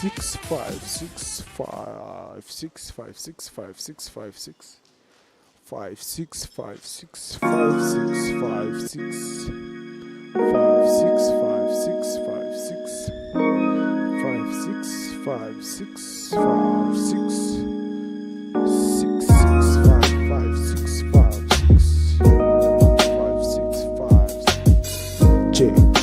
six five six five six five six five six five six 5 6 5 6 5 6 5 6 5 6 5 6 5 6 5 6 5 6 5 6 6 6 5 5 6 5 6 5 6 5 J.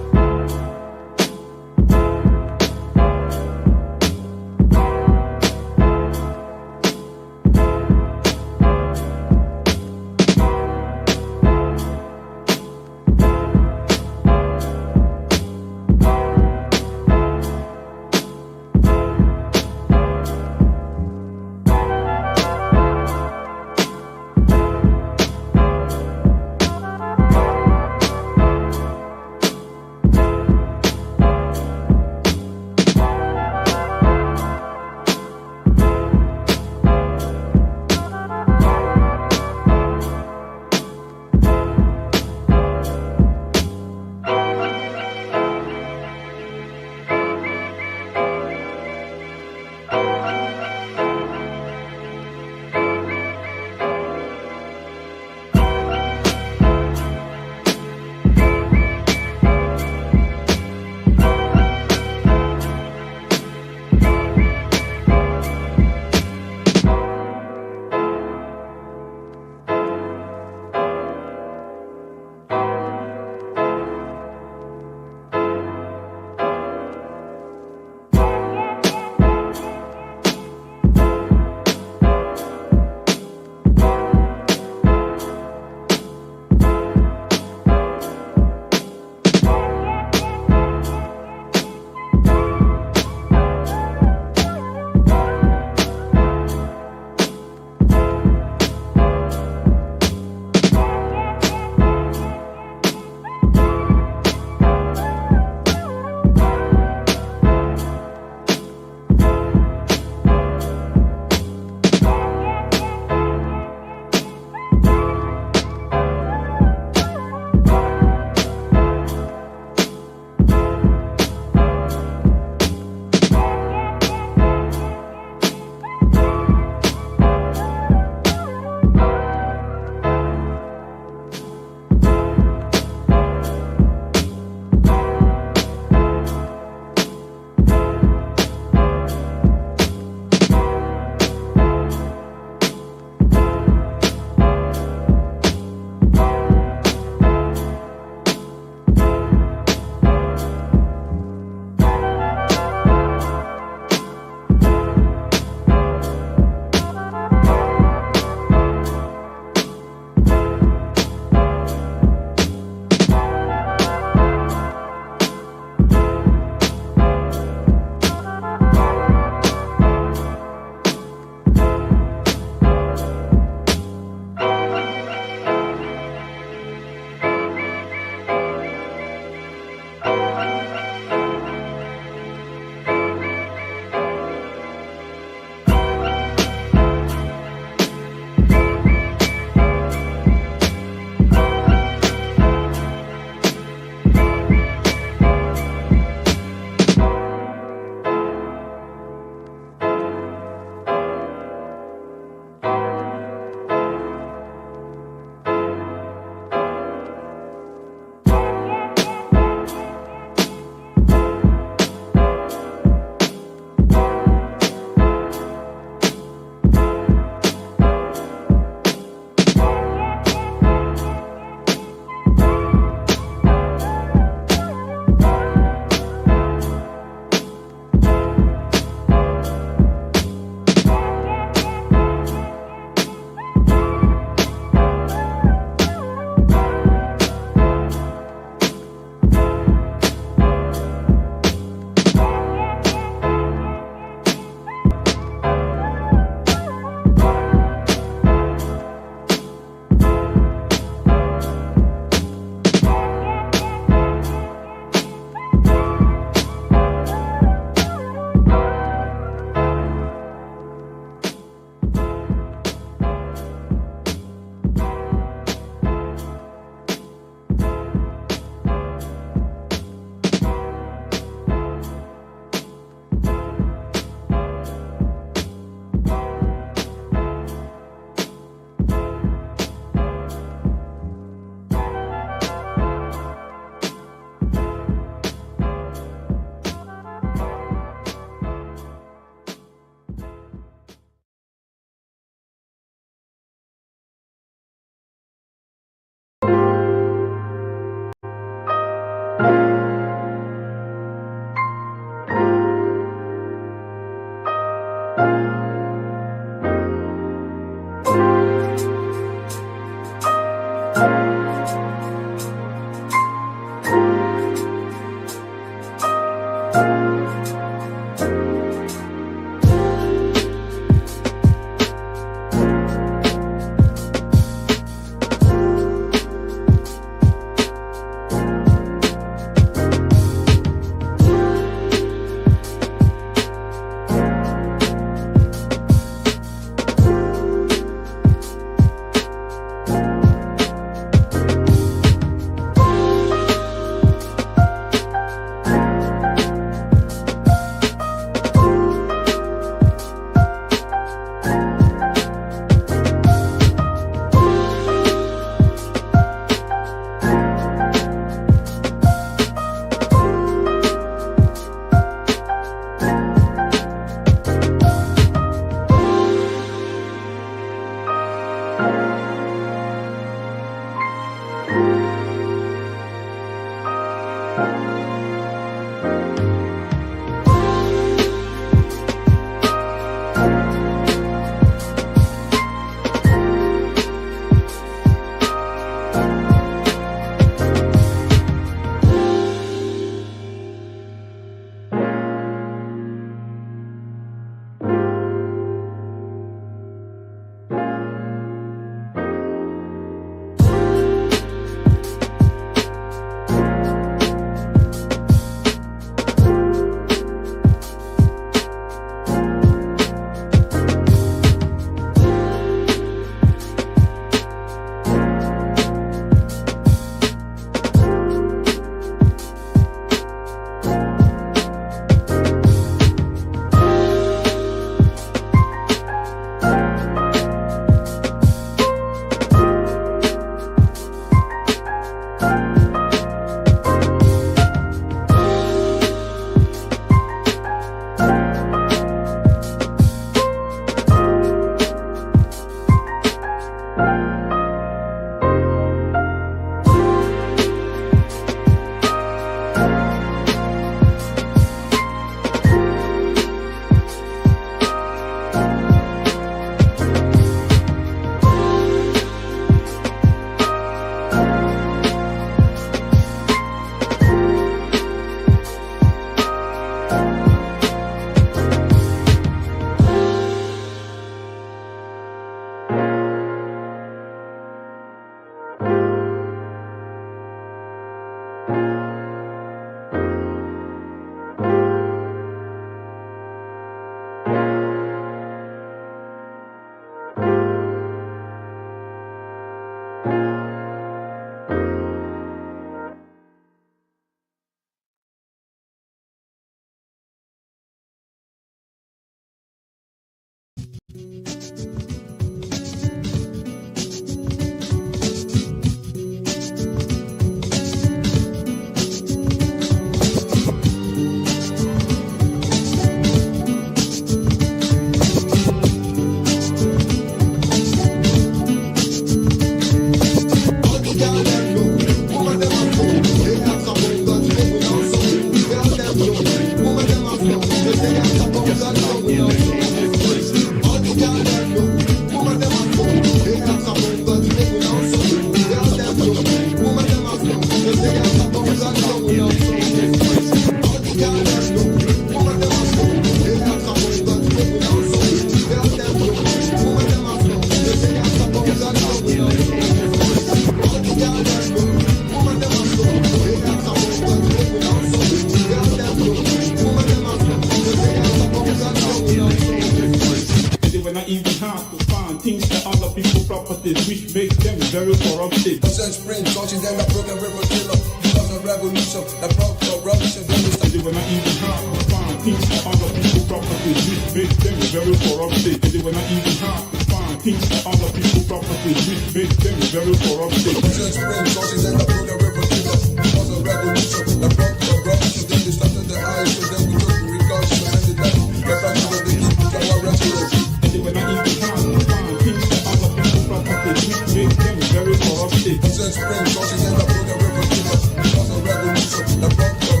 Which makes them very corrupted. Concern spring, touching them, the broken river killer. Because of revolution, the corruption, then they start. They were not even half to find things that other people properties, which makes them very corrupted. They were not even half to find things that other people properties, which makes them very corrupted. Concern spring, touching them, the broken river killer. Because of revolution, the corruption, then they started the eyes, so then we took the recursion and the death. The fact that they keep our resurrection. They were not even half to find things that other people properties, which makes them very corrupted. Concern spring, touching them, the broken river killer. Because of revolution, the corruption.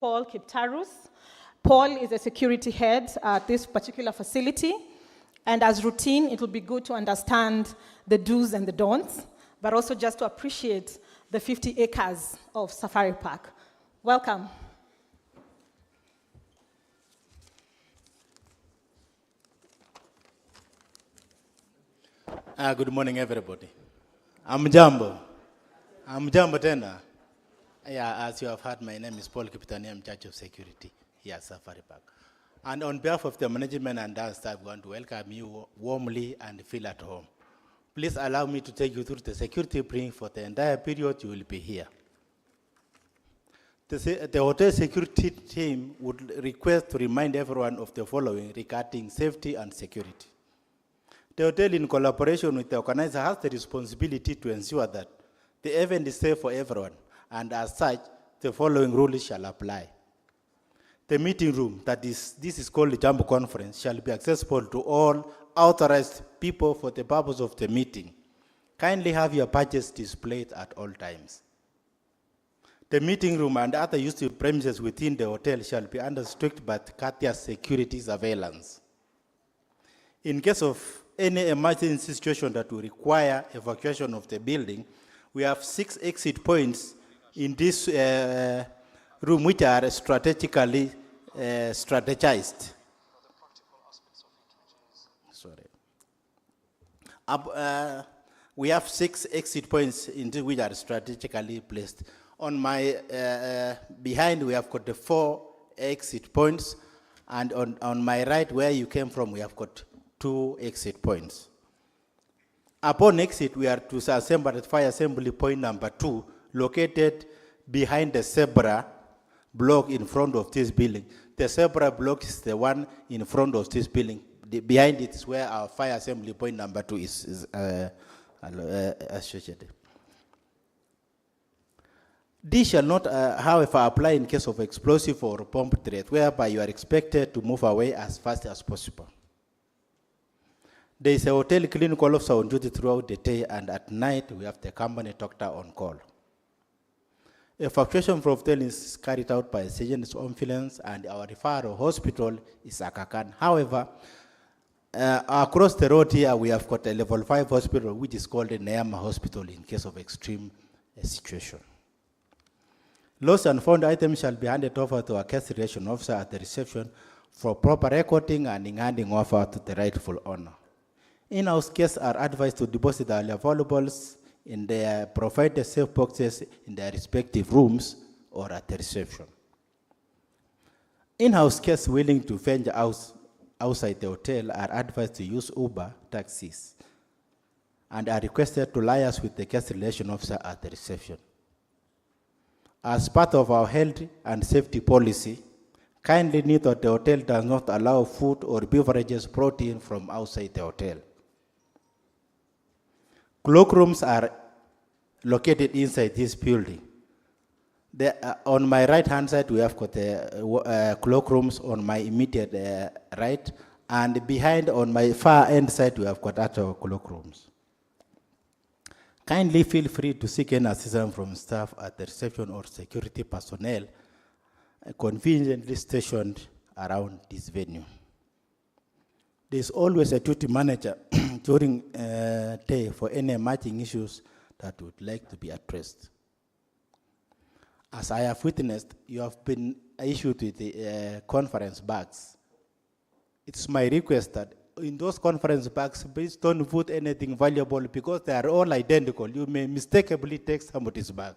Paul Kiptarus. Paul is a security head at this particular facility, and as routine, it will be good to understand the do's and the don'ts, but also just to appreciate the 50 acres of Safari Park. Welcome. Good morning, everybody. I'm Jambo Tena. Yeah, as you have heard, my name is Paul Kiptani. I'm Judge of Security here at Safari Park. And on behalf of the management and our staff, we want to welcome you warmly and feel at home. Please allow me to take you through the security briefing for the entire period you will be here. The hotel security team would request to remind everyone of the following regarding safety and security. The hotel, in collaboration with the organizer, has the responsibility to ensure that the event is safe for everyone, and as such, the following rules shall apply. The meeting room, this is called the Jumbo Conference, shall be accessible to all authorized people for the purpose of the meeting. Kindly have your badges displayed at all times. The meeting room and other used premises within the hotel shall be under strict but courteous security surveillance. In case of any emergency situation that will require evacuation of the building, we have 6 exit points in this room which are strategically strategized. We have 6 exit points in this which are strategically placed. On my behind, we have got the 4 exit points, and on my right, where you came from, we have got 2 exit points. Upon exit, we are to assemble at fire assembly point number 2, located behind the zebra block in front of this building. The zebra block is the one in front of this building. Behind it is where our fire assembly point number 2 is associated. This shall not, however, apply in case of explosive or bomb threat, whereby you are expected to move away as fast as possible. There is a hotel clinical officer on duty throughout the day, and at night we have the company doctor on call. Evacuation from hotel is carried out by Sergeant's ambulance, and our referral hospital is Aga Khan. However, across the road here, we have got a level 5 hospital, which is called the Neama Hospital in case of extreme situation. Lost and found items shall be handed over to a case relation officer at the reception for proper recording and handing over to the rightful owner. In-house guests are advised to deposit their valuables in their provided safe boxes in their respective rooms or at the reception. In-house guests willing to venture outside the hotel are advised to use Uber taxis and are requested to liaise with the guest relation officer at the reception. As part of our health and safety policy, kindly note that the hotel does not allow food or beverages brought in from outside the hotel. Cloakrooms are located inside this building. On my right-hand side, we have got the cloakrooms on my immediate right, and behind, on my far-end side, we have got other cloakrooms. Kindly feel free to seek any assistance from staff at the reception or security personnel conveniently stationed around this venue. There is always a duty manager during day for any emerging issues that would like to be addressed. As I have witnessed, you have been issued with the conference bags. It's my request that in those conference bags, please don't put anything valuable because they are all identical. You may mistakenly take somebody's bag.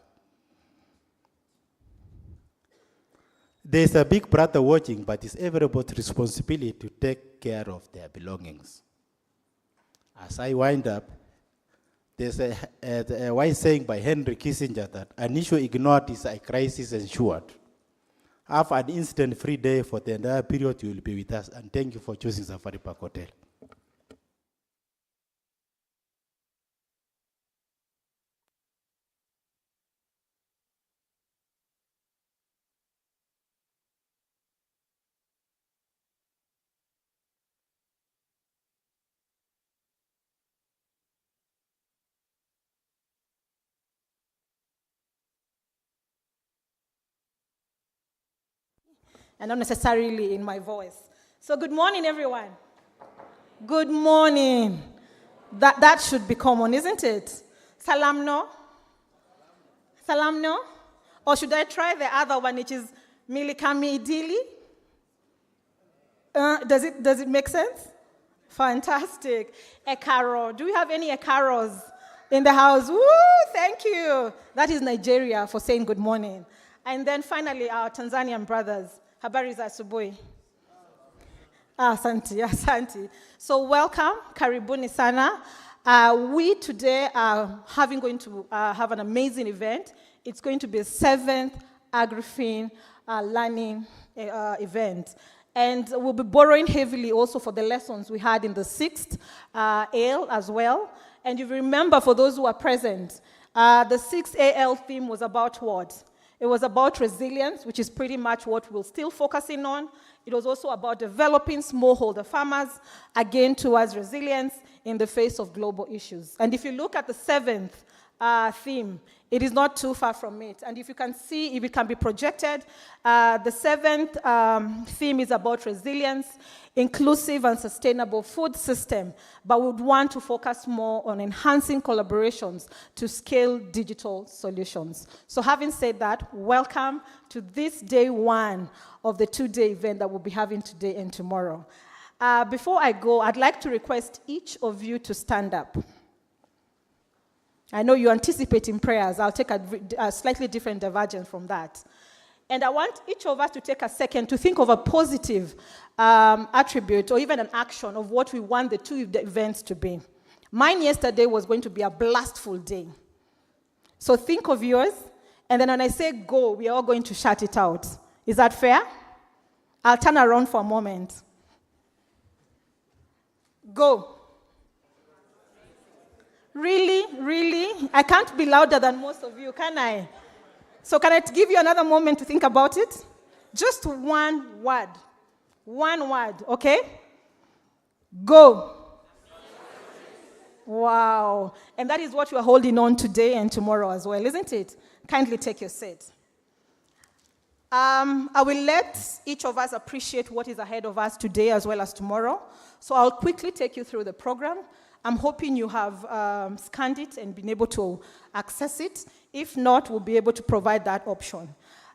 There's a big brother watching, but it's everybody's responsibility to take care of their belongings. As I wind up, there's a wise saying by Henry Kissinger that an issue ignored is a crisis ensured. Have an incident-free day for the entire period you will be with us, and thank you for choosing Safari Park Hotel. and not necessarily in my voice. So good morning, everyone. Good morning. That should be common, isn't it? Salam no? Salam no? Or should I try the other one, which is milikami idili? Does it make sense? Fantastic. Ekaro. Do we have any Ekaros in the house? Woo, thank you. That is Nigeria for saying good morning. And then finally, our Tanzanian brothers. Habari za asubuhi. Asante. So welcome, karibuni sana. We today are going to have an amazing event. It's going to be a 7th AgriFin Learning Event. And we'll be borrowing heavily also for the lessons we had in the 6th AL as well. And you remember, for those who are present, the 6th AL theme was about what? It was about resilience, which is pretty much what we're still focusing on. It was also about developing smallholder farmers, again, towards resilience in the face of global issues. And if you look at the 7th theme, it is not too far from it. And if you can see, if it can be projected, the 7th theme is about resilience, inclusive and sustainable food system, but we would want to focus more on enhancing collaborations to scale digital solutions. So having said that, welcome to this day 1 of the 2-day event that we'll be having today and tomorrow. Before I go, I'd like to request each of you to stand up. I know you're anticipating prayers. I'll take a slightly different divergence from that. And I want each of us to take a second to think of a positive attribute or even an action of what we want the 2 events to be. Mine yesterday was going to be a blastful day. So think of yours, and then when I say go, we are all going to shout it out. Is that fair? I'll turn around for a moment. Go. Really? I can't be louder than most of you, can I? So can I give you another moment to think about it? Just one word. One word, okay? Go. Wow. And that is what we're holding on today and tomorrow as well, isn't it? Kindly take your seat. I will let each of us appreciate what is ahead of us today as well as tomorrow. So I'll quickly take you through the program. I'm hoping you have scanned it and been able to access it. If not, we'll be able to provide that option.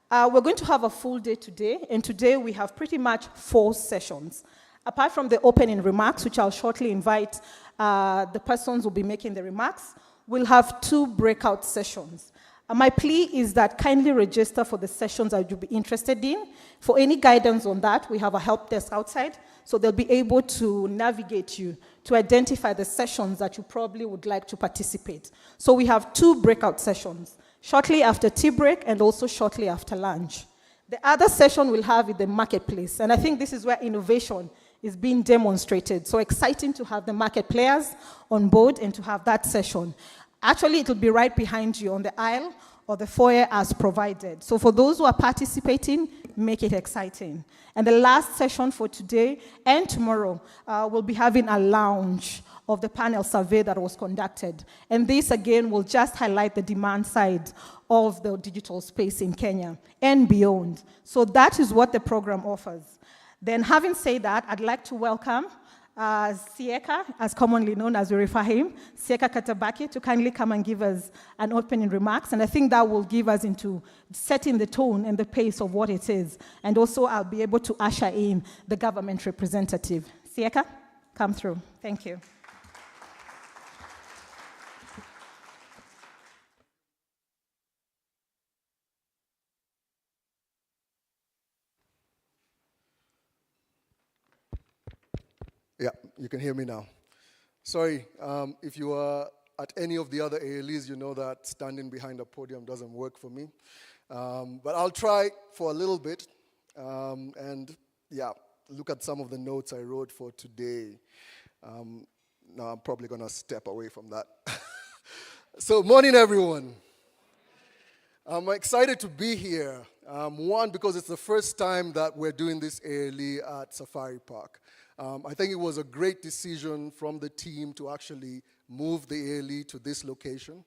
We're going to have a full day today, and today we have pretty much 4 sessions. Apart from the opening remarks, which I'll shortly invite the persons who will be making the remarks, we'll have 2 breakout sessions. My plea is that kindly register for the sessions that you'll be interested in. For any guidance on that, we have a help desk outside, so they'll be able to navigate you to identify the sessions that you probably would like to participate. So we have 2 breakout sessions, shortly after tea break and also shortly after lunch. The other session we'll have is the marketplace, and I think this is where innovation is being demonstrated. So exciting to have the market players on board and to have that session. Actually, it will be right behind you on the aisle or the foyer as provided. So for those who are participating, make it exciting. And the last session for today and tomorrow, we'll be having a launch of the panel survey that was conducted. And this, again, will just highlight the demand side of the digital space in Kenya and beyond. So that is what the program offers. Then having said that, I'd like to welcome Sieka, as commonly known as we refer him, Sieka Katabaki, to kindly come and give us an opening remarks. And I think that will give us into setting the tone and the pace of what it is. And also I'll be able to usher in the government representative. Sieka, come through. Thank you. Yeah, you can hear me now. Sorry, if you are at any of the other ALEs, you know that standing behind a podium doesn't work for me. But I'll try for a little bit. And yeah, look at some of the notes I wrote for today. Now I'm probably going to step away from that. So, morning, everyone. I'm excited to be here. One, because it's the first time that we're doing this ALE at Safari Park. I think it was a great decision from the team to actually move the ALE to this location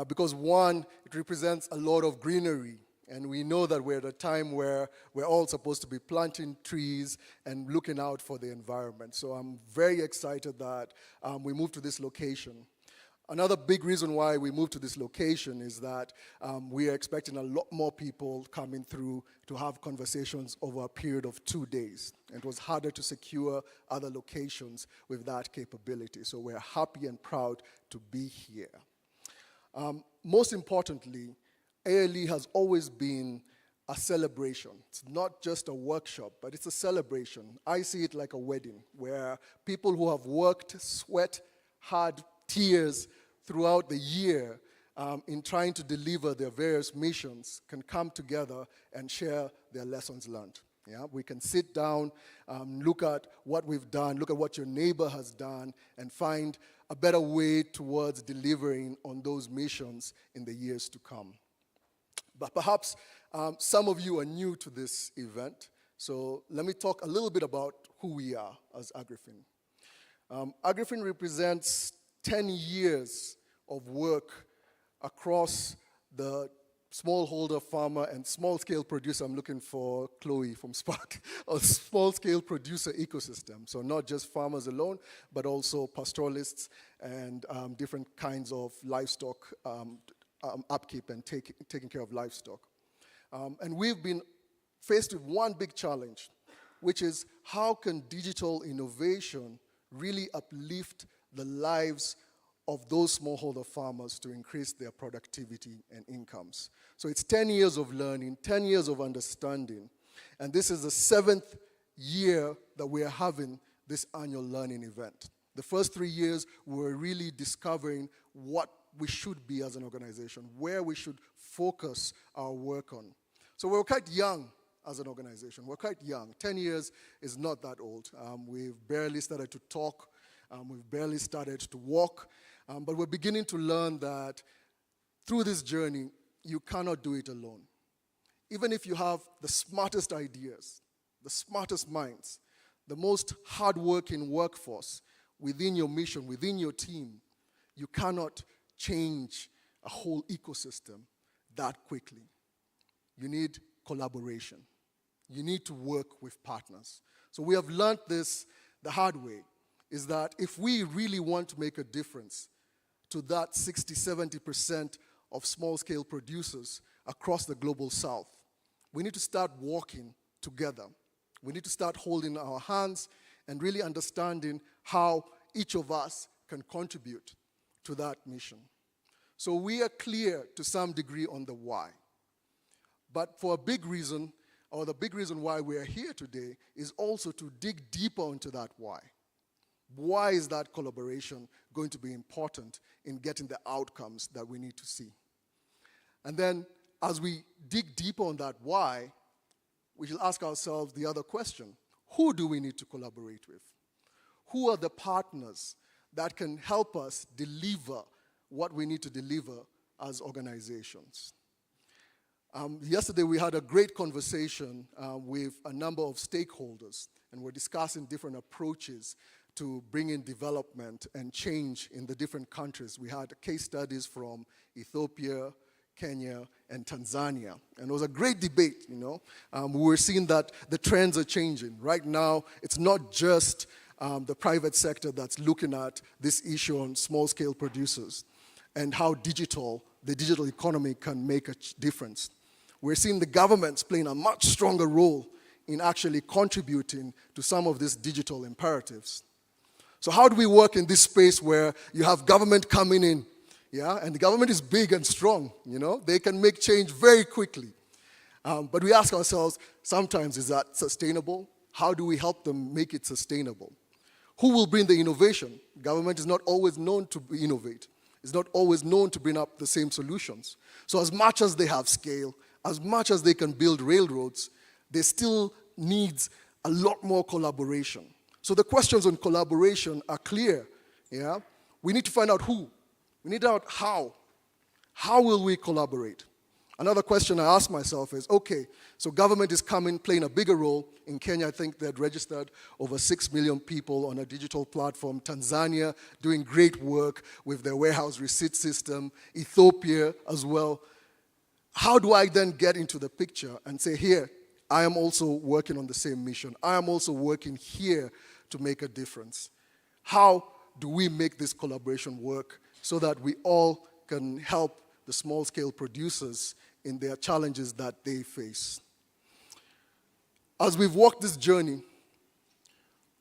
because, one, it represents a lot of greenery And we know that we're at a time where we're all supposed to be planting trees and looking out for the environment. So I'm very excited that we moved to this location. Another big reason why we moved to this location is that we are expecting a lot more people coming through to have conversations over a period of 2 days. It was harder to secure other locations with that capability. So we're happy and proud to be here. Most importantly, ALE has always been a celebration. It's not just a workshop, but it's a celebration. I see it like a wedding where people who have worked, sweat, had tears throughout the year in trying to deliver their various missions can come together and share their lessons learned. Yeah, we can sit down, look at what we've done, look at what your neighbor has done, and find a better way towards delivering on those missions in the years to come. But perhaps some of you are new to this event, so let me talk a little bit about who we are as AgriFin. AgriFin represents 10 years of work across the smallholder farmer and small-scale producer. I'm looking for Chloe from Spark, a small-scale producer ecosystem. So not just farmers alone, but also pastoralists and different kinds of livestock upkeep and taking care of livestock. And we've been faced with one big challenge, which is how can digital innovation really uplift the lives of those smallholder farmers to increase their productivity and incomes. So it's 10 years of learning, 10 years of understanding, and this is the 7th year that we are having this annual learning event. The first 3 years, we were really discovering what we should be as an organization, where we should focus our work on. So we're quite young as an organization. We're quite young. 10 years is not that old. We've barely started to talk. We've barely started to walk. But we're beginning to learn that through this journey, you cannot do it alone. Even if you have the smartest ideas, the smartest minds, the most hardworking workforce within your mission, within your team, you cannot change a whole ecosystem that quickly. You need collaboration. You need to work with partners. So we have learned this the hard way, is that if we really want to make a difference to that 60-70% of small-scale producers across the global south, we need to start walking together. We need to start holding our hands and really understanding how each of us can contribute to that mission. So we are clear to some degree on the why. But for a big reason, or the big reason why we are here today, is also to dig deeper into that why. Why is that collaboration going to be important in getting the outcomes that we need to see? And then, as we dig deeper on that why, we should ask ourselves the other question: who do we need to collaborate with? Who are the partners that can help us deliver what we need to deliver as organizations? Yesterday we had a great conversation with a number of stakeholders, and we're discussing different approaches to bring in development and change in the different countries. We had case studies from Ethiopia, Kenya, and Tanzania. And it was a great debate, you know. We were seeing that the trends are changing. Right now, it's not just the private sector that's looking at this issue on small-scale producers and how the digital economy can make a difference. We're seeing the governments playing a much stronger role in actually contributing to some of these digital imperatives. So how do we work in this space where you have government coming in, yeah? And the government is big and strong, you know? They can make change very quickly. But we ask ourselves, sometimes, is that sustainable? How do we help them make it sustainable? Who will bring the innovation? Government is not always known to innovate. It's not always known to bring up the same solutions. So as much as they have scale, as much as they can build railroads, they still need a lot more collaboration. So the questions on collaboration are clear, yeah? We need to find out who. We need to find out how. How will we collaborate? Another question I ask myself is, okay, so government is playing a bigger role. In Kenya, I think they had registered over 6 million people on a digital platform. Tanzania doing great work with their warehouse receipt system. Ethiopia as well. how do I then get into the picture and say, here, I am also working on the same mission. I am also working here to make a difference. How do we make this collaboration work so that we all can help the small-scale producers in their challenges that they face? As we've walked this journey,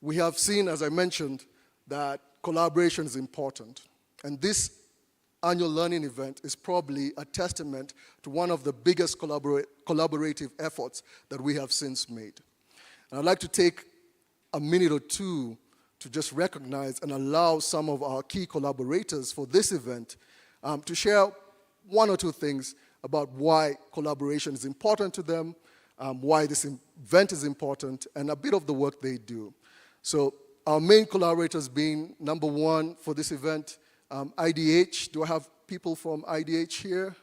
we have seen, as I mentioned, that collaboration is important. And this annual learning event is probably a testament to one of the biggest collaborative efforts that we have since made. And I'd like to take a minute or two to just recognize and allow some of our key collaborators for this event to share one or two things about why collaboration is important to them, why this event is important, and a bit of the work they do. So our main collaborators being, number one for this event, IDH. Do I have people from IDH here?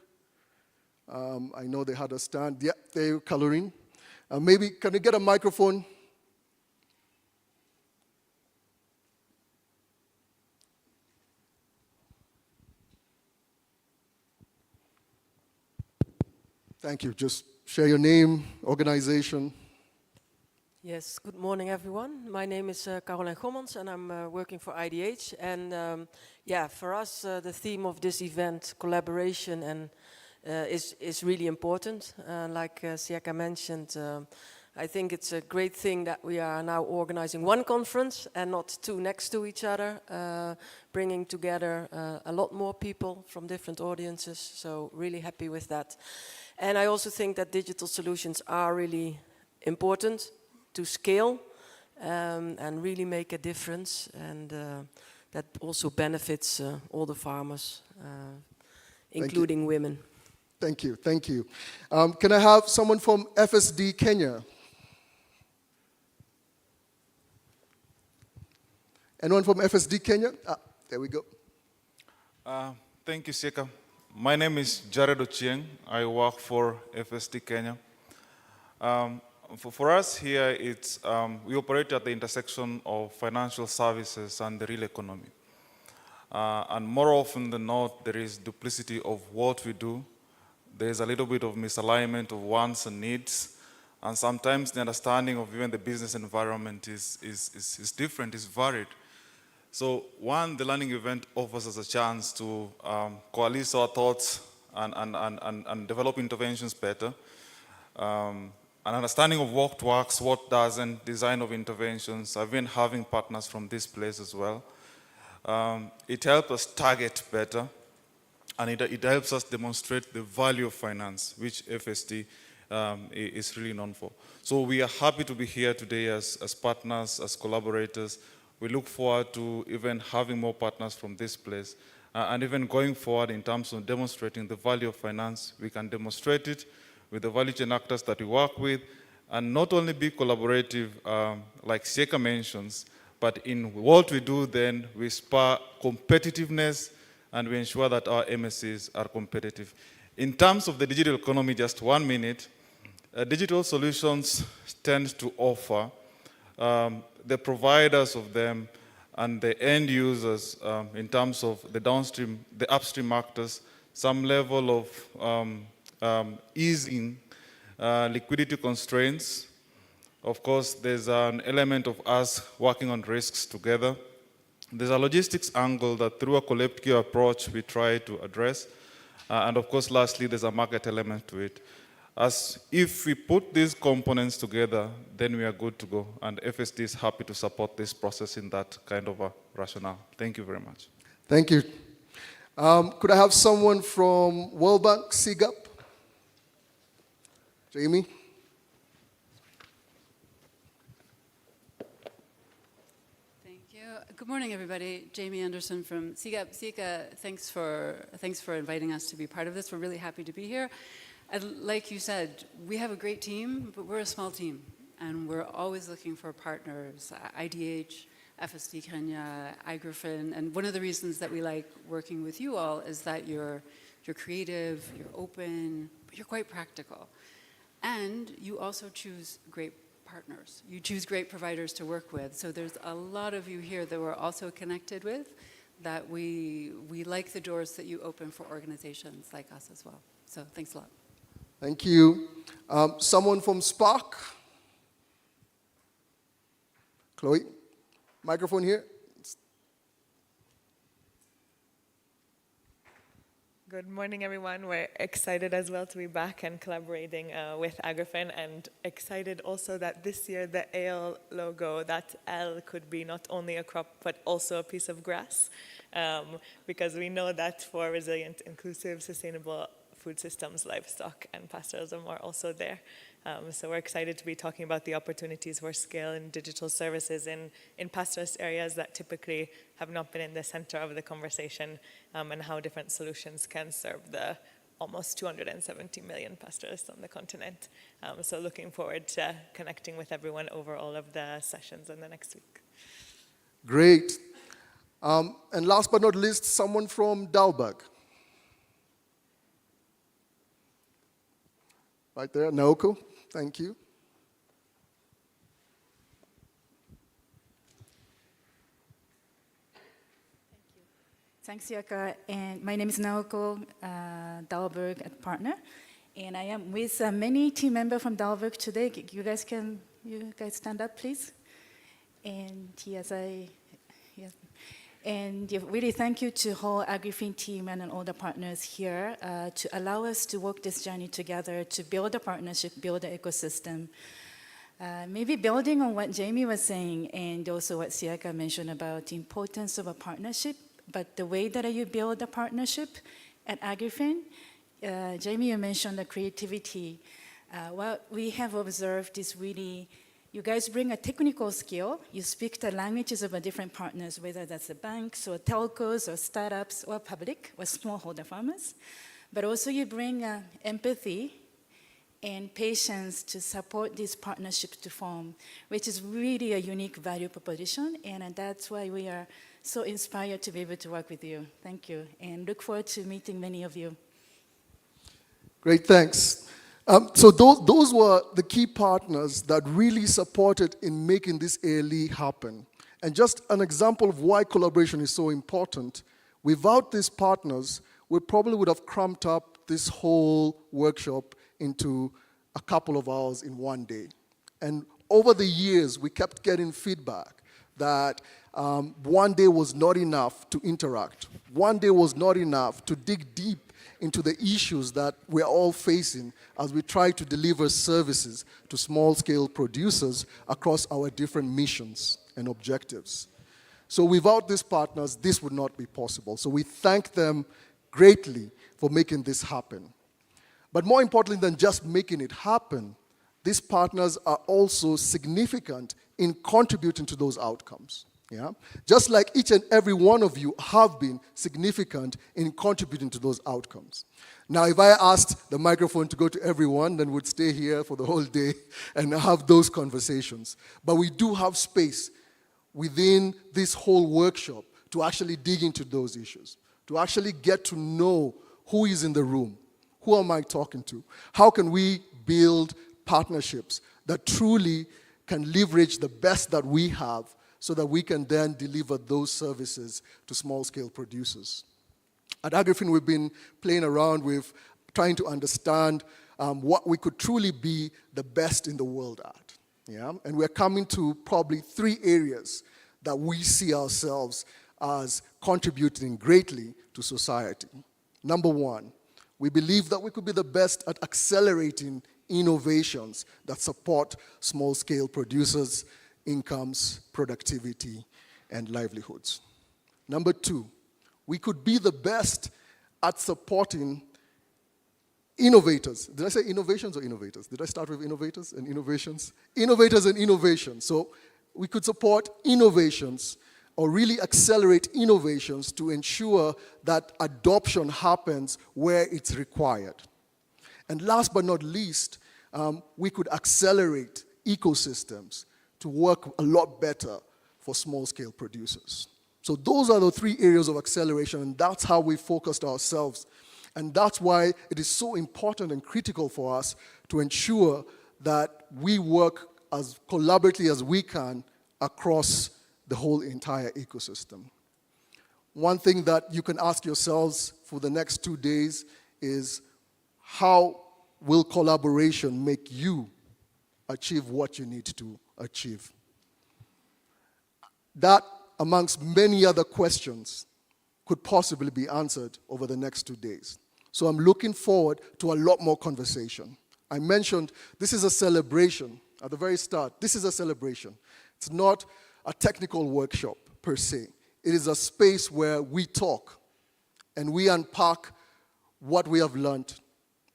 I know they had a stand. Yeah, they're coloring. Maybe, can you get a microphone? Thank you. Just share your name, organization. Yes, good morning everyone. My name is Caroline Gommans and I'm working for IDH. And yeah, for us the theme of this event, collaboration, and is really important. Like Siaka mentioned, I think it's a great thing that we are now organizing one conference and not two next to each other, bringing together a lot more people from different audiences. So really happy with that. And I also think that digital solutions are really important to scale and really make a difference, and that also benefits all the farmers, including women. Thank you, thank you. Can I have someone from FSD Kenya? Anyone from FSD Kenya? There we go. Thank you, Sika. My name is Jared Ochieng. I work for FSD Kenya. For us here, we operate at the intersection of financial services and the real economy. And more often than not, there is duplicity of what we do. There is a little bit of misalignment of wants and needs. And sometimes the understanding of even the business environment is different, is varied. So one, the learning event offers us a chance to coalesce our thoughts and develop interventions better. An understanding of what works, what doesn't, design of interventions. I've been having partners from this place as well. It helps us target better, and it helps us demonstrate the value of finance, which FSD is really known for. So we are happy to be here today as partners, as collaborators. We look forward to even having more partners from this place, and even going forward in terms of demonstrating the value of finance. We can demonstrate it with the value chain actors that we work with, and not only be collaborative, like Sieka mentions, but in what we do then, we spur competitiveness and we ensure that our MSCs are competitive. In terms of the digital economy, just 1 minute, digital solutions tend to offer the providers of them and the end users in terms of the downstream, the upstream actors, some level of easing liquidity constraints. Of course, there's an element of us working on risks together. There's a logistics angle that through a collective approach we try to address. And of course, lastly, there's a market element to it. As if we put these components together, then we are good to go. And FSD is happy to support this process in that kind of a rationale. Thank you very much. Thank you. Could I have someone from World Bank, SIGAP? Jamie? Thank you. Good morning, everybody. Jamie Anderson from SIGAP. Sieka, thanks for inviting us to be part of this. We're really happy to be here. And like you said, we have a great team, but we're a small team. And we're always looking for partners, IDH, FSD Kenya, AgriFin. And one of the reasons that we like working with you all is that you're creative, you're open, but you're quite practical. And you also choose great partners. You choose great providers to work with. So there's a lot of you here that we're also connected with, that we like the doors that you open for organizations like us as well. So thanks a lot. Thank you. Someone from Spark? Chloe? Microphone here. Good morning, everyone. We're excited as well to be back and collaborating with AgriFin, and excited also that this year the AL logo, that L could be not only a crop but also a piece of grass, because we know that for resilient, inclusive, sustainable food systems, livestock and pastoralism are also there. So we're excited to be talking about the opportunities for scale and digital services in pastoralist areas that typically have not been in the center of the conversation, and how different solutions can serve the almost 270 million pastoralists on the continent. So looking forward to connecting with everyone over all of the sessions in the next week. Great. And last but not least, someone from Dalberg. Right there, Naoko. Thank you. Thanks, Yaka. And my name is Naoko Dalberg at Partner. And I am with many team members from Dalberg today. You guys stand up, please? And really thank you to the whole AgriFin team and all the partners here to allow us to walk this journey together, to build a partnership, build an ecosystem. Maybe building on what Jamie was saying and also what Siaka mentioned about the importance of a partnership, but the way that you build a partnership at AgriFin, Jamie, you mentioned the creativity. What we have observed is really, you guys bring a technical skill. You speak the languages of different partners, whether that's the banks or telcos or startups or public or smallholder farmers. But also you bring empathy and patience to support these partnerships to form, which is really a unique value proposition. And that's why we are so inspired to be able to work with you. Thank you. And look forward to meeting many of you. Great, thanks. So those were the key partners that really supported in making this ALE happen. And just an example of why collaboration is so important, without these partners, we probably would have cramped up this whole workshop into a couple of hours in one day. And over the years, we kept getting feedback that one day was not enough to interact. One day was not enough to dig deep into the issues that we're all facing as we try to deliver services to small-scale producers across our different missions and objectives. So without these partners, this would not be possible. So we thank them greatly for making this happen. But more importantly than just making it happen, these partners are also significant in contributing to those outcomes. Yeah? Just like each and every one of you have been significant in contributing to those outcomes. Now, if I asked the microphone to go to everyone, then we'd stay here for the whole day and have those conversations. But we do have space within this whole workshop to actually dig into those issues, to actually get to know who is in the room, who am I talking to, how can we build partnerships that truly can leverage the best that we have so that we can then deliver those services to small-scale producers. At AgriFin, we've been playing around with trying to understand what we could truly be the best in the world at. Yeah? And we're coming to probably 3 areas that we see ourselves as contributing greatly to society. Number 1, we believe that we could be the best at accelerating innovations that support small-scale producers' incomes, productivity, and livelihoods. Number 2, we could be the best at supporting innovators. Did I say innovations or innovators? Did I start with innovators and innovations? Innovators and innovations. So we could support innovations or really accelerate innovations to ensure that adoption happens where it's required. And last but not least, we could accelerate ecosystems to work a lot better for small-scale producers. So those are the 3 areas of acceleration, and that's how we focused ourselves. And that's why it is so important and critical for us to ensure that we work as collaboratively as we can across the whole entire ecosystem. One thing that you can ask yourselves for the next 2 days is how will collaboration make you achieve what you need to achieve? That, amongst many other questions, could possibly be answered over the next 2 days. So I'm looking forward to a lot more conversation. I mentioned this is a celebration at the very start. This is a celebration. It's not a technical workshop per se. It is a space where we talk and we unpack what we have learned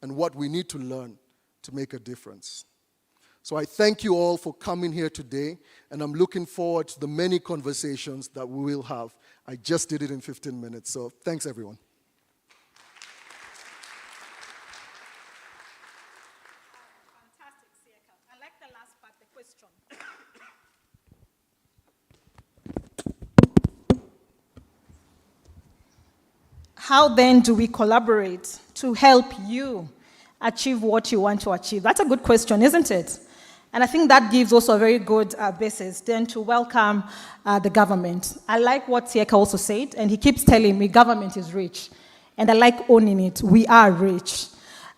and what we need to learn to make a difference. So I thank you all for coming here today, and I'm looking forward to the many conversations that we will have. I just did it in 15 minutes, so thanks everyone. Fantastic, Siaka. I like the last part, the question. How then do we collaborate to help you achieve what you want to achieve? That's a good question, isn't it? And I think that gives also a very good basis then to welcome the government. I like what Siaka also said, and he keeps telling me government is rich. And I like owning it. We are rich.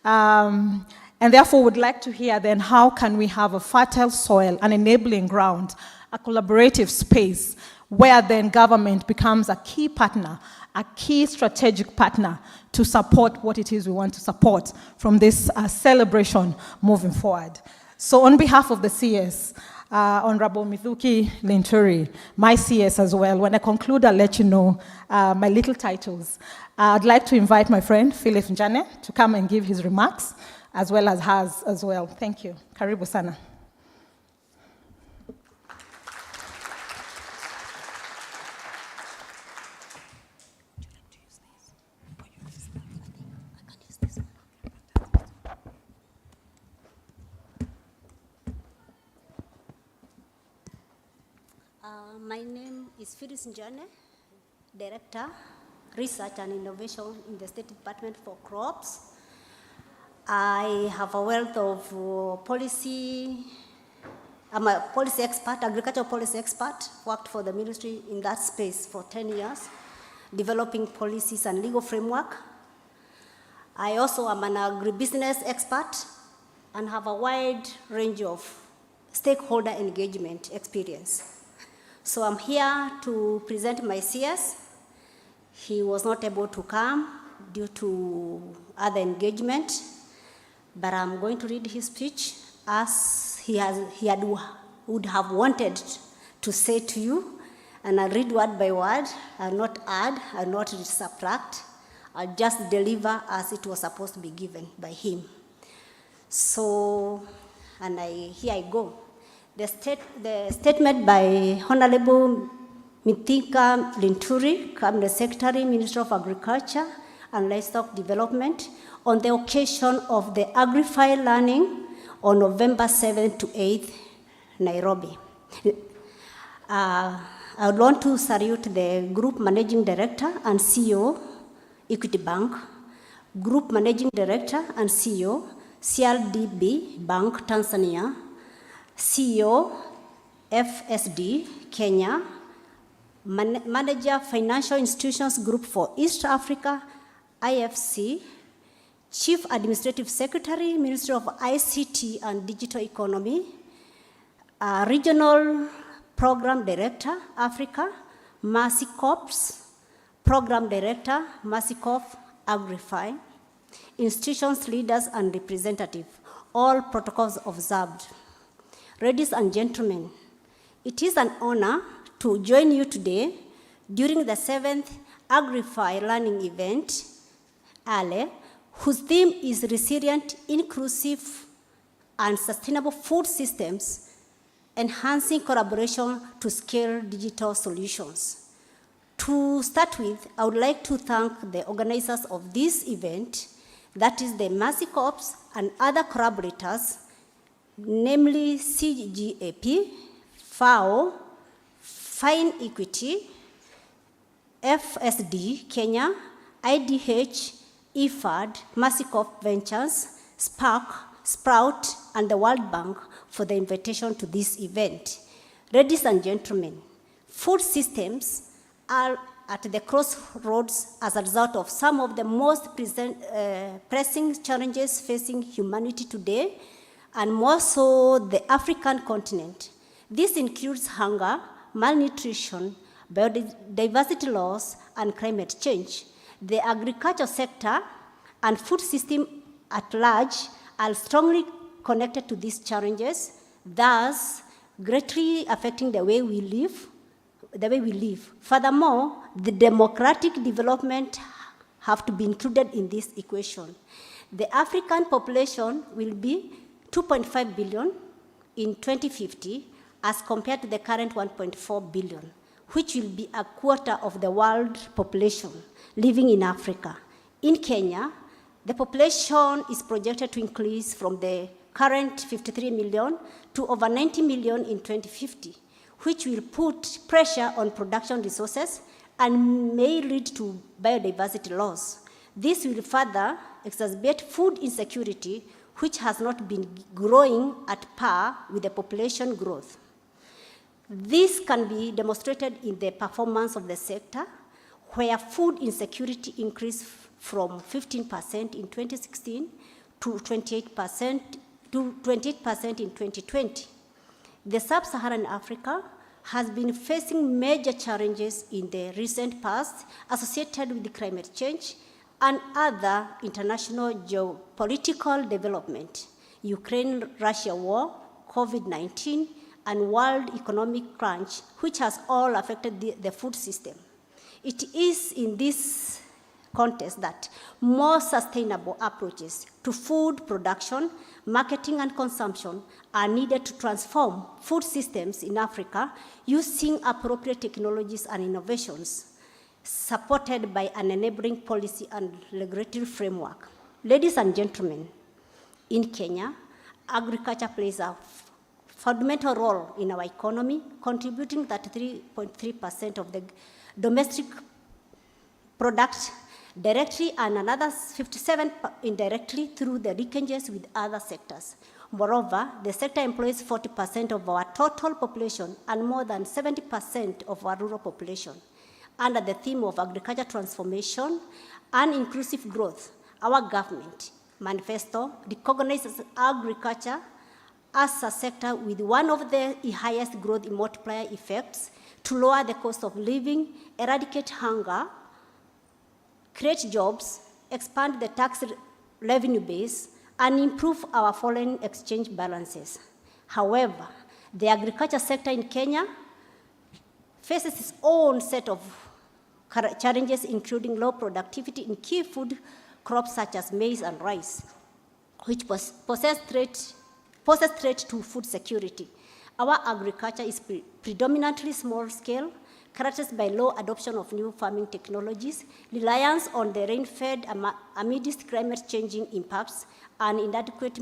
And therefore would like to hear then how can we have a fertile soil, an enabling ground, a collaborative space where then government becomes a key partner, a key strategic partner to support what it is we want to support from this celebration moving forward. So on behalf of the CS, Honorable Mithuki Linturi, my CS as well, when I conclude, I'll let you know my little titles. I'd like to invite my friend, Philip Njane, to come and give his remarks, as well as hers as well. Thank you. Karibu sana. My name is Phyllis Njane, Director, Research and Innovation in the State Department for Crops. I have a wealth of policy. I'm a policy expert, agricultural policy expert, worked for the ministry in that space for 10 years, developing policies and legal framework. I also am an agribusiness expert and have a wide range of stakeholder engagement experience. So I'm here to present my CS. He was not able to come due to other engagement, but I'm going to read his speech as he would have wanted to say to you, and I'll read word by word. I'll not add, I'll not subtract. I'll just deliver as it was supposed to be given by him. So, here I go. The statement by Honorable Mithika Linturi, Cabinet Secretary, Minister of Agriculture and Livestock Development, on the occasion of the AgriFin Learning on November 7th to 8th, Nairobi. I would want to salute the Group Managing Director and CEO, Equity Bank, Group Managing Director and CEO, CRDB Bank, Tanzania, CEO, FSD, Kenya, Manager, Financial Institutions Group for East Africa, IFC, Chief Administrative Secretary, Ministry of ICT and Digital Economy, Regional Program Director, Africa, Mercy Corps, Program Director, Mercy Corps, AgriFin, institutions, leaders, and representatives, all protocols observed. Ladies and gentlemen, it is an honor to join you today during the 7th AgriFin Learning Event, ALE, whose theme is Resilient, Inclusive, and Sustainable Food Systems, Enhancing Collaboration to Scale Digital Solutions. To start with, I would like to thank the organizers of this event, that is the Mercy Corps and other collaborators, namely CGAP, FAO, Fine Equity, FSD, Kenya, IDH, IFAD, Mercy Corps Ventures, Spark, Sprout, and the World Bank for the invitation to this event. Ladies and gentlemen, food systems are at the crossroads as a result of some of the most pressing challenges facing humanity today, and more so the African continent. This includes hunger, malnutrition, biodiversity loss, and climate change. The agriculture sector and food system at large are strongly connected to these challenges, thus greatly affecting the way we live. Furthermore, the democratic development have to be included in this equation. The African population will be 2.5 billion in 2050 as compared to the current 1.4 billion, which will be a quarter of the world population living in Africa. In Kenya, the population is projected to increase from the current 53 million to over 90 million in 2050, which will put pressure on production resources and may lead to biodiversity loss. This will further exacerbate food insecurity, which has not been growing at par with the population growth. This can be demonstrated in the performance of the sector, where food insecurity increased from 15% in 2016 to 28% in 2020. The sub-Saharan Africa has been facing major challenges in the recent past associated with climate change and other international geopolitical development, Ukraine-Russia war, COVID-19, and world economic crunch, which has all affected the food system. It is in this context that more sustainable approaches to food production, marketing, and consumption are needed to transform food systems in Africa using appropriate technologies and innovations, supported by an enabling policy and regulatory framework. Ladies and gentlemen, in Kenya, agriculture plays a fundamental role in our economy, contributing 33.3% of the domestic product directly and another 57% indirectly through the linkages with other sectors. Moreover, the sector employs 40% of our total population and more than 70% of our rural population. Under the theme of agriculture transformation and inclusive growth, our government manifesto recognizes agriculture as a sector with one of the highest growth multiplier effects to lower the cost of living, eradicate hunger, create jobs, expand the tax revenue base, and improve our foreign exchange balances. However, the agriculture sector in Kenya faces its own set of challenges, including low productivity in key food crops such as maize and rice, which poses threat to food security. Our agriculture is predominantly small scale, characterized by low adoption of new farming technologies, reliance on the rain-fed amidst climate-changing impacts, and inadequate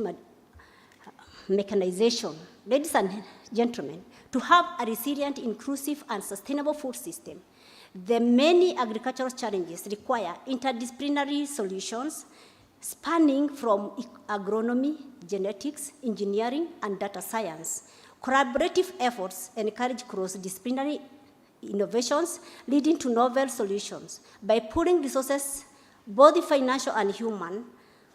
mechanization. Ladies and gentlemen, to have a resilient, inclusive, and sustainable food system, the many agricultural challenges require interdisciplinary solutions spanning from agronomy, genetics, engineering, and data science. Collaborative efforts encourage cross-disciplinary innovations leading to novel solutions. By pooling resources, both financial and human,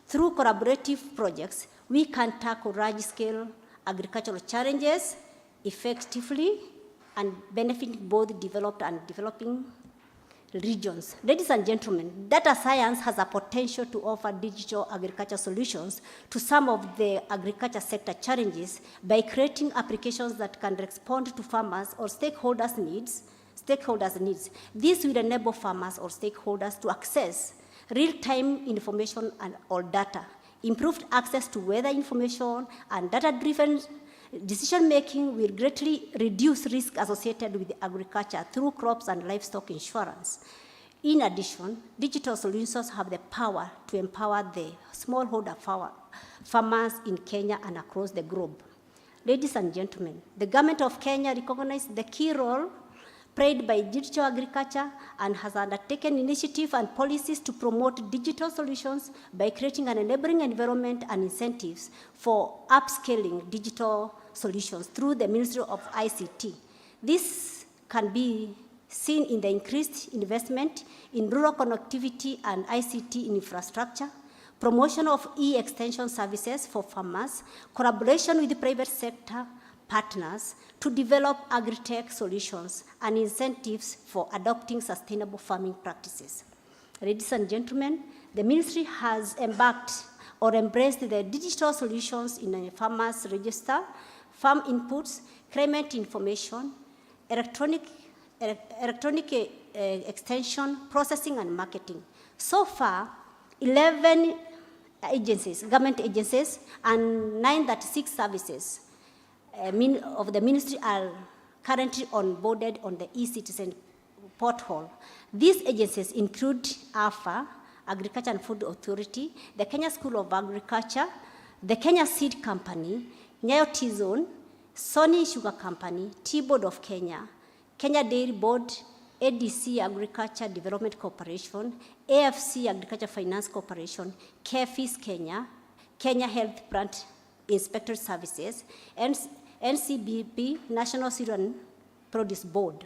through collaborative projects, we can tackle large-scale agricultural challenges effectively and benefit both developed and developing regions. Ladies and gentlemen, data science has a potential to offer digital agriculture solutions to some of the agriculture sector challenges by creating applications that can respond to farmers or stakeholders' needs. This will enable farmers or stakeholders to access real-time information or data, improved access to weather information, and data-driven decision-making will greatly reduce risk associated with agriculture through crops and livestock insurance. In addition, digital solutions have the power to empower the smallholder farmers in Kenya and across the globe. Ladies and gentlemen, the government of Kenya recognizes the key role played by digital agriculture and has undertaken initiatives and policies to promote digital solutions by creating an enabling environment and incentives for upscaling digital solutions through the Ministry of ICT. This can be seen in the increased investment in rural connectivity and ICT infrastructure, promotion of e-extension services for farmers, collaboration with the private sector partners to develop agri-tech solutions and incentives for adopting sustainable farming practices. Ladies and gentlemen, the ministry has embarked or embraced the digital solutions in a farmers register, farm inputs, climate information, electronic extension, processing and marketing. So far, 11 agencies, government agencies, and 936 services of the ministry are currently onboarded on the e-citizen portal. These agencies include AFA, Agriculture and Food Authority, the Kenya School of Agriculture, the Kenya Seed Company, Nyayo T-Zone, Sony Sugar Company, Tea Board of Kenya, Kenya Dairy Board, ADC Agriculture Development Corporation, AFC Agriculture Finance Corporation, KFIS Kenya, Kenya Health Plant Inspector Services, and NCBP, National Cereal Produce Board.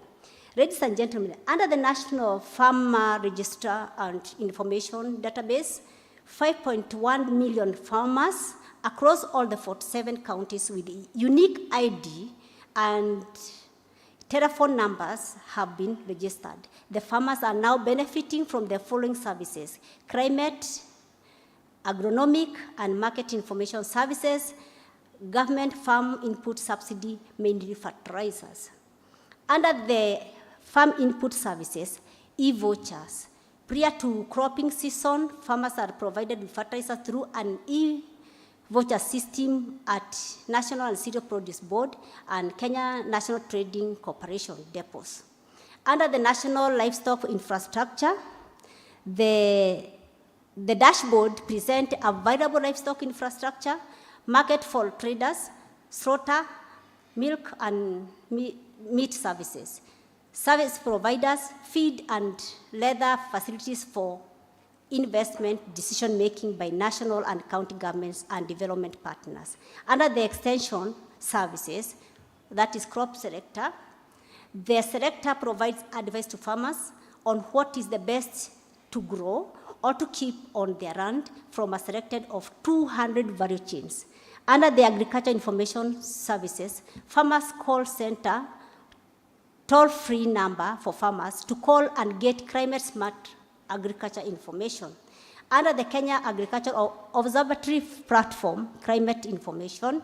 Ladies and gentlemen, under the National Farmer Register and Information Database, 5.1 million farmers across all the 47 counties with unique ID and telephone numbers have been registered. The farmers are now benefiting from the following services: climate, agronomic, and market information services, government farm input subsidy, mainly fertilizers. Under the farm input services, e-vouchers. Prior to cropping season, farmers are provided with fertilizer through an e-voucher system at National and Cereal Produce Board and Kenya National Trading Corporation depots. Under the National Livestock Infrastructure, the dashboard presents available livestock infrastructure, market for traders, slaughter, milk and meat services, service providers, feed and leather facilities for investment decision-making by national and county governments and development partners. Under the extension services, that is crop selector, the selector provides advice to farmers on what is the best to grow or to keep on their land from a selected of 200 value chains. Under the agriculture information services, farmers call center, toll-free number for farmers to call and get climate-smart agriculture information. Under the Kenya Agriculture Observatory Platform, Climate Information,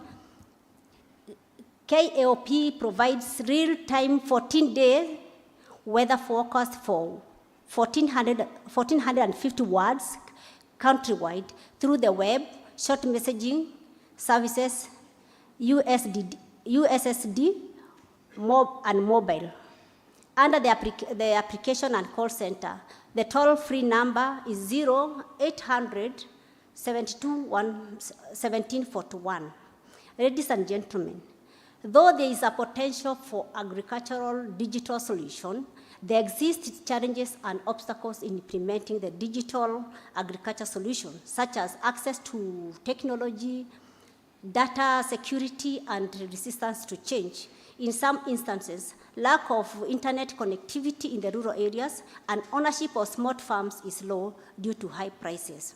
KAOP provides real-time 14-day weather forecast for 1,450 words countrywide through the web, short messaging services, USSD, and mobile. Under the application and call center, the toll-free number is 0800 72 1741. Ladies and gentlemen, though there is a potential for agricultural digital solution, there exist challenges and obstacles in implementing the digital agriculture solution, such as access to technology, data security, and resistance to change. In some instances, lack of internet connectivity in the rural areas and ownership of smart farms is low due to high prices.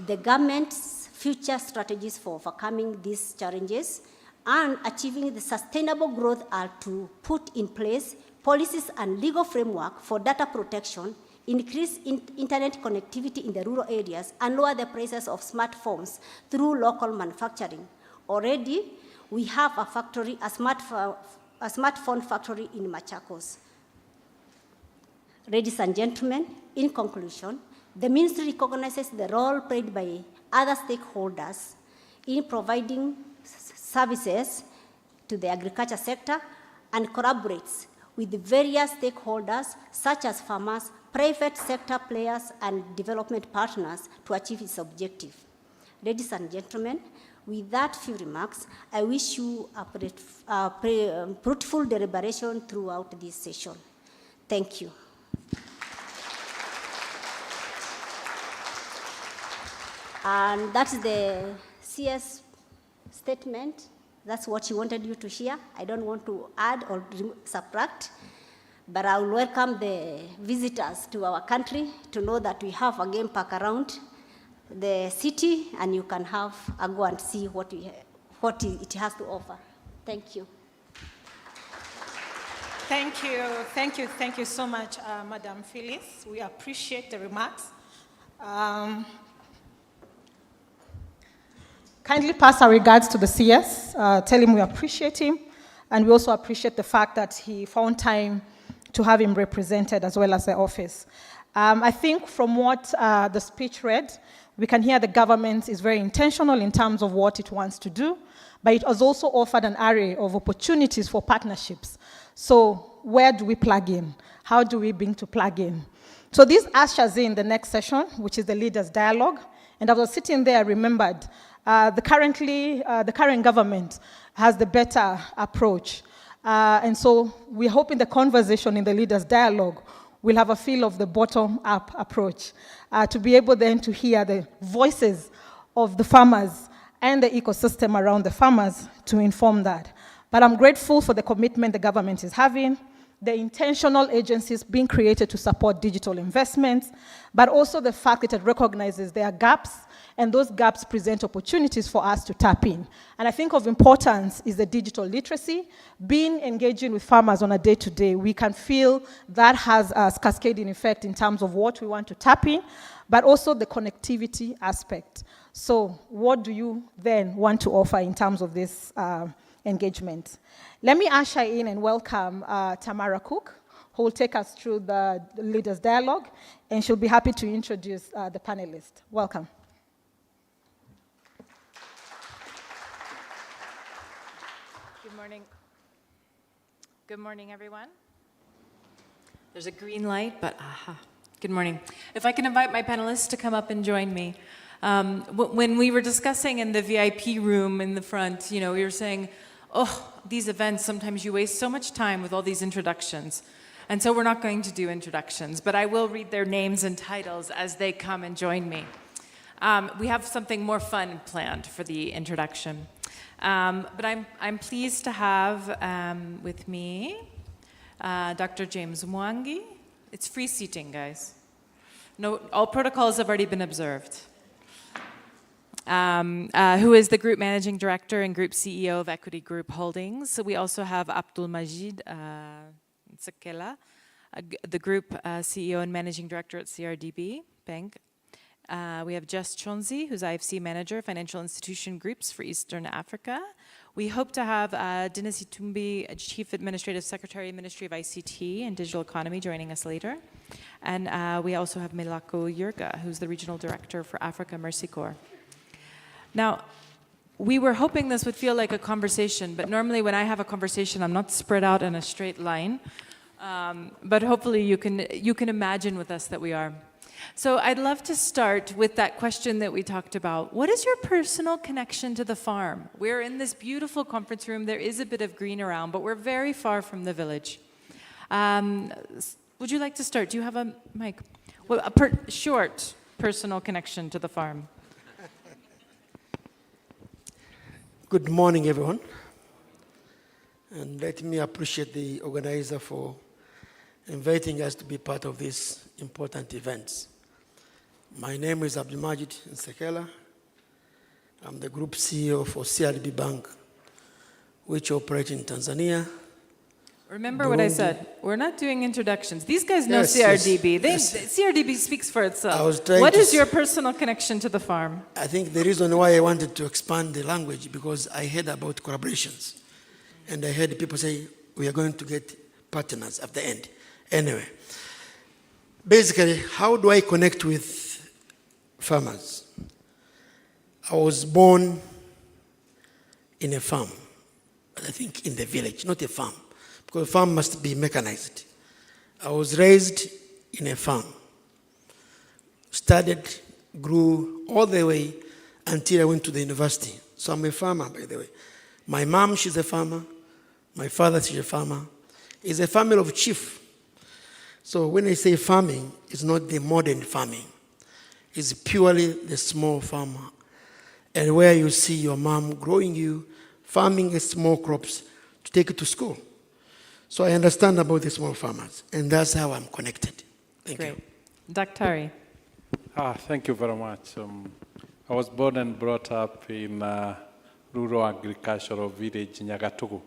The government's future strategies for overcoming these challenges and achieving the sustainable growth are to put in place policies and legal framework for data protection, increase internet connectivity in the rural areas, and lower the prices of smartphones through local manufacturing. Already, we have a factory, a smartphone factory in Machakos. Ladies and gentlemen, in conclusion, the ministry recognizes the role played by other stakeholders in providing services to the agriculture sector and collaborates with the various stakeholders such as farmers, private sector players, and development partners to achieve its objective. Ladies and gentlemen, with that few remarks, I wish you a fruitful deliberation throughout this session. Thank you. And that's the CS statement. That's what she wanted you to hear. I don't want to add or subtract. But I will welcome the visitors to our country to know that we have a game park around the city, and you can have a go and see what it has to offer. Thank you. Thank you so much, Madam Phyllis. We appreciate the remarks. Kindly pass our regards to the CS. Tell him we appreciate him, and we also appreciate the fact that he found time to have him represented as well as the office. I think from what the speech read, we can hear the government is very intentional in terms of what it wants to do, but it has also offered an array of opportunities for partnerships. So where do we plug in? How do we bring to plug in? So this ushers in the next session, which is the Leaders' Dialogue. And I was sitting there, I remembered, the current government has the better approach. And so we're hoping the conversation in the Leaders' Dialogue will have a feel of the bottom-up approach, to be able then to hear the voices of the farmers and the ecosystem around the farmers to inform that. But I'm grateful for the commitment the government is having, the intentional agencies being created to support digital investments, but also the fact that it recognizes there are gaps, and those gaps present opportunities for us to tap in. And I think of importance is the digital literacy. Being engaging with farmers on a day-to-day, we can feel that has a cascading effect in terms of what we want to tap in, but also the connectivity aspect. So what do you then want to offer in terms of this engagement? Let me usher in and welcome Tamara Cook, who will take us through the Leaders' Dialogue, and she'll be happy to introduce the panelists. Welcome. Good morning. Good morning, everyone. There's a green light, but aha. Good morning. If I can invite my panelists to come up and join me. When we were discussing in the VIP room in the front, we were saying, oh, these events, sometimes you waste so much time with all these introductions. And so we're not going to do introductions, but I will read their names and titles as they come and join me. We have something more fun planned for the introduction. But I'm pleased to have with me Dr. James Mwangi. It's free seating, guys. No, all protocols have already been observed. Who is the Group Managing Director and Group CEO of Equity Group Holdings. So we also have Abdul Majid Sakela, the Group CEO and Managing Director at CRDB Bank. We have Jess Chonzi, who's IFC Manager, Financial Institution Groups for Eastern Africa. We hope to have Dinas Itumbi, Chief Administrative Secretary, Ministry of ICT and Digital Economy, joining us later. And we also have Melako Yurga, who's the Regional Director for Africa Mercy Corps. Now, we were hoping this would feel like a conversation, but normally when I have a conversation, I'm not spread out in a straight line. But hopefully you can imagine with us that we are. So I'd love to start with that question that we talked about. What is your personal connection to the farm? We're in this beautiful conference room. There is a bit of green around, but we're very far from the village. Would you like to start? Do you have a mic? Well, short personal connection to the farm. Good morning, everyone. And let me appreciate the organizer for inviting us to be part of these important events. My name is Abdul Majid Nsekela. I'm the Group CEO for CRDB Bank, which operates in Tanzania. Remember Burundi. What I said. We're not doing introductions. These guys know CRDB. Yes. CRDB speaks for itself. What is your personal connection to the farm? I think the reason why I wanted to expand the language, because I heard about collaborations. And I heard people say, we are going to get partners at the end. Anyway, basically, how do I connect with farmers? I was born in a farm, but I think in the village, not a farm, because a farm must be mechanized. I was raised in a farm, studied, grew all the way until I went to the university. So I'm a farmer, by the way. My mom, she's a farmer. My father, she's a farmer. It's a family of chief. So when I say farming, it's not the modern farming. It's purely the small farmer. And where you see your mom growing you, farming small crops to take it to school. So I understand about the small farmers, and that's how I'm connected. Thank Great. you. Dr. Thank you very much. I was born and brought up in rural agricultural village, Nyagatugu.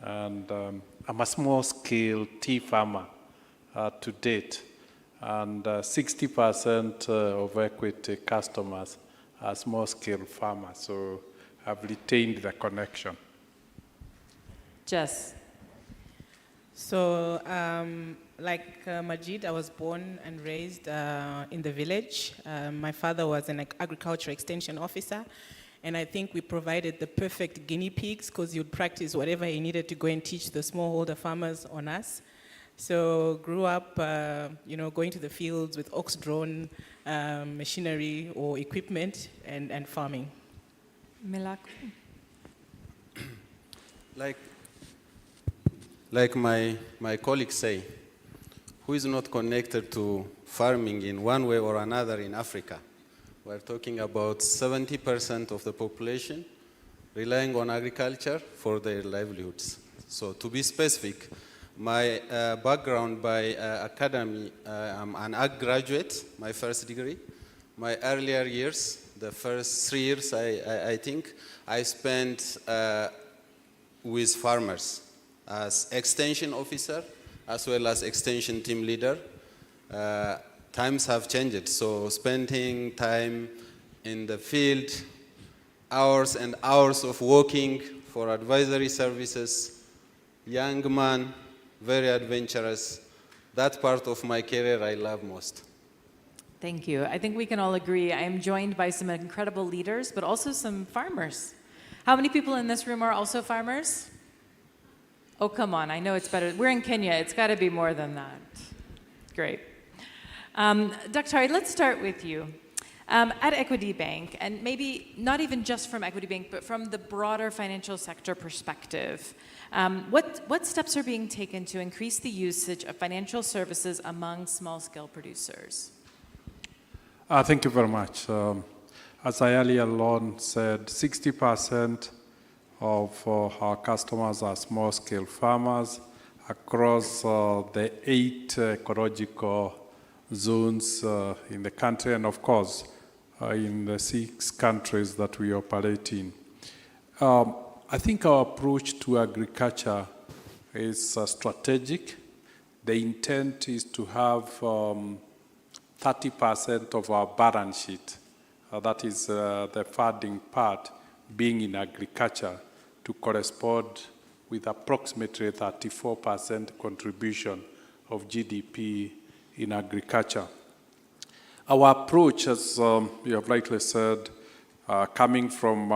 And I'm a small-scale tea farmer to date. And 60% of equity customers are small-scale farmers. So I've retained the connection. Jess. So, like Majid, I was born and raised in the village. My father was an agriculture extension officer, and I think we provided the perfect guinea pigs because you'd practice whatever he needed to go and teach the smallholder farmers on us. So, grew up, going to the fields with ox-drawn machinery or equipment and farming. Milako. Like my colleagues say, who is not connected to farming in one way or another in Africa? We're talking about 70% of the population relying on agriculture for their livelihoods. So to be specific, my background by academy, I'm an ag graduate, my first degree. My earlier years, the first 3 years, I think, I spent with farmers as extension officer, as well as extension team leader. Times have changed, so spending time in the field, hours and hours of working for advisory services, young man, very adventurous. That part of my career I love most. Thank you. I think we can all agree. I am joined by some incredible leaders, but also some farmers. How many people in this room are also farmers? Oh, come on, I know it's better. We're in Kenya, it's got to be more than that. Great. Dr. let's start with you. At Equity Bank, and maybe not even just from Equity Bank, but from the broader financial sector perspective, what steps are being taken to increase the usage of financial services among small-scale producers? Thank you very much. As I earlier on said, 60% of our customers are small-scale farmers across the 8 ecological zones in the country, and of course, in the 6 countries that we operate in. I think our approach to agriculture is strategic. The intent is to have 30% of our balance sheet, that is the funding part, being in agriculture, to correspond with approximately 34% contribution of GDP in agriculture. Our approach, as you have rightly said, coming from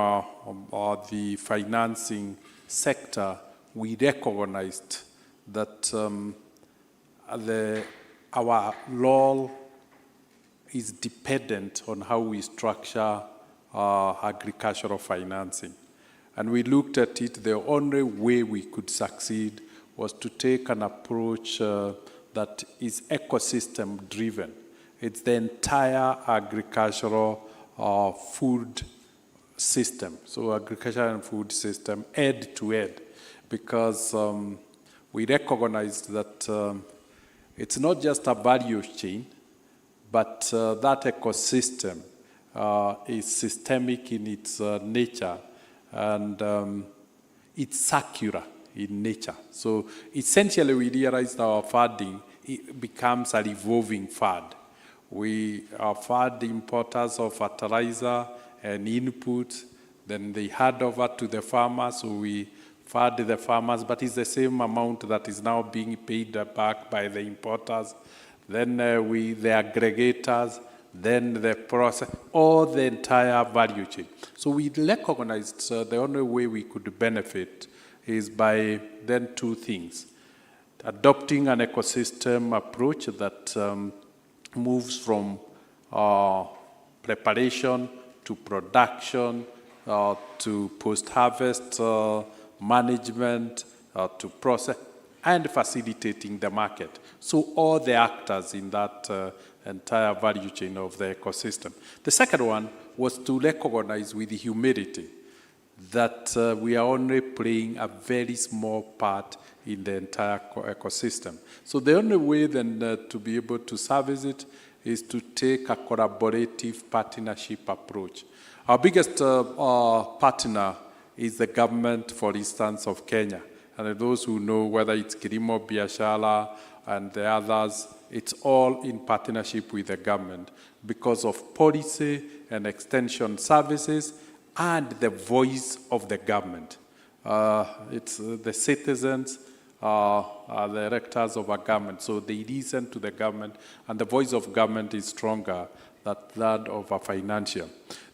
the financing sector, we recognized that our role is dependent on how we structure agricultural financing. And we looked at it, the only way we could succeed was to take an approach that is ecosystem driven. It's the entire agricultural food system. So agriculture and food system, end to end, because we recognized that it's not just a value chain, but that ecosystem is systemic in its nature, and it's circular in nature. So essentially we realized our funding becomes a revolving fund. We are fund importers of fertilizer and input, then they hand over to the farmers, so we fund the farmers, but it's the same amount that is now being paid back by the importers. Then the aggregators, then the process, all the entire value chain. So we recognized the only way we could benefit is by then 2 things. Adopting an ecosystem approach that moves from preparation to production to post-harvest management to process, and facilitating the market. So all the actors in that entire value chain of the ecosystem. The second one was to recognize with humility that we are only playing a very small part in the entire ecosystem. So the only way then to be able to service it is to take a collaborative partnership approach. Our biggest partner is the government, for instance, of Kenya. And those who know whether it's Kilimo Biashara and the others, it's all in partnership with the government because of policy and extension services and the voice of the government. It's the citizens are the electors of a government, so they listen to the government, and the voice of government is stronger than that of a financial.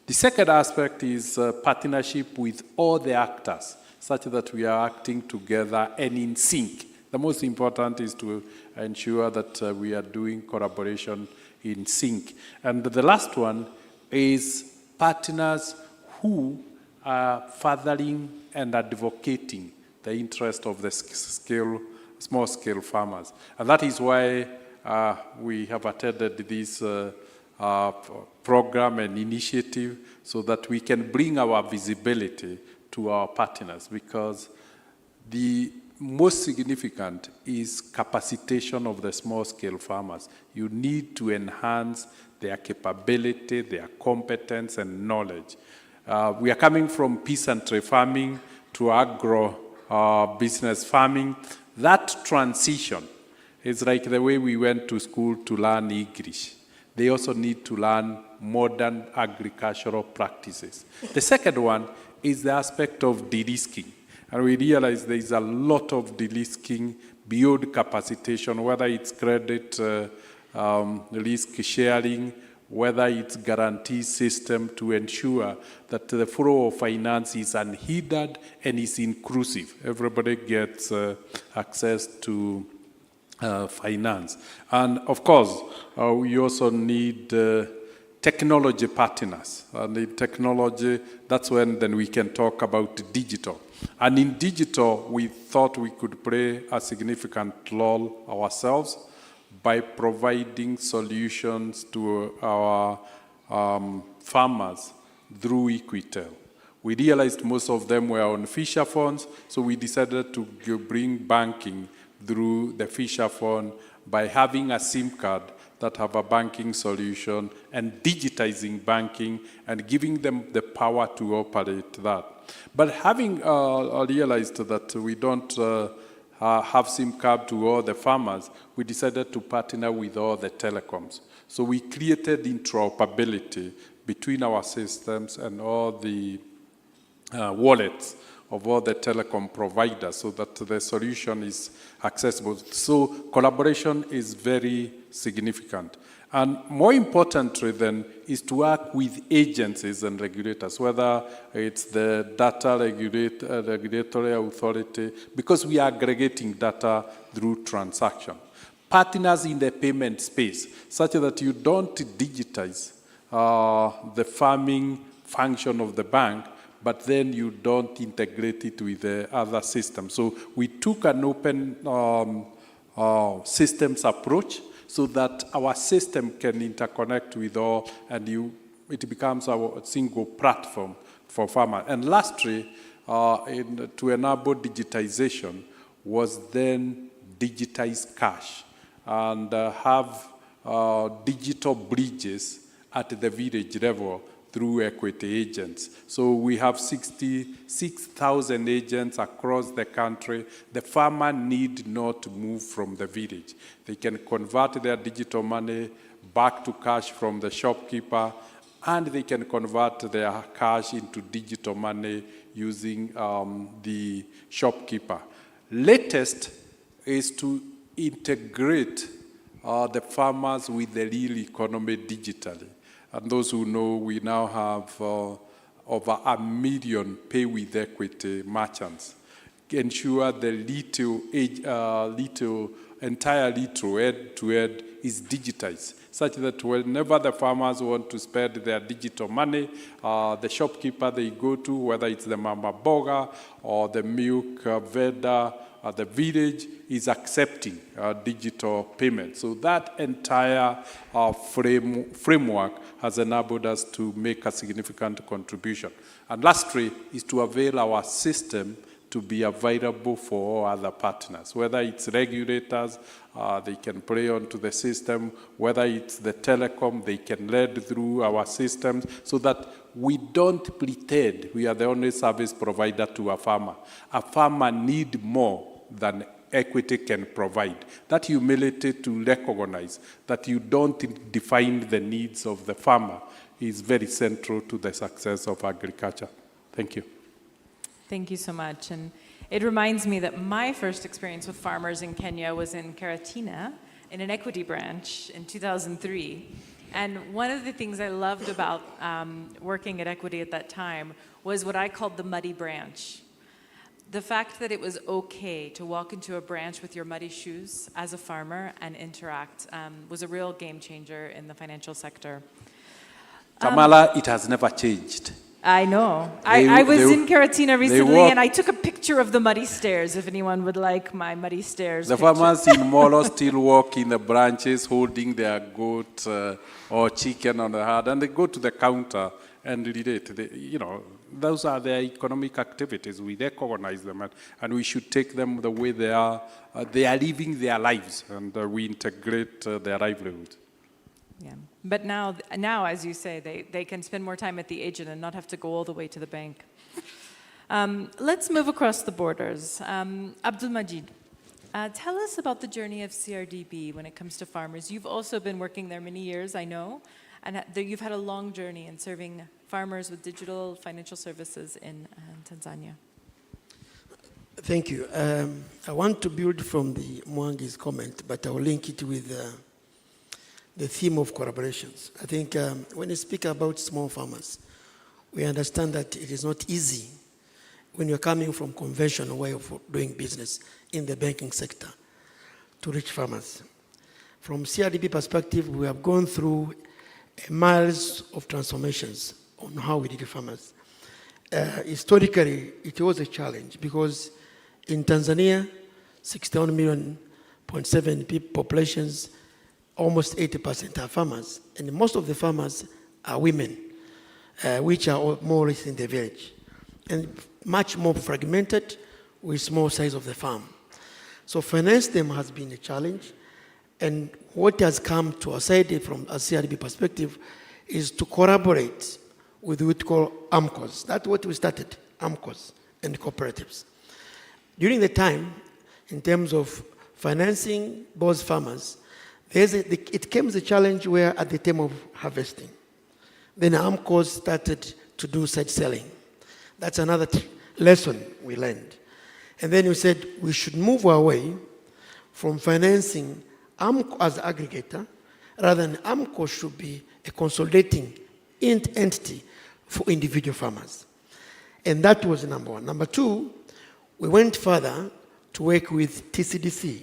The second aspect is partnership with all the actors, such that we are acting together and in sync. The most important is to ensure that we are doing collaboration in sync. And the last one is partners who are furthering and advocating the interest of the small-scale farmers. And that is why we have attended this program and initiative so that we can bring our visibility to our partners, because the most significant is capacitation of the small-scale farmers. You need to enhance their capability, their competence, and knowledge. We are coming from peasantry farming to agro-business farming. That transition is like the way we went to school to learn English. They also need to learn modern agricultural practices. The second one is the aspect of de-risking. And we realize there is a lot of de-risking beyond capacitation, whether it's credit risk sharing, whether it's guarantee system to ensure that the flow of finance is unhindered and is inclusive. Everybody gets access to finance. And of course, we also need technology partners. And in technology, that's when then we can talk about digital. And in digital, we thought we could play a significant role ourselves by providing solutions to our farmers through Equitel. We realized most of them were on Fisher phones, so we decided to bring banking through the Fisher phone by having a SIM card that have a banking solution and digitizing banking and giving them the power to operate that. But having realized that we don't have SIM card to all the farmers, we decided to partner with all the telecoms. So we created interoperability between our systems and all the wallets of all the telecom providers so that the solution is accessible. So collaboration is very significant. And more importantly then is to work with agencies and regulators, whether it's the data regulatory authority, because we are aggregating data through transaction. Partners in the payment space, such that you don't digitize the farming function of the bank, but then you don't integrate it with the other systems. So we took an open systems approach so that our system can interconnect with all, and it becomes our single platform for farmers. And lastly, to enable digitization was then digitize cash and have digital bridges at the village level through equity agents. So we have 66,000 agents across the country. The farmer need not move from the village. They can convert their digital money back to cash from the shopkeeper, and they can convert their cash into digital money using the shopkeeper. Latest is to integrate the farmers with the real economy digitally. And those who know, we now have over 1 million pay with equity merchants. Ensure the entire little head-to-head is digitized, such that whenever the farmers want to spend their digital money, the shopkeeper they go to, whether it's the mama boga or the milk vendor the village is accepting digital payment. So that entire framework has enabled us to make a significant contribution. And lastly is to avail our system to be available for all other partners, whether it's regulators, they can play onto the system, whether it's the telecom, they can lead through our systems, so that we don't pretend we are the only service provider to a farmer. A farmer needs more than equity can provide. That humility to recognize that you don't define the needs of the farmer is very central to the success of agriculture. Thank you. Thank you so much. And it reminds me that my first experience with farmers in Kenya was in Karatina, in an equity branch in 2003. And one of the things I loved about working at Equity at that time was what I called the muddy branch. The fact that it was okay to walk into a branch with your muddy shoes as a farmer and interact was a real game changer in the financial sector. Tamala, it has never changed. I know. I was in Karatina recently and I took a picture of the muddy stairs, if anyone would like my muddy stairs The picture. farmers in Molo still walk in the branches holding their goat or chicken on the head, and they go to the counter and relate. Those are their economic activities. We recognize them and we should take them the way they are. They are living their lives and we integrate their livelihood. Yeah. But now, as you say, they can spend more time at the agent and not have to go all the way to the bank. Let's move across the borders. Abdul Majid, tell us about the journey of CRDB when it comes to farmers. You've also been working there many years, I know, and you've had a long journey in serving farmers with digital financial services in Tanzania. Thank you. I want to build from the Mwangi's comment, but I will link it with the theme of collaborations. I think when you speak about small farmers, we understand that it is not easy when you're coming from conventional way of doing business in the banking sector to reach farmers. From CRDB perspective, we have gone through miles of transformations on how we did farmers. Historically, it was a challenge because in Tanzania, 61 million, 0.7 populations, almost 80% are farmers, and most of the farmers are women, which are more or less in the village, and much more fragmented with small size of the farm. So finance them has been a challenge, and what has come to our side from a CRDB perspective is to collaborate with what we call AMCOs. That's what we started, AMCOs and cooperatives. During the time, in terms of financing both farmers, it came as a challenge where at the time of harvesting, then AMCOs started to do such selling. That's another lesson we learned. And then we said we should move away from financing AMCO as aggregator, rather than AMCO should be a consolidating entity for individual farmers. And that was number one. Number two, we went further to work with TCDC.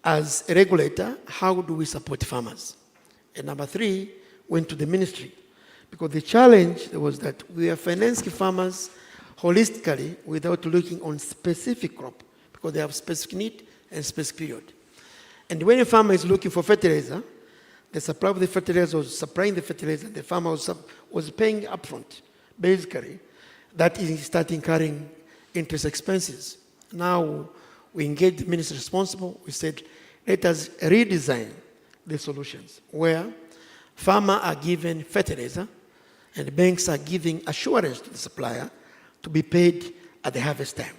As a regulator, how do we support farmers? And number three, went to the ministry. Because the challenge was that we are financing farmers holistically without looking on specific crop, because they have specific need and specific period. And when a farmer is looking for fertilizer, the supply of the fertilizer was supplying the fertilizer, the farmer was paying upfront. Basically, that is starting carrying interest expenses. Now, we engaged the minister responsible. We said, let us redesign the solutions where farmers are given fertilizer and banks are giving assurance to the supplier to be paid at the harvest time.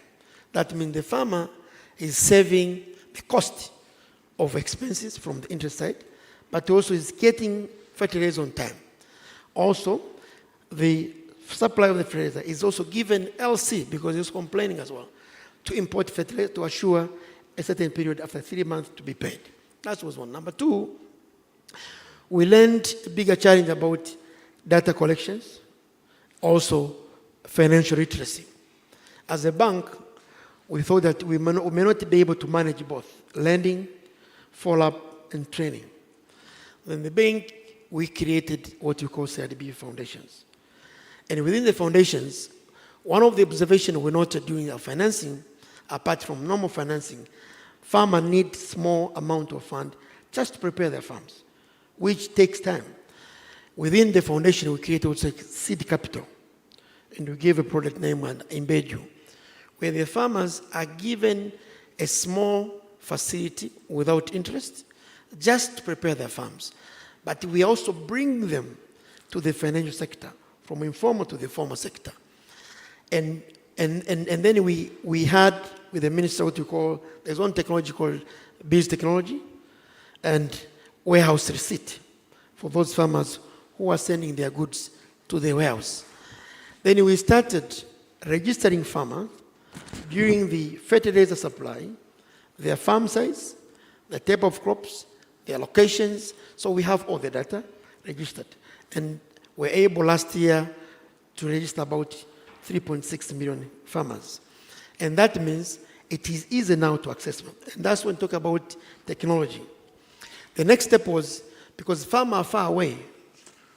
That means the farmer is saving the cost of expenses from the interest side, but also is getting fertilizer on time. Also, the supply of the fertilizer is also given LC, because he's complaining as well, to import fertilizer to assure a certain period after 3 months to be paid. That was one. Number two, we learned a bigger challenge about data collections, also financial literacy. As a bank, we thought that we may not be able to manage both lending, follow-up, and training. Then the bank, we created what we call CRDB foundations. And within the foundations, one of the observations we noted during our financing apart from normal financing, farmers need small amount of fund just to prepare their farms, which takes time. Within the foundation, we create also seed capital, and we give a product name and embed you, where the farmers are given a small facility without interest, just to prepare their farms. But we also bring them to the financial sector, from informal to the formal sector. And then we had with the minister what we call, there's one technology called biz technology and warehouse receipt for those farmers who are sending their goods to the warehouse. Then we started registering farmers during the fertilizer supply, their farm size, the type of crops, their locations. So we have all the data registered. And we're able last year to register about 3.6 million farmers. And that means it is easy now to access them. And that's when we talk about technology. The next step was, because farmers are far away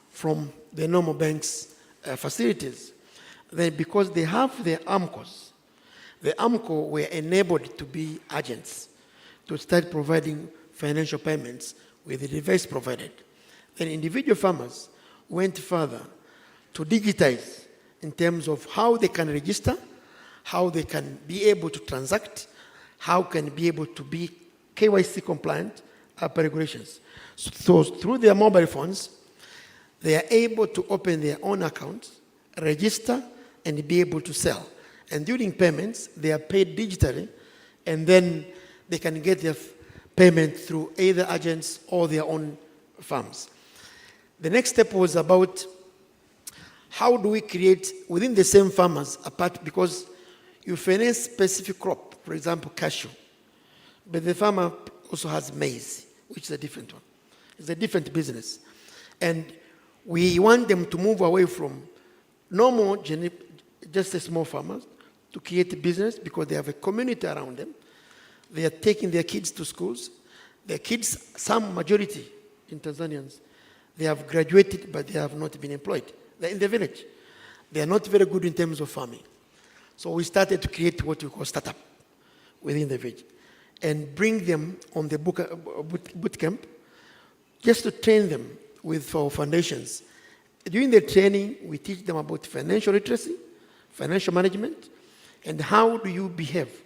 from the normal banks' facilities, then because they have their AMCOs, the AMCO were enabled to be agents to start providing financial payments with the device provided. Then individual farmers went further to digitize in terms of how they can register, how they can be able to transact, how can be able to be KYC compliant per regulations. So through their mobile phones, they are able to open their own accounts, register, and be able to sell. And during payments, they are paid digitally, and then they can get their payment through either agents or their own farms. The next step was about how do we create within the same farmers apart, because you finance specific crop, for example, cashew, but the farmer also has maize, which is a different one. It's a different business. And we want them to move away from normal, just a small farmers, to create a business because they have a community around them. They are taking their kids to schools. Their kids, some majority in Tanzanians, they have graduated, but they have not been employed. They're in the village. They are not very good in terms of farming. So we started to create what we call startup within the village and bring them on the boot camp just to train them with our foundations. During the training, we teach them about financial literacy, financial management, and how do you behave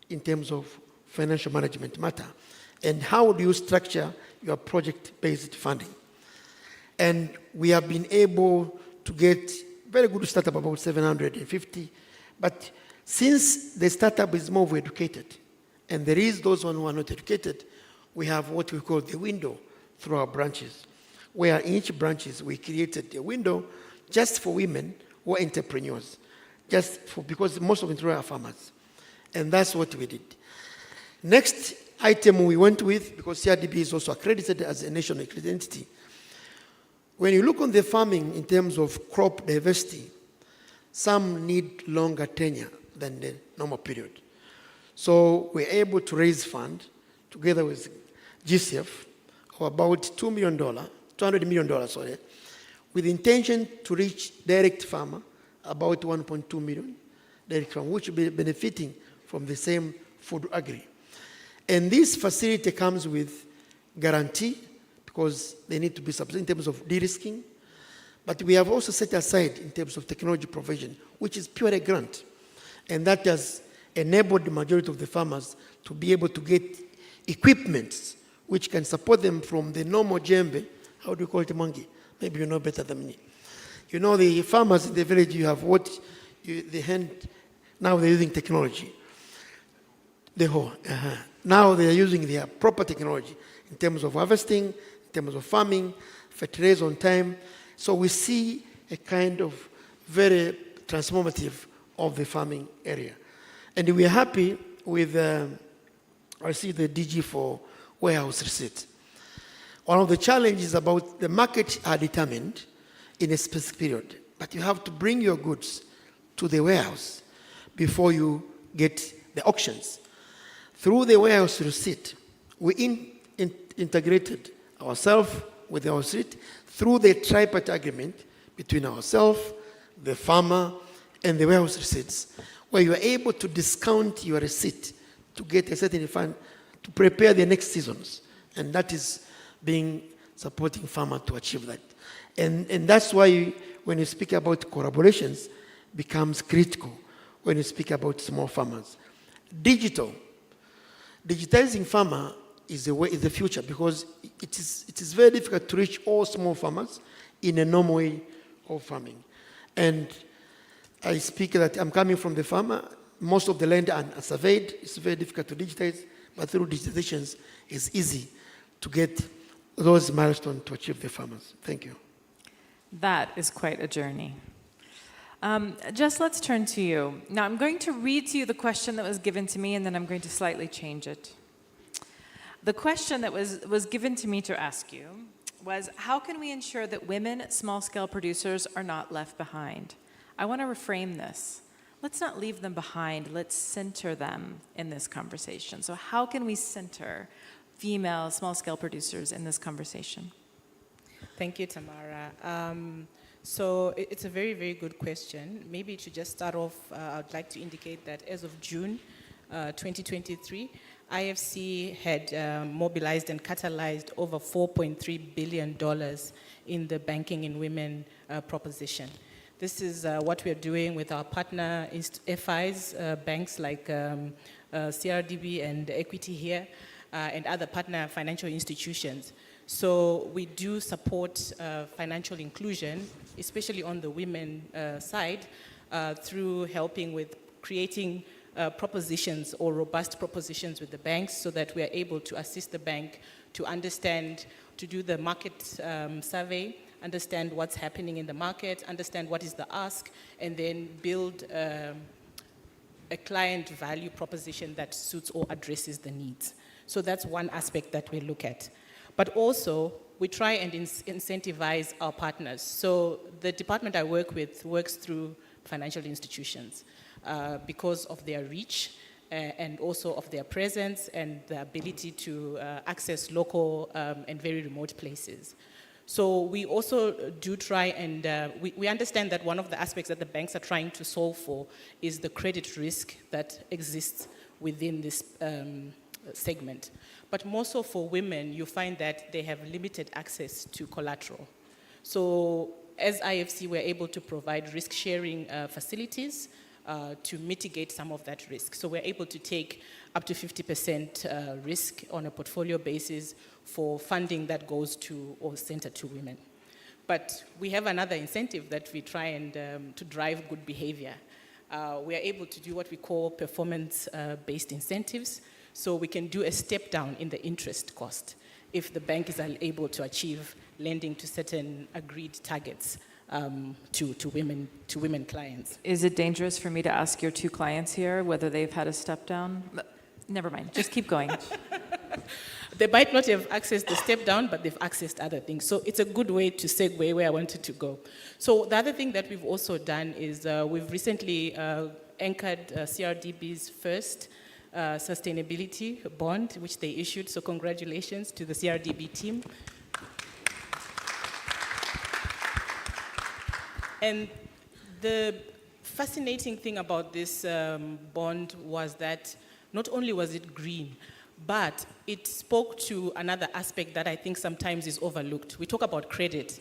in terms of financial management matter, and how do you structure your project-based funding. And we have been able to get very good startup, about 750, but since the startup is more educated, and there is those who are not educated, we have what we call the window through our branches, where in each branches we created a window just for women who are entrepreneurs, because most of them are farmers. And that's what we did. Next item we went with, because CRDB is also accredited as a national accredited entity. When you look on the farming in terms of crop diversity, some need longer tenure than the normal period. So we're able to raise fund together with GCF of about $200 million, sorry, with intention to reach direct farmer about 1.2 million direct farmer, which will be benefiting from the same food agri. And this facility comes with guarantee because they need to be subsidized in terms of de-risking. But we have also set aside in terms of technology provision, which is purely grant. And that has enabled the majority of the farmers to be able to get equipments which can support them from the normal djembe. How do you call it, monkey? Maybe you know better than me. You know, the farmers in the village, you have the hand, now they're using technology. The hoe. Now they are using their proper technology in terms of harvesting, in terms of farming, fertilizer on time. So we see a kind of very transformative of the farming area. And we are happy with, I see the DG for warehouse receipt. One of the challenges about the market are determined in a specific period, but you have to bring your goods to the warehouse before you get the auctions. Through the warehouse receipt, we integrated ourselves with our receipt through the tripartite agreement between ourselves, the farmer, and the warehouse receipts. where you are able to discount your receipt to get a certain fund to prepare the next seasons. And that is supporting farmer to achieve that. And that's why when you speak about collaborations, becomes critical when you speak about small farmers. Digitizing farmer is the future, because it is very difficult to reach all small farmers in a normal way of farming. And I speak that I'm coming from the farmer. Most of the land are surveyed. It's very difficult to digitize, but through digitizations, it's easy to get those milestones to achieve the farmers. Thank you. That is quite a journey. Jess, let's turn to you. Now, I'm going to read to you the question that was given to me, and then I'm going to slightly change it. The question that was given to me to ask you was, how can we ensure that women small-scale producers are not left behind? I want to reframe this. Let's not leave them behind. Let's center them in this conversation. So how can we center female small-scale producers in this conversation? Thank you, Tamara. So it's a very, very good question. Maybe to just start off, I'd like to indicate that as of June 2023, IFC had mobilized and catalyzed over $4.3 billion in the Banking in Women proposition. This is what we're doing with our partner FIs, banks like CRDB and Equity here, and other partner financial institutions. So we do support financial inclusion, especially on the women side, through helping with creating propositions or robust propositions with the banks, so that we are able to assist the bank to understand, to do the market survey, understand what's happening in the market, understand what is the ask, and then build a client value proposition that suits or addresses the needs. So that's one aspect that we look at. But also, we try and incentivize our partners. So the department I work with works through financial institutions because of their reach and also of their presence and the ability to access local and very remote places. So we also do try and we understand that one of the aspects that the banks are trying to solve for is the credit risk that exists within this segment. But more so for women, you find that they have limited access to collateral. So as IFC, we're able to provide risk-sharing facilities to mitigate some of that risk. So we're able to take up to 50% risk on a portfolio basis for funding that goes to or centered to women. But we have another incentive that we try and to drive good behavior. We are able to do what we call performance-based incentives. So we can do a step down in the interest cost if the bank is able to achieve lending to certain agreed targets to women clients. Is it dangerous for me to ask your two clients here whether they've had a step down? Never mind, just keep going. They might not have accessed the step down, but they've accessed other things. So it's a good way to segue where I wanted to go. So the other thing that we've also done is we've recently anchored CRDB's first sustainability bond, which they issued. So congratulations to the CRDB team. And the fascinating thing about this bond was that not only was it green, but it spoke to another aspect that I think sometimes is overlooked. We talk about credit,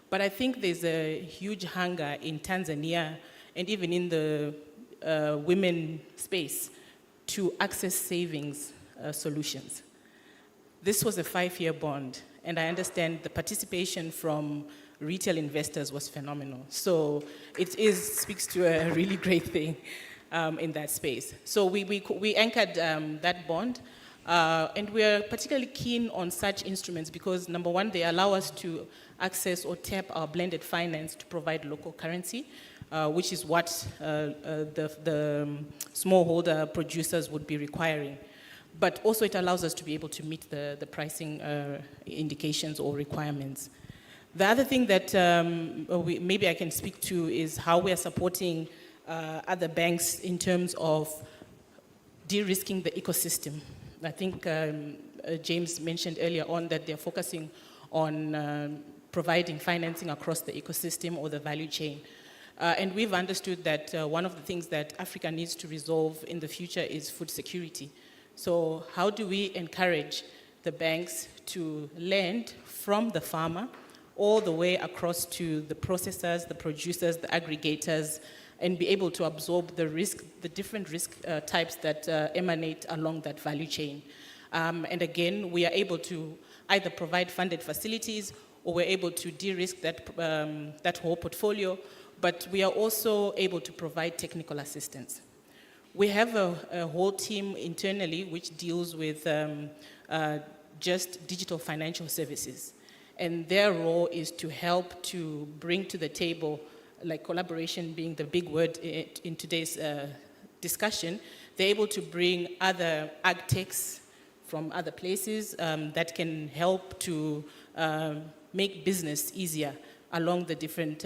but I think there's a huge hunger in Tanzania and even in the women space to access savings solutions. This was a 5-year bond, and I understand the participation from retail investors was phenomenal. So it speaks to a really great thing in that space. So we anchored that bond, and we are particularly keen on such instruments because, number one, they allow us to access or tap our blended finance to provide local currency, which is what the smallholder producers would be requiring. But also it allows us to be able to meet the pricing indications or requirements. The other thing that maybe I can speak to is how we are supporting other banks in terms of de-risking the ecosystem. I think James mentioned earlier on that they're focusing on providing financing across the ecosystem or the value chain. And we've understood that one of the things that Africa needs to resolve in the future is food security. So how do we encourage the banks to lend from the farmer all the way across to the processors, the producers, the aggregators, and be able to absorb the risk, the different risk types that emanate along that value chain. And again, we are able to either provide funded facilities or we're able to de-risk that whole portfolio, but we are also able to provide technical assistance. We have a whole team internally which deals with just digital financial services. And their role is to help to bring to the table, like collaboration being the big word in today's discussion, they're able to bring other ag techs from other places that can help to make business easier along the different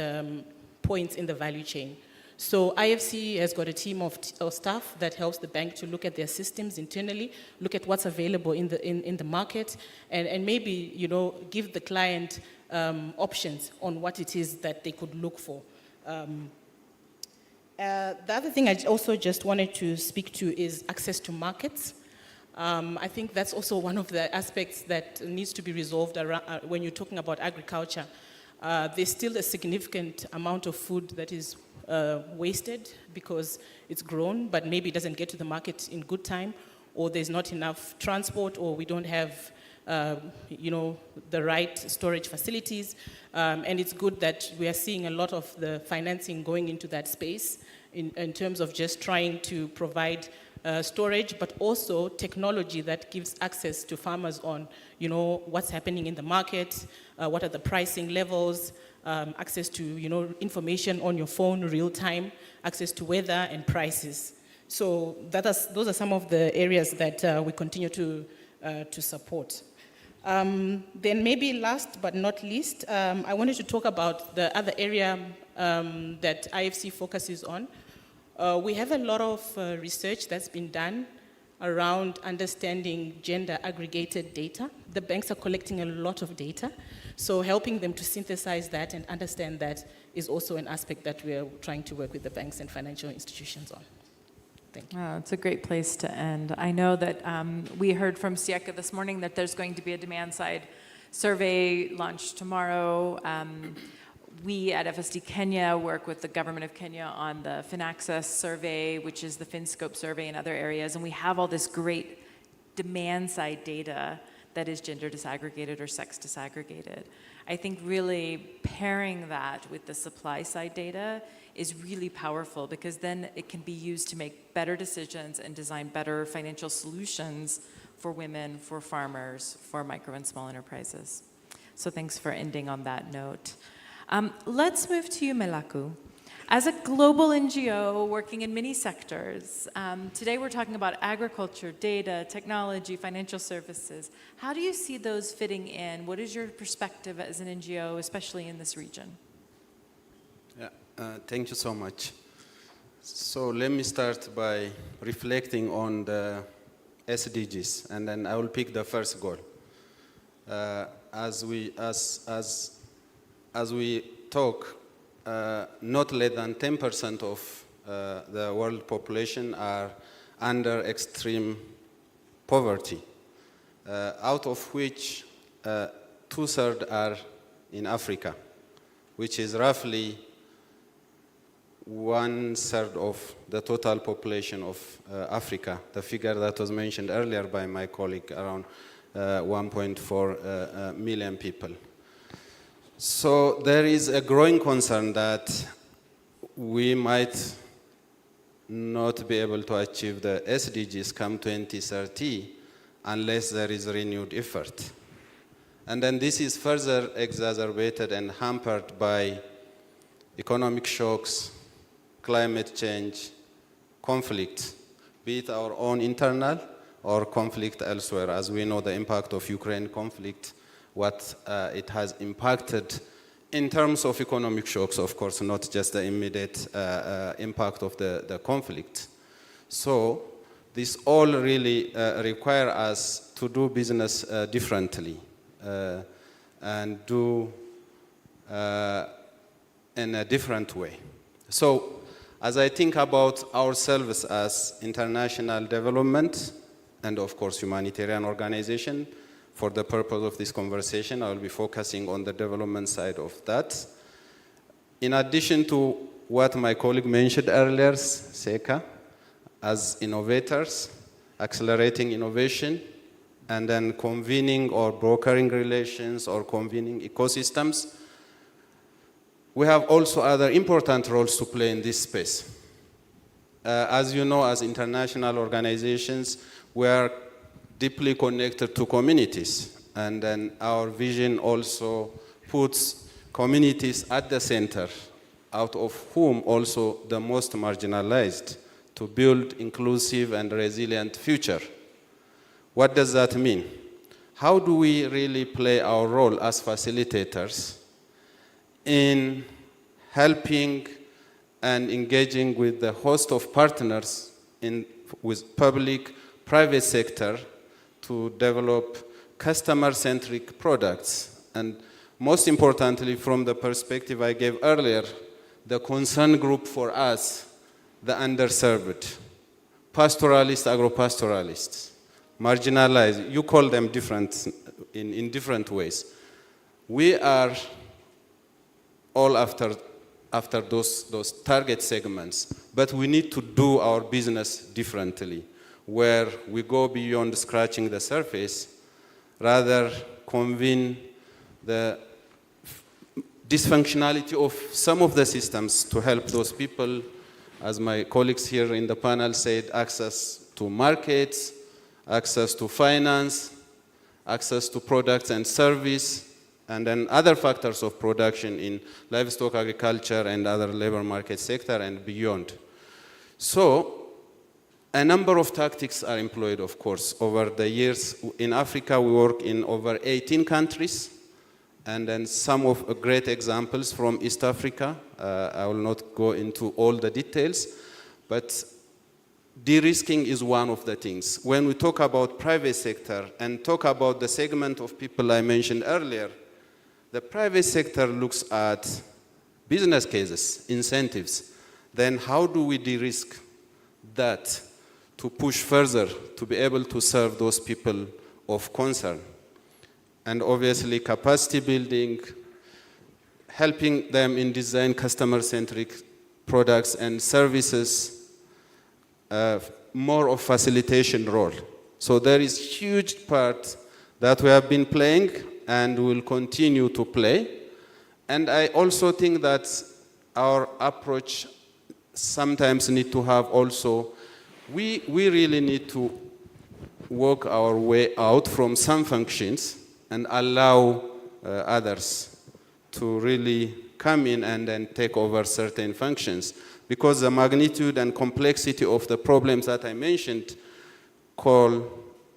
points in the value chain. So IFC has got a team of staff that helps the bank to look at their systems internally, look at what's available in the market, and maybe, you know, give the client options on what it is that they could look for. The other thing I also just wanted to speak to is access to markets. I think that's also one of the aspects that needs to be resolved around, when you're talking about agriculture. There's still a significant amount of food that is wasted because it's grown, but maybe it doesn't get to the market in good time, or there's not enough transport, or we don't have you know, the right storage facilities. And it's good that we are seeing a lot of the financing going into that space in terms of just trying to provide storage, but also technology that gives access to farmers on, you know, what's happening in the market, what are the pricing levels, access to, you know, information on your phone real time, access to weather and prices. So those are some of the areas that we continue to support. Then maybe last but not least, I wanted to talk about the other area that IFC focuses on. We have a lot of research that's been done around understanding gender aggregated data. The banks are collecting a lot of data, so helping them to synthesize that and understand that is also an aspect that we are trying to work with the banks and financial institutions on. Thank you. Oh, it's a great place to end. I know that we heard from Siaka this morning that there's going to be a demand side survey launched tomorrow. We at FSD Kenya work with the government of Kenya on the FinAccess survey, which is the FinScope survey in other areas, and we have all this great demand side data that is gender disaggregated or sex disaggregated. I think really pairing that with the supply side data is really powerful, because then it can be used to make better decisions and design better financial solutions for women, for farmers, for micro and small enterprises. So thanks for ending on that note. Let's move to you, Melaku. As a global NGO working in many sectors, today we're talking about agriculture, data, technology, financial services. How do you see those fitting in? What is your perspective as an NGO, especially in this region? Yeah, thank you so much. So let me start by reflecting on the SDGs, and then I will pick the first goal. As we talk, not less than 10% of the world population are under extreme poverty, out of which 2/3 are in Africa, which is roughly 1/3 of the total population of Africa, the figure that was mentioned earlier by my colleague, around 1.4 million people. So there is a growing concern that we might not be able to achieve the SDGs come 2030 unless there is renewed effort. And then this is further exacerbated and hampered by economic shocks, climate change, conflict, be it our own internal or conflict elsewhere. As we know, the impact of Ukraine conflict, what it has impacted in terms of economic shocks, of course, not just the immediate impact of the conflict. So this all really require us to do business differently and do in a different way. So, as I think about ourselves as international development and of course humanitarian organization, for the purpose of this conversation, I will be focusing on the development side of that. In addition to what my colleague mentioned earlier, SECA, as innovators, accelerating innovation, and then convening or brokering relations or convening ecosystems, we have also other important roles to play in this space. As you know, as international organizations, we are deeply connected to communities, and then our vision also puts communities at the center, out of whom also the most marginalized, to build inclusive and resilient future. What does that mean? How do we really play our role as facilitators in helping and engaging with the host of partners with public, private sector to develop customer-centric products? And most importantly, from the perspective I gave earlier, the concern group for us, the underserved, pastoralists, agro-pastoralists, marginalized, you call them in different ways. We are all after those target segments, but we need to do our business differently, where we go beyond scratching the surface, rather convene the dysfunctionality of some of the systems to help those people, as my colleagues here in the panel said, access to markets, access to finance, access to products and service, and then other factors of production in livestock agriculture and other labor market sector and beyond. So, a number of tactics are employed, of course, over the years. In Africa, we work in over 18 countries, and then some of great examples from East Africa. I will not go into all the details, but de-risking is one of the things. When we talk about private sector and talk about the segment of people I mentioned earlier, the private sector looks at business cases, incentives. Then how do we de-risk that to push further to be able to serve those people of concern? And obviously capacity building, helping them in design customer-centric products and services, more of facilitation role. So there is huge part that we have been playing and will continue to play. And I also think that our approach sometimes need to have also, we really need to work our way out from some functions and allow others to really come in and then take over certain functions. Because the magnitude and complexity of the problems that I mentioned call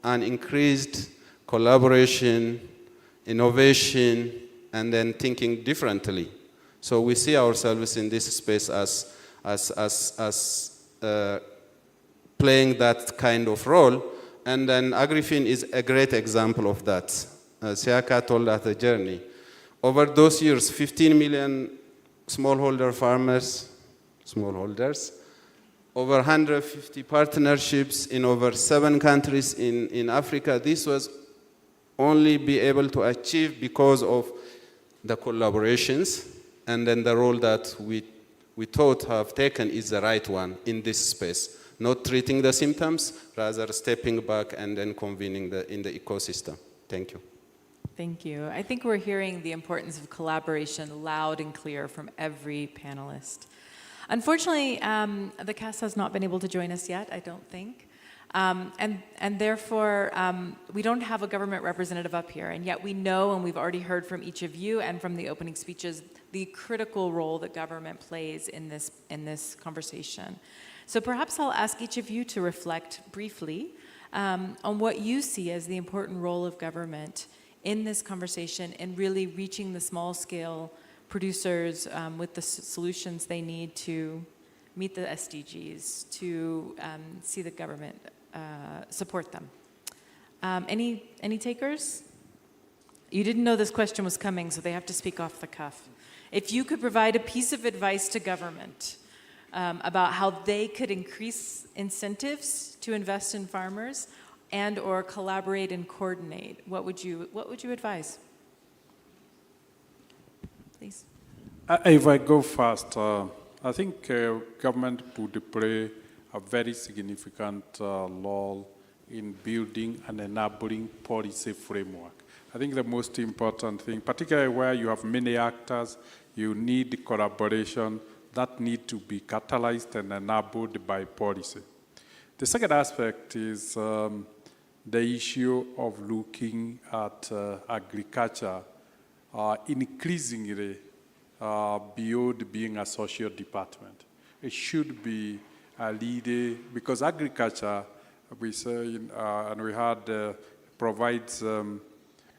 an increased collaboration, innovation, and then thinking differently. So we see ourselves in this space as playing that kind of role. And then AgriFin is a great example of that. Siaka told us the journey. Over those years, 15 million smallholder farmers, smallholders, over 150 partnerships in over 7 countries in Africa. This was only be able to achieve because of the collaborations, and then the role that we thought have taken is the right one in this space. Not treating the symptoms, rather stepping back and then convening in the ecosystem. Thank you. Thank you. I think we're hearing the importance of collaboration loud and clear from every panelist. Unfortunately, the cast has not been able to join us yet, I don't think. And therefore, we don't have a government representative up here, and yet we know, and we've already heard from each of you and from the opening speeches, the critical role that government plays in this conversation. So perhaps I'll ask each of you to reflect briefly on what you see as the important role of government in this conversation in really reaching the small-scale producers with the solutions they need to meet the SDGs, to see the government support them. Any takers? You didn't know this question was coming, so they have to speak off the cuff. If you could provide a piece of advice to government about how they could increase incentives to invest in farmers and or collaborate and coordinate. What would you advise? Please. If I go first, I think government would play a very significant role in building and enabling policy framework. I think the most important thing, particularly where you have many actors, you need collaboration that need to be catalyzed and enabled by policy. The second aspect is the issue of looking at agriculture increasingly beyond being a social department. It should be a leader, because agriculture, we say, and we had, provides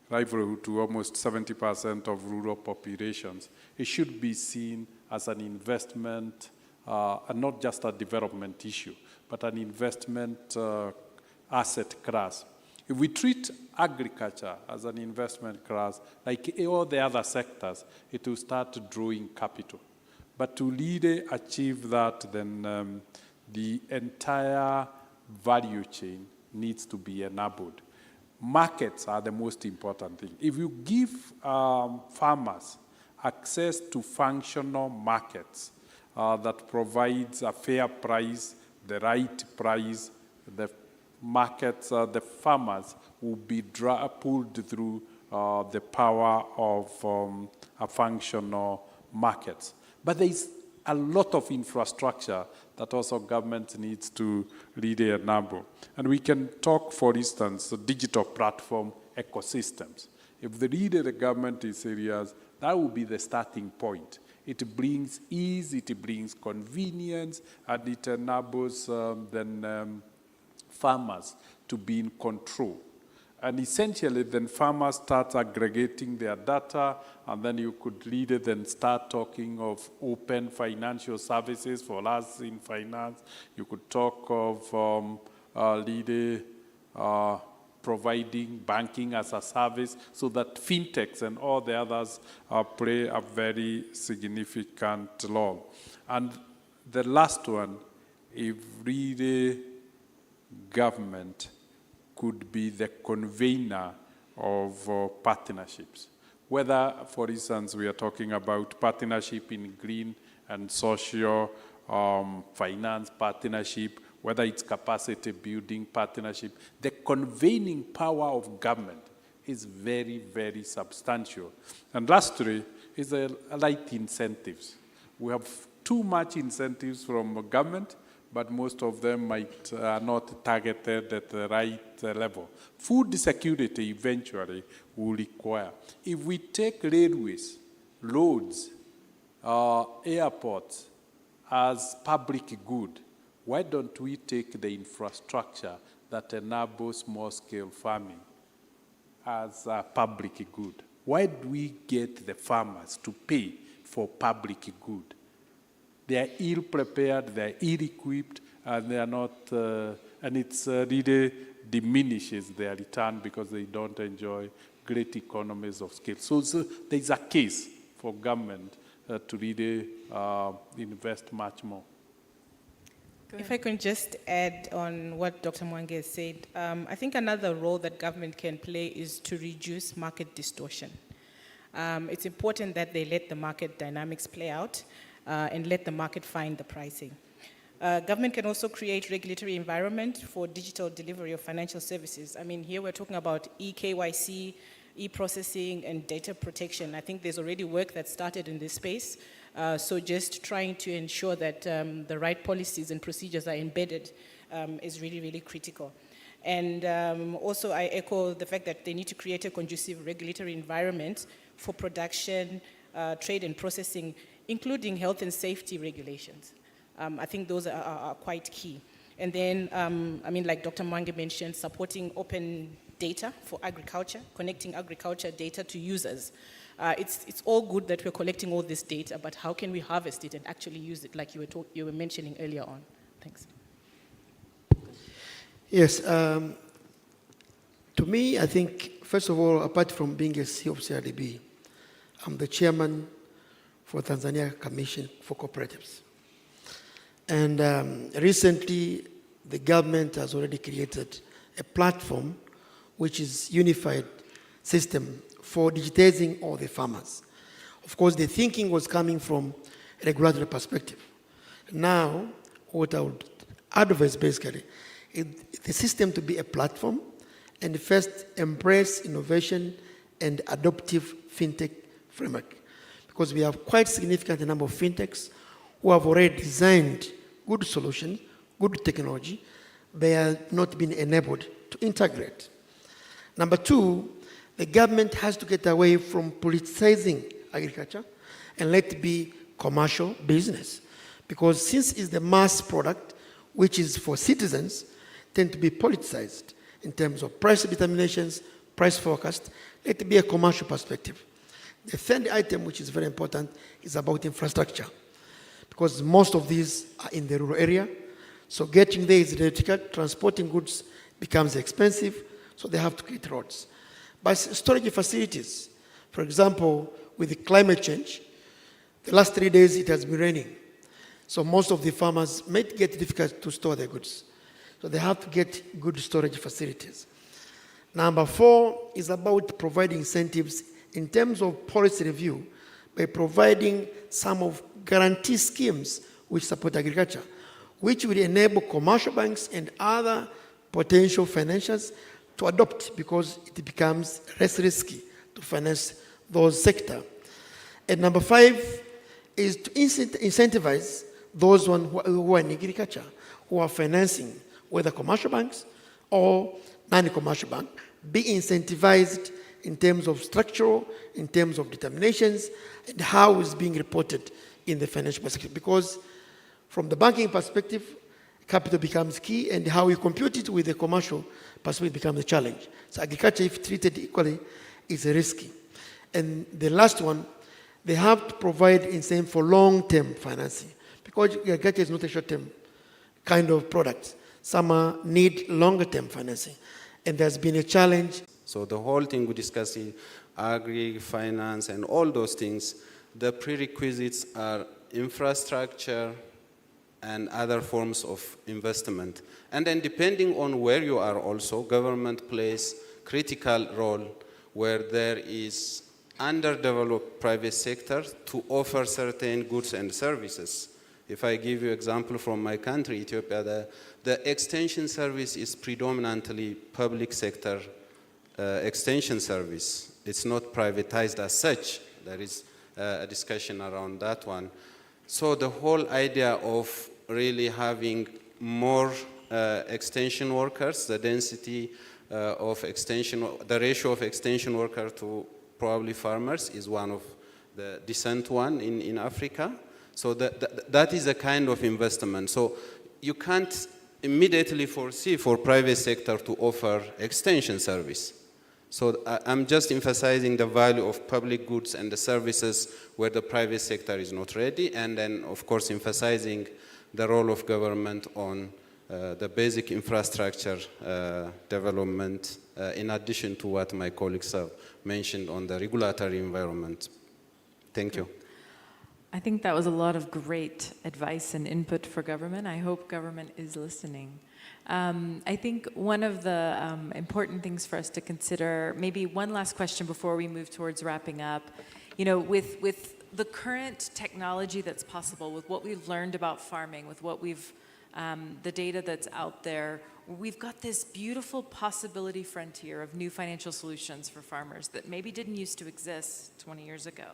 livelihood to almost 70% of rural populations. It should be seen as an investment, and not just a development issue, but an investment asset class. If we treat agriculture as an investment class, like all the other sectors, it will start drawing capital. But to really achieve that, then the entire value chain needs to be enabled. Markets are the most important thing. If you give farmers access to functional markets that provides a fair price, the right price, the markets, the farmers will be pulled through the power of a functional markets. But there is a lot of infrastructure that also government needs to really enable. And we can talk, for instance, digital platform ecosystems. If the government is serious, that will be the starting point. It brings ease, it brings convenience, and it enables farmers to be in control. And essentially, then farmers start aggregating their data, and then you could really then start talking of open financial services for us in finance. You could talk of providing banking as a service, so that fintechs and all the others play a very significant role. And the last one, if really government could be the convener of partnerships. Whether, for instance, we are talking about partnership in green and social finance partnership, whether it's capacity building partnership, the convening power of government is very, very substantial. And lastly, is the right incentives. We have too much incentives from government, but most of them might not targeted at the right level. Food security eventually will require. If we take railways, roads, airports as public good, why don't we take the infrastructure that enables small-scale farming as a public good? Why do we get the farmers to pay for public good? They are ill-prepared, they are ill-equipped, and they are not, and it's really diminishes their return because they don't enjoy great economies of scale. So there's a case for government to really invest much more. If I can just add on what Dr. Mwangi has said, I think another role that government can play is to reduce market distortion. It's important that they let the market dynamics play out and let the market find the pricing. Government can also create regulatory environment for digital delivery of financial services. I mean, here we're talking about e-KYC, e-processing, and data protection. I think there's already work that started in this space. So just trying to ensure that the right policies and procedures are embedded is really, really critical. And also I echo the fact that they need to create a conducive regulatory environment for production, trade and processing, including health and safety regulations. I think those are quite key. And then, I mean, like Dr. Mwangi mentioned, supporting open data for agriculture, connecting agriculture data to users. It's all good that we're collecting all this data, but how can we harvest it and actually use it, like you were mentioning earlier on? Thanks. Yes. To me, I think, first of all, apart from being a CEO of CRDB, I'm the chairman for Tanzania Commission for Cooperatives. And recently, the government has already created a platform which is unified system for digitizing all the farmers. Of course, the thinking was coming from a regulatory perspective. Now, what I would advise basically is the system to be a platform and first embrace innovation and adoptive fintech framework. Because we have quite significant number of fintechs who have already designed good solutions, good technology, they are not being enabled to integrate. Number two, the government has to get away from politicizing agriculture and let it be commercial business. Because since it's the mass product, which is for citizens, tend to be politicized in terms of price determinations, price forecast, let it be a commercial perspective. The third item, which is very important, is about infrastructure. Because most of these are in the rural area, so getting there is difficult, transporting goods becomes expensive, so they have to create roads. But storage facilities, for example, with the climate change, the last 3 days it has been raining. So most of the farmers might get difficult to store their goods. So they have to get good storage facilities. Number four is about providing incentives in terms of policy review by providing some of guarantee schemes which support agriculture, which will enable commercial banks and other potential financiers to adopt because it becomes less risky to finance those sectors. And number five is to incentivize those who are in agriculture, who are financing, whether commercial banks or non-commercial banks, be incentivized in terms of structural, in terms of determinations, and how it's being reported in the financial perspective. Because from the banking perspective, capital becomes key, and how you compute it with the commercial perspective becomes a challenge. So agriculture, if treated equally, is risky. And the last one, they have to provide incentive for long-term financing, because agriculture is not a short-term kind of product. Some need longer-term financing, and there's been a challenge. So the whole thing we discussed in agri-finance and all those things, the prerequisites are infrastructure and other forms of investment. And then depending on where you are also, government plays critical role where there is underdeveloped private sector to offer certain goods and services. If I give you an example from my country, Ethiopia, the extension service is predominantly public sector extension service. It's not privatized as such. There is a discussion around that one. So the whole idea of really having more extension workers, the density of extension, the ratio of extension worker to probably farmers is one of the decent one in Africa. So that is a kind of investment. So you can't immediately foresee for private sector to offer extension service. So I'm just emphasizing the value of public goods and the services where the private sector is not ready, and then of course emphasizing the role of government on the basic infrastructure development, in addition to what my colleagues have mentioned on the regulatory environment. Thank you. I think that was a lot of great advice and input for government. I hope government is listening. I think one of the important things for us to consider, maybe one last question before we move towards wrapping up, you know, with the current technology that's possible, with what we've learned about farming, with what we've, the data that's out there, we've got this beautiful possibility frontier of new financial solutions for farmers that maybe didn't used to exist 20 years ago.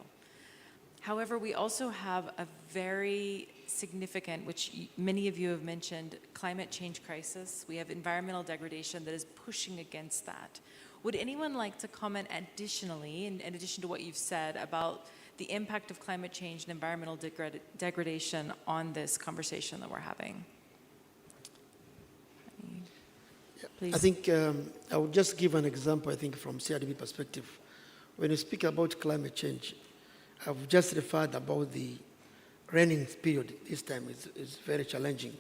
However, we also have a very significant, which many of you have mentioned, climate change crisis. We have environmental degradation that is pushing against that. Would anyone like to comment additionally, in addition to what you've said, about the impact of climate change and environmental degradation on this conversation that we're having? Please. I think I would just give an example, I think, from CRDB perspective. When you speak about climate change, I've just referred about the raining period this time is very challenging.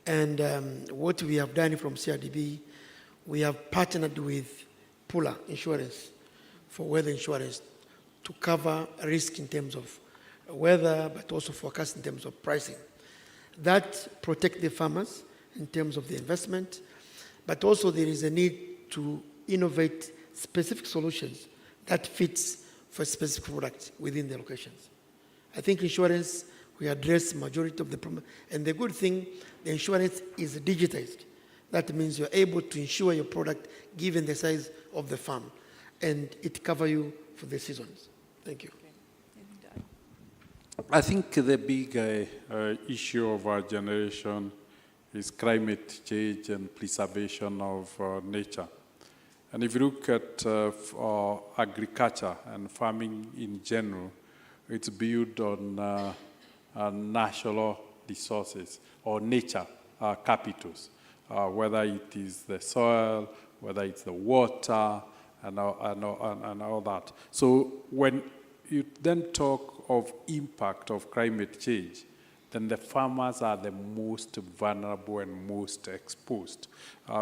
And what we have done from CRDB, we have partnered with Pula Insurance for weather insurance to cover risk in terms of weather, but also forecast in terms of pricing. That protect the farmers in terms of the investment, but also there is a need to innovate specific solutions that fits for specific products within the locations. I think insurance, we address majority of the problem. And the good thing, the insurance is digitized. That means you're able to insure your product given the size of the farm. And it covers you for the seasons. Thank you. I think the big issue of our generation is climate change and preservation of nature. And if you look at agriculture and farming in general, it's built on natural resources or nature capitals, whether it is the soil, whether it's the water, and all that. So when you then talk of impact of climate change, then the farmers are the most vulnerable and most exposed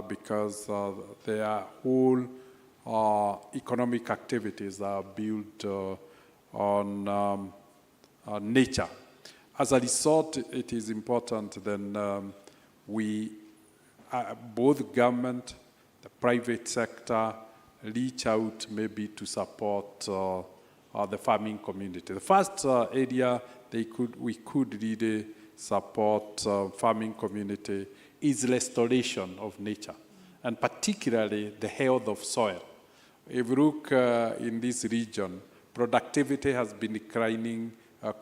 because their whole economic activities are built on nature. As a result, it is important then we, both government, the private sector, reach out maybe to support the farming community. The first area we could really support farming community is restoration of nature, and particularly the health of soil. If you look in this region, productivity has been declining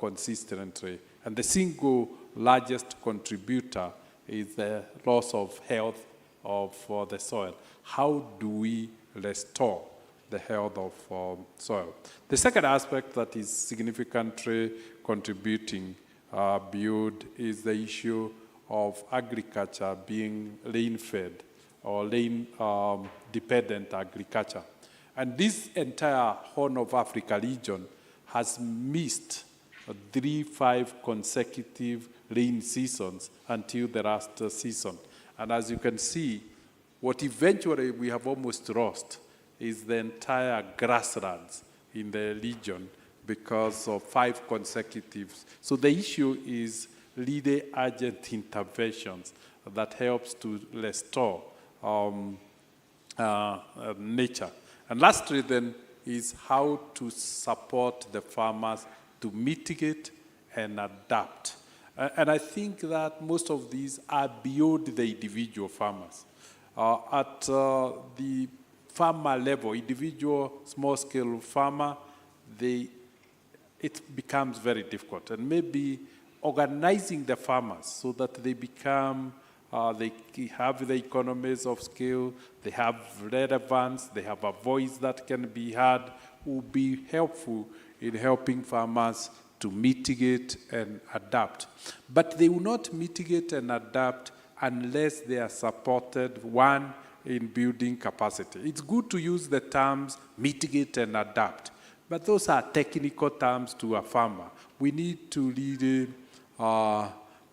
consistently, and the single largest contributor is the loss of health of the soil. How do we restore the health of soil? The second aspect that is significantly contributing beyond is the issue of agriculture being rain-fed or rain-dependent agriculture. And this entire Horn of Africa region has missed 5 consecutive rain seasons until the last season. And as you can see, what eventually we have almost lost is the entire grasslands in the region because of 5 consecutives. So the issue is really urgent interventions that helps to restore nature. And lastly then is how to support the farmers to mitigate and adapt. And I think that most of these are beyond the individual farmers. At the farmer level, individual small-scale farmer, it becomes very difficult. And maybe organizing the farmers so that they become, they have the economies of scale, they have relevance, they have a voice that can be heard, will be helpful in helping farmers to mitigate and adapt. But they will not mitigate and adapt unless they are supported, one, in building capacity. It's good to use the terms mitigate and adapt, but those are technical terms to a farmer. We need to really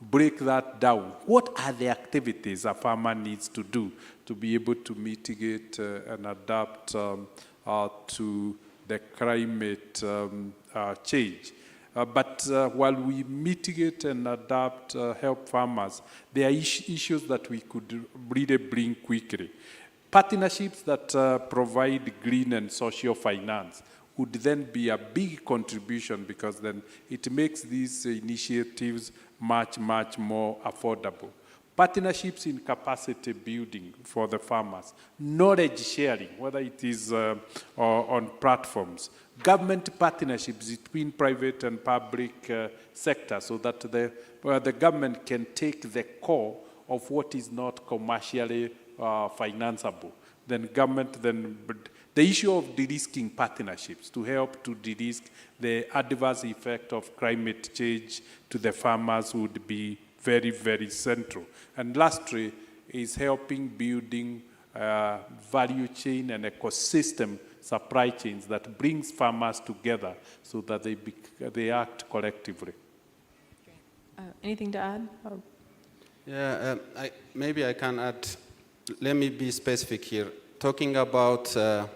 break that down. What are the activities a farmer needs to do to be able to mitigate and adapt to the climate change? But while we mitigate and adapt, help farmers, there are issues that we could really bring quickly. Partnerships that provide green and social finance would then be a big contribution because then it makes these initiatives much, much more affordable. Partnerships in capacity building for the farmers, knowledge sharing, whether it is on platforms, government partnerships between private and public sector so that the government can take the core of what is not commercially financeable. Then government, the issue of de-risking partnerships to help to de-risk the adverse effect of climate change to the farmers would be very, very central. And lastly is helping building value chain and ecosystem supply chains that brings farmers together so that they act collectively. Anything to add? Yeah, maybe I can add. Let me be specific here. Talking about the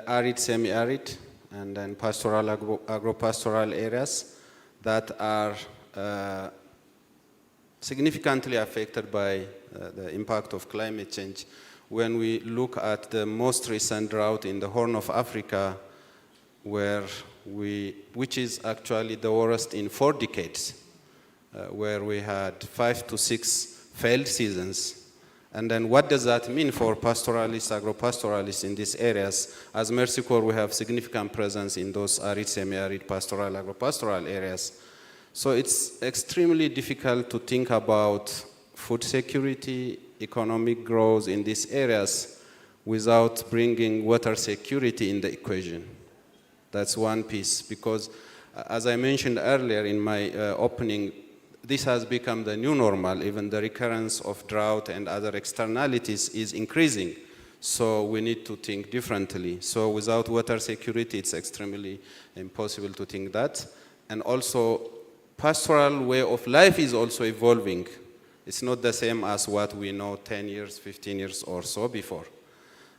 arid, semi-arid, and then pastoral, agro-pastoral areas that are significantly affected by the impact of climate change. When we look at the most recent drought in the Horn of Africa, which is actually the worst in 4 decades, where we had 5 to 6 failed seasons. And then what does that mean for pastoralists, agro-pastoralists in these areas? As Mercy Corps, we have significant presence in those arid, semi-arid, pastoral, agro-pastoral areas. So it's extremely difficult to think about food security, economic growth in these areas without bringing water security in the equation. That's one piece, because as I mentioned earlier in my opening, this has become the new normal. Even the recurrence of drought and other externalities is increasing. So we need to think differently. So without water security, it's extremely impossible to think that. And also, pastoral way of life is also evolving. It's not the same as what we know 10 years, 15 years or so before.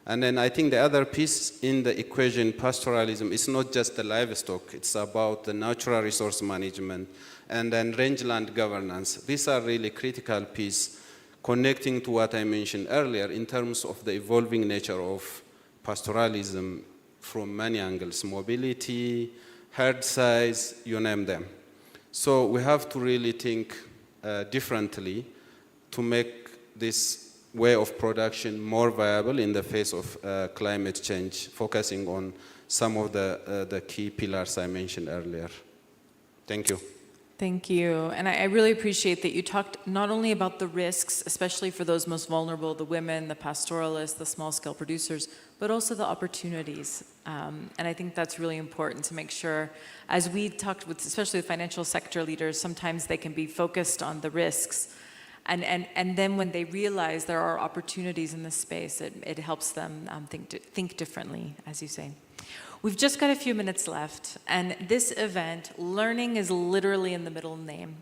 And then I think the other piece in the equation, pastoralism, is not just the livestock. It's about the natural resource management and then rangeland governance. These are really critical pieces connecting to what I mentioned earlier in terms of the evolving nature of pastoralism from many angles, mobility, herd size, you name them. So we have to really think differently to make this way of production more viable in the face of climate change, focusing on some of the key pillars I mentioned earlier. Thank you. Thank you. And I really appreciate that you talked not only about the risks, especially for those most vulnerable, the women, the pastoralists, the small-scale producers, but also the opportunities. And I think that's really important to make sure, as we talked with, especially with financial sector leaders, sometimes they can be focused on the risks. And then when they realize there are opportunities in this space, it helps them think differently, as you say. We've just got a few minutes left, and this event, learning is literally in the middle name.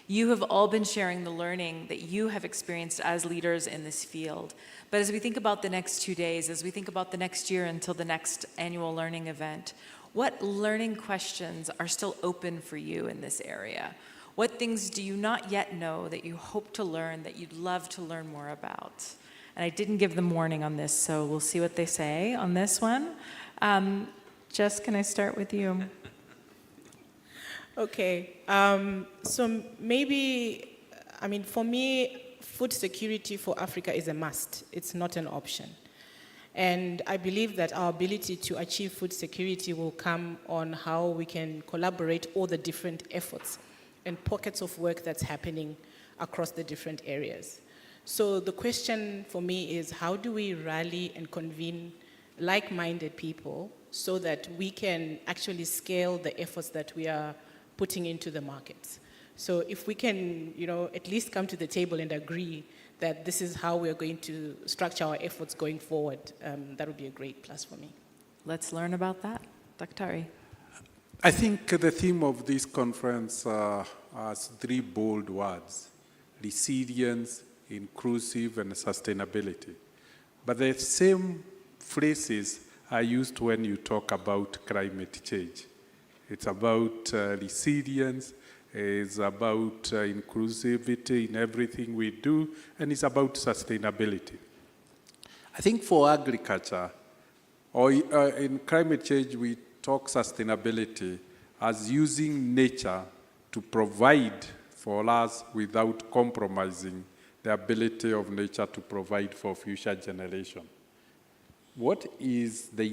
You have all been sharing the learning that you have experienced as leaders in this field. But as we think about the next 2 days, as we think about the next year until the next annual learning event, what learning questions are still open for you in this area? What things do you not yet know that you hope to learn, that you'd love to learn more about? And I didn't give them warning on this, so we'll see what they say on this one. Jess, can I start with you? Okay, so maybe, for me, food security for Africa is a must. It's not an option. And I believe that our ability to achieve food security will come on how we can collaborate all the different efforts and pockets of work that's happening across the different areas. So the question for me is, how do we rally and convene like-minded people so that we can actually scale the efforts that we are putting into the markets? So if we can, at least come to the table and agree that this is how we're going to structure our efforts going forward, that would be a great plus for me. Let's learn about that. Dr. I think the theme of this conference has 3 bold words: resilience, inclusive, and sustainability. But the same phrases are used when you talk about climate change. It's about resilience, it's about inclusivity in everything we do, and it's about sustainability. I think for agriculture, or in climate change, we talk sustainability as using nature to provide for us without compromising the ability of nature to provide for future generations. What is the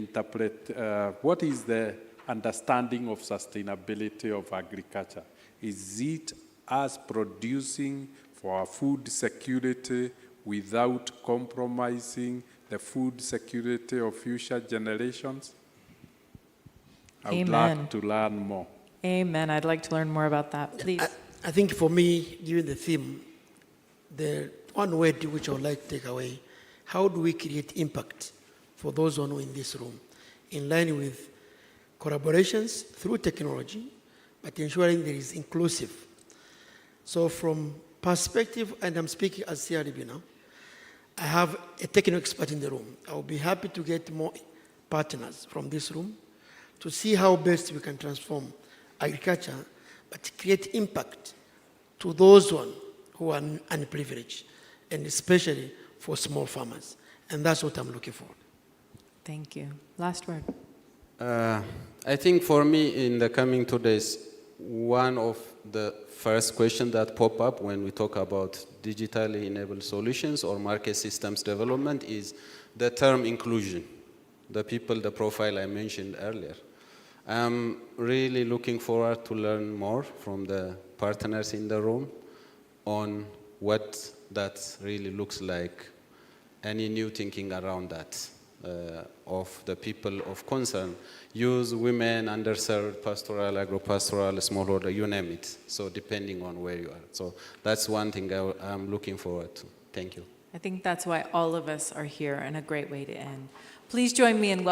understanding of sustainability of agriculture? Is it us producing for our food security without compromising the food security of future generations? I would like to learn more. Amen. I'd like to learn more about that. Please. I think for me, given the theme, the one word which I would like to take away, how do we create impact for those who are in this room, in line with collaborations through technology, but ensuring there is inclusive. So from perspective, and I'm speaking as CRDB now, I have a technical expert in the room. I will be happy to get more partners from this room to see how best we can transform agriculture, but create impact to those who are unprivileged, and especially for small farmers. And that's what I'm looking for. Thank you. Last word. I think for me, in the coming 2 days, one of the first questions that pop up when we talk about digitally enabled solutions or market systems development is the term inclusion, the people, the profile I mentioned earlier. I'm really looking forward to learn more from the partners in the room on what that really looks like, any new thinking around that. Of the people of concern, youth, women, underserved, pastoral, agro-pastoral, smallholder, you name it. So depending on where you are. So that's one thing I'm looking forward to. Thank you. I think that's why all of us are here, and a great way to end. Please join me in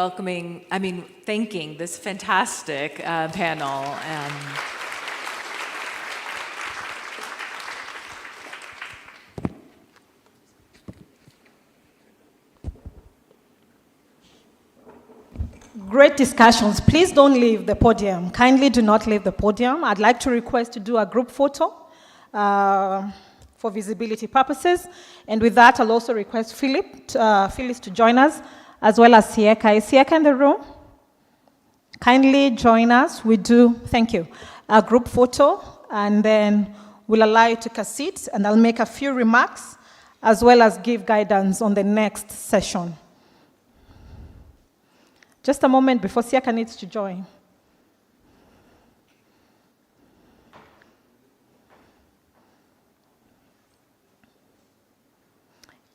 thanking this fantastic panel. Great discussions. Please don't leave the podium. Kindly do not leave the podium. I'd like to request to do a group photo for visibility purposes. And with that, I'll also request Phyllis to join us, as well as Sieka. Is Sieka in the room? Kindly join us. We do, thank you, a group photo, and then we'll allow you to take a seat, and I'll make a few remarks, as well as give guidance on the next session. Just a moment before Siaka needs to join.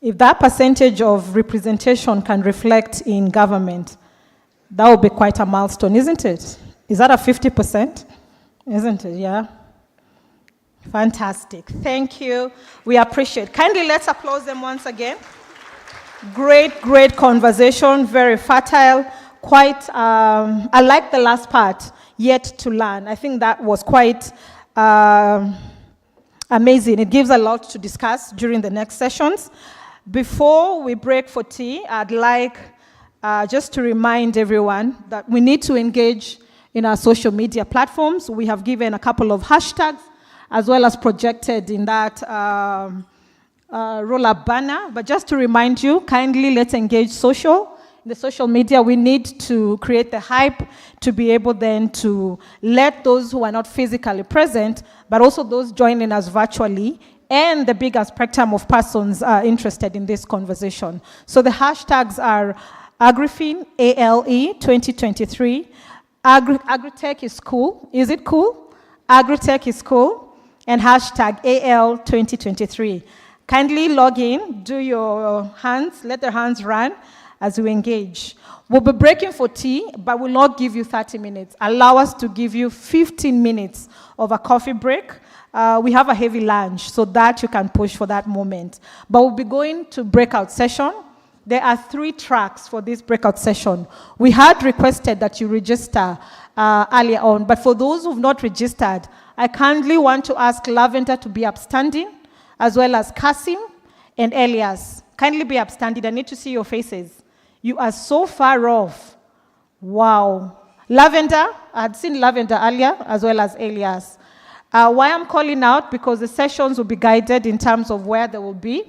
If that percentage of representation can reflect in government, that would be quite a milestone, isn't it? Is that a 50%? Isn't it? Yeah. Fantastic. Thank you. We appreciate. Kindly let's applaud them once again. Great conversation, very fertile. Quite, I like the last part, yet to learn. I think that was quite amazing. It gives a lot to discuss during the next sessions. Before we break for tea, I'd like just to remind everyone that we need to engage in our social media platforms. We have given a couple of hashtags, as well as projected in that roll-up banner. But just to remind you, kindly let's engage social. In the social media, we need to create the hype to be able then to let those who are not physically present, but also those joining us virtually, and the bigger spectrum of persons interested in this conversation. So the hashtags are AgriFin, ALE 2023, Agritech is cool. Is it cool? Agritech is cool. And hashtag AL 2023. Kindly log in, do your hands, let the hands run as we engage. We'll be breaking for tea, but we'll not give you 30 minutes. Allow us to give you 15 minutes of a coffee break. We have a heavy lunch, so that you can push for that moment. But we'll be going to breakout session. There are 3 tracks for this breakout session. We had requested that you register earlier on, but for those who've not registered, I kindly want to ask Lavender to be upstanding, as well as Kasim and Elias. Kindly be upstanding. I need to see your faces. You are so far off. Wow. Lavender, I had seen Lavender earlier, as well as Elias. Why I'm calling out, because the sessions will be guided in terms of where they will be.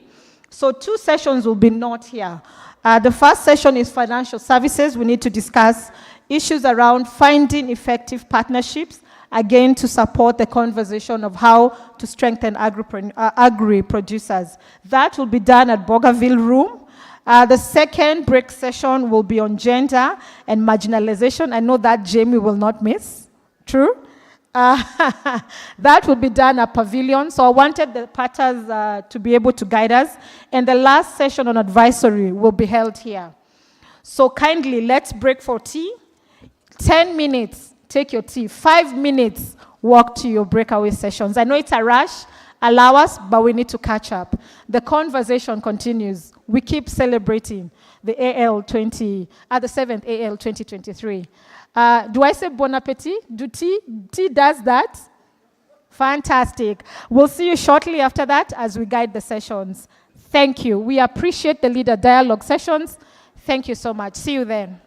So 2 sessions will be not here. The first session is financial services. We need to discuss issues around finding effective partnerships, again, to support the conversation of how to strengthen agri-producers. That will be done at Bougainville Room. The second break session will be on gender and marginalization. I know that Jamie will not miss. True? That will be done at Pavilion. So I wanted the partners to be able to guide us. And the last session on advisory will be held here. So kindly, let's break for tea. 10 minutes, take your tea. 5 minutes, walk to your breakaway sessions. I know it's a rush. Allow us, but we need to catch up. The conversation continues. We keep celebrating the the 7th AL 2023. Do I say bon appetit? Do tea does that? Fantastic. We'll see you shortly after that as we guide the sessions. Thank you. We appreciate the leader dialogue sessions. Thank you so much. See you then.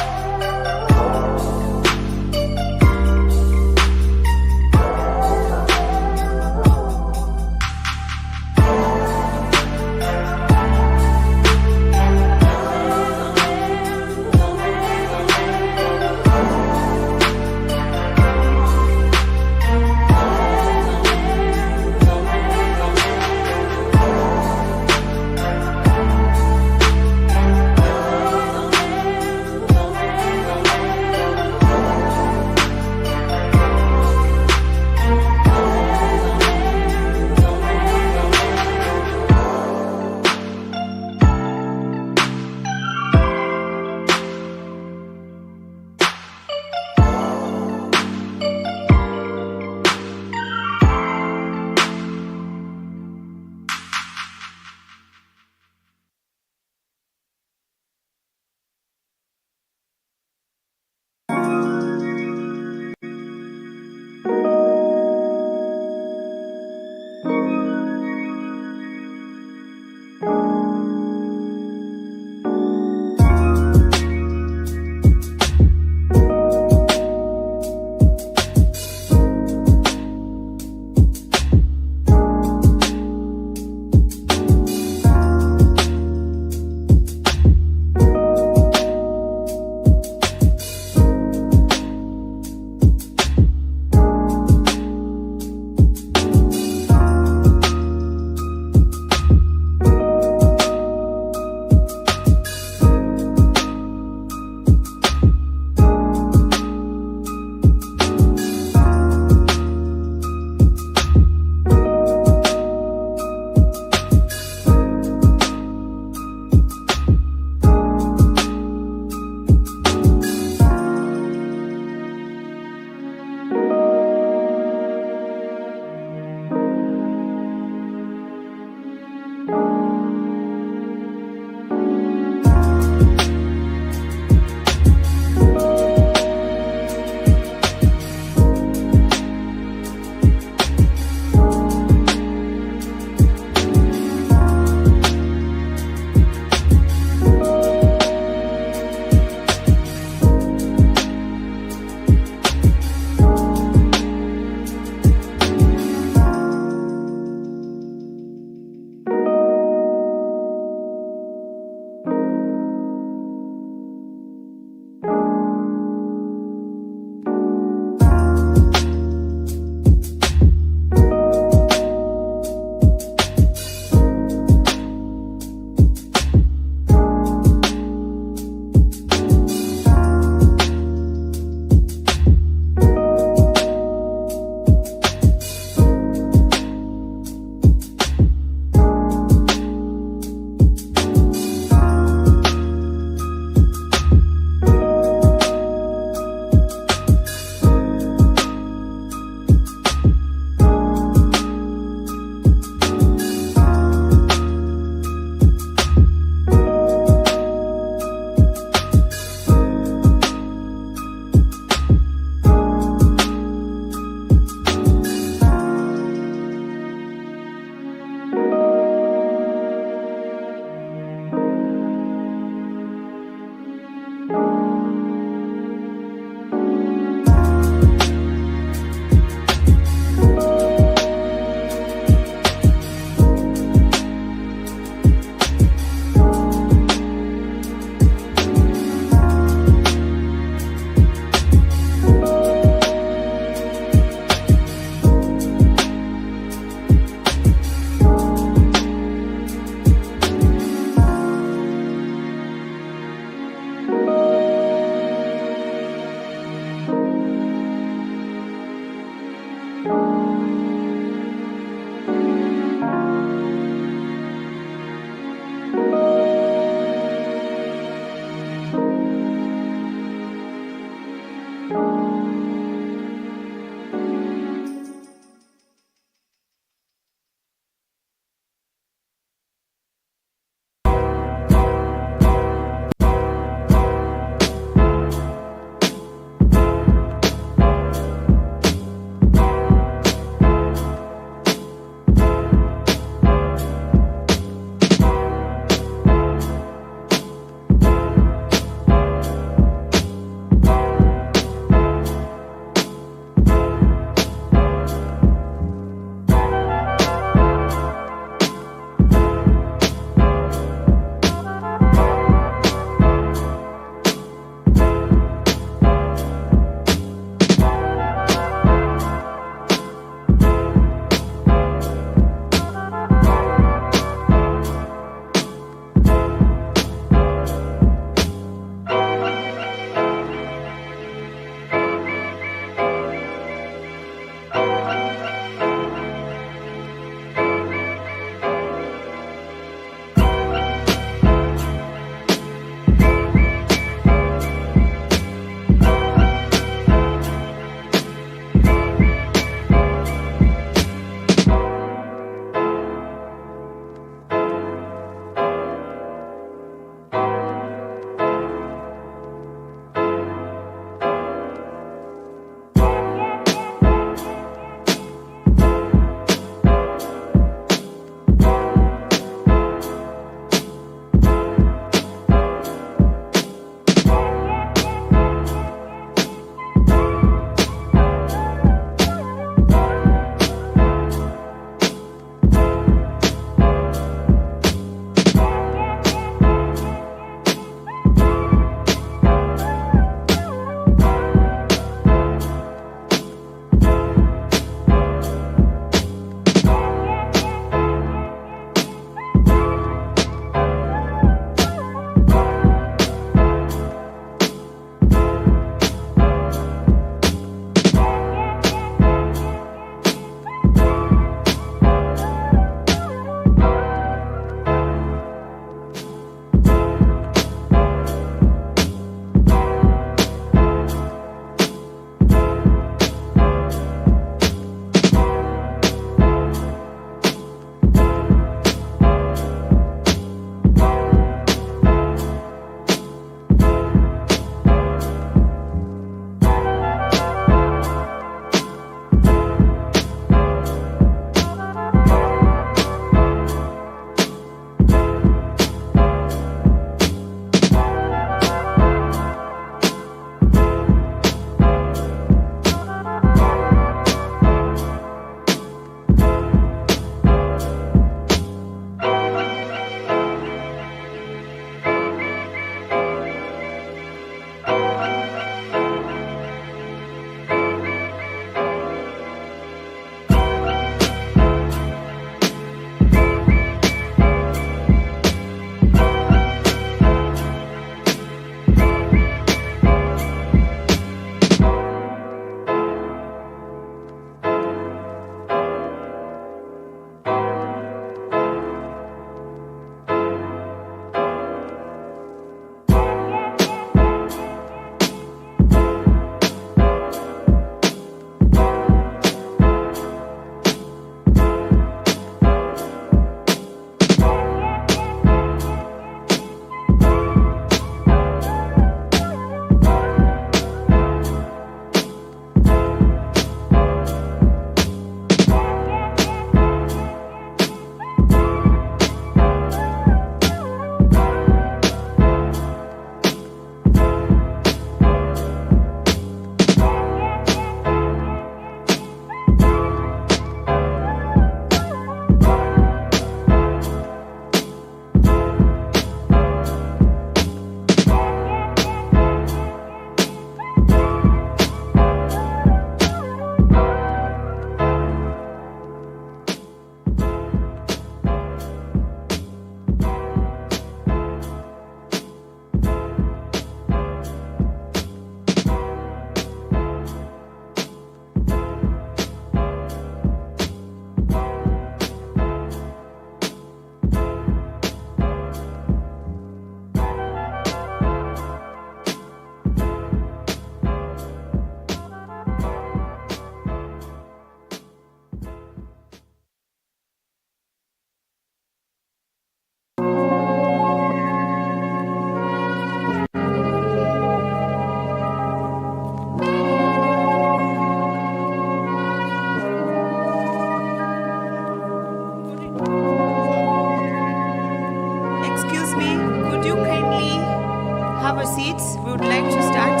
have a seat. We would like to start.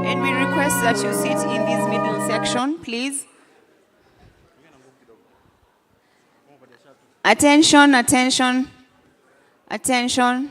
And we request that you sit in this middle section, please. Attention, attention, attention.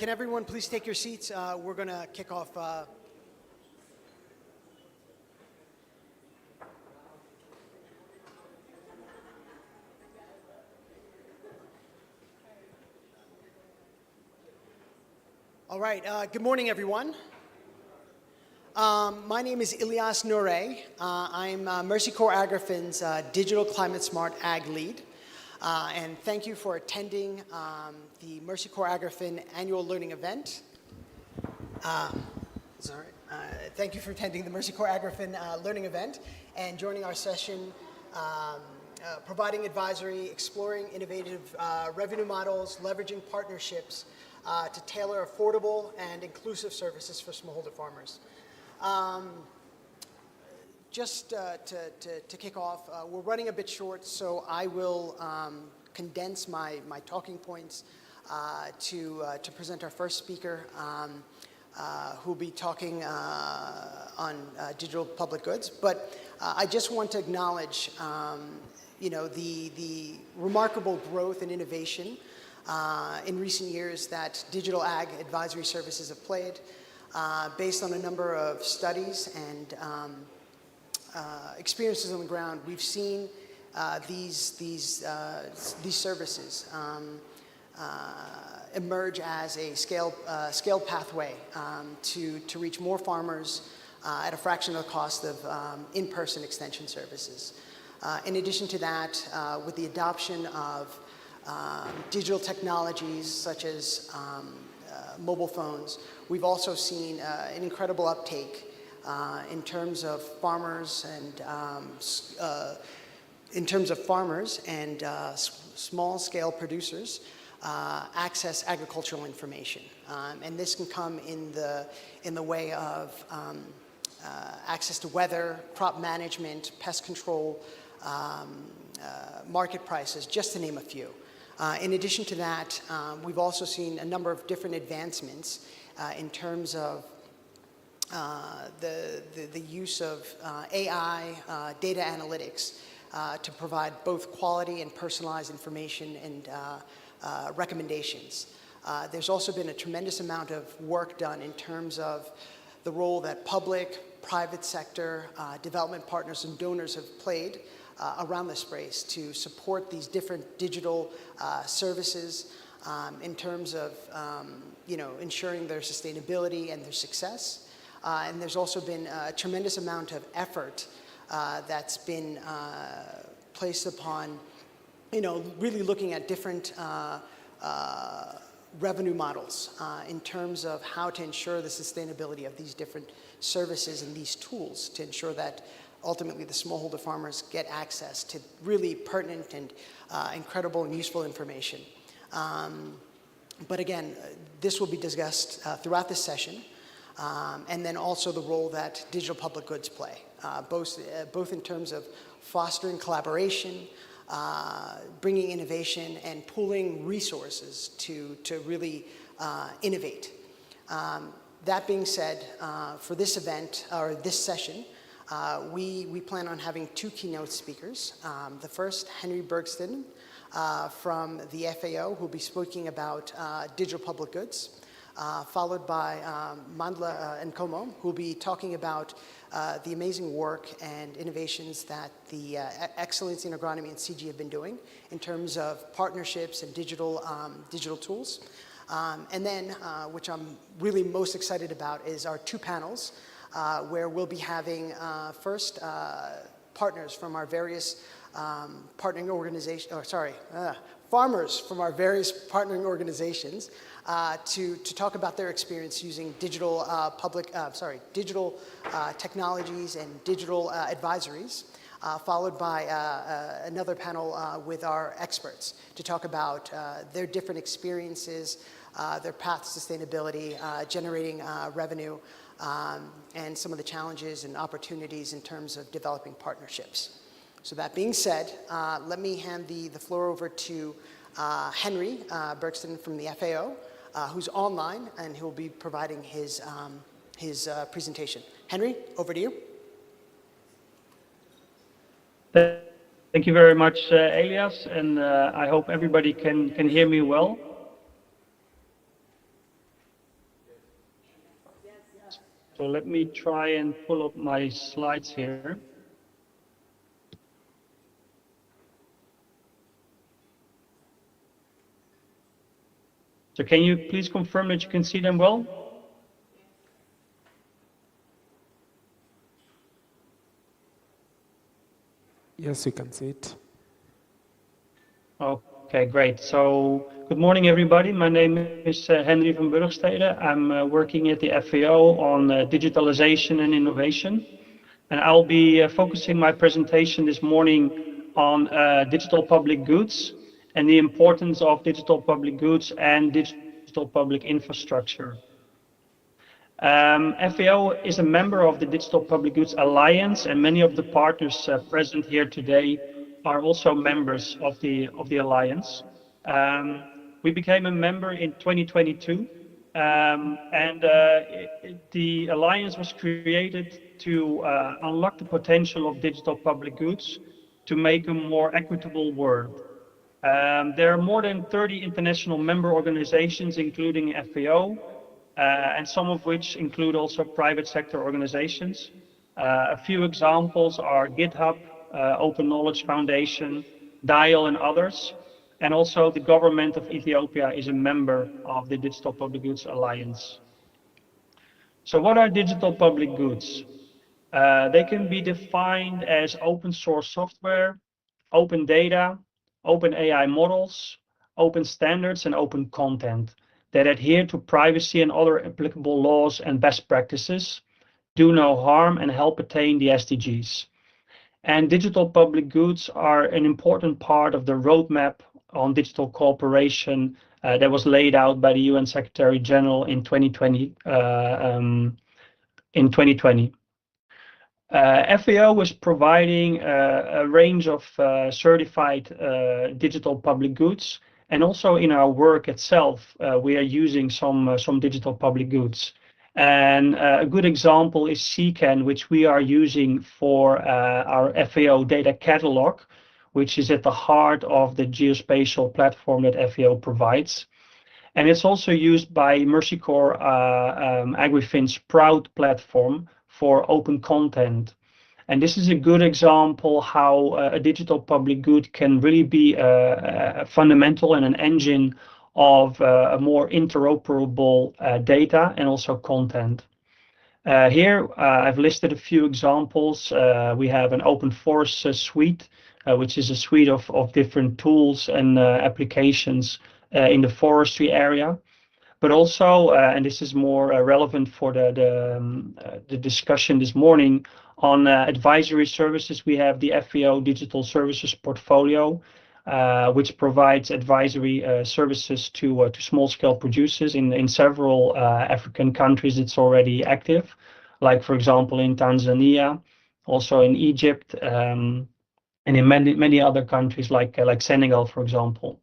can everyone please take your seats? We're going to kick off. All right, good morning, everyone. My name is Ilyas Noure. I'm Mercy Corps AgriFin's Digital Climate Smart Ag Lead. And thank you for attending the Mercy Corps AgriFin Annual Learning Event. Thank you for attending the Mercy Corps AgriFin Learning Event and joining our session, providing advisory, exploring innovative revenue models, leveraging partnerships to tailor affordable and inclusive services for smallholder farmers. Just to kick off, we're running a bit short, so I will condense my talking points to present our first speaker, who will be talking on digital public goods. But I just want to acknowledge, the remarkable growth and innovation in recent years that digital ag advisory services have played, based on a number of studies and experiences on the ground. We've seen these services emerge as a scale pathway to reach more farmers at a fraction of the cost of in-person extension services. In addition to that, with the adoption of digital technologies such as mobile phones, we've also seen an incredible uptake in terms of farmers and small-scale producers access agricultural information, and this can come in the way of access to weather, crop management, pest control, market prices, just to name a few. In addition to that, we've also seen a number of different advancements in terms of the use of AI, data analytics, to provide both quality and personalized information and recommendations. There's also been a tremendous amount of work done in terms of the role that public, private sector, development partners and donors have played around this space to support these different digital services in terms of ensuring their sustainability and their success. And there's also been a tremendous amount of effort that's been placed upon, really looking at different revenue models in terms of how to ensure the sustainability of these different services and these tools to ensure that ultimately the smallholder farmers get access to really pertinent and incredible and useful information. But again, this will be discussed throughout this session, and then also the role that digital public goods play, both in terms of fostering collaboration, bringing innovation, and pooling resources to really innovate. That being said, for this event, or this session, we plan on having two keynote speakers. The first, Henry Bergston from the FAO, who will be speaking about digital public goods, followed by Mandla Nkomo, who will be talking about the amazing work and innovations that the Excellency in Agronomy and CG have been doing in terms of partnerships and digital tools. And then, which I'm really most excited about, is our two panels, where we'll be having first partners from our various partnering organizations, farmers from our various partnering organizations to talk about their experience using digital digital technologies and digital advisories, followed by another panel with our experts to talk about their different experiences, their path to sustainability, generating revenue, and some of the challenges and opportunities in terms of developing partnerships. So that being said, let me hand the floor over to Henry Bergston from the FAO, who's online and who will be providing his presentation. Henry, over to you. Thank you very much, Elias, and I hope everybody can hear me well. So let me try and pull up my slides here. So can you please confirm that you can see them well? Yes, you can see it. Okay, great. So good morning, everybody. My name is Henry van Burgstede. I'm working at the FAO on digitalization and innovation. And I'll be focusing my presentation this morning on digital public goods and the importance of digital public goods and digital public infrastructure. FAO is a member of the Digital Public Goods Alliance, and many of the partners present here today are also members of the alliance. We became a member in 2022, the alliance was created to unlock the potential of digital public goods to make a more equitable world. There are more than 30 international member organizations, including FAO, and some of which include also private sector organizations. A few examples are GitHub, Open Knowledge Foundation, DIAL, and others. And also the government of Ethiopia is a member of the Digital Public Goods Alliance. So what are digital public goods? They can be defined as open source software, open data, open AI models, open standards, and open content that adhere to privacy and other applicable laws and best practices, do no harm, and help attain the SDGs. And digital public goods are an important part of the roadmap on digital cooperation that was laid out by the UN Secretary General in 2020. FAO is providing a range of certified digital public goods, and also in our work itself, we are using some digital public goods. And a good example is CCAN, which we are using for our FAO data catalog, which is at the heart of the geospatial platform that FAO provides. And it's also used by Mercy Corps AgriFin Sprout platform for open content. And this is a good example how a digital public good can really be a fundamental and an engine of a more interoperable data and also content. Here, I've listed a few examples. We have an open forest suite, which is a suite of different tools and applications in the forestry area. But also, and this is more relevant for the discussion this morning, on advisory services, we have the FAO Digital Services Portfolio, which provides advisory services to small-scale producers in several African countries. It's already active, like, for example, in Tanzania, also in Egypt, and in many other countries like Senegal, for example.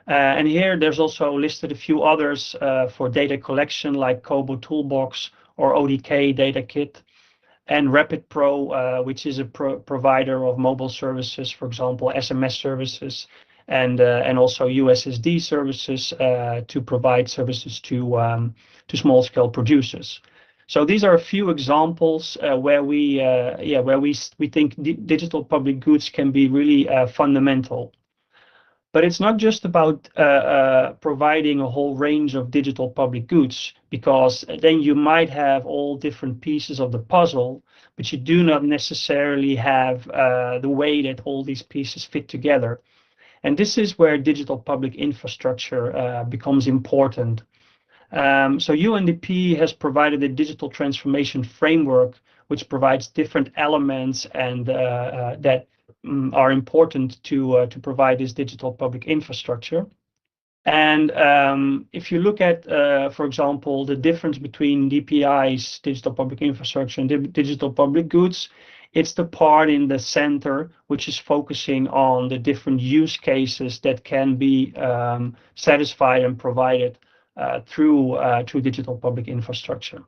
And here there's also listed a few others for data collection, like Kobo Toolbox or ODK Data Kit, and Rapid Pro, which is a provider of mobile services, for example, SMS services, and also USSD services to provide services to small-scale producers. So these are a few examples where we think digital public goods can be really fundamental. But it's not just about providing a whole range of digital public goods, because then you might have all different pieces of the puzzle, but you do not necessarily have the way that all these pieces fit together. And this is where digital public infrastructure becomes important. So UNDP has provided a digital transformation framework, which provides different elements and that are important to provide this digital public infrastructure. And if you look at, for example, the difference between DPI's digital public infrastructure and digital public goods, it's the part in the center which is focusing on the different use cases that can be satisfied and provided through digital public infrastructure.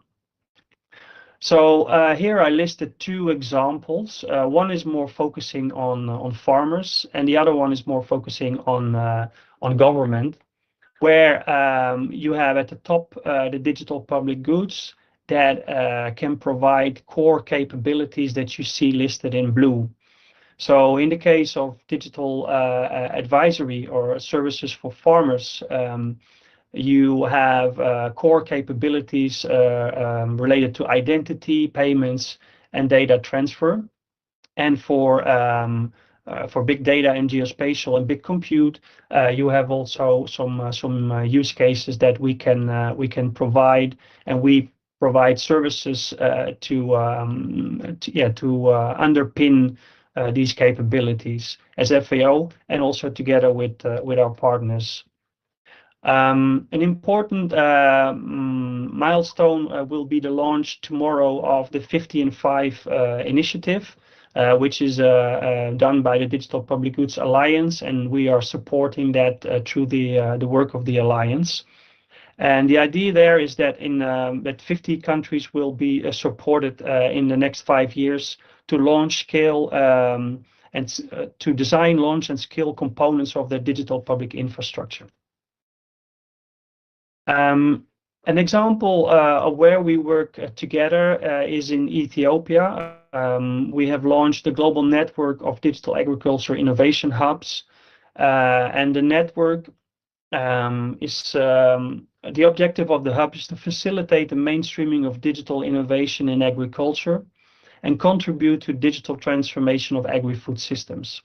So here I listed two examples. One is more focusing on farmers, and the other one is more focusing on government, where you have at the top the digital public goods that can provide core capabilities that you see listed in blue. So in the case of digital advisory or services for farmers, you have core capabilities related to identity, payments, and data transfer. And for big data and geospatial and big compute, you have also some use cases that we can provide, and we provide services to underpin these capabilities as FAO and also together with our partners. An important milestone will be the launch tomorrow of the 50 in 5 initiative, which is done by the Digital Public Goods Alliance, and we are supporting that through the work of the Alliance. And the idea there is that that 50 countries will be supported in the next 5 years to launch, scale, and to design, launch, and scale components of their digital public infrastructure. An example of where we work together is in Ethiopia. We have launched a global network of digital agriculture innovation hubs, and the network is the objective of the hub is to facilitate the mainstreaming of digital innovation in agriculture and contribute to digital transformation of agri-food systems.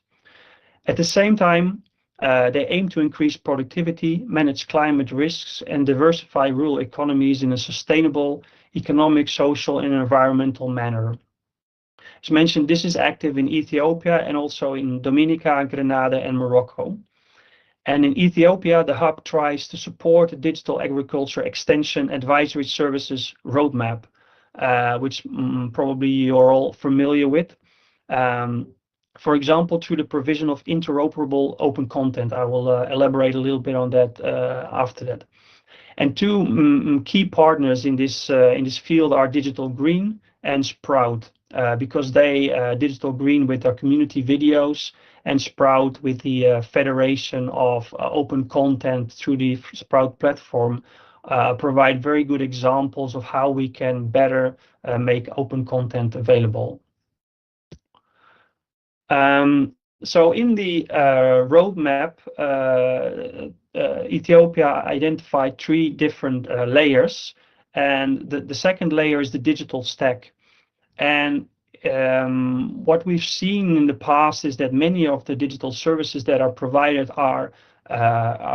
At the same time, they aim to increase productivity, manage climate risks, and diversify rural economies in a sustainable, economic, social, and environmental manner. As mentioned, this is active in Ethiopia and also in Dominica, Grenada, and Morocco. And in Ethiopia, the hub tries to support the digital agriculture extension advisory services roadmap, which probably you're all familiar with. For example, through the provision of interoperable open content. I will elaborate a little bit on that after that. And two key partners in this field are Digital Green and Sprout, because they Digital Green with their community videos and Sprout with the Federation of Open Content through the Sprout platform provide very good examples of how we can better make open content available. So in the roadmap, Ethiopia identified 3 different layers, and the second layer is the digital stack. And what we've seen in the past is that many of the digital services that are provided are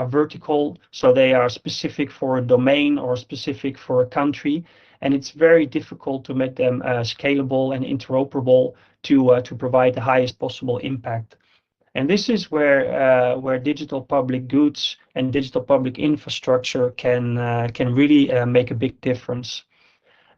vertical, so they are specific for a domain or specific for a country, and it's very difficult to make them scalable and interoperable to provide the highest possible impact. And this is where digital public goods and digital public infrastructure can really make a big difference.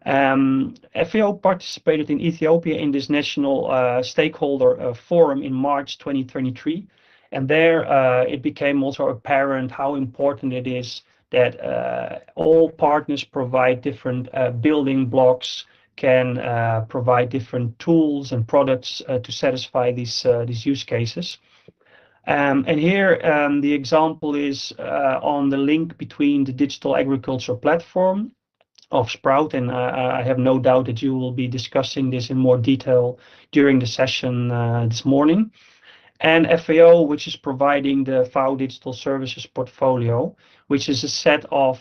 FAO participated in Ethiopia in this national stakeholder forum in March 2023, and there it became also apparent how important it is that all partners provide different building blocks, can provide different tools and products to satisfy these use cases. And here the example is on the link between the digital agriculture platform of Sprout, and I have no doubt that you will be discussing this in more detail during the session this morning, and FAO, which is providing the FAO Digital Services portfolio, which is a set of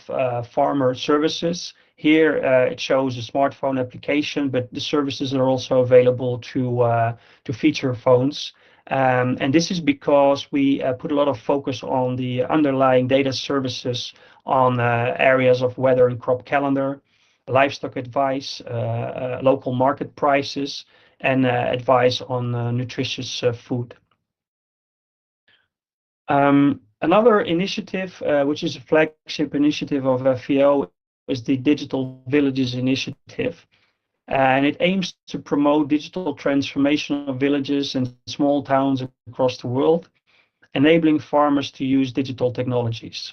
farmer services. Here it shows a smartphone application, but the services are also available to feature phones. And this is because we put a lot of focus on the underlying data services on areas of weather and crop calendar, livestock advice, local market prices, and advice on nutritious food. Another initiative, which is a flagship initiative of FAO, is the Digital Villages Initiative. And it aims to promote digital transformation of villages and small towns across the world, enabling farmers to use digital technologies.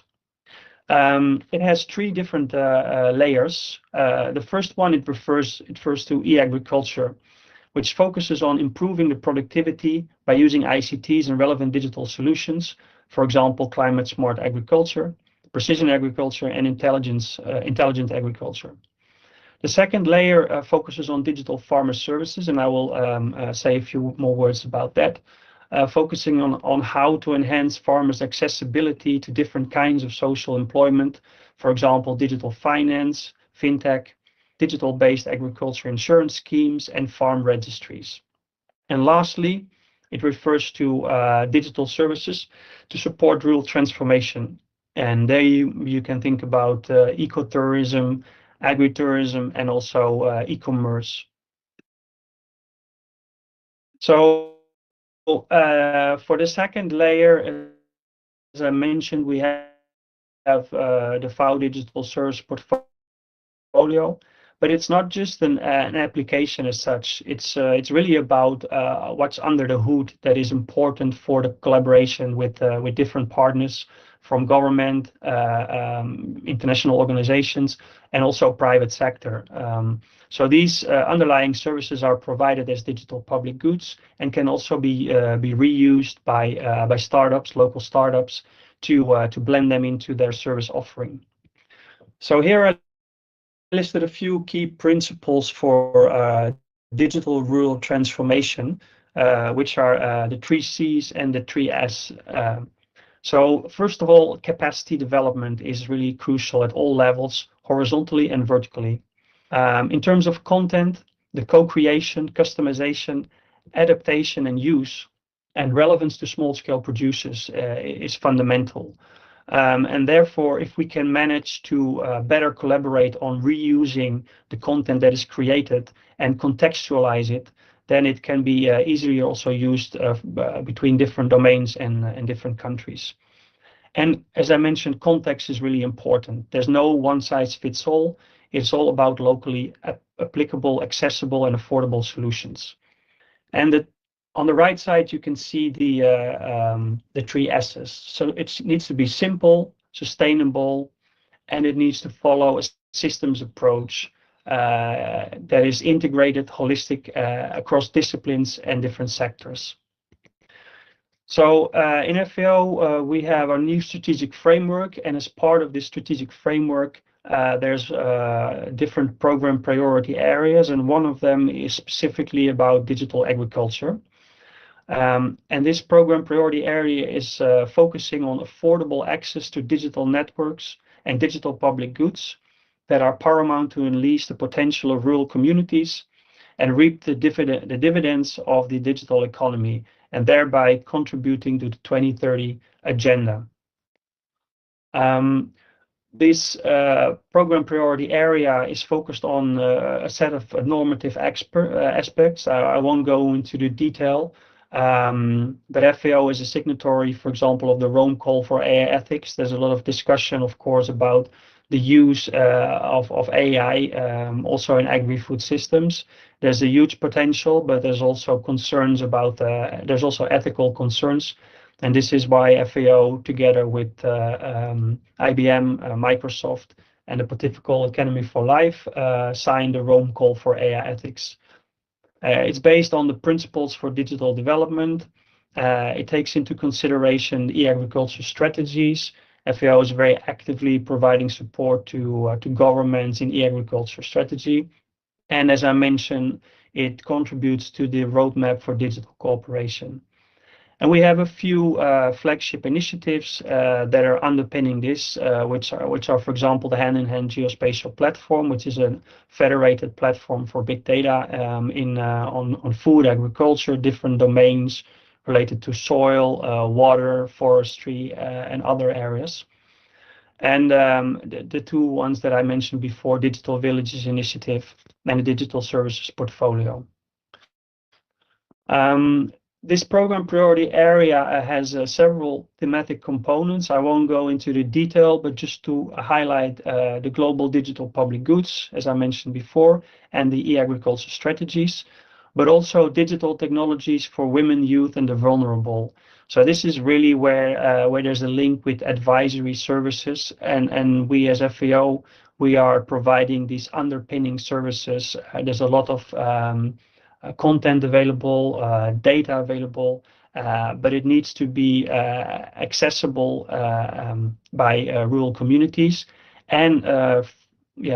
It has 3 different layers. The first one, it refers to e-agriculture, which focuses on improving the productivity by using ICTs and relevant digital solutions, for example, climate smart agriculture, precision agriculture, and intelligent agriculture. The second layer focuses on digital farmer services, and I will say a few more words about that, focusing on how to enhance farmers' accessibility to different kinds of social employment, for example, digital finance, fintech, digital-based agriculture insurance schemes, and farm registries. And lastly, it refers to digital services to support rural transformation. And there you can think about ecotourism, agritourism, and also e-commerce. So for the second layer, as I mentioned, we have the FAO Digital Service portfolio, but it's not just an application as such. It's really about what's under the hood that is important for the collaboration with different partners from government, international organizations, and also private sector. So these underlying services are provided as digital public goods and can also be reused by startups, local startups, to blend them into their service offering. So here I listed a few key principles for digital rural transformation, which are the 3 Cs and the 3 S. So first of all, capacity development is really crucial at all levels, horizontally and vertically. In terms of content, the co-creation, customization, adaptation, and use, and relevance to small-scale producers is fundamental. And therefore, if we can manage to better collaborate on reusing the content that is created and contextualize it, then it can be easily also used between different domains and different countries. And as I mentioned, context is really important. There's no one-size-fits-all. It's all about locally applicable, accessible, and affordable solutions. And on the right side, you can see the 3 S's. So it needs to be simple, sustainable, and it needs to follow a systems approach that is integrated, holistic across disciplines and different sectors. So in FAO, we have our new strategic framework, and as part of this strategic framework, there's different program priority areas, and one of them is specifically about digital agriculture. And this program priority area is focusing on affordable access to digital networks and digital public goods that are paramount to unleash the potential of rural communities and reap the dividends of the digital economy, and thereby contributing to the 2030 agenda. This program priority area is focused on a set of normative aspects. I won't go into the detail, but FAO is a signatory, for example, of the Rome Call for AI Ethics. There's a lot of discussion, of course, about the use of AI also in agri-food systems. There's a huge potential, but there's also concerns about, there's also ethical concerns. And this is why FAO, together with IBM, Microsoft, and the Pontifical Academy for Life, signed the Rome Call for AI Ethics. It's based on the principles for digital development. It takes into consideration the e-agriculture strategies. FAO is very actively providing support to governments in e-agriculture strategy. And as I mentioned, it contributes to the roadmap for digital cooperation. And we have a few flagship initiatives that are underpinning this, which are, for example, the hand-in-hand geospatial platform, which is a federated platform for big data on food, agriculture, different domains related to soil, water, forestry, and other areas. And the 2 ones that I mentioned before, Digital Villages Initiative and the Digital Services Portfolio. This program priority area has several thematic components. I won't go into the detail, but just to highlight the global digital public goods, as I mentioned before, and the e-agriculture strategies, but also digital technologies for women, youth, and the vulnerable. So this is really where there's a link with advisory services, and we as FAO, we are providing these underpinning services. There's a lot of content available, data available, but it needs to be accessible by rural communities and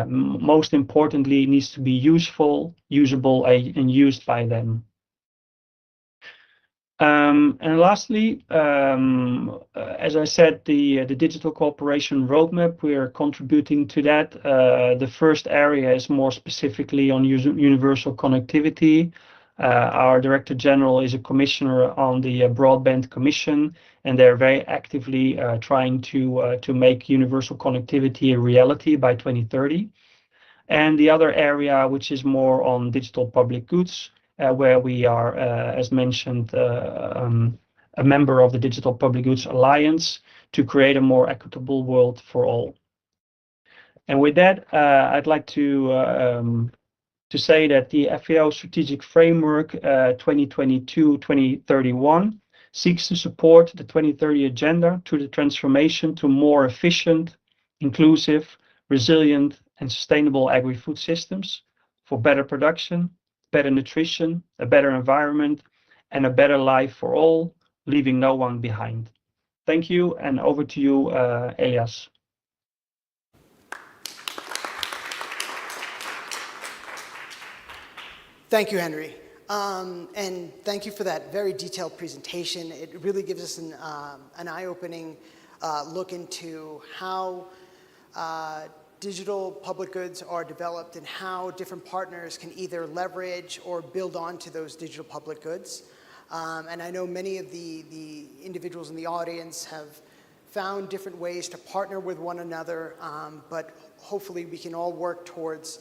most importantly, it needs to be useful, usable, and used by them. And lastly, as I said, the digital cooperation roadmap, we are contributing to that. The first area is more specifically on universal connectivity. Our Director General is a commissioner on the Broadband Commission, and they're very actively trying to make universal connectivity a reality by 2030. And the other area, which is more on digital public goods, where we are, as mentioned, a member of the Digital Public Goods Alliance to create a more equitable world for all. And with that, I'd like to say that the FAO Strategic Framework 2022-2031 seeks to support the 2030 Agenda through the transformation to more efficient, inclusive, resilient, and sustainable agri-food systems for better production, better nutrition, a better environment, and a better life for all, leaving no one behind. Thank you, and over to you, Elias. Thank you, Henry. And thank you for that very detailed presentation. It really gives us an eye-opening look into how digital public goods are developed and how different partners can either leverage or build onto those digital public goods. And I know many of the individuals in the audience have found different ways to partner with one another, but hopefully we can all work towards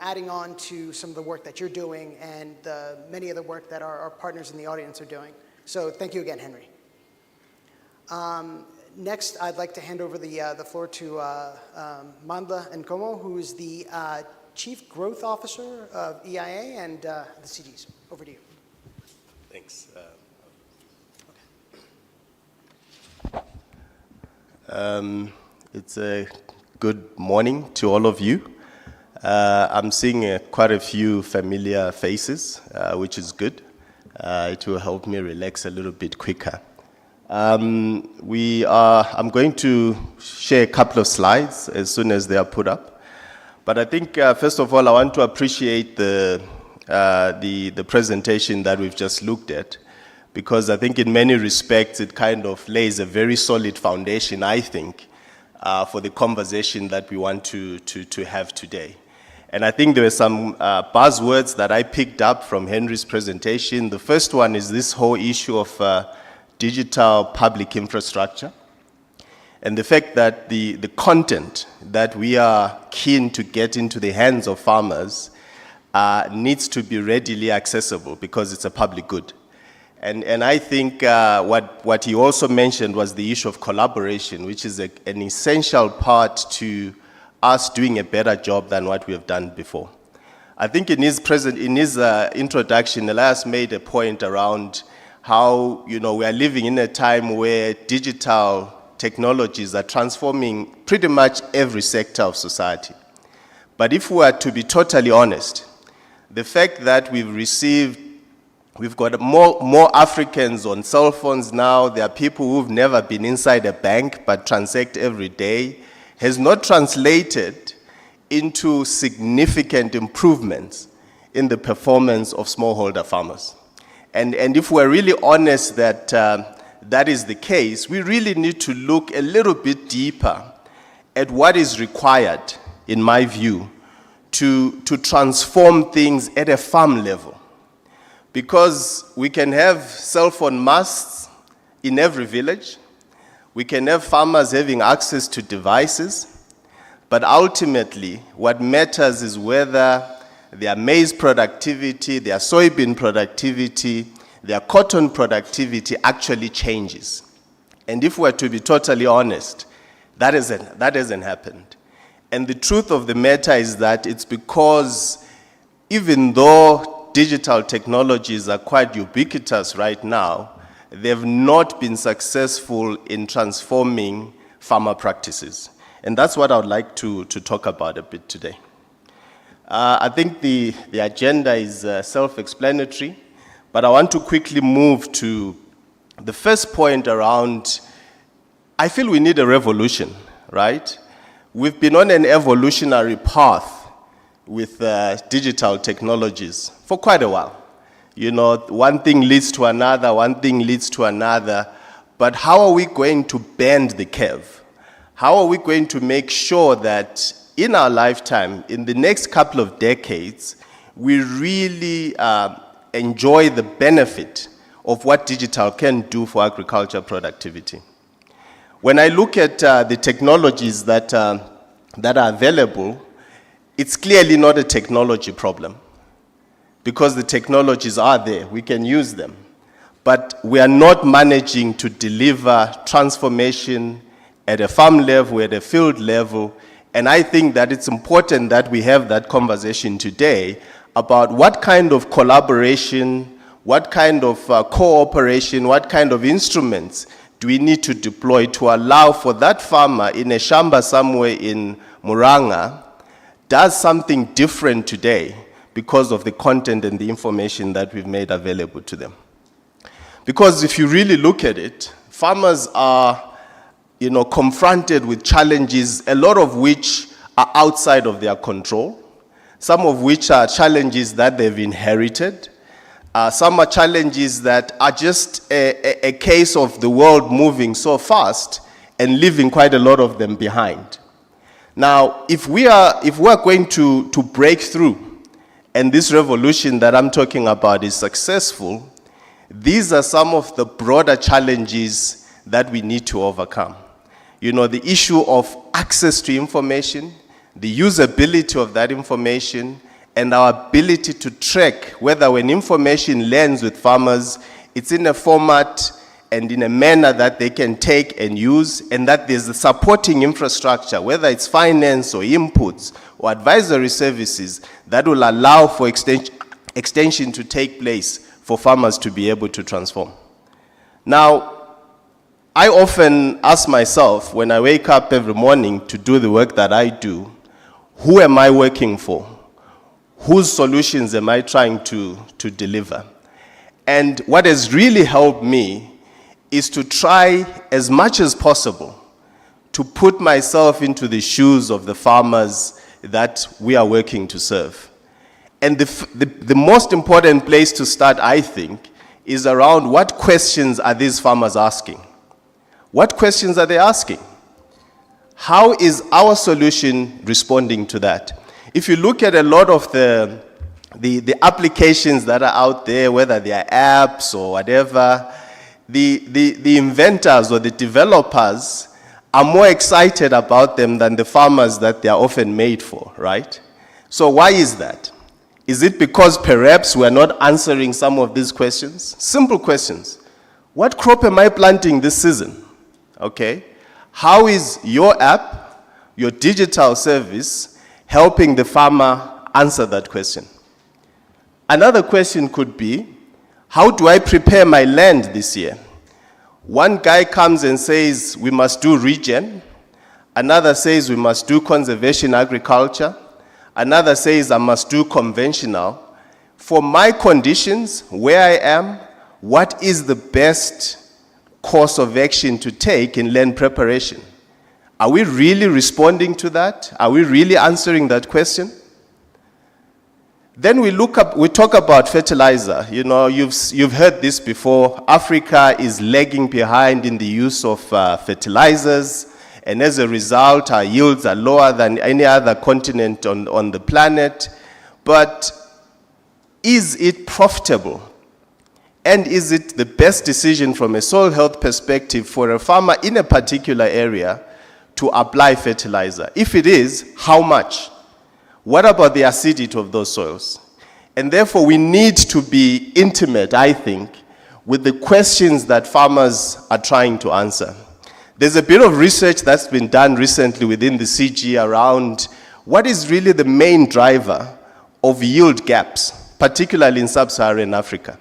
adding on to some of the work that you're doing and many of the work that our partners in the audience are doing. So thank you again, Henry. Next, I'd like to hand over the floor to Mandla Nkomo, who is the Chief Growth Officer of EIA and the CDs. Over to you. Thanks. It's a good morning to all of you. I'm seeing quite a few familiar faces, which is good. It will help me relax a little bit quicker. I'm going to share a couple of slides as soon as they are put up. But I think, first of all, I want to appreciate the presentation that we've just looked at, because I think in many respects it kind of lays a very solid foundation, I think, for the conversation that we want to have today. And I think there were some buzzwords that I picked up from Henry's presentation. The first one is this whole issue of digital public infrastructure, and the fact that the content that we are keen to get into the hands of farmers needs to be readily accessible because it's a public good. And I think what he also mentioned was the issue of collaboration, which is an essential part to us doing a better job than what we have done before. I think in his introduction, Elias made a point around how we are living in a time where digital technologies are transforming pretty much every sector of society. But if we are to be totally honest, the fact that we've got more Africans on cell phones now, there are people who've never been inside a bank but transact every day, has not translated into significant improvements in the performance of smallholder farmers. And if we're really honest that that is the case, we really need to look a little bit deeper at what is required, in my view, to transform things at a farm level. Because we can have cell phone masts in every village, we can have farmers having access to devices, but ultimately what matters is whether their maize productivity, their soybean productivity, their cotton productivity actually changes. And if we're to be totally honest, that hasn't happened. And the truth of the matter is that it's because even though digital technologies are quite ubiquitous right now, they've not been successful in transforming farmer practices. And that's what I would like to talk about a bit today. I think the agenda is self-explanatory, but I want to quickly move to the first point around, I feel we need a revolution, right? we've been on an evolutionary path with digital technologies for quite a while. You know, one thing leads to another, one thing leads to another, but how are we going to bend the curve? How are we going to make sure that in our lifetime, in the next couple of decades, we really enjoy the benefit of what digital can do for agriculture productivity? When I look at the technologies that are available, it's clearly not a technology problem, because the technologies are there, we can use them. But we are not managing to deliver transformation at a farm level, at a field level, and I think that it's important that we have that conversation today about what kind of collaboration, what kind of cooperation, what kind of instruments do we need to deploy to allow for that farmer in a shamba somewhere in Muranga does something different today because of the content and the information that we've made available to them. Because if you really look at it, farmers are, you know, confronted with challenges, a lot of which are outside of their control, some of which are challenges that they've inherited, some are challenges that are just a case of the world moving so fast and leaving quite a lot of them behind. Now, if we are going to break through, and this revolution that I'm talking about is successful, these are some of the broader challenges that we need to overcome. You know, the issue of access to information, the usability of that information, and our ability to track whether when information lands with farmers, it's in a format and in a manner that they can take and use, and that there's a supporting infrastructure, whether it's finance or inputs or advisory services, that will allow for extension to take place for farmers to be able to transform. Now, I often ask myself when I wake up every morning to do the work that I do, who am I working for? Whose solutions am I trying to deliver? And what has really helped me is to try as much as possible to put myself into the shoes of the farmers that we are working to serve. And the most important place to start, I think, is around what questions are these farmers asking? What questions are they asking? How is our solution responding to that? If you look at a lot of the applications that are out there, whether they are apps or whatever, the inventors or the developers are more excited about them than the farmers that they are often made for, right? So why is that? Is it because perhaps we are not answering some of these questions? Simple questions. What crop am I planting this season? Okay. How is your app, your digital service, helping the farmer answer that question? Another question could be, how do I prepare my land this year? One guy comes and says, we must do regen. Another says, we must do conservation agriculture. Another says, I must do conventional. For my conditions, where I am, what is the best course of action to take in land preparation? Are we really responding to that? Are we really answering that question? Then we talk about fertilizer. You know, you've heard this before. Africa is lagging behind in the use of fertilizers, and as a result, our yields are lower than any other continent on the planet. But is it profitable? And is it the best decision from a soil health perspective for a farmer in a particular area to apply fertilizer? If it is, how much? What about the acidity of those soils? And therefore, we need to be intimate, I think, with the questions that farmers are trying to answer. There's a bit of research that's been done recently within the CG around what is really the main driver of yield gaps, particularly in sub-Saharan Africa.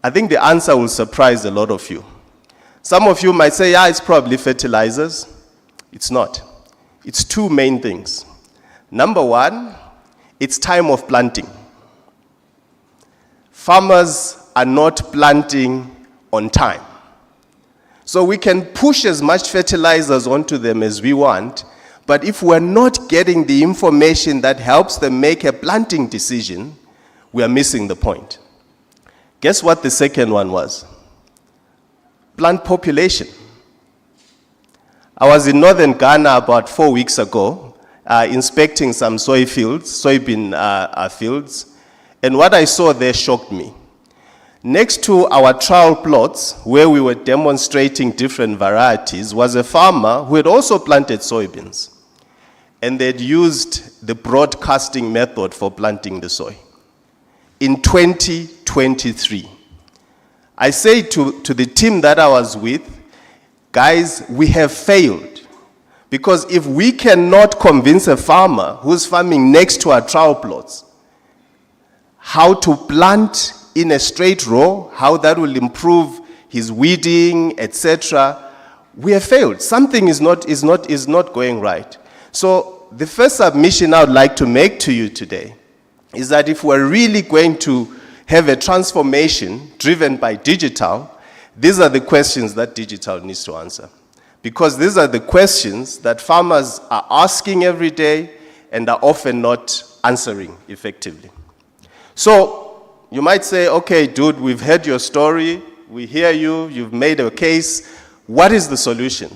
I think the answer will surprise a lot of you. Some of you might say, yeah, it's probably fertilizers. It's not. It's two main things. Number one, it's time of planting. Farmers are not planting on time. So we can push as much fertilizers onto them as we want, But if we're not getting the information that helps them make a planting decision, we are missing the point. Guess what the second one was? Plant population. I was in northern Ghana about 4 weeks ago, inspecting some soybean fields, and what I saw there shocked me. Next to our trial plots, where we were demonstrating different varieties, was a farmer who had also planted soybeans. And they'd used the broadcasting method for planting the soy. In 2023, I say to the team that I was with, guys, we have failed. Because if we cannot convince a farmer who's farming next to our trial plots how to plant in a straight row, how that will improve his weeding, etc., we have failed. Something is not going right. So the first submission I would like to make to you today is that if we're really going to have a transformation driven by digital, these are the questions that digital needs to answer. Because these are the questions that farmers are asking every day and are often not answering effectively. So you might say, okay, dude, we've heard your story, we hear you, you've made a case. What is the solution?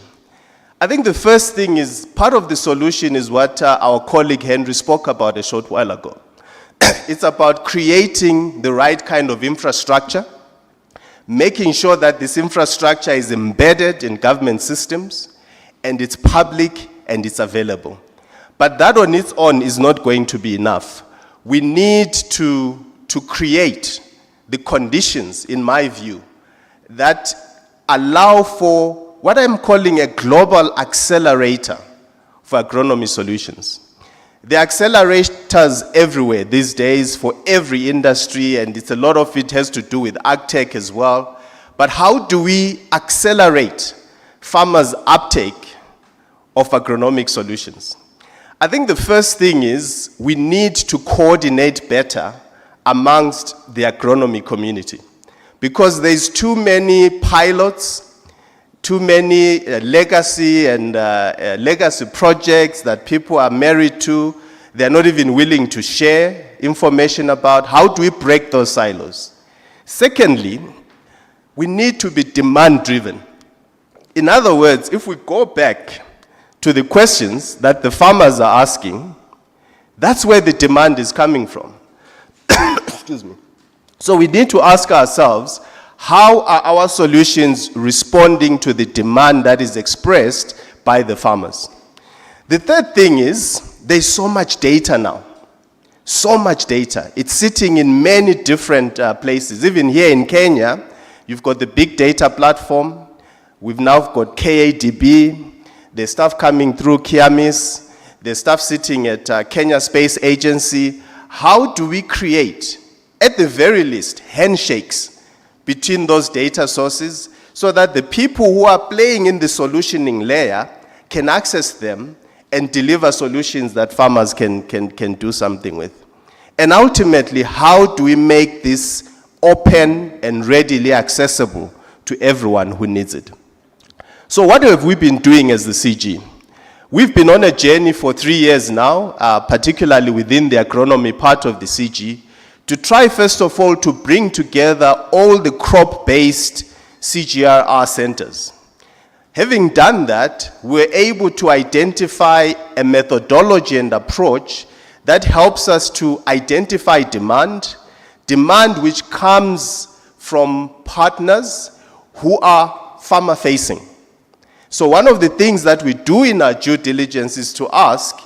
I think the first thing is, part of the solution is what our colleague Henry spoke about a short while ago. It's about creating the right kind of infrastructure, making sure that this infrastructure is embedded in government systems, and it's public and it's available. But that on its own is not going to be enough. We need to create the conditions, in my view, that allow for what I'm calling a global accelerator for agronomy solutions. There are accelerators everywhere these days for every industry, and a lot of it has to do with agtech as well. But how do we accelerate farmers' uptake of agronomic solutions? I think the first thing is we need to coordinate better amongst the agronomy community, because there's too many pilots, too many legacy projects that people are married to. They're not even willing to share information about. How do we break those silos? Secondly, we need to be demand-driven. In other words, if we go back to the questions that the farmers are asking, that's where the demand is coming from. Excuse me. So we need to ask ourselves, how are our solutions responding to the demand that is expressed by the farmers? The third thing is, there's so much data now. So much data. It's sitting in many different places. Even here in Kenya, you've got the big data platform. We've now got KADB. There's stuff coming through Kiamis. There's stuff sitting at Kenya Space Agency. How do we create, at the very least, handshakes between those data sources so that the people who are playing in the solutioning layer can access them and deliver solutions that farmers can do something with? And ultimately, how do we make this open and readily accessible to everyone who needs it? So what have we been doing as the CG? We've been on a journey for 3 years now, particularly within the agronomy part of the CG, to try, first of all, to bring together all the crop-based CGRR centers. Having done that, we're able to identify a methodology and approach that helps us to identify demand which comes from partners who are farmer-facing. So one of the things that we do in our due diligence is to ask,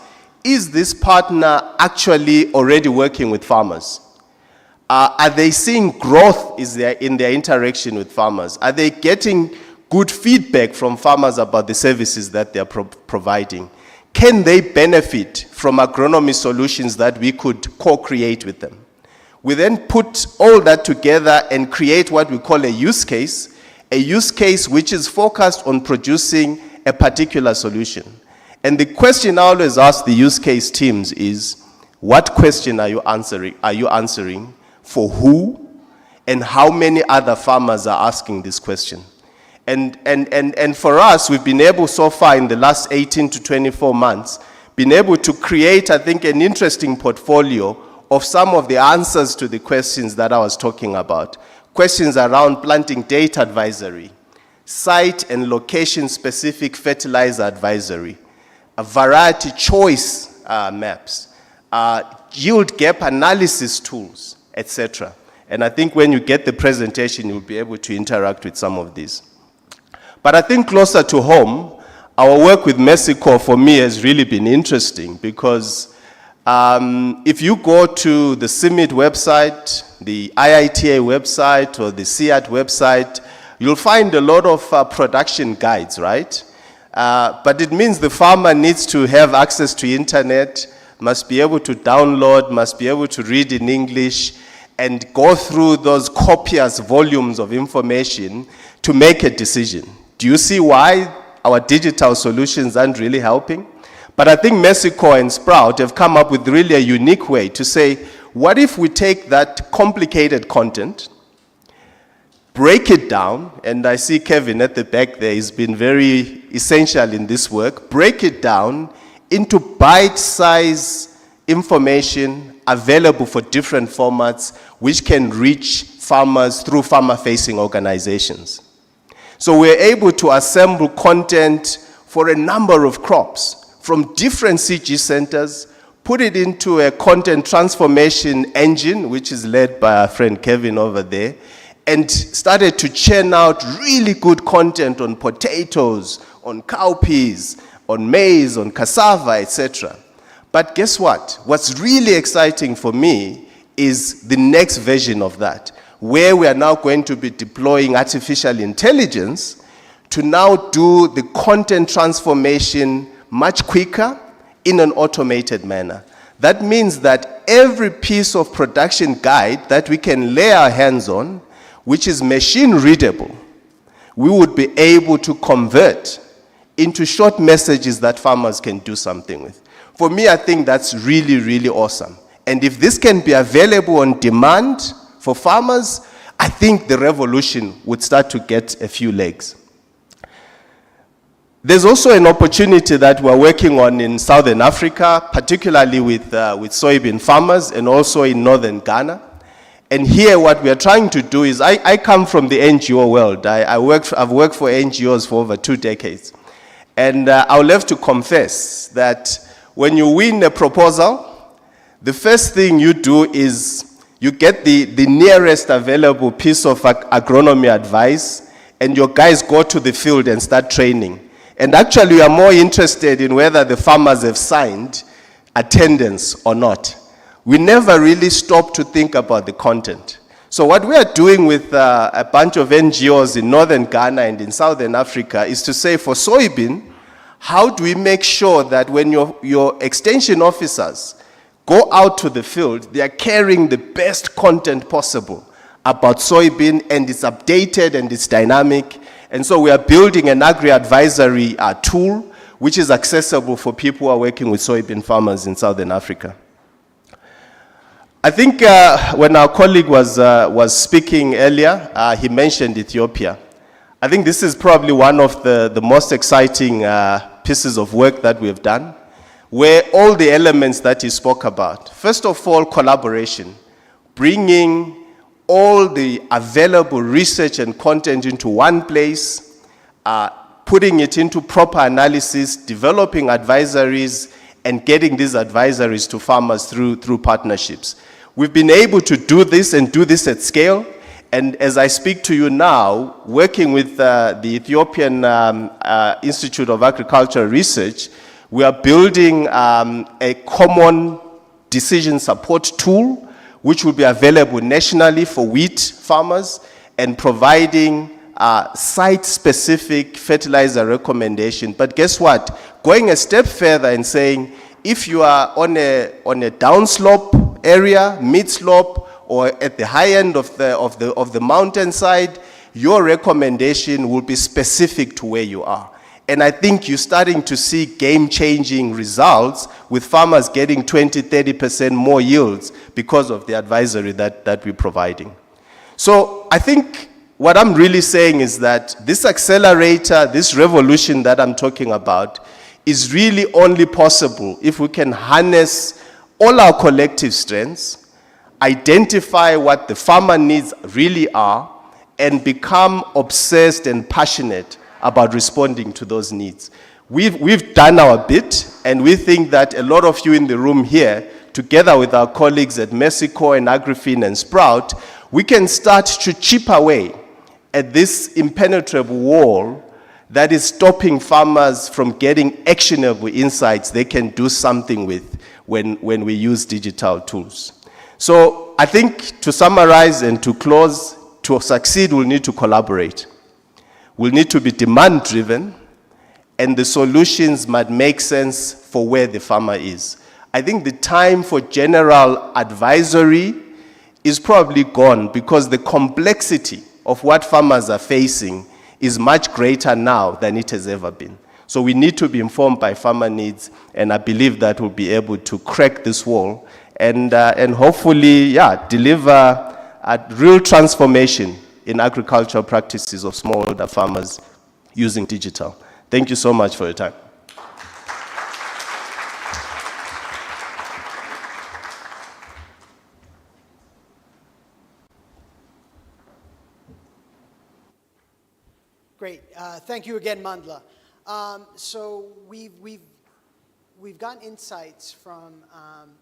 is this partner actually already working with farmers? Are they seeing growth in their interaction with farmers? Are they getting good feedback from farmers about the services that they're providing? Can they benefit from agronomy solutions that we could co-create with them? We then put all that together and create what we call a use case which is focused on producing a particular solution. And the question I always ask the use case teams is, what question are you answering? Are you answering for who? And how many other farmers are asking this question? And for us, we've been able so far in the last 18 to 24 months, been able to create, I think, an interesting portfolio of some of the answers to the questions that I was talking about. Questions around planting date advisory, site and location-specific fertilizer advisory, a variety choice maps, yield gap analysis tools, etc. And I think when you get the presentation, you'll be able to interact with some of these. But I think closer to home, our work with Mexico for me has really been interesting because if you go to the CIMMYT website, the IITA website, or the CIAT website, you'll find a lot of production guides, right? But it means the farmer needs to have access to internet, must be able to download, must be able to read in English, and go through those copious volumes of information to make a decision. Do you see why our digital solutions aren't really helping? But I think Mexico and Sprout have come up with really a unique way to say, what if we take that complicated content, break it down, and I see Kevin at the back there, he's been very essential in this work, break it down into bite-sized information available for different formats which can reach farmers through farmer-facing organizations. So we're able to assemble content for a number of crops from different CG centers, put it into a content transformation engine, which is led by our friend Kevin over there, and started to churn out really good content on potatoes, on cowpeas, on maize, on cassava, etc. But guess what? What's really exciting for me is the next version of that, where we are now going to be deploying artificial intelligence to now do the content transformation much quicker in an automated manner. That means that every piece of production guide that we can lay our hands on, which is machine readable, we would be able to convert into short messages that farmers can do something with. For me, I think that's really, really awesome. And if this can be available on demand for farmers, I think the revolution would start to get a few legs. There's also an opportunity that we're working on in Southern Africa, particularly with soybean farmers and also in Northern Ghana. And here what we are trying to do is, I come from the NGO world. I've worked for NGOs for over 2 decades. And I'll have to confess that when you win a proposal, the first thing you do is you get the nearest available piece of agronomy advice, and your guys go to the field and start training. And actually, we are more interested in whether the farmers have signed attendance or not. We never really stop to think about the content. So what we are doing with a bunch of NGOs in Northern Ghana and in Southern Africa is to say, for soybean, how do we make sure that when your extension officers go out to the field, they are carrying the best content possible about soybean, and it's updated and it's dynamic. And so we are building an agri-advisory tool which is accessible for people who are working with soybean farmers in Southern Africa. I think when our colleague was speaking earlier, he mentioned Ethiopia. I think this is probably one of the most exciting pieces of work that we have done, where all the elements that he spoke about, first of all, collaboration, bringing all the available research and content into one place, putting it into proper analysis, developing advisories, and getting these advisories to farmers through partnerships. We've been able to do this and do this at scale. And as I speak to you now, working with the Ethiopian Institute of Agricultural Research, we are building a common decision support tool which will be available nationally for wheat farmers, and providing site-specific fertilizer recommendation. But guess what? Going a step further and saying, if you are on a downslope area, mid-slope, or at the high end of the mountainside, your recommendation will be specific to where you are. And I think you're starting to see game-changing results with farmers getting 20-30% more yields because of the advisory that we're providing. So I think what I'm really saying is that this accelerator, this revolution that I'm talking about, is really only possible if we can harness all our collective strengths, identify what the farmer needs really are, and become obsessed and passionate about responding to those needs. We've done our bit, and we think that a lot of you in the room here, together with our colleagues at Mexico and AgriFin and Sprout, we can start to chip away at this impenetrable wall that is stopping farmers from getting actionable insights they can do something with when we use digital tools. So I think, to summarize and to close, to succeed, we'll need to collaborate. We'll need to be demand-driven, and the solutions might make sense for where the farmer is. I think the time for general advisory is probably gone, because the complexity of what farmers are facing is much greater now than it has ever been. So we need to be informed by farmer needs, and I believe that we'll be able to crack this wall and hopefully, deliver a real transformation in agricultural practices of smallholder farmers using digital. Thank you so much for your time. Great. Thank you again, Mandla. So we've gotten insights from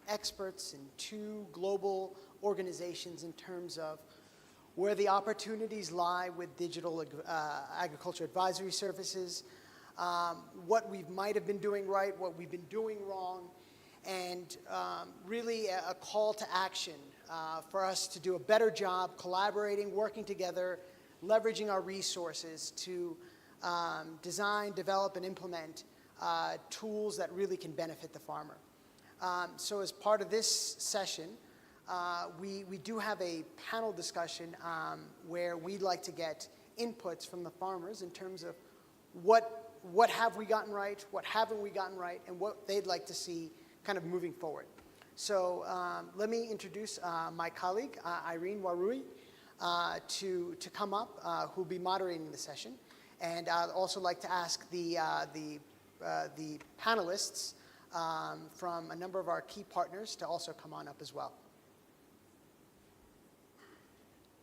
experts in 2 global organizations in terms of where the opportunities lie with digital agriculture advisory services, what we might have been doing right, what we've been doing wrong, and really a call to action for us to do a better job collaborating, working together, leveraging our resources to design, develop, and implement tools that really can benefit the farmer. So as part of this session, we do have a panel discussion where we'd like to get inputs from the farmers in terms of what have we gotten right, what haven't we gotten right, and what they'd like to see kind of moving forward. So let me introduce my colleague, Irene Warui, to come up, who'll be moderating the session. And I'd also like to ask the panelists from a number of our key partners to also come on up as well.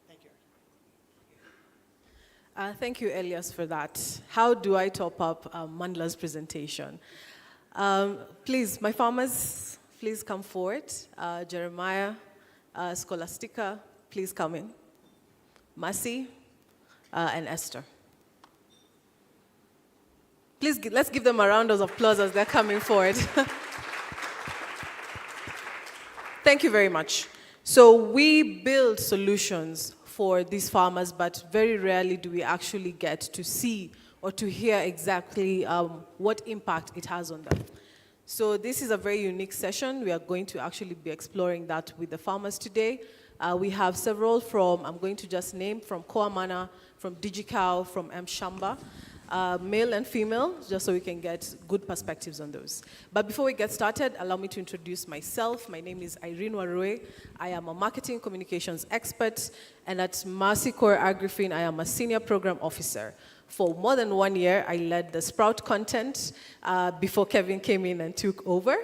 Thank you. Thank you, Elias, for that. How do I top up Mandla's presentation? Please, my farmers, please come forward. Jeremiah, Scholastica, please come in. Masi, and Esther. Please, let's give them a round of applause as they're coming forward. Thank you very much. So we build solutions for these farmers, but very rarely do we actually get to see or to hear exactly what impact it has on them. So this is a very unique session. We are going to actually be exploring that with the farmers today. We have several from, I'm going to just name, from Koamana, from DigiCow, from Mshamba, male and female, just so we can get good perspectives on those. But before we get started, allow me to introduce myself. My name is Irene Warui. I am a marketing communications expert, and at Mercycorps AgriFin, I am a senior program officer. For more than 1 year, I led the Sprout content before Kevin came in and took over.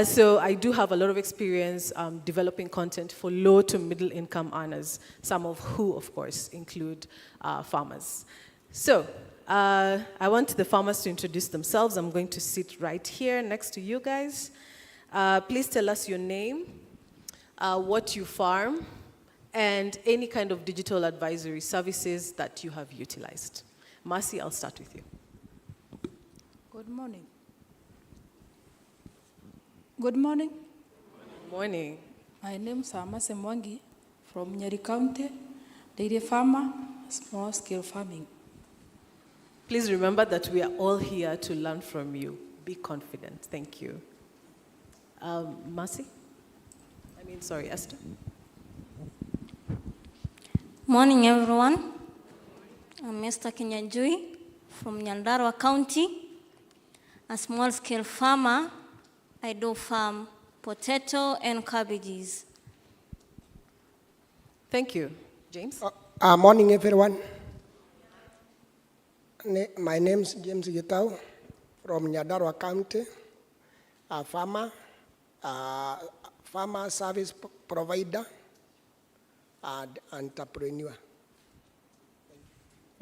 So I do have a lot of experience developing content for low to middle income earners, some of who, of course, include farmers. So I want the farmers to introduce themselves. I'm going to sit right here next to you guys. Please tell us your name, what you farm, and any kind of digital advisory services that you have utilized. Marcy, I'll start with you. Good morning. Good morning. Good morning. My name is Amase Mwangi from Nyeri County, dairy farmer, small-scale farming. Please remember that we are all here to learn from you. Be confident. Thank you. Marcy? Esther. Morning, everyone. I'm Esther Kinyanjui from Nyandarua County. A small-scale farmer. I do farm potato and cabbages. Thank you. James? Morning, everyone. My name is James Gitau from Nyandarua County, a farmer service provider, and entrepreneur.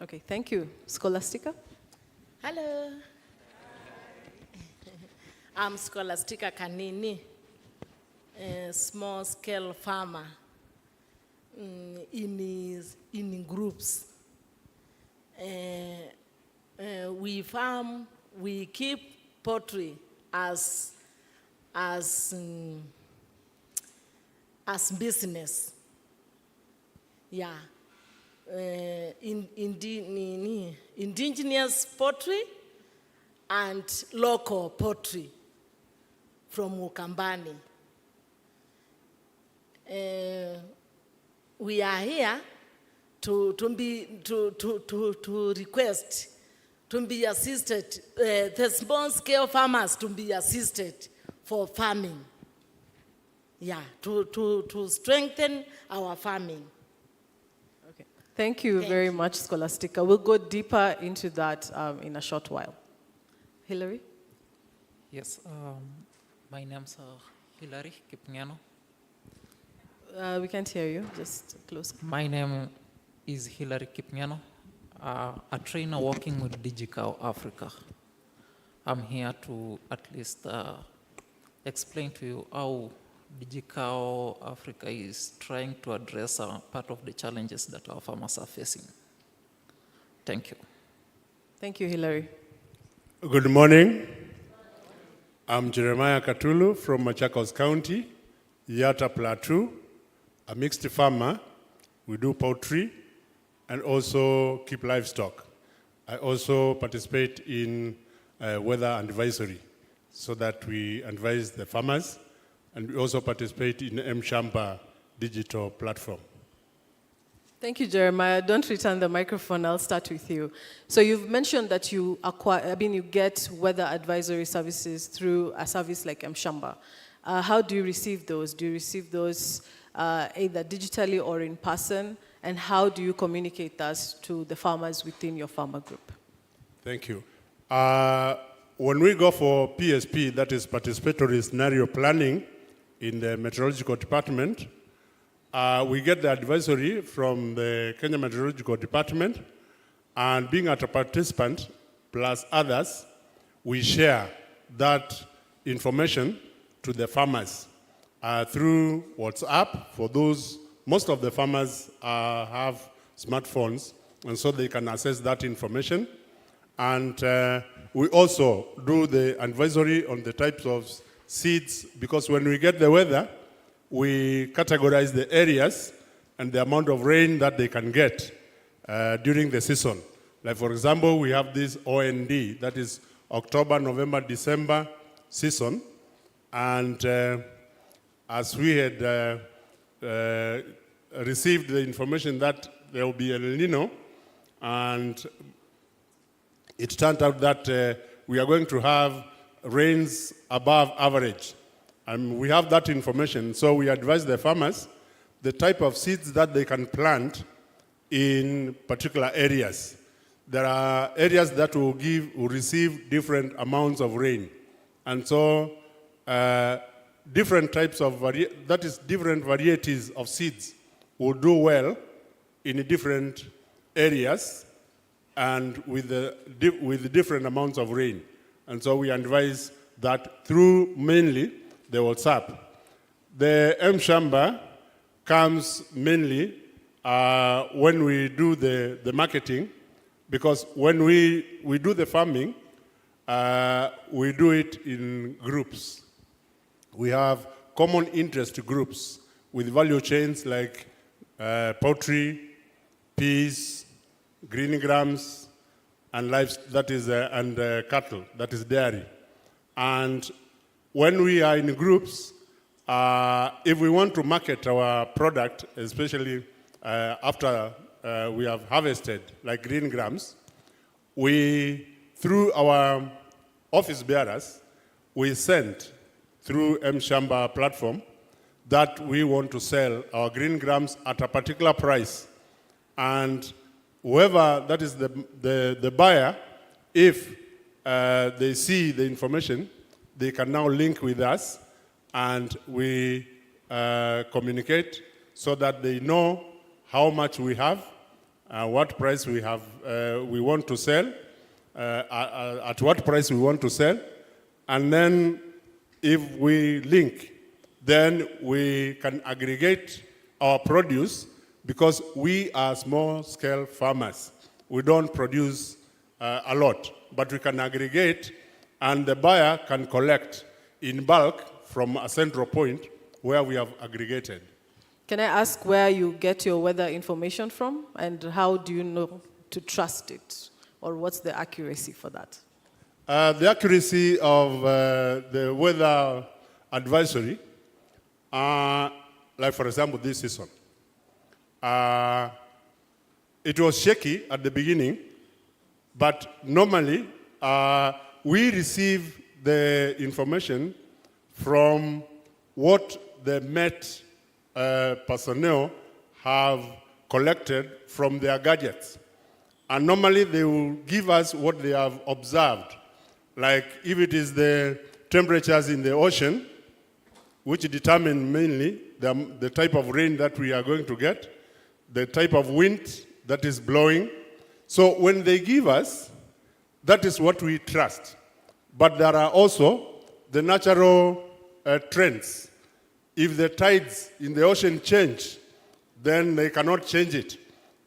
Okay, thank you. Scholastica? Hello. I'm Scholastica Kanini, a small-scale farmer in groups. We farm, we keep poultry as business. Yeah. Indigenous poultry and local poultry from Ukambani. We are here to request to be assisted, the small-scale farmers to be assisted for farming. Yeah, to strengthen our farming. Okay. Thank you very much, Scholastica. We'll go deeper into that in a short while. Hilary? Yes, my name's Hilary Kipngano. We can't hear you, just close. My name is Hilary Kipngano, a trainer working with DigiCow Africa. I'm here to at least explain to you how DigiCow Africa is trying to address part of the challenges that our farmers are facing. Thank you. Thank you, Hilary. Good morning. I'm Jeremiah Katulu from Machakos County, Yata Plateau, a mixed farmer. We do poultry and also keep livestock. I also participate in weather advisory so that we advise the farmers, and we also participate in M-Shamba digital platform. Thank you, Jeremiah. Don't return the microphone. I'll start with you. So you've mentioned that you get weather advisory services through a service like M-Shamba. How do you receive those? Do you receive those either digitally or in person? And how do you communicate that to the farmers within your farmer group? Thank you. When we go for PSP, that is participatory scenario planning in the meteorological department, we get the advisory from the Kenya Meteorological Department, and being a participant plus others, we share that information to the farmers through WhatsApp. For those, most of the farmers have smartphones, and so they can access that information. And we also do the advisory on the types of seeds, because when we get the weather, we categorize the areas and the amount of rain that they can get during the season. Like, for example, we have this OND, that is October, November, December season. And as we had received the information that there will be El Nino, and it turned out that we are going to have rains above average. And we have that information, so we advise the farmers the type of seeds that they can plant in particular areas. There are areas that will receive different amounts of rain. And so different types of, different varieties of seeds will do well in different areas and with different amounts of rain. And so we advise that through mainly the WhatsApp. The M-Shamba comes mainly when we do the marketing, because when we do the farming, we do it in groups. We have common interest groups with value chains like poultry, peas, green grams, and cattle, that is dairy. And when we are in groups, if we want to market our product, especially after we have harvested, like green grams, through our office bearers, we send through M-Shamba platform that we want to sell our green grams at a particular price. And whoever that is the buyer, if they see the information, they can now link with us, and we communicate so that they know how much we have, what price we have, we want to sell, at what price we want to sell, and then if we link, then we can aggregate our produce, because we are small-scale farmers. We don't produce a lot, but we can aggregate, and the buyer can collect in bulk from a central point where we have aggregated. Can I ask where you get your weather information from, and how do you know to trust it, or what's the accuracy for that? The accuracy of the weather advisory, like for example this season, it was shaky at the beginning, but normally we receive the information from what the Met personnel have collected from their gadgets. And normally they will give us what they have observed. Like if it is the temperatures in the ocean, which determine mainly the type of rain that we are going to get, the type of wind that is blowing. So when they give us, that is what we trust. But there are also the natural trends. If the tides in the ocean change, then they cannot change it.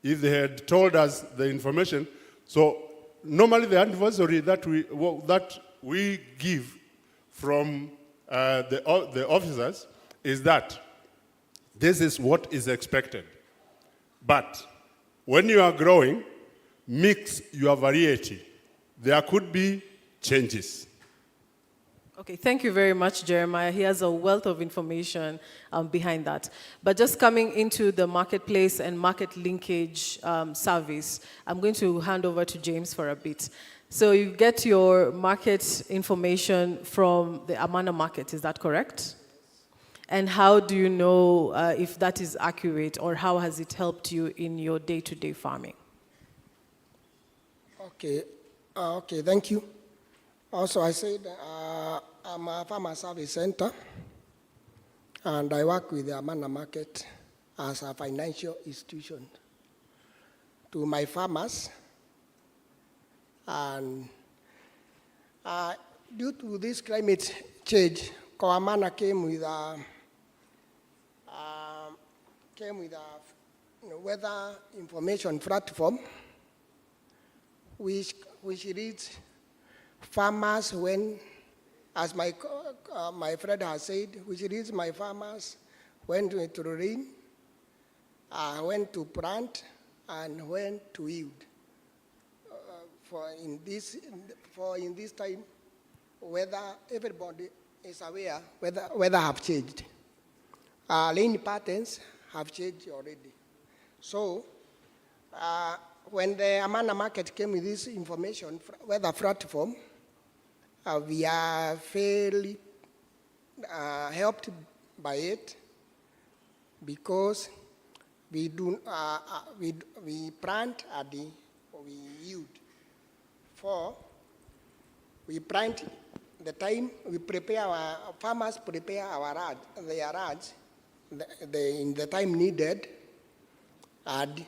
If they had told us the information. So normally the advisory that we give from the officers is that this is what is expected. But when you are growing, mix your variety. There could be changes. Okay, thank you very much, Jeremiah. He has a wealth of information behind that. But just coming into the marketplace and market linkage service, I'm going to hand over to James for a bit. So you get your market information from the Amana market, is that correct? And how do you know if that is accurate, or how has it helped you in your day-to-day farming? Okay, thank you. Also, I said I'm a farmer service center, and I work with the Amana market as a financial institution to my farmers. And due to this climate change, Amana came with a weather information platform, which reads farmers when, as my friend has said, which reads my farmers when to rain, when to plant, and when to yield. In this time, whether everybody is aware whether have changed. Rain patterns have changed already. So when the Amana market came with this information, weather platform, we are fairly helped by it, because we plant at we yield. We plant the time we prepare farmers prepare their rods in the time needed, and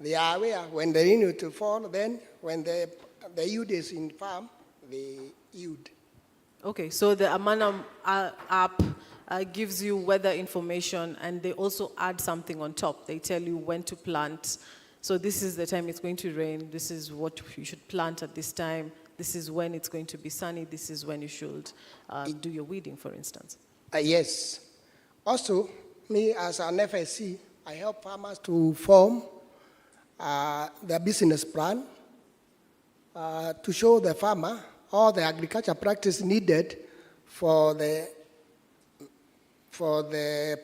they are aware when the rain will fall. Then when the yield is in farm, they yield. Okay, so the Amana app gives you weather information, and they also add something on top. They tell you when to plant. So this is the time it's going to rain. This is what you should plant at this time. This is when it's going to be sunny. This is when you should do your weeding, for instance. Yes. Also, me as an FSC, I help farmers to form their business plan to show the farmer all the agriculture practice needed for the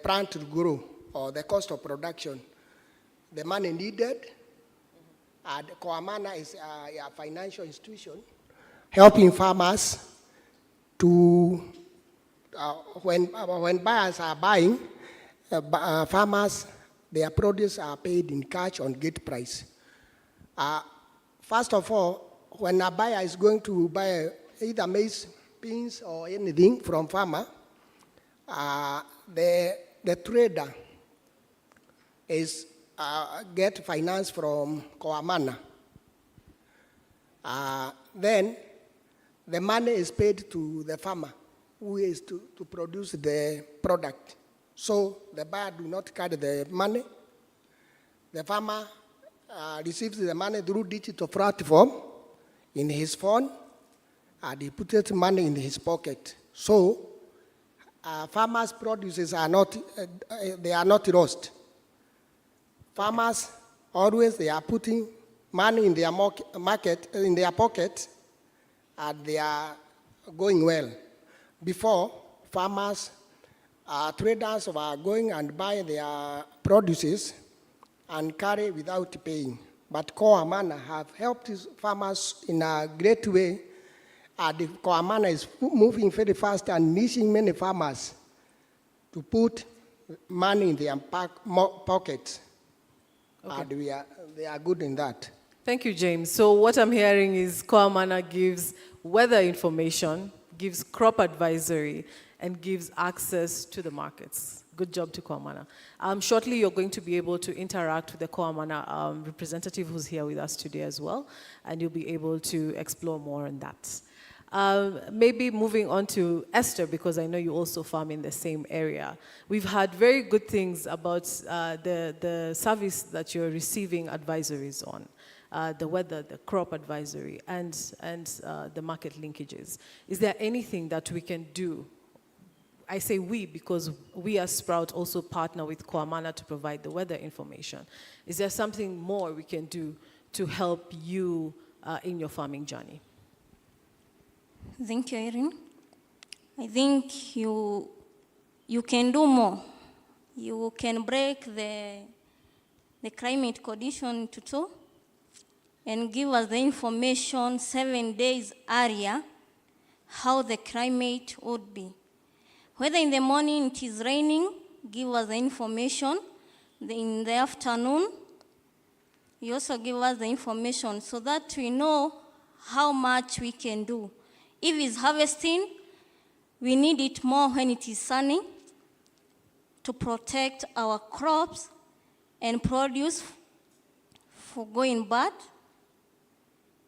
plant to grow, or the cost of production, the money needed. And Amana is a financial institution helping farmers to, when buyers are buying, farmers their produce are paid in cash on gate price. First of all, when a buyer is going to buy either maize, beans, or anything from farmer, the trader is get finance from Coamana. Then the money is paid to the farmer who is to produce the product. So the buyer do not carry the money. The farmer receives the money through digital platform in his phone, and he puts money in his pocket. So farmers' produces are not, they are not lost. Farmers always, they are putting money in their in their pocket, and they are going well. Before, farmers, traders were going and buy their produces and carry without paying. But Coamana have helped farmers in a great way. The Coamana is moving very fast and missing many farmers to put money in their pockets. Okay. And they are good in that. Thank you, James. So what I'm hearing is Coamana gives weather information, gives crop advisory, and gives access to the markets. Good job to Coamana. Shortly, you're going to be able to interact with the Coamana representative who's here with us today as well, and you'll be able to explore more on that. Maybe moving on to Esther, because I know you also farm in the same area. We've had very good things about the service that you're receiving advisories on. The weather, the crop advisory, and the market linkages. Is there anything that we can do? I say we because we as Sprout also partner with Coamana to provide the weather information. Is there something more we can do to help you in your farming journey? Thank you, Erin. I think you can do more. You can break the climate condition into two and give us the information 7 days earlier how the climate would be. Whether in the morning it is raining, give us the information. In the afternoon, you also give us the information so that we know how much we can do. If it's harvesting, we need it more when it is sunny to protect our crops and produce for going bad.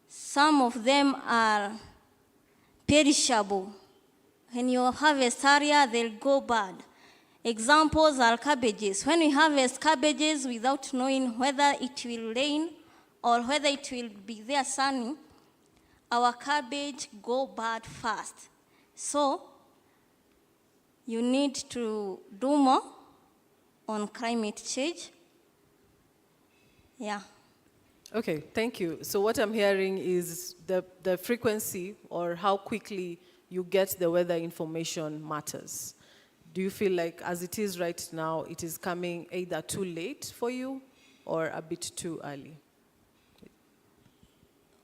Some of them are perishable. When you harvest area, they'll go bad. Examples are cabbages. When we harvest cabbages without knowing whether it will rain or whether it will be there sunny, our cabbage go bad fast. So you need to do more on climate change. Yeah. Okay, thank you. So what I'm hearing is the frequency or how quickly you get the weather information matters. Do you feel like as it is right now, it is coming either too late for you or a bit too early?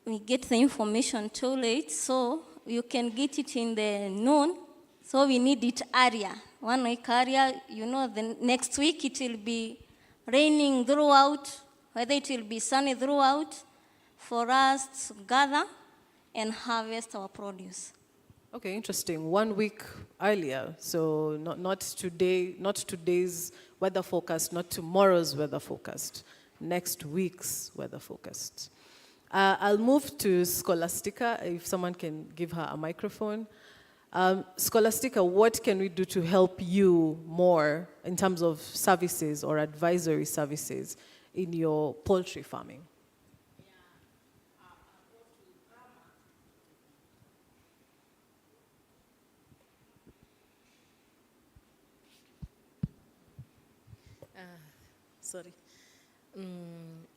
We get the information too late, so you can get it in the noon, so we need it earlier. 1 week earlier, you know, the next week it will be raining throughout, whether it will be sunny throughout, for us to gather and harvest our produce. Okay, interesting. 1 week earlier, so not today, not today's weather forecast, not tomorrow's weather forecast, next week's weather forecast. I'll move to Scholastica, if someone can give her a microphone. Scholastica, what can we do to help you more in terms of services or advisory services in your poultry farming?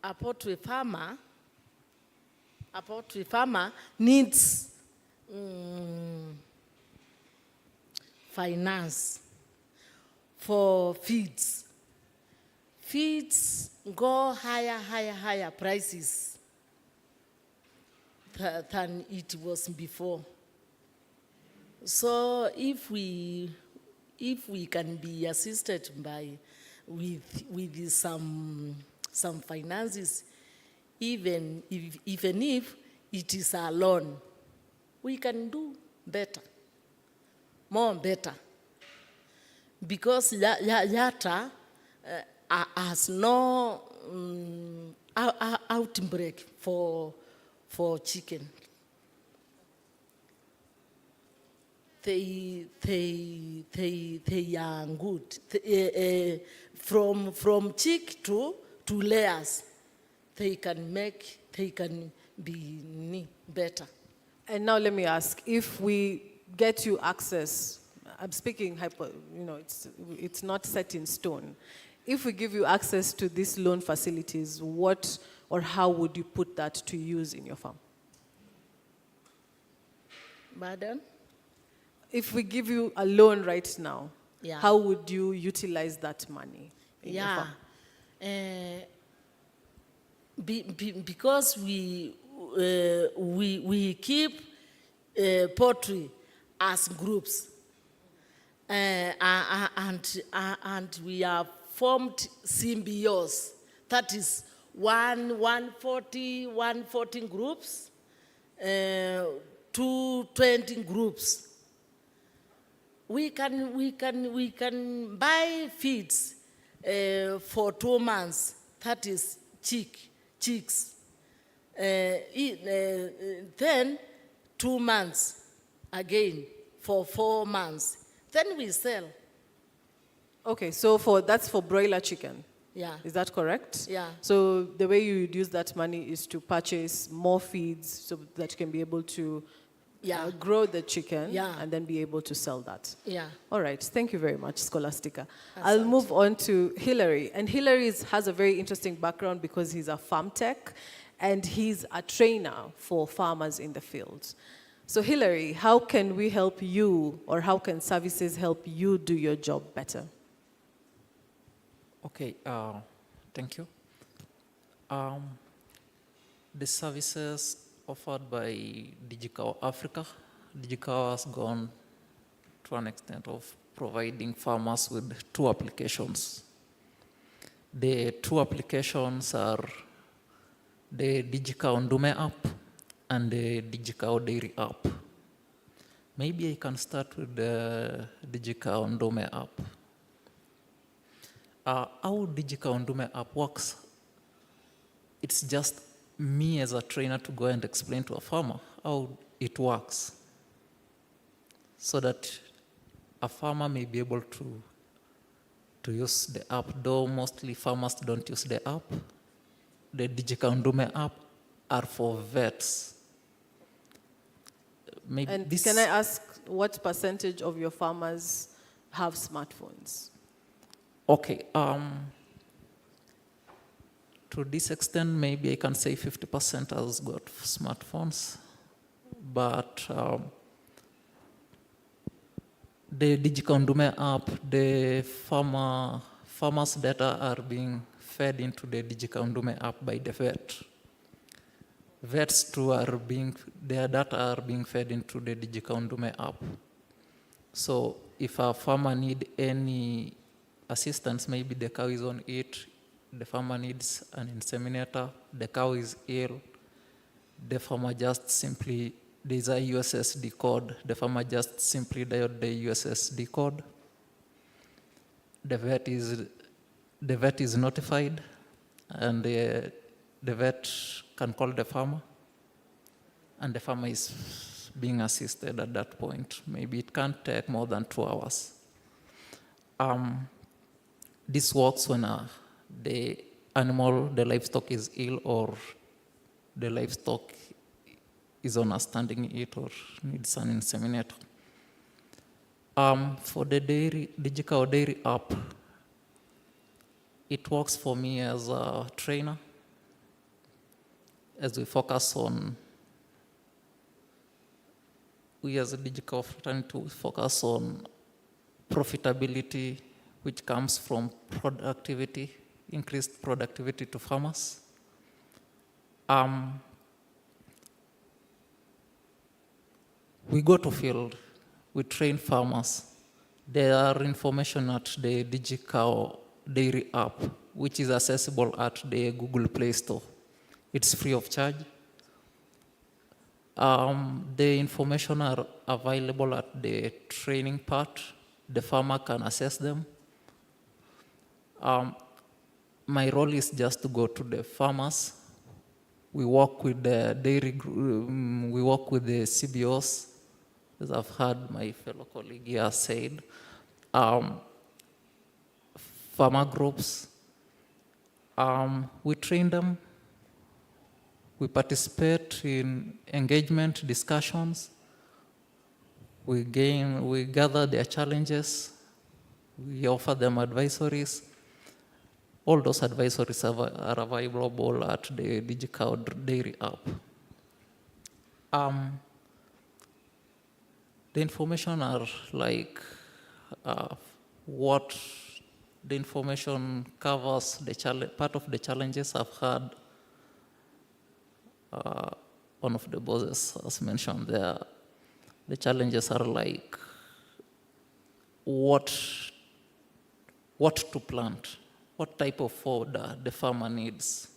A poultry farmer needs finance for feeds. Feeds go higher prices than it was before. So if we can be assisted by with some finances, even if it is a loan, we can do better, more better. Because Yata has no outbreak for chicken. They are good. From chick to layers, they can be better. And now let me ask, if we get you access, I'm speaking it's not set in stone. If we give you access to these loan facilities, what or how would you put that to use in your farm? Pardon? If we give you a loan right now, Yeah. how would you utilize that money in your farm? Because we keep poultry as groups, and we have formed symbiosis. That is 140 groups, 220 groups. We can buy feeds for 2 months. That is chicks. Then 2 months again for 4 months. Then we sell. Okay, so that's for broiler chicken. Yeah. Is that correct? Yeah. So the way you would use that money is to purchase more feeds so that you can be able to grow the chicken and then be able to sell that. Yeah. All right. Thank you very much, Scholastica. I'll move on to Hilary. And Hilary has a very interesting background because he's a farm tech and he's a trainer for farmers in the field. So Hilary, how can we help you, or how can services help you do your job better? Okay, thank you. The services offered by DigiCow Africa, DigiCow has gone to an extent of providing farmers with 2 applications. The 2 applications are the DigiCow Ndume app and the DigiCow Dairy app. Maybe I can start with the DigiCow Ndume app. How DigiCow Ndume app works, it's just me as a trainer to go and explain to a farmer how it works so that a farmer may be able to use the app, though mostly farmers don't use the app. The DigiCow Ndume app are for vets. And can I ask what percentage of your farmers have smartphones? Okay, to this extent, maybe I can say 50% has got smartphones, but the DigiCow Ndume app, the farmers' data are being fed into the DigiCow Ndume app by the vet. Vets too their data are being fed into the DigiCow Ndume app. So if a farmer needs any assistance, maybe the cow is on it, the farmer needs an inseminator, the cow is ill, the farmer just simply, there's a USSD code, the farmer just simply dial the USSD code. The vet is notified, and the vet can call the farmer, and the farmer is being assisted at that point. Maybe it can't take more than 2 hours. This works when the livestock is ill, or the livestock is on a standing eat or needs an inseminator. For the DigiCow Dairy app, it works for me as a trainer, as we focus on, we as a DigiCow are trying to focus on profitability, which comes from productivity, increased productivity to farmers. We go to field, we train farmers. There are information at the DigiCow dairy app, which is accessible at the Google Play Store. It's free of charge. The information are available at the training part. The farmer can access them. My role is just to go to the farmers. We work with the dairy, we work with the CBOs, as I've heard my fellow colleague here said. Farmer groups. We train them. We participate in engagement discussions. We gather their challenges. We offer them advisories. All those advisories are available at the DigiCow Dairy app. The information are like what the information covers, part of the challenges I've had. One of the bosses has mentioned there. The challenges are like what to plant, what type of fodder the farmer needs.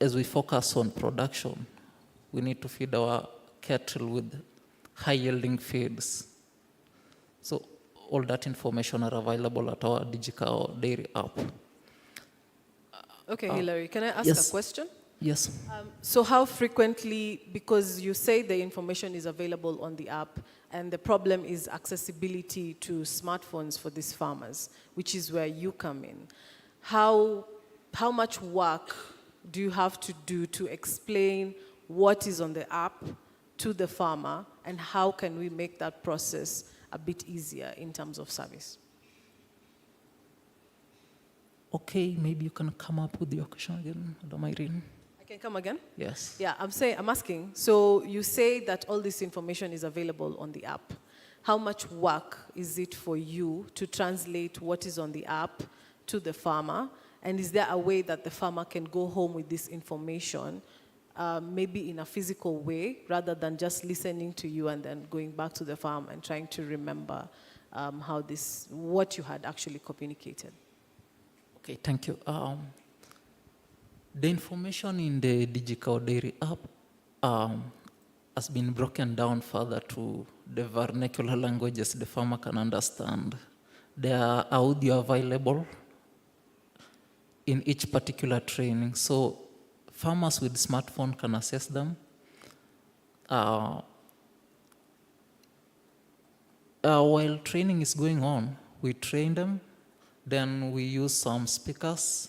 As we focus on production, we need to feed our cattle with high-yielding feeds. So all that information are available at our DigiCow Dairy app. Okay, Hilary, can I ask yes. a question? Yes. So how frequently, because you say the information is available on the app, and the problem is accessibility to smartphones for these farmers, which is where you come in. How much work do you have to do to explain what is on the app to the farmer, and how can we make that process a bit easier in terms of service? Okay, maybe you can come up with your question again, Madam Irene. I can come again? Yes. Yeah, I'm asking, so you say that all this information is available on the app. How much work is it for you to translate what is on the app to the farmer? And is there a way that the farmer can go home with this information, maybe in a physical way, rather than just listening to you and then going back to the farm and trying to remember what you had actually communicated? Okay, thank you. The information in the DigiCow Dairy app has been broken down further to the vernacular languages the farmer can understand. There are audio available in each particular training, so farmers with smartphone can access them. While training is going on, we train them. Then we use some speakers,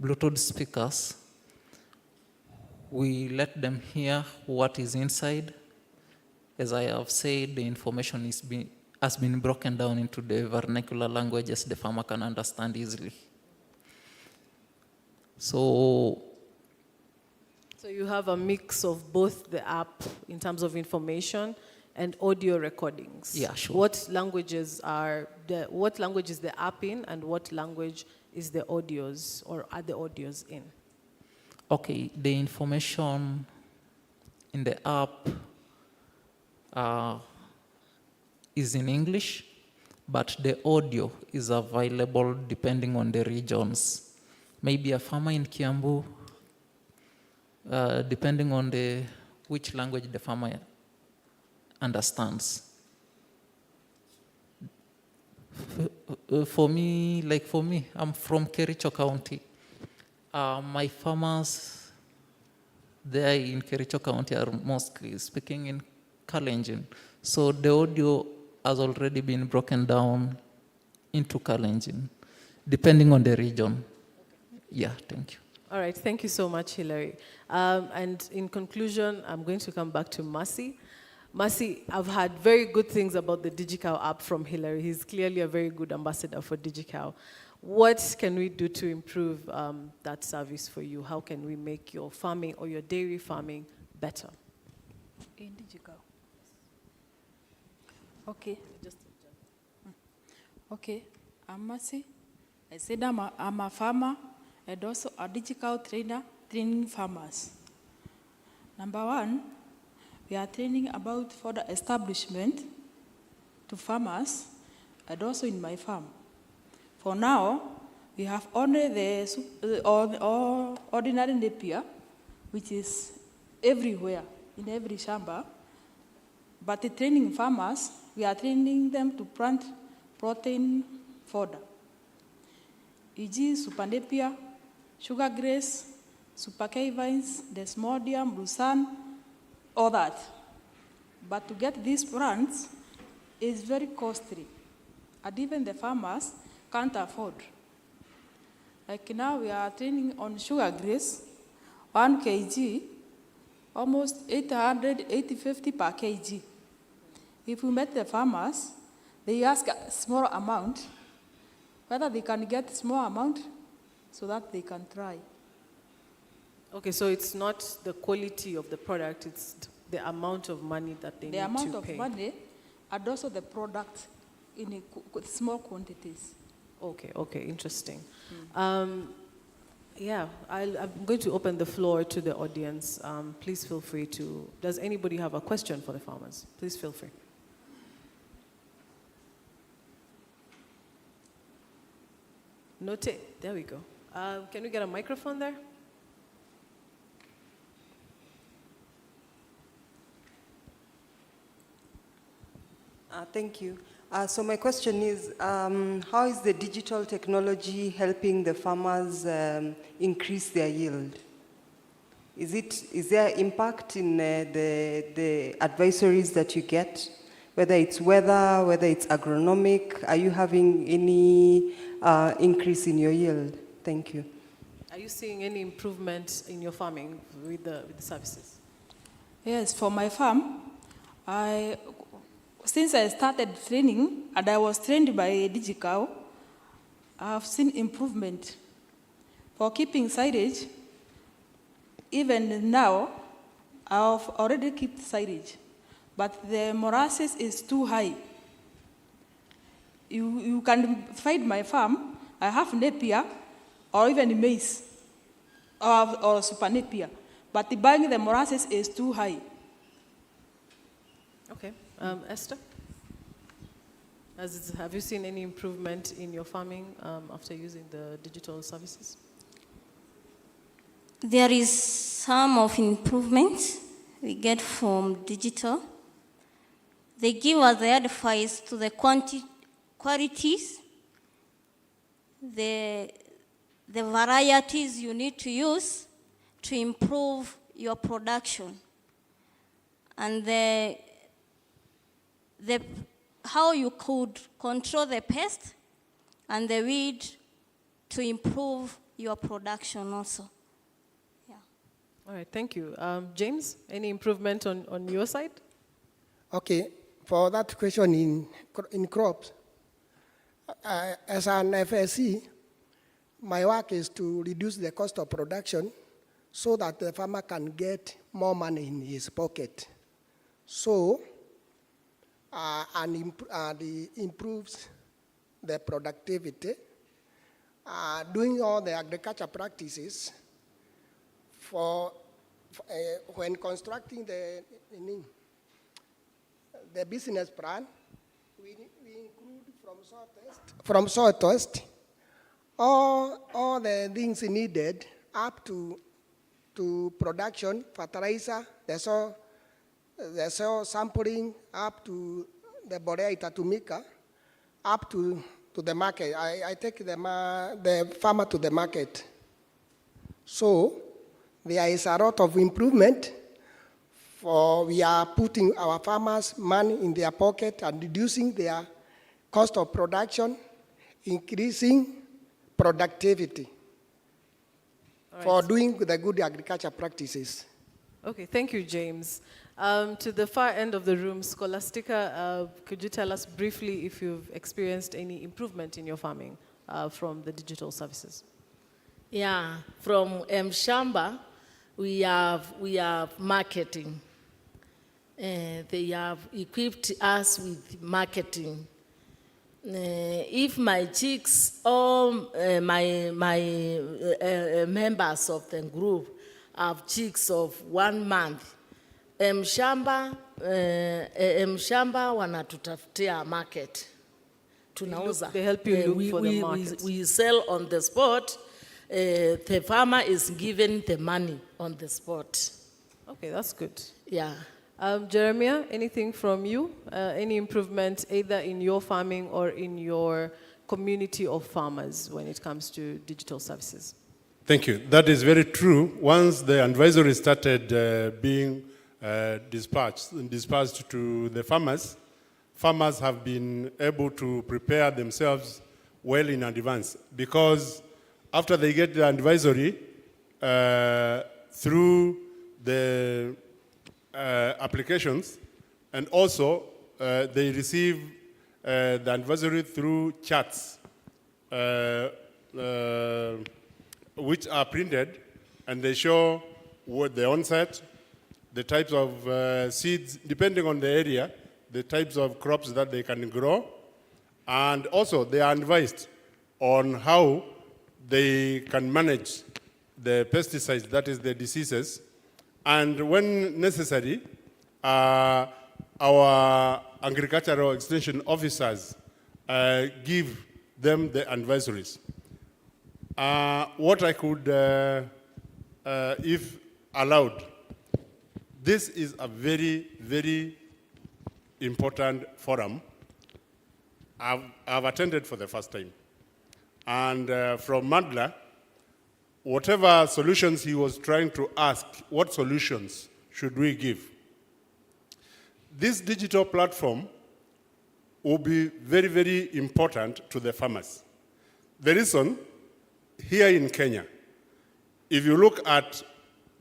Bluetooth speakers. We let them hear what is inside. As I have said, the information has been broken down into the vernacular languages the farmer can understand easily. So you have a mix of both the app in terms of information and audio recordings. Yeah, sure. What languages is the app in, and what language is the audios, or are the audios in? Okay, the information in the app is in English, but the audio is available depending on the regions. Maybe a farmer in Kiambu, depending on which language the farmer understands. For me, I'm from Kericho County. My farmers there in Kericho County are mostly speaking in Kalenjin. So the audio has already been broken down into Kalenjin, depending on the region. Yeah, thank you. All right, thank you so much, Hilary. And in conclusion, I'm going to come back to Mercy. Mercy, I've heard very good things about the DigiCow app from Hilary. He's clearly a very good ambassador for DigiCow. What can we do to improve that service for you? How can we make your farming or your dairy farming better? In DigiCow. Okay. Okay, I'm Mercy. I said I'm a farmer and also a DigiCow trainer training farmers. Number one, we are training about fodder establishment to farmers and also in my farm. For now, we have only the ordinary Napier, which is everywhere, in every shamba. But the training farmers, we are training them to plant protein fodder. E.g. Super Napier, sugar grass, super K vines, desmodium, lucerne, all that. But to get these plants is very costly, and even the farmers can't afford. Like now we are training on sugar grass, 1 kg, almost 850 per kg. If we met the farmers, they ask a small amount, whether they can get small amount so that they can try. Okay, so it's not the quality of the product, it's the amount of money that they need to pay. The amount of money and also the product in small quantities. Okay, interesting. Yeah, I'm going to open the floor to the audience. Please feel free to, does anybody have a question for the farmers? Please feel free. Note, there we go. Can we get a microphone there? Thank you. So my question is, how is the digital technology helping the farmers increase their yield? Is there impact in the advisories that you get, whether it's weather, whether it's agronomic? Are you having any increase in your yield? Thank you. Are you seeing any improvement in your farming with the services? Yes, for my farm, since I started training, and I was trained by DigiCow, I have seen improvement. For keeping silage, even now, I've already kept silage, but the molasses is too high. You can find my farm, I have Napier, or even maize, or super Napier, but buying the molasses is too high. Okay. Esther? Have you seen any improvement in your farming after using the digital services? There is some of improvements we get from digital. They give us the advice to the qualities, the varieties you need to use to improve your production, and how you could control the pest and the weed to improve your production also. Yeah. All right, thank you. James, any improvement on your side? Okay, for that question in crops, as an FSC, my work is to reduce the cost of production so that the farmer can get more money in his pocket. So, and improves the productivity, doing all the agriculture practices when constructing the business plan. We include from soil test all the things needed up to production, fertilizer, the soil sampling, up to the Borea Itatumika, up to the market. I take the farmer to the market. So there is a lot of improvement. We are putting our farmers' money in their pocket and reducing their cost of production, increasing productivity for doing the good agriculture practices. Okay, thank you, James. To the far end of the room, Scholastica, could you tell us briefly if you've experienced any improvement in your farming from the digital services? Yeah, from Shamba, we have marketing. They have equipped us with marketing. If my chicks or my members of the group have chicks of 1 month, mshamba wanatutafutia market. Tunauza. They help you look for the market. We sell on the spot. The farmer is given the money on the spot. Okay, that's good. Yeah. Jeremiah, anything from you? Any improvement either in your farming or in your community of farmers when it comes to digital services? Thank you. That is very true. Once the advisory started being dispatched to the farmers, farmers have been able to prepare themselves well in advance, because after they get the advisory through the applications, and also they receive the advisory through charts which are printed, and they show what the onset, the types of seeds, depending on the area, the types of crops that they can grow, and also they are advised on how they can manage the pesticides, that is the diseases, and when necessary, our agricultural extension officers give them the advisories. What I could, if allowed, this is a very, very important forum. I've attended for the first time. And from Madla, whatever solutions he was trying to ask, what solutions should we give? This digital platform will be very, very important to the farmers. The reason, here in Kenya, if you look at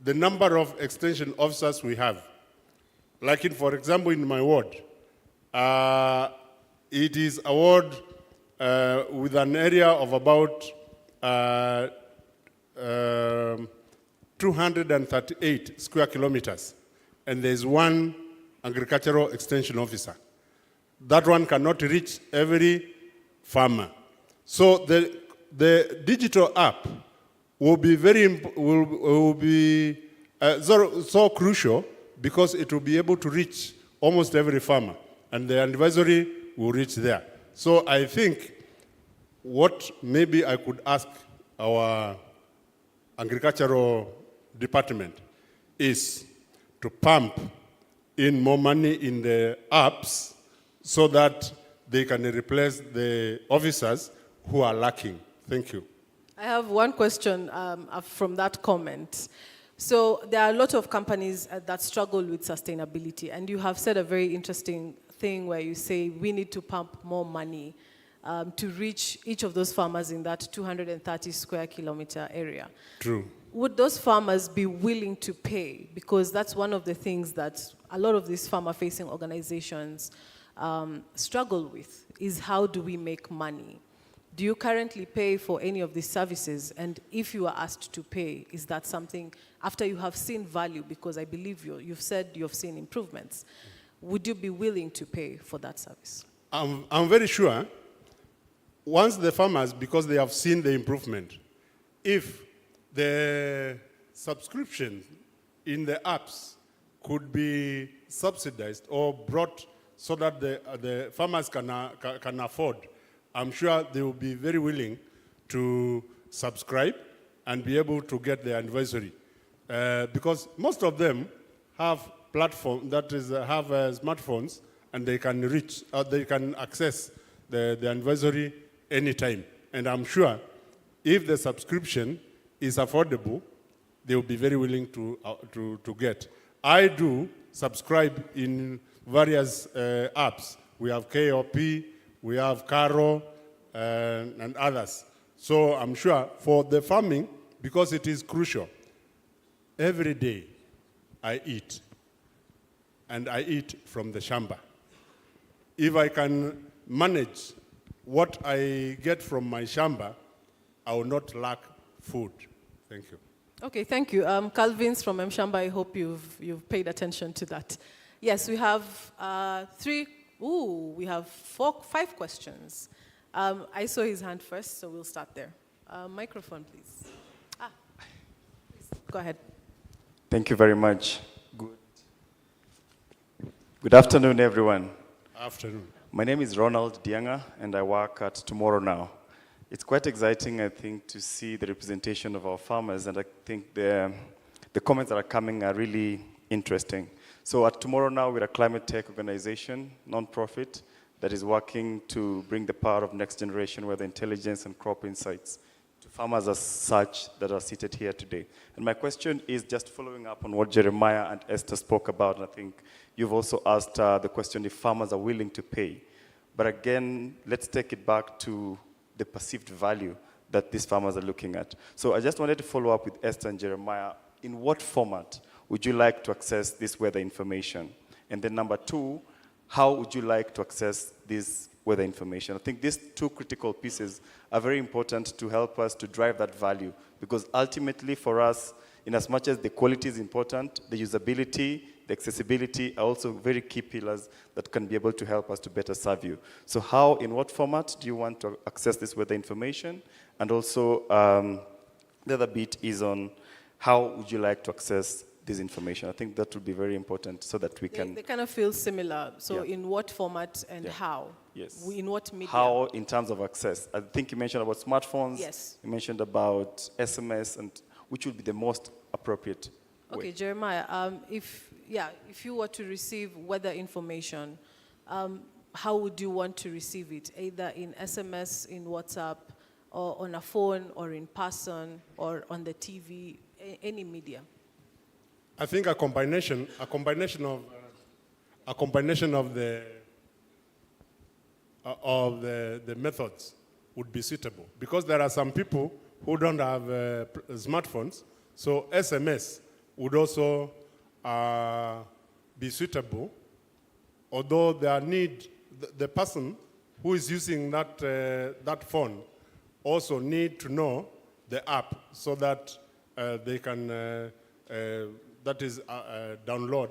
the number of extension officers we have, like for example in my ward, it is a ward with an area of about 238 square kilometers, and there's one agricultural extension officer. That one cannot reach every farmer. So the digital app will be so crucial, because it will be able to reach almost every farmer, and the advisory will reach there. So I think what maybe I could ask our agricultural department is to pump in more money in the apps so that they can replace the officers who are lacking. Thank you. I have one question from that comment. So there are a lot of companies that struggle with sustainability, and you have said a very interesting thing where you say we need to pump more money to reach each of those farmers in that 230 square kilometer area. True. Would those farmers be willing to pay? Because that's one of the things that a lot of these farmer-facing organizations struggle with, is how do we make money? Do you currently pay for any of these services? And if you are asked to pay, is that something, after you have seen value, because I believe you've said you've seen improvements, would you be willing to pay for that service? I'm very sure, once the farmers, because they have seen the improvement, if the subscription in the apps could be subsidized or brought so that the farmers can afford, I'm sure they will be very willing to subscribe and be able to get the advisory. Because most of them have platforms, that is, have smartphones, and they can reach, they can access the advisory anytime. And I'm sure if the subscription is affordable, they will be very willing to get. I do subscribe in various apps. We have KOP, we have Caro, and others. So I'm sure for the farming, because it is crucial, every day I eat, and I eat from the shamba. If I can manage what I get from my shamba, I will not lack food. Thank you. Okay, thank you. Calvin's from Mshamba, I hope you've paid attention to that. Yes, we have we have 5 questions. I saw his hand first, so we'll start there. Microphone, please. Please, go ahead. Thank you very much. Good afternoon, everyone. Afternoon. My name is Ronald Dianga, and I work at Tomorrow Now. It's quite exciting, I think, to see the representation of our farmers, and I think the comments that are coming are really interesting. So at Tomorrow Now, we're a climate tech organization, non-profit, that is working to bring the power of next generation weather intelligence and crop insights to farmers as such that are seated here today. And my question is just following up on what Jeremiah and Esther spoke about, and I think you've also asked the question if farmers are willing to pay. But again, let's take it back to the perceived value that these farmers are looking at. So I just wanted to follow up with Esther and Jeremiah. In what format would you like to access this weather information? And then number two, how would you like to access this weather information? I think these two critical pieces are very important to help us to drive that value, because ultimately for us, in as much as the quality is important, the usability, the accessibility are also very key pillars that can be able to help us to better serve you. So how, in what format do you want to access this weather information? And also, the other bit is on how would you like to access this information? I think that would be very important so that we can... They kind of feel similar. So Yeah. in what format and how? Yes. In what media? How in terms of access? I think you mentioned about smartphones. Yes. You mentioned about SMS, and which would be the most appropriate way? Okay, Jeremiah, if you were to receive weather information, how would you want to receive it? Either in SMS, in WhatsApp, or on a phone, or in person, or on the TV, any media? I think a combination of the methods would be suitable, because there are some people who don't have smartphones, so SMS would also be suitable, although the person who is using that phone also need to know the app so that they can download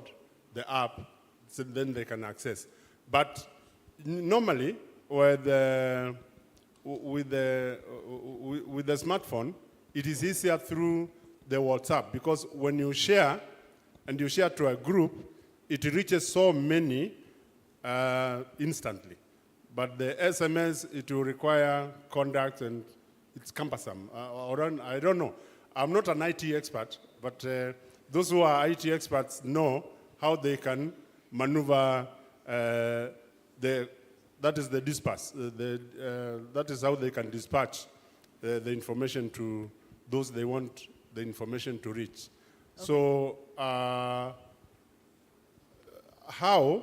the app, so then they can access. But normally, with the smartphone, it is easier through the WhatsApp, because when you share, and you share to a group, it reaches so many instantly. But the SMS, it will require contact, and it's cumbersome. I don't know. I'm not an IT expert, but those who are IT experts know how they can maneuver that is the dispatch. That is how they can dispatch the information to those they want the information to reach. Okay. So how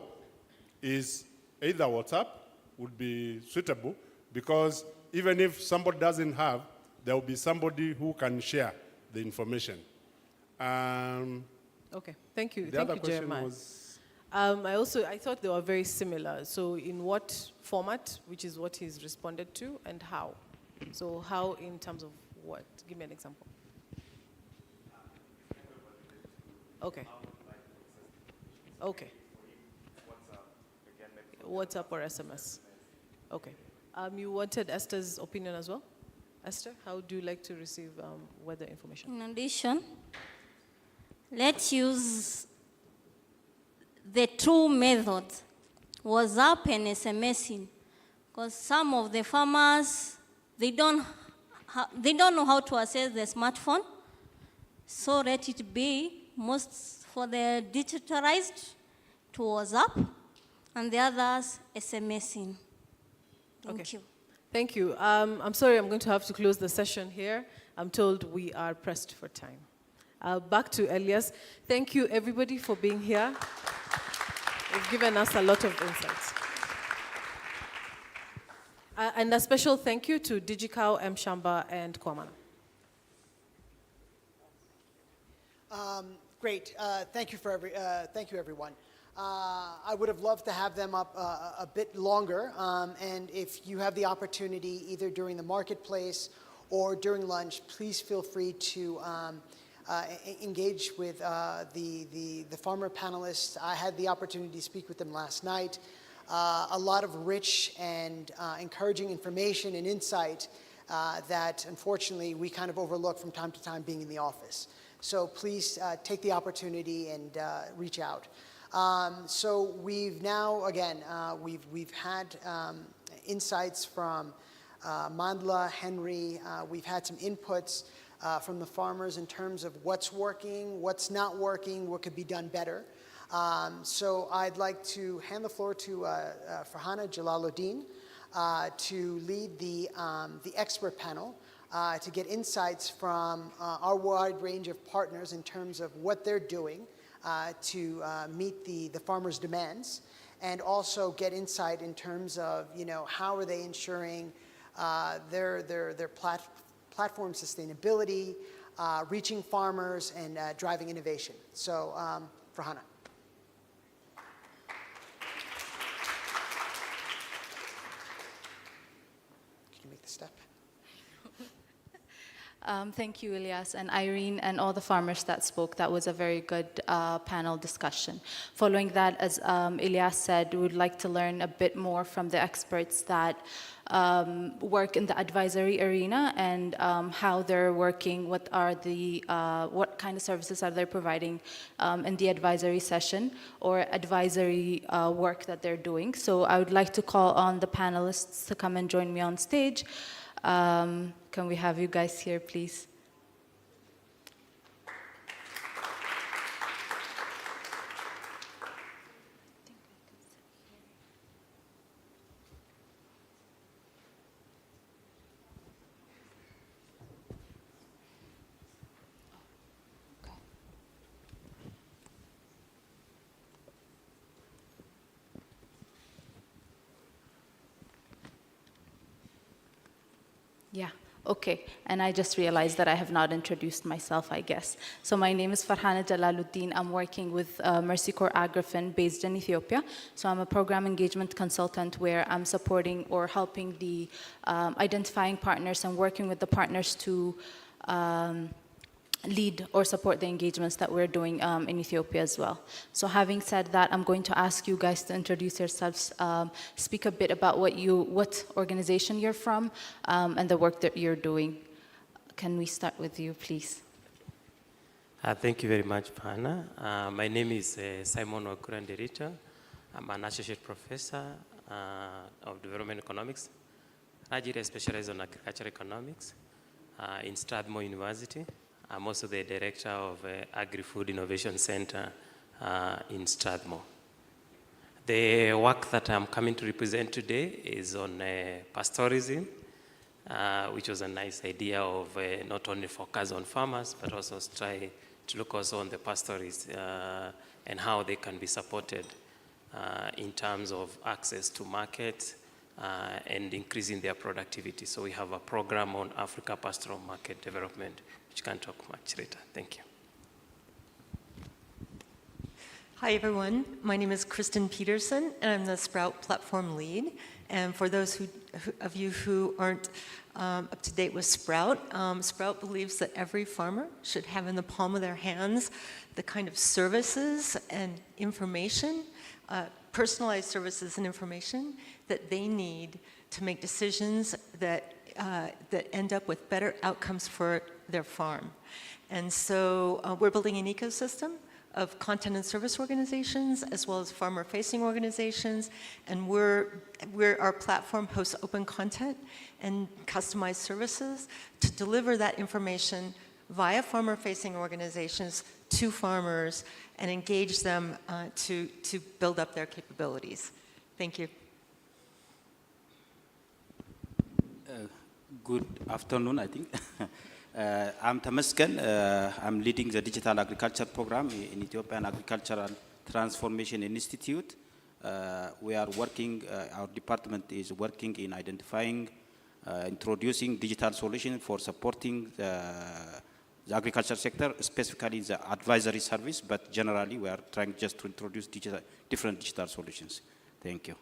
is either WhatsApp would be suitable, because even if somebody doesn't have, there will be somebody who can share the information. Okay, thank you. The Thank other you, question Jeremiah. was... I thought they were very similar. So in what format, which is what he's responded to, and how? So how in terms of what? Give me an example. Okay. Okay. WhatsApp or SMS. Okay. You wanted Esther's opinion as well? Esther, how do you like to receive weather information? In addition, let's use the two methods, WhatsApp and SMSing, because some of the farmers, they don't know how to access the smartphone, so let it be most for the digitalized to WhatsApp, and the others SMSing. Thank you. Thank you. I'm sorry, I'm going to have to close the session here. I'm told we are pressed for time. Back to Elias. Thank you, everybody, for being here. You've given us a lot of insights. And a special thank you to DigiCow, Mshamba, and Kwamana. Great. Thank you, everyone. I would have loved to have them up a bit longer, and if you have the opportunity, either during the marketplace or during lunch, please feel free to engage with the farmer panelists. I had the opportunity to speak with them last night. A lot of rich and encouraging information and insight that, unfortunately, we kind of overlook from time to time being in the office. So please take the opportunity and reach out. So we've now, again, we've had insights from Mandla, Henry. We've had some inputs from the farmers in terms of what's working, what's not working, what could be done better. So I'd like to hand the floor to Farhana Jalaluddin to lead the expert panel to get insights from our wide range of partners in terms of what they're doing to meet the farmers' demands, and also get insight in terms of, you know, how are they ensuring their platform sustainability, reaching farmers, and driving innovation. So, Farhana. Can you make the step? Thank you, Ilyas and Irene, and all the farmers that spoke. That was a very good panel discussion. Following that, as Ilyas said, we would like to learn a bit more from the experts that work in the advisory arena and how they're working, what kind of services are they providing in the advisory session or advisory work that they're doing. So I would like to call on the panelists to come and join me on stage. Can we have you guys here, please? Yeah, okay. And I just realized that I have not introduced myself, I guess. So my name is Farhana Jalaluddin. I'm working with Mercy Corps AgriFin based in Ethiopia. So I'm a program engagement consultant where I'm supporting or helping the identifying partners and working with the partners to lead or support the engagements that we're doing in Ethiopia as well. So having said that, I'm going to ask you guys to introduce yourselves, speak a bit about what organization you're from, and the work that you're doing. Can we start with you, please? Thank you very much, Farhana. My name is Simon Wakuranderita. I'm an associate professor of development economics. Nigeria specializes on agricultural economics in Strathmore University. I'm also the director of Agri-Food Innovation Center in Strathmore. The work that I'm coming to represent today is on pastoralism, which was a nice idea of not only focus on farmers, but also try to look also on the pastoralists and how they can be supported in terms of access to markets and increasing their productivity. So we have a program on Africa pastoral market development, which can talk much later. Thank you. Hi, everyone. My name is Kristen Peterson, and I'm the Sprout Platform Lead. And for those of you who aren't up to date with Sprout, Sprout believes that every farmer should have in the palm of their hands the kind of services and information, personalized services and information that they need to make decisions that end up with better outcomes for their farm. And so we're building an ecosystem of content and service organizations as well as farmer-facing organizations, and our platform hosts open content and customized services to deliver that information via farmer-facing organizations to farmers and engage them to build up their capabilities. Thank you. Good afternoon, I think. I'm Tamasken. I'm leading the Digital Agriculture Program in Ethiopian Agricultural Transformation Institute. We are working, our department is working in identifying, introducing digital solutions for supporting the agriculture sector, specifically the advisory service, but generally we are trying just to introduce different digital solutions. Thank you.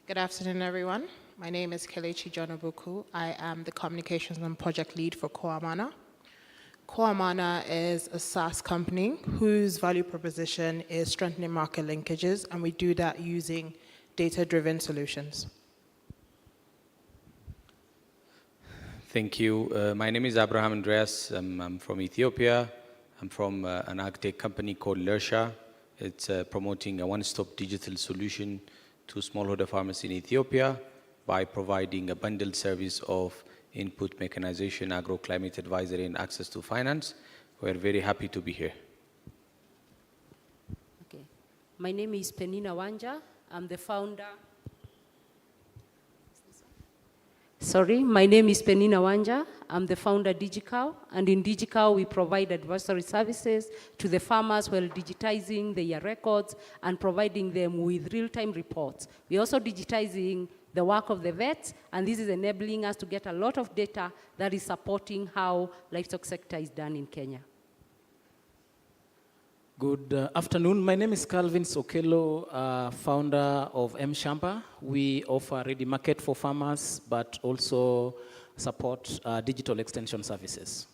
Good afternoon, everyone. My name is Kelechi Jonabuku. I am the Communications and Project Lead for Koamana. Koamana is a SaaS company whose value proposition is strengthening market linkages, and we do that using data-driven solutions. Thank you. My name is Abraham Andreas. I'm from Ethiopia. I'm from an ag-tech company called Lersha. It's promoting a one-stop digital solution to smallholder farmers in Ethiopia by providing a bundled service of input mechanization, agroclimate advisory, and access to finance. We're very happy to be here. Okay. My name is Penina Wanja. I'm the founder. Sorry, my name is Penina Wanja. I'm the founder of DigiCow, and in DigiCow we provide advisory services to the farmers while digitizing their records and providing them with real-time reports. We're also digitizing the work of the vets, and this is enabling us to get a lot of data that is supporting how livestock sector is done in Kenya. Good afternoon. My name is Calvin Sokelo, founder of M-Shamba. We offer ready market for farmers, but also support digital extension services.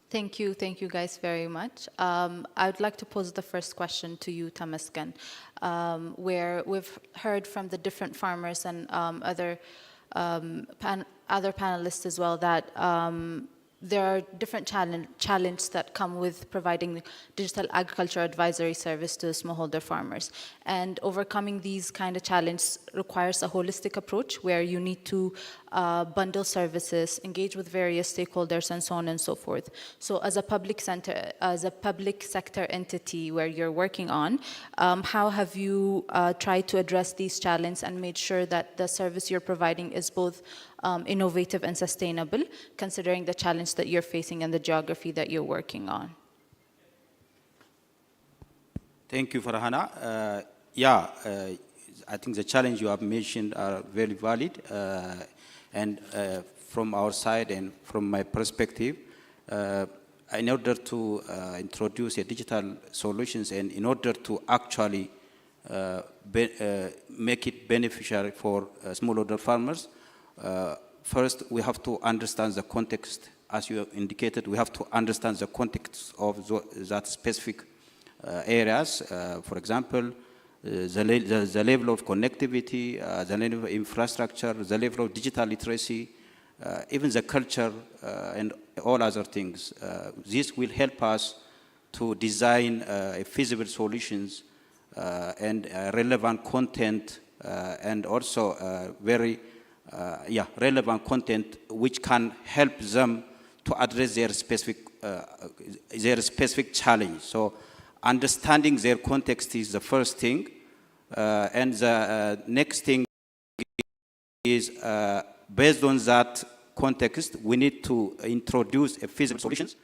Thank you guys very much. I'd like to pose the first question to you, Tamaskan, where we've heard from the different farmers and other panelists as well that there are different challenges that come with providing digital agriculture advisory service to smallholder farmers. And overcoming these kind of challenges requires a holistic approach where you need to bundle services, engage with various stakeholders, and so on and so forth. So as a public sector entity where you're working on, how have you tried to address these challenges and made sure that the service you're providing is both innovative and sustainable, considering the challenge that you're facing and the geography that you're working on? Thank you, Farhana. I think the challenge you have mentioned are very valid. And from our side and from my perspective, in order to introduce a digital solutions and in order to actually make it beneficial for smallholder farmers, first we have to understand the context. As you indicated, we have to understand the context of that specific areas. For example, the level of connectivity, the level of infrastructure, the level of digital literacy, even the culture and all other things. This will help us to design feasible solutions and relevant content and also very relevant content which can help them to address their specific challenge. So understanding their context is the first thing, and the next thing is based on that context, we need to introduce a feasible solutions.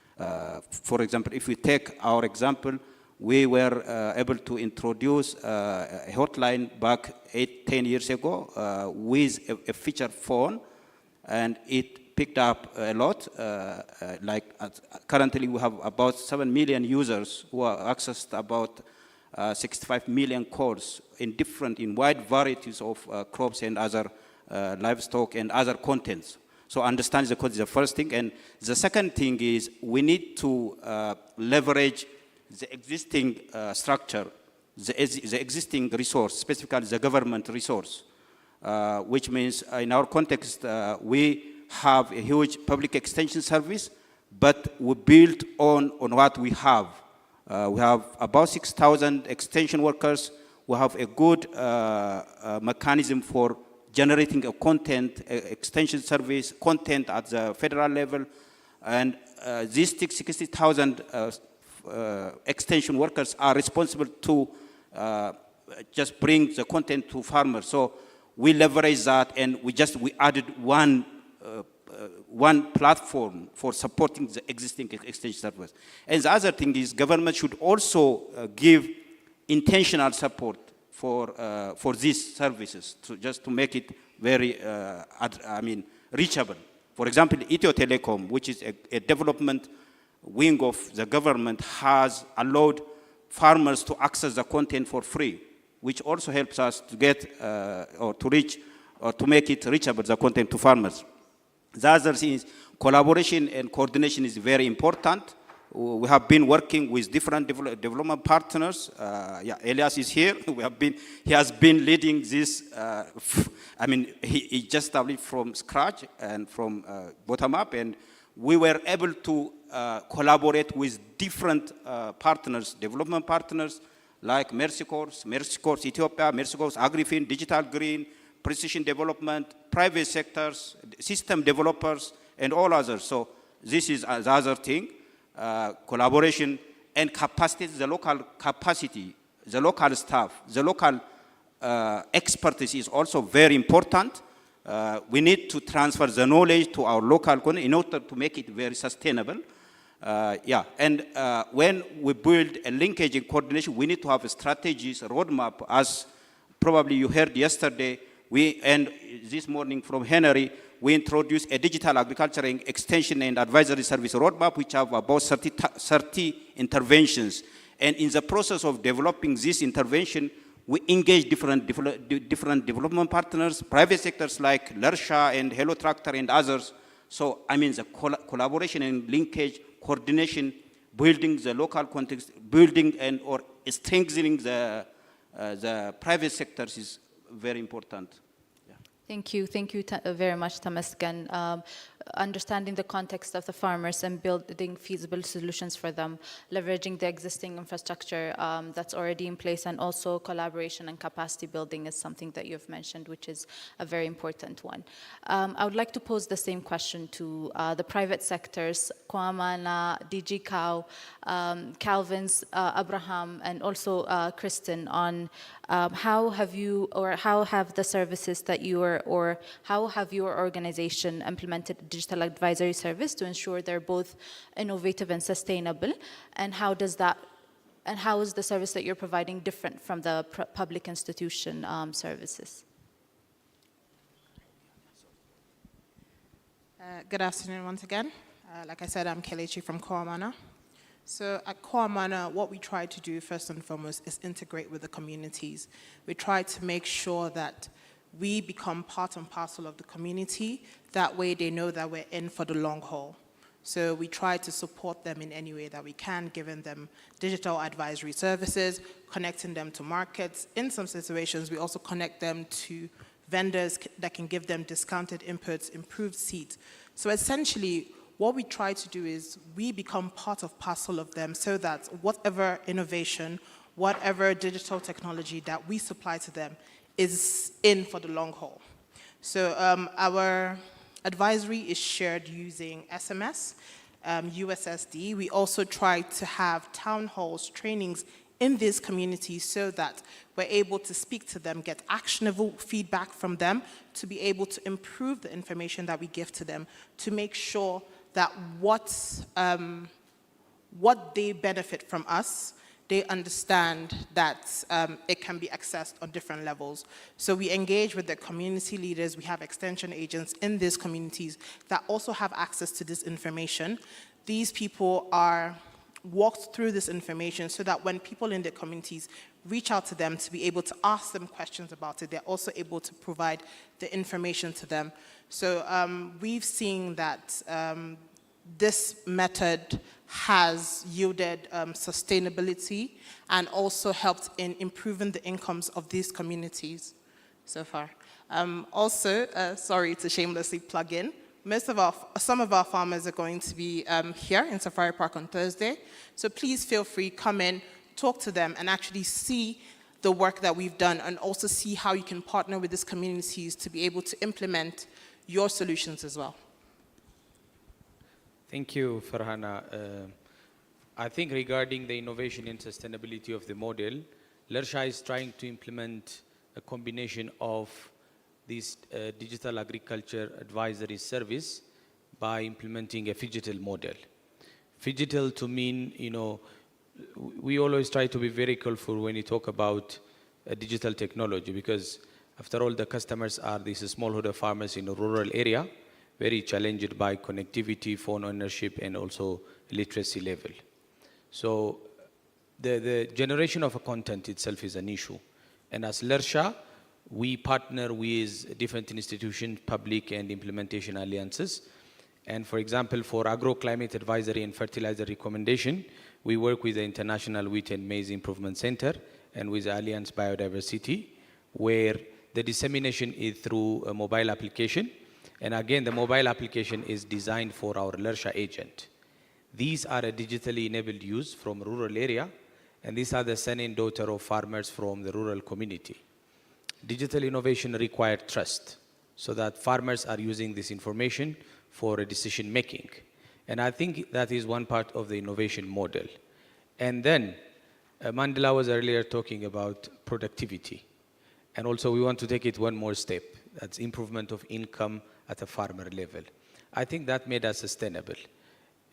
For example, if we take our example, we were able to introduce a hotline back 8-10 years ago with a feature phone, and it picked up a lot. Currently we have about 7 million users who are accessed about 65 million calls in wide varieties of crops and other livestock and other contents. So understanding the code is the first thing. And the second thing is we need to leverage the existing structure, the existing resource, specifically the government resource, which means in our context, we have a huge public extension service, but we build on what we have. We have about 6,000 extension workers. We have a good mechanism for generating a content, extension service, content at the federal level. And these 60,000 extension workers are responsible to just bring the content to farmers. So we leverage that, and we added one platform for supporting the existing extension service. And the other thing is government should also give intentional support for these services to make it very reachable. For example, Ethio Telecom, which is a development wing of the government, has allowed farmers to access the content for free, which also helps us to get or to reach or to make it reachable, the content to farmers. The other thing is collaboration and coordination is very important. We have been working with different development partners. Elias is here. He has been leading this. He just started from scratch and from bottom up, and we were able to collaborate with different partners, development partners, like Mercy Corps Ethiopia, Mercy Corps AgriFin, Digital Green, Precision Development, private sectors, system developers, and all others. So this is the other thing, collaboration and capacity, the local capacity, the local staff, the local expertise is also very important. We need to transfer the knowledge to our local community in order to make it very sustainable. And when we build a linkage and coordination, we need to have a strategies, a roadmap, as probably you heard yesterday, and this morning from Henry, we introduced a digital agriculture extension and advisory service roadmap, which have about 30 interventions. And in the process of developing this intervention, we engage different development partners, private sectors like Lersha and Hello Tractor and others. So, I mean, the collaboration and linkage, coordination, building the local context, building and or strengthening the private sectors is very important. Thank you very much, Tamaskan. Understanding the context of the farmers and building feasible solutions for them, leveraging the existing infrastructure that's already in place, and also collaboration and capacity building is something that you've mentioned, which is a very important one. I would like to pose the same question to the private sectors, Kwamana, DG Cow, Calvin's, Abraham, and also Kristen, on how have the services that how have your organization implemented digital advisory service to ensure they're both innovative and sustainable, and how is the service that you're providing different from the public institution services? Good afternoon once again. Like I said, I'm Kelechi from Kwamana. So at Kwamana, what we try to do first and foremost is integrate with the communities. We try to make sure that we become part and parcel of the community. That way they know that we're in for the long haul. So we try to support them in any way that we can, giving them digital advisory services, connecting them to markets. In some situations, we also connect them to vendors that can give them discounted inputs, improved seeds. So essentially, what we try to do is we become part of parcel of them, so that whatever innovation, whatever digital technology that we supply to them is in for the long haul. So our advisory is shared using SMS, USSD. We also try to have town halls, trainings in these communities, so that we're able to speak to them, get actionable feedback from them, to be able to improve the information that we give to them, to make sure that what they benefit from us, they understand that it can be accessed on different levels. So we engage with the community leaders. We have extension agents in these communities that also have access to this information. These people are walked through this information so that when people in the communities reach out to them to be able to ask them questions about it, they're also able to provide the information to them. So we've seen that this method has yielded sustainability and also helped in improving the incomes of these communities so far. Also, sorry to shamelessly plug in, some of our farmers are going to be here in Safari Park on Thursday. So please feel free, come in, talk to them, and actually see the work that we've done, and also see how you can partner with these communities to be able to implement your solutions as well. Thank you, Farhana. I think regarding the innovation and sustainability of the model, Lersha is trying to implement a combination of this digital agriculture advisory service by implementing a phygital model. Phygital to mean, we always try to be very careful when you talk about digital technology, because after all, the customers are these smallholder farmers in a rural area, very challenged by connectivity, phone ownership, and also literacy level. So the generation of a content itself is an issue. And as Lersha, we partner with different institutions, public and implementation alliances. And for example, for agroclimate advisory and fertilizer recommendation, we work with the International Wheat and Maize Improvement Center and with the Alliance Biodiversity, where the dissemination is through a mobile application. And again, the mobile application is designed for our Lersha agent. These are a digitally enabled use from rural area, and these are the son and daughter of farmers from the rural community. Digital innovation requires trust, so that farmers are using this information for a decision making. And I think that is one part of the innovation model. And then Mandela was earlier talking about productivity. And also we want to take it one more step. That's improvement of income at a farmer level. I think that made us sustainable.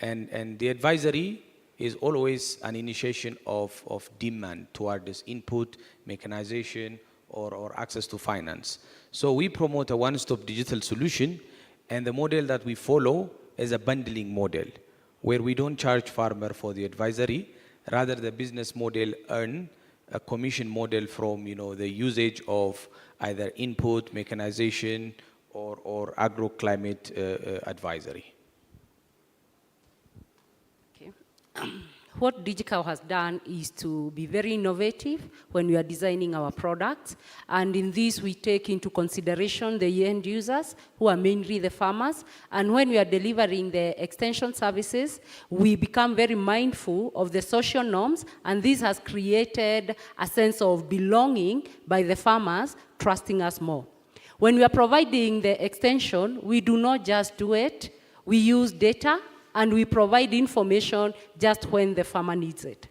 And the advisory is always an initiation of demand toward this input, mechanization, or access to finance. So we promote a one-stop digital solution, and the model that we follow is a bundling model, where we don't charge farmer for the advisory, rather the business model earn a commission model from the usage of either input, mechanization, or agroclimate advisory. Okay. What Digicow has done is to be very innovative when we are designing our products. And in this, we take into consideration the end users, who are mainly the farmers. And when we are delivering the extension services, we become very mindful of the social norms. And this has created a sense of belonging by the farmers, trusting us more. When we are providing the extension, we do not just do it. We use data, and we provide information just when the farmer needs it.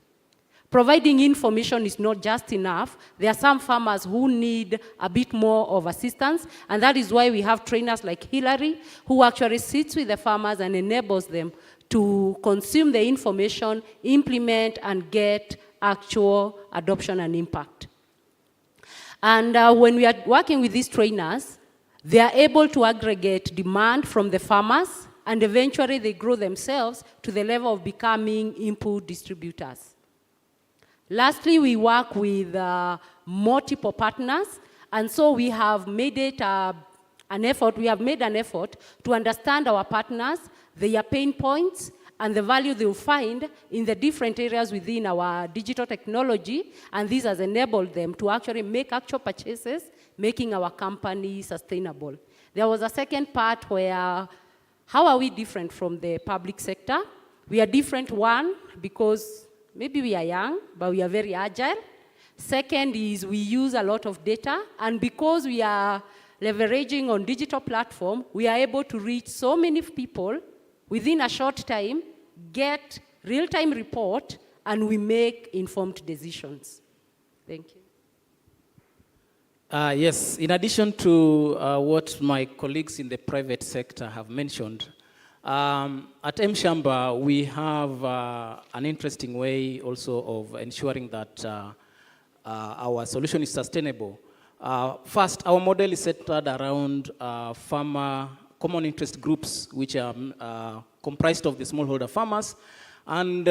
Providing information is not just enough. There are some farmers who need a bit more of assistance, and that is why we have trainers like Hillary, who actually sits with the farmers and enables them to consume the information, implement, and get actual adoption and impact. And when we are working with these trainers, they are able to aggregate demand from the farmers, and eventually they grow themselves to the level of becoming input distributors. Lastly, we work with multiple partners, and so we have made it an effort to understand our partners, their pain points, and the value they will find in the different areas within our digital technology, and this has enabled them to actually make actual purchases, making our company sustainable. There was a second part where, how are we different from the public sector? We are different, one, because maybe we are young, but we are very agile. Second is we use a lot of data, and because we are leveraging on digital platform, we are able to reach so many people within a short time, get real-time report, and we make informed decisions. Thank you. Yes, in addition to what my colleagues in the private sector have mentioned, at Mshamba, we have an interesting way also of ensuring that our solution is sustainable. First, our model is centered around farmer common interest groups, which are comprised of the smallholder farmers. And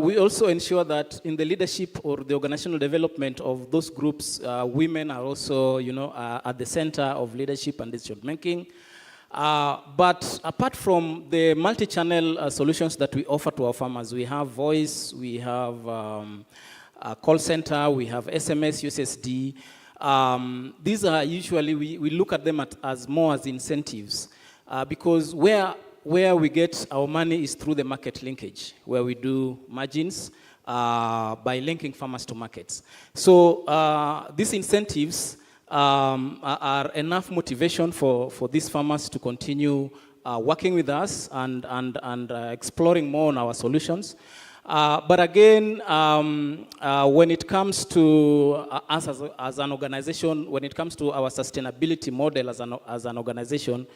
we also ensure that in the leadership or the organizational development of those groups, women are also, at the center of leadership and decision making. But apart from the multi-channel solutions that we offer to our farmers, we have voice, we have a call center, we have SMS, USSD. These are usually, we look at them as more as incentives, because where we get our money is through the market linkage, where we do margins by linking farmers to markets. So these incentives are enough motivation for these farmers to continue working with us and exploring more on our solutions. But again, when it comes to us as an organization, when it comes to our sustainability model as an organization,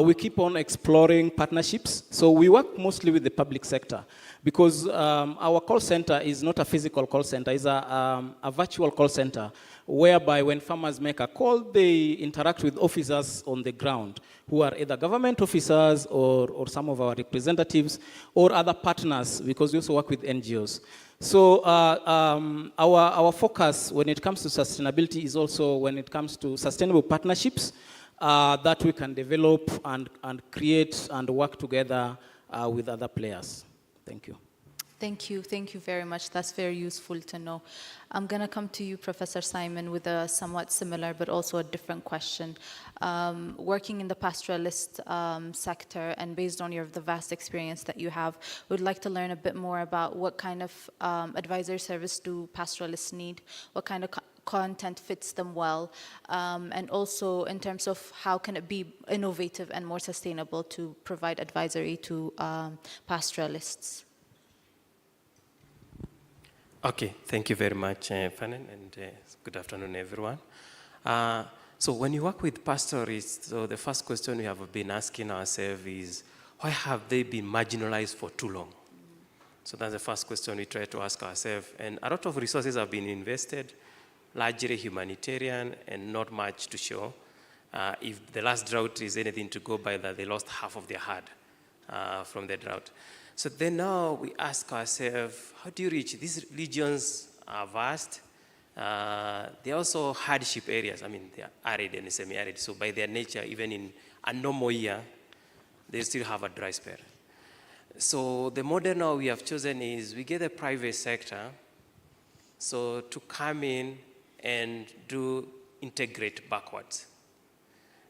we keep on exploring partnerships. So we work mostly with the public sector because our call center is not a physical call center, it's a virtual call center whereby when farmers make a call, they interact with officers on the ground who are either government officers or some of our representatives or other partners, because we also work with NGOs. So our focus when it comes to sustainability is also when it comes to sustainable partnerships that we can develop and create and work together with other players. Thank you. Thank you very much. That's very useful to know. I'm going to come to you, Professor Simon, with a somewhat similar but also a different question. Working in the pastoralist sector and based on the vast experience that you have, we'd like to learn a bit more about what kind of advisory service do pastoralists need, what kind of content fits them well, and also in terms of how can it be innovative and more sustainable to provide advisory to pastoralists. Okay, thank you very much, Fanen, and good afternoon, everyone. So when you work with pastoralists, so the first question we have been asking ourselves is, why have they been marginalized for too long? So that's the first question we try to ask ourselves. And a lot of resources have been invested, largely humanitarian and not much to show. If the last drought is anything to go by, that they lost half of their herd from the drought. So then now we ask ourselves, how do you reach? These regions are vast. They're also hardship areas. I mean, they are arid and semi-arid. So by their nature, even in a normal year, they still have a dry spell. So the model now we have chosen is we get the private sector so to come in and do integrate backwards.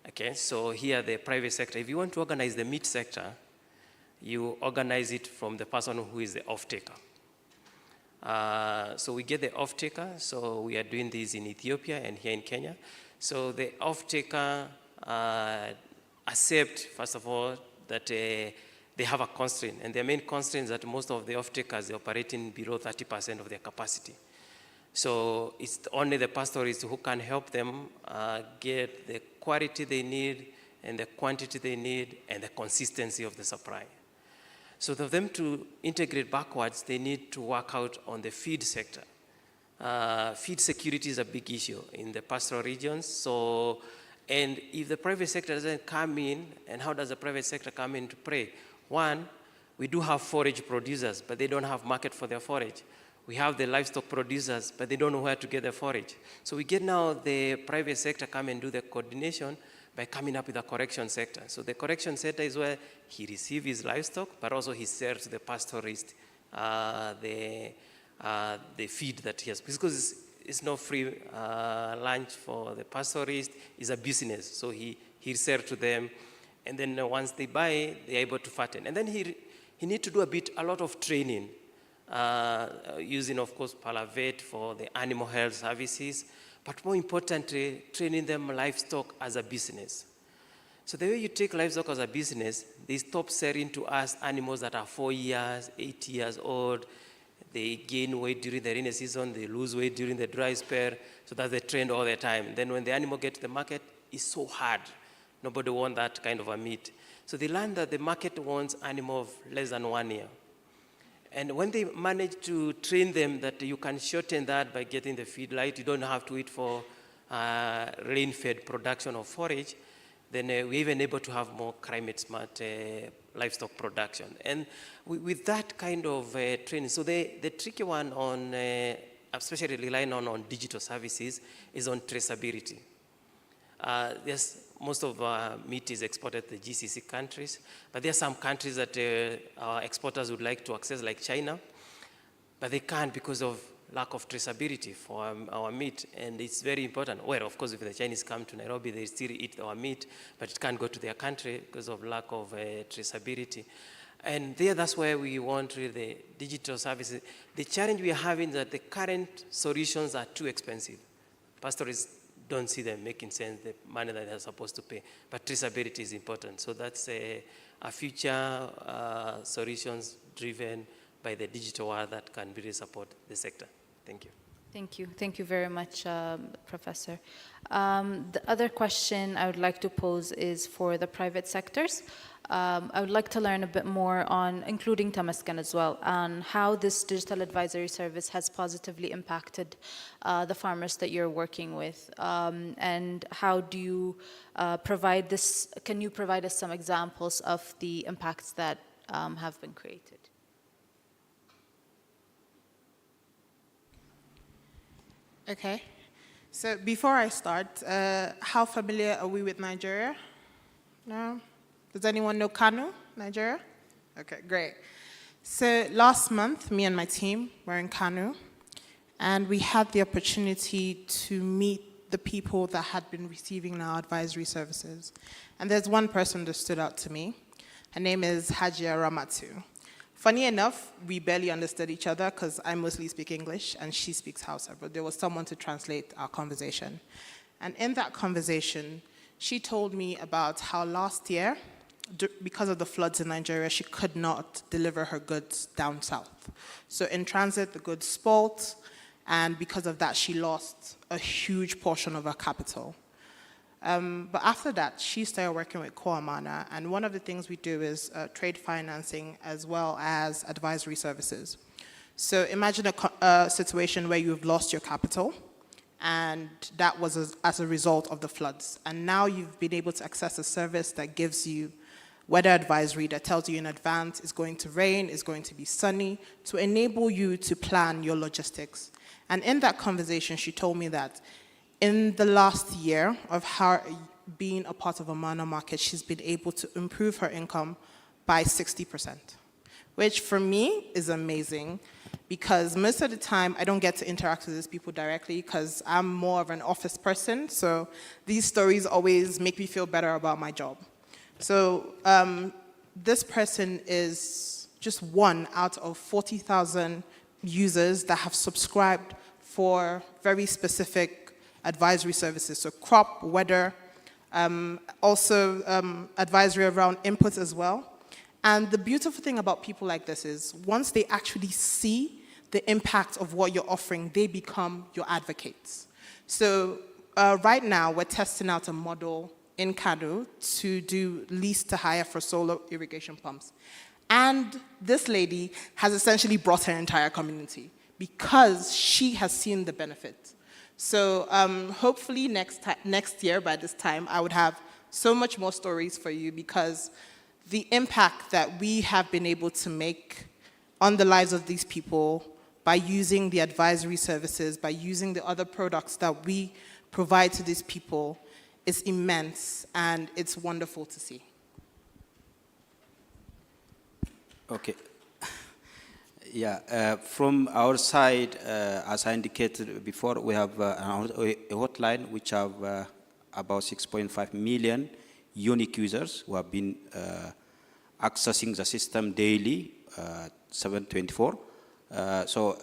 Okay, so here the private sector, if you want to organize the meat sector, you organize it from the person who is the off-taker. So we get the off-taker, so we are doing this in Ethiopia and here in Kenya. So the off-taker accept, first of all, that they have a constraint, and their main constraint is that most of the off-takers are operating below 30% of their capacity. So it's only the pastoralists who can help them get the quality they need and the quantity they need and the consistency of the supply. So for them to integrate backwards, they need to work out on the feed sector. Feed security is a big issue in the pastoral regions. So, and if the private sector doesn't come in, and how does the private sector come into play? One, we do have forage producers, but they don't have market for their forage. We have the livestock producers, but they don't know where to get their forage. So we get now the private sector come and do the coordination by coming up with a correction sector. So the correction sector is where he receives his livestock, but also he sells to the pastoralist the feed that he has. Because it's not free lunch for the pastoralist, it's a business. So he sells to them, and then once they buy, they're able to fatten. And then he needs to do a lot of training, using, of course, Palavet for the animal health services, but more importantly, training them livestock as a business. So the way you take livestock as a business, they stop selling to us animals that are 4 years, 8 years old. They gain weight during the rainy season, they lose weight during the dry spell, so that's the trend all the time. Then when the animal gets to the market, it's so hard. Nobody wants that kind of a meat. So they learn that the market wants animal of less than 1 year. And when they manage to train them that you can shorten that by getting the feed light, you don't have to wait for rain-fed production of forage, then we're even able to have more climate-smart livestock production. And with that kind of training, so the tricky one on, especially relying on digital services, is on traceability. Most of our meat is exported to the GCC countries, but there are some countries that our exporters would like to access, like China, but they can't because of lack of traceability for our meat, and it's very important. Well, of course, if the Chinese come to Nairobi, they still eat our meat, but it can't go to their country because of lack of traceability. And that's where we want really the digital services. The challenge we are having is that the current solutions are too expensive. Pastoralists don't see them making sense, the money that they're supposed to pay. But traceability is important. So that's a future solutions driven by the digital world that can really support the sector. Thank you. Thank you. Thank you very much, Professor. The other question I would like to pose is for the private sectors. I would like to learn a bit more on, including Tamaskan as well, on how this digital advisory service has positively impacted the farmers that you're working with, and how do you provide this? Can you provide us some examples of the impacts that have been created? Okay, so before I start, how familiar are we with Nigeria? No? Does anyone know Kano, Nigeria? Okay, great. So last month, me and my team were in Kanu, and we had the opportunity to meet the people that had been receiving our advisory services. And there's one person that stood out to me. Her name is Hajia Ramatu. Funny enough, we barely understood each other because I mostly speak English and she speaks Hausa, but there was someone to translate our conversation. And in that conversation, she told me about how last year, because of the floods in Nigeria, she could not deliver her goods down south. So in transit, the goods spoiled, and because of that, she lost a huge portion of her capital. But after that, she started working with Koamana, and one of the things we do is trade financing as well as advisory services. So imagine a situation where you've lost your capital, and that was as a result of the floods. And now you've been able to access a service that gives you weather advisory that tells you in advance it's going to rain, it's going to be sunny, to enable you to plan your logistics. And in that conversation, she told me that in the last year of her being a part of a Mana market, she's been able to improve her income by 60%, which for me is amazing because most of the time I don't get to interact with these people directly because I'm more of an office person. So these stories always make me feel better about my job. So this person is just one out of 40,000 users that have subscribed for very specific advisory services, so crop, weather, also advisory around inputs as well. And the beautiful thing about people like this is once they actually see the impact of what you're offering, they become your advocates. So right now, we're testing out a model in Kanu to do lease to hire for solar irrigation pumps. And this lady has essentially brought her entire community because she has seen the benefit. So hopefully next year by this time, I would have so much more stories for you because the impact that we have been able to make on the lives of these people by using the advisory services, by using the other products that we provide to these people is immense, and it's wonderful to see. Okay. Yeah, from our side, as I indicated before, we have a hotline which have about 6.5 million unique users who have been accessing the system daily, 7/24. So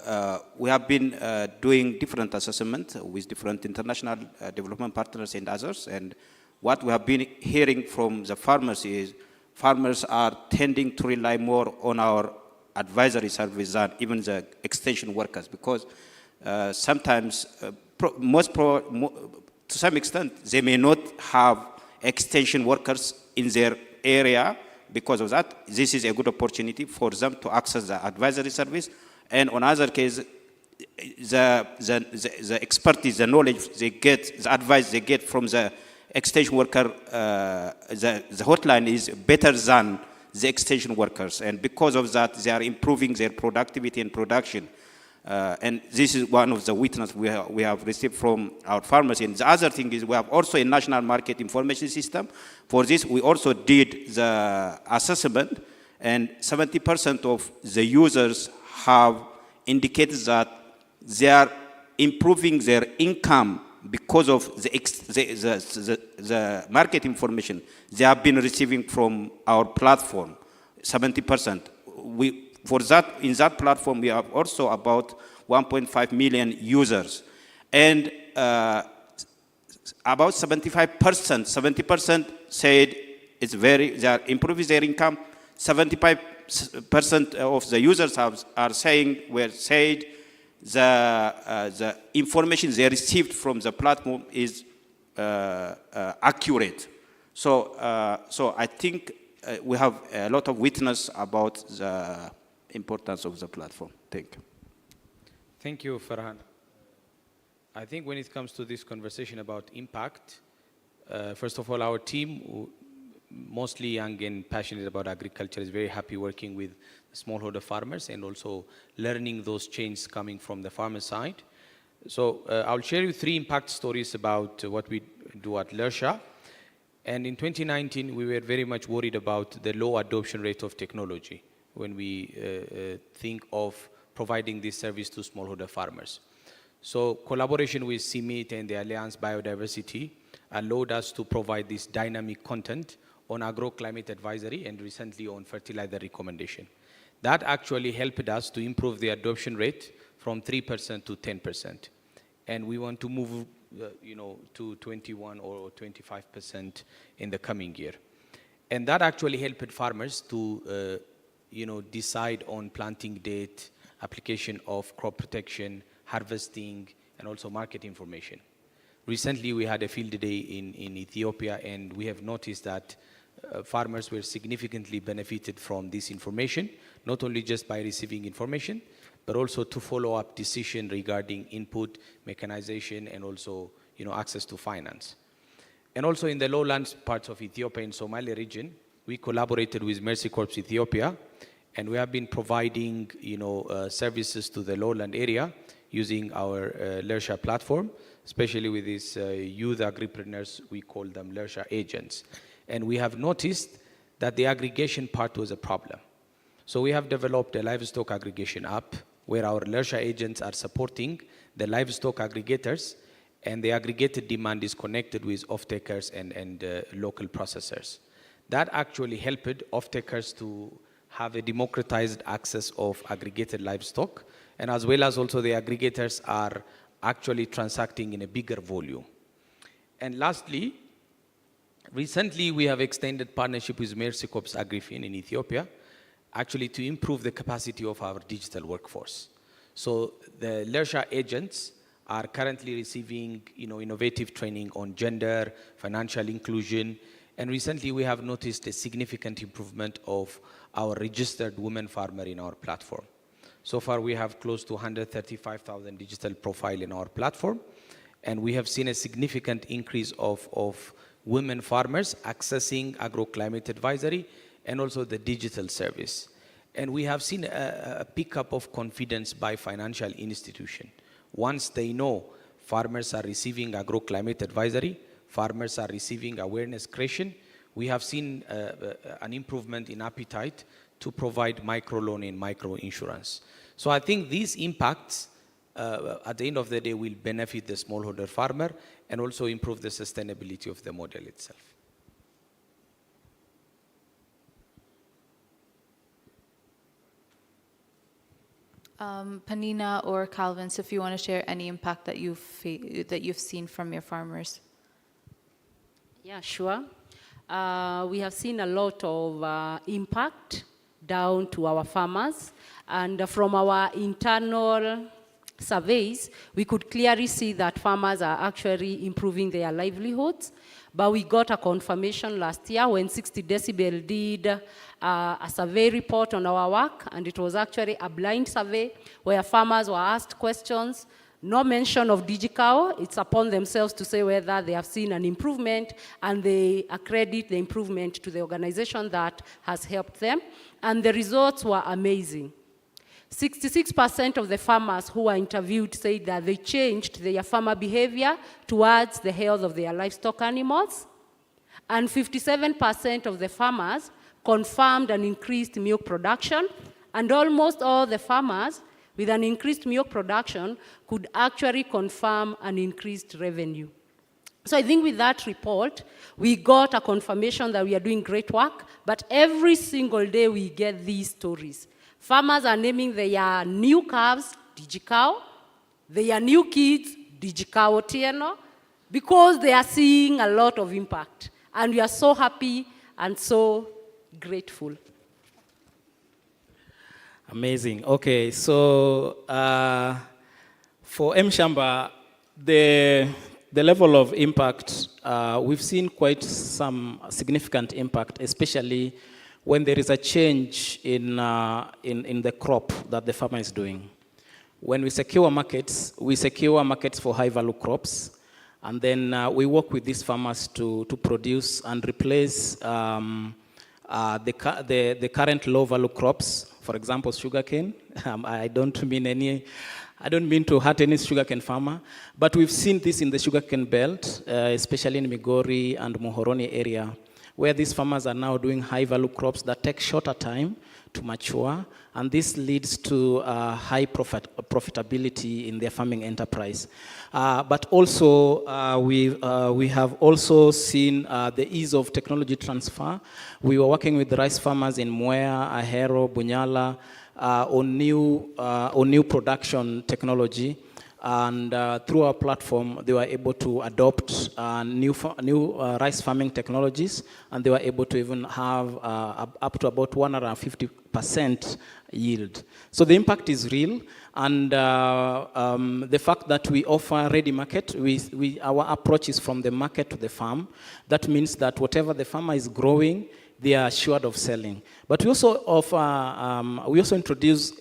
we have been doing different assessments with different international development partners and others. And what we have been hearing from the farmers is farmers are tending to rely more on our advisory service than even the extension workers, because sometimes, to some extent, they may not have extension workers in their area. Because of that, this is a good opportunity for them to access the advisory service. And on other case, the expertise, the knowledge they get, the advice they get from the extension worker, the hotline is better than the extension workers. And because of that, they are improving their productivity and production. And this is one of the witnesses we have received from our farmers. And the other thing is we have also a national market information system. For this, we also did the assessment, and 70% of the users have indicated that they are improving their income because of the market information they have been receiving from our platform, 70%. For that, in that platform, we have also about 1.5 million users. And about 70% said they are improving their income. 75% of the users said the information they received from the platform is accurate. So I think we have a lot of witness about the importance of the platform. Thank you. Thank you, Farhan. I think when it comes to this conversation about impact, first of all, our team, mostly young and passionate about agriculture, is very happy working with smallholder farmers and also learning those changes coming from the farmer side. So I'll share you 3 impact stories about what we do at Lersha. And in 2019, we were very much worried about the low adoption rate of technology. when we think of providing this service to smallholder farmers. So collaboration with CIMIT and the Alliance Biodiversity allowed us to provide this dynamic content on agroclimate advisory and recently on fertilizer recommendation. That actually helped us to improve the adoption rate from 3% to 10%. And we want to move to 21 or 25% in the coming year. And that actually helped farmers to decide on planting date, application of crop protection, harvesting, and also market information. Recently, we had a field day in Ethiopia, and we have noticed that farmers were significantly benefited from this information, not only just by receiving information, but also to follow up decision regarding input, mechanization, and also access to finance. And also in the lowlands parts of Ethiopia and Somali region, we collaborated with Mercy Corps Ethiopia, and we have been providing services to the lowland area using our Lersha platform, especially with these youth agripreneurs. We call them Lersha agents. And we have noticed that the aggregation part was a problem. So we have developed a livestock aggregation app where our Lersha agents are supporting the livestock aggregators, and the aggregated demand is connected with off-takers and local processors. That actually helped off-takers to have a democratized access of aggregated livestock, and as well as also the aggregators are actually transacting in a bigger volume. And lastly, recently we have extended partnership with Mercy Corps AgriFin in Ethiopia, actually to improve the capacity of our digital workforce. So the Lersha agents are currently receiving innovative training on gender, financial inclusion, and recently we have noticed a significant improvement of our registered women farmer in our platform. So far we have close to 135,000 digital profile in our platform, and we have seen a significant increase of women farmers accessing agroclimate advisory and also the digital service. And we have seen a pickup of confidence by financial institutions. Once they know farmers are receiving agroclimate advisory, farmers are receiving awareness creation, we have seen an improvement in appetite to provide microloan and micro insurance. So I think these impacts at the end of the day will benefit the smallholder farmer and also improve the sustainability of the model itself. Panina or Calvin, so if you want to share any impact that you've seen from your farmers. Yeah, sure. We have seen a lot of impact down to our farmers, and from our internal surveys, we could clearly see that farmers are actually improving their livelihoods. But we got a confirmation last year when 60 Decibel did a survey report on our work, and it was actually a blind survey where farmers were asked questions, no mention of DigiCow. It's upon themselves to say whether they have seen an improvement, and they accredit the improvement to the organization that has helped them. And the results were amazing. 66% of the farmers who were interviewed said that they changed their farmer behavior towards the health of their livestock animals. And 57% of the farmers confirmed an increased milk production. And almost all the farmers with an increased milk production could actually confirm an increased revenue. So I think with that report, we got a confirmation that we are doing great work, but every single day we get these stories. Farmers are naming their new calves DigiCow, their new kids DigiCow Otieno, because they are seeing a lot of impact. And we are so happy and so grateful. Amazing. Okay, so for Mshamba, the level of impact, we've seen quite some significant impact, especially when there is a change in the crop that the farmer is doing. When we secure markets for high-value crops, and then we work with these farmers to produce and replace the current low-value crops. For example, sugarcane. I don't mean to hurt any sugarcane farmer, but we've seen this in the sugarcane belt, especially in Migori and Muhoroni area, where these farmers are now doing high-value crops that take shorter time to mature, and this leads to high profitability in their farming enterprise. But also, we have also seen the ease of technology transfer. We were working with rice farmers in Mwea, Ahero, Bunyala on new production technology. And through our platform, they were able to adopt new rice farming technologies, and they were able to even have up to about 150% yield. So the impact is real, and the fact that we offer ready market, our approach is from the market to the farm. That means that whatever the farmer is growing, they are assured of selling. But we also offer, we also introduce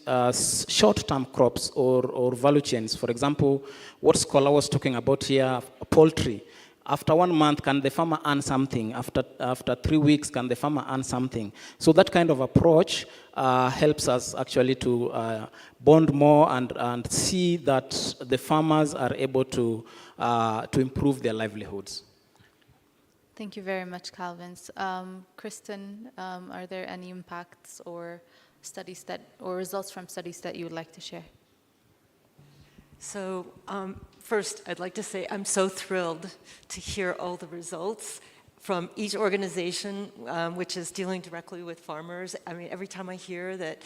short-term crops or value chains. For example, what Scholar was talking about here, poultry. After 1 month, can the farmer earn something? After 3 weeks, can the farmer earn something? So that kind of approach helps us actually to bond more and see that the farmers are able to improve their livelihoods. Thank you very much, Calvins. Kristen, are there any impacts or studies or results from studies that you would like to share? So first, I'd like to say I'm so thrilled to hear all the results from each organization which is dealing directly with farmers. I mean, every time I hear that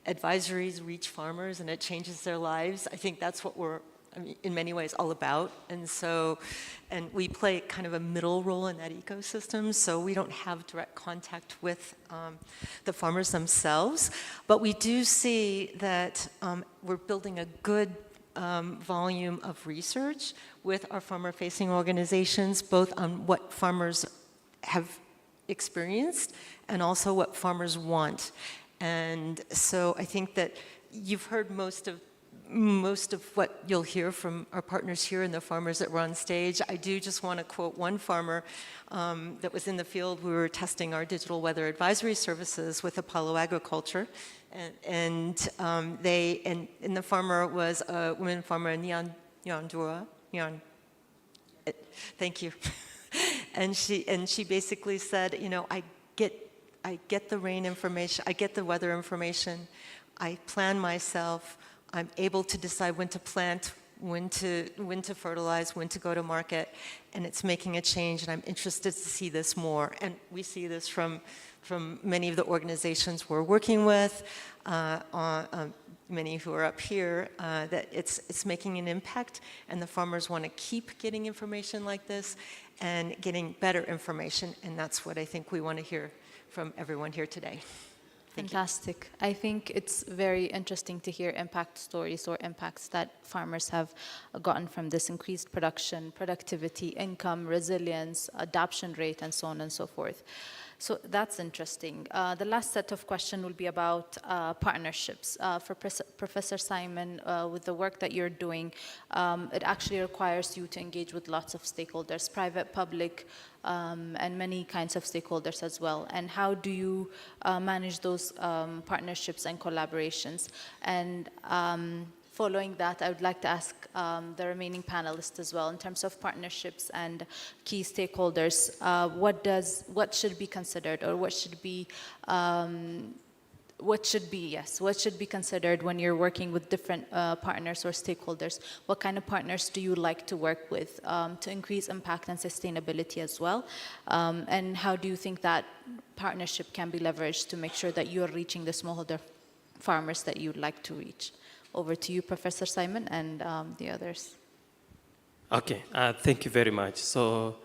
advisories reach farmers and it changes their lives, I think that's what we're in many ways all about. And we play kind of a middle role in that ecosystem, so we don't have direct contact with the farmers themselves. But we do see that we're building a good volume of research with our farmer-facing organizations, both on what farmers have experienced and also what farmers want. And so I think that you've heard most of what you'll hear from our partners here and the farmers that were on stage. I do just want to quote one farmer that was in the field. We were testing our digital weather advisory services with Apollo Agriculture. And the farmer was a woman farmer, Nyandua. Thank you. And she basically said, you know, I get the rain information, I get the weather information, I plan myself, I'm able to decide when to plant, when to fertilize, when to go to market, and it's making a change, and I'm interested to see this more. And we see this from many of the organizations we're working with, many who are up here, that it's making an impact, and the farmers want to keep getting information like this and getting better information, and that's what I think we want to hear from everyone here today. Fantastic. I think it's very interesting to hear impact stories or impacts that farmers have gotten from this increased production, productivity, income, resilience, adoption rate, and so on and so forth. So that's interesting. The last set of questions will be about partnerships. For Professor Simon, with the work that you're doing, it actually requires you to engage with lots of stakeholders, private, public, and many kinds of stakeholders as well. And how do you manage those partnerships and collaborations? And following that, I would like to ask the remaining panelists as well, in terms of partnerships and key stakeholders, what should be considered, or what should be considered when you're working with different partners or stakeholders? What kind of partners do you like to work with to increase impact and sustainability as well? And how do you think that partnership can be leveraged to make sure that you are reaching the smallholder farmers that you'd like to reach? Over to you, Professor Simon, and the others. Okay, thank you very much. So,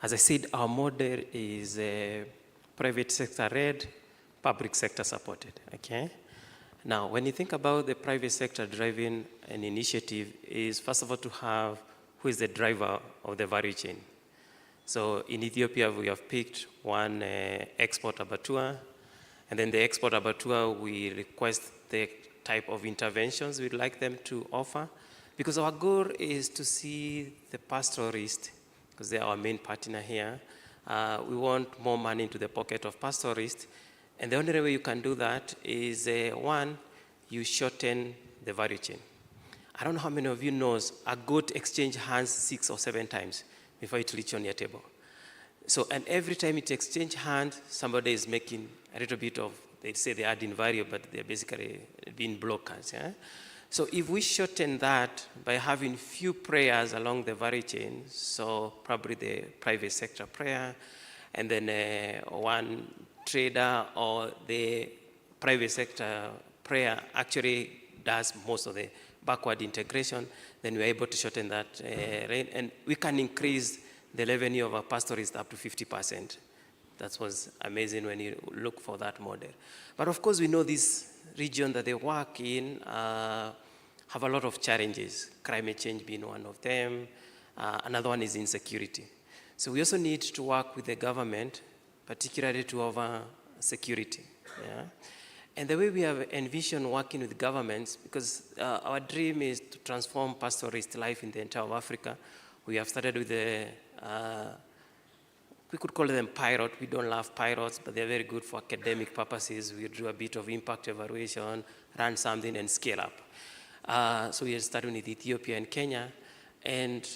as I said, our model is private sector led, public sector supported, okay? Now, when you think about the private sector driving an initiative, is first of all to have who is the driver of the value chain. So in Ethiopia, we have picked one export abattoir, and then the export abattoir, we request the type of interventions we'd like them to offer, because our goal is to see the pastoralists, because they're our main partner here. We want more money into the pocket of pastoralists, and the only way you can do that is, one, you shorten the value chain. I don't know how many of you knows a goat exchange hands 6 or 7 times before it reaches on your table. So, and every time it exchange hands, somebody is making a little bit of they say they add in value, but they're basically being blockers. Yeah? So if we shorten that by having few players along the value chain, so probably the private sector player, and then one trader or the private sector player actually does most of the backward integration, then we're able to shorten that rate, and we can increase the revenue of a pastoralist up to 50%. That was amazing when you look for that model. But of course, we know this region that they work in have a lot of challenges, climate change being one of them. Another one is insecurity. So we also need to work with the government, particularly to over security. Yeah? And the way we have envisioned working with governments, because our dream is to transform pastoralist life in the entire of Africa. We have started with the, we could call them pilot. We don't love pilots, but they're very good for academic purposes. We do a bit of impact evaluation, run something, and scale up. So we are starting with Ethiopia and Kenya. And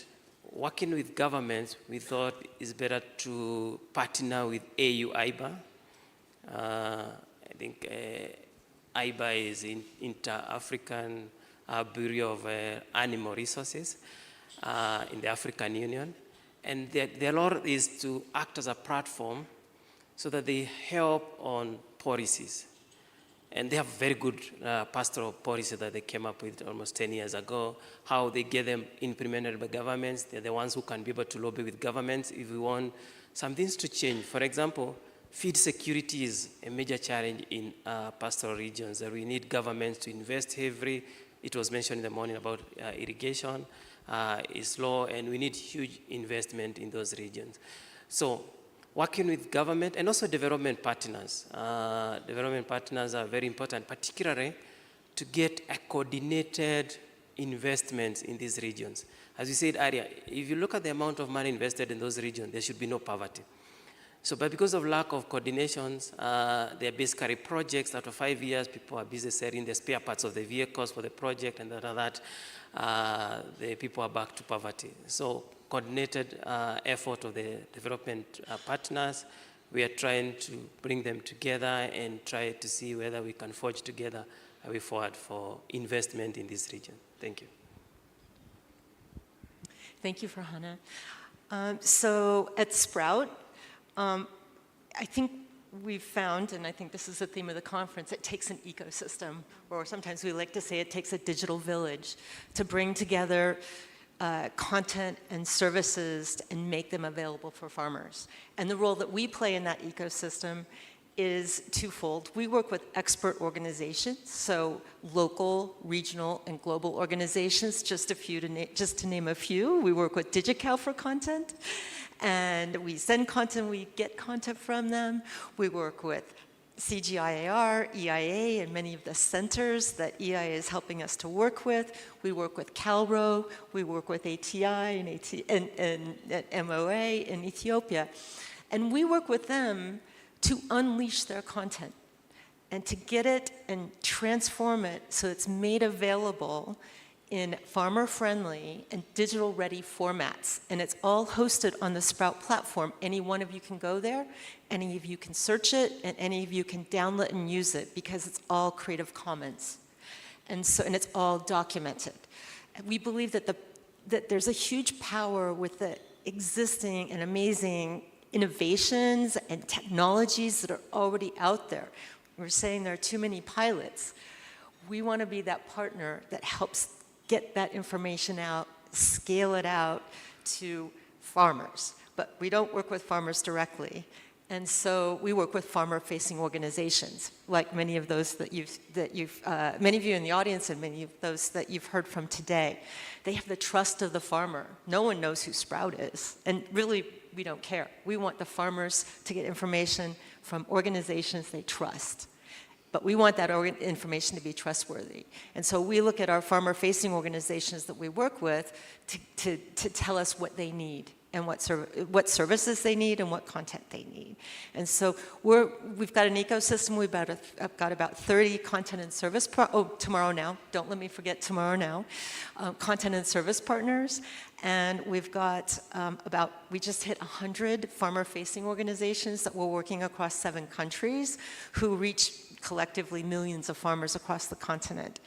working with governments, we thought it's better to partner with AU-IBA. I think IBA is Inter-African Bureau of Animal Resources in the African Union. And their role is to act as a platform so that they help on policies. And they have very good pastoral policy that they came up with almost 10 years ago, how they get them implemented by governments. They're the ones who can be able to lobby with governments if we want some things to change. For example, feed security is a major challenge in pastoral regions that we need governments to invest heavily. It was mentioned in the morning about irrigation is low, and we need huge investment in those regions. So working with government and also development partners. Development partners are very important, particularly to get a coordinated investment in these regions. As we said earlier, if you look at the amount of money invested in those regions, there should be no poverty. So, but because of lack of coordinations, there are basically projects that for 5 years, people are busy selling the spare parts of the vehicles for the project, and that the people are back to poverty. So coordinated effort of the development partners, we are trying to bring them together and try to see whether we can forge together a way forward for investment in this region. Thank you. Thank you, Farhana. So at Sprout, I think we've found, and I think this is the theme of the conference, it takes an ecosystem, or sometimes we like to say it takes a digital village to bring together content and services and make them available for farmers. And the role that we play in that ecosystem is twofold. We work with expert organizations, so local, regional, and global organizations, just to name a few. We work with DigiCal for content, and we send content, we get content from them. We work with CGIAR, EIA, and many of the centers that EIA is helping us to work with. We work with CalRO, we work with ATI and MOA in Ethiopia. And we work with them to unleash their content and to get it and transform it so it's made available in farmer-friendly and digital-ready formats. And it's all hosted on the Sprout platform. Any one of you can go there, any of you can search it, and any of you can download and use it because it's all Creative Commons. And it's all documented. And we believe that there's a huge power with the existing and amazing innovations and technologies that are already out there. We're saying there are too many pilots. We want to be that partner that helps get that information out, scale it out to farmers. But we don't work with farmers directly. And so we work with farmer-facing organizations, like many of those many of you in the audience and many of those that you've heard from today. They have the trust of the farmer. No one knows who Sprout is. And really, we don't care. We want the farmers to get information from organizations they trust. But we want that information to be trustworthy. And so we look at our farmer-facing organizations that we work with to tell us what they need and what services they need and what content they need. And so we've got an ecosystem. We've got about 30 content and service, Tomorrow Now, don't let me forget Tomorrow Now, content and service partners. And we've got we just hit 100 farmer-facing organizations that we're working across 7 countries who reach collectively millions of farmers across the continent.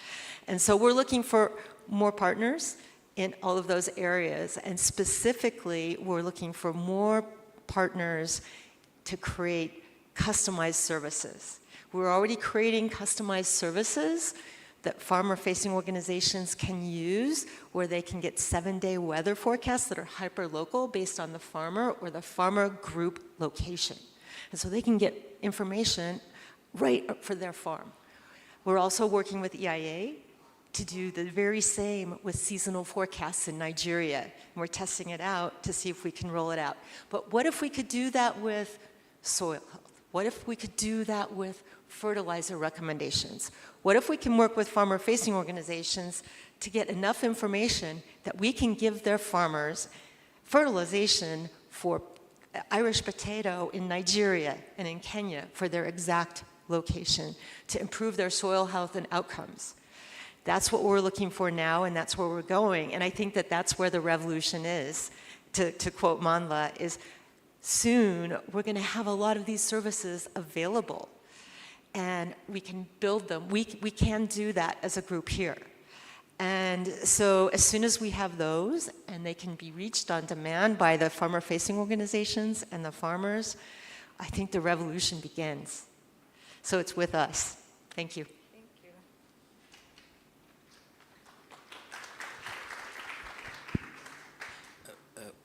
And so we're looking for more partners in all of those areas. And specifically, we're looking for more partners to create customized services. We're already creating customized services that farmer-facing organizations can use, where they can get 7-day weather forecasts that are hyper-local based on the farmer or the farmer group location. And so they can get information right for their farm. We're also working with EIA to do the very same with seasonal forecasts in Nigeria. And we're testing it out to see if we can roll it out. But what if we could do that with soil health? What if we could do that with fertilizer recommendations? What if we can work with farmer-facing organizations to get enough information that we can give their farmers fertilization for Irish potato in Nigeria and in Kenya for their exact location to improve their soil health and outcomes? That's what we're looking for now, and that's where we're going. And I think that that's where the revolution is, to quote Manla, is soon we're going to have a lot of these services available. And we can build them. We can do that as a group here. And so as soon as we have those, and they can be reached on demand by the farmer-facing organizations and the farmers, I think the revolution begins. So it's with us. Thank you.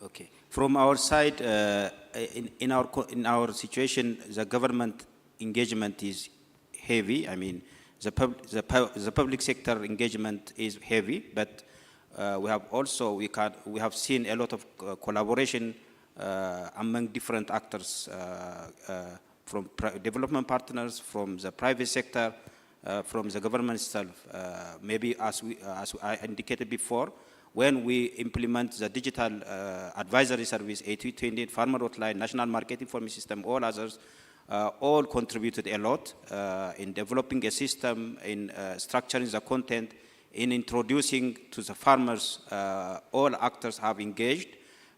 Okay. From our side, in our situation, the government engagement is heavy. I mean, the public sector engagement is heavy, but we have seen a lot of collaboration among different actors, from development partners, from the private sector, from the government itself. Maybe as I indicated before, when we implement the digital advisory service, A220, Farmer Hotline, National Market Information System, all others, all contributed a lot in developing a system, in structuring the content, in introducing to the farmers. All actors have engaged,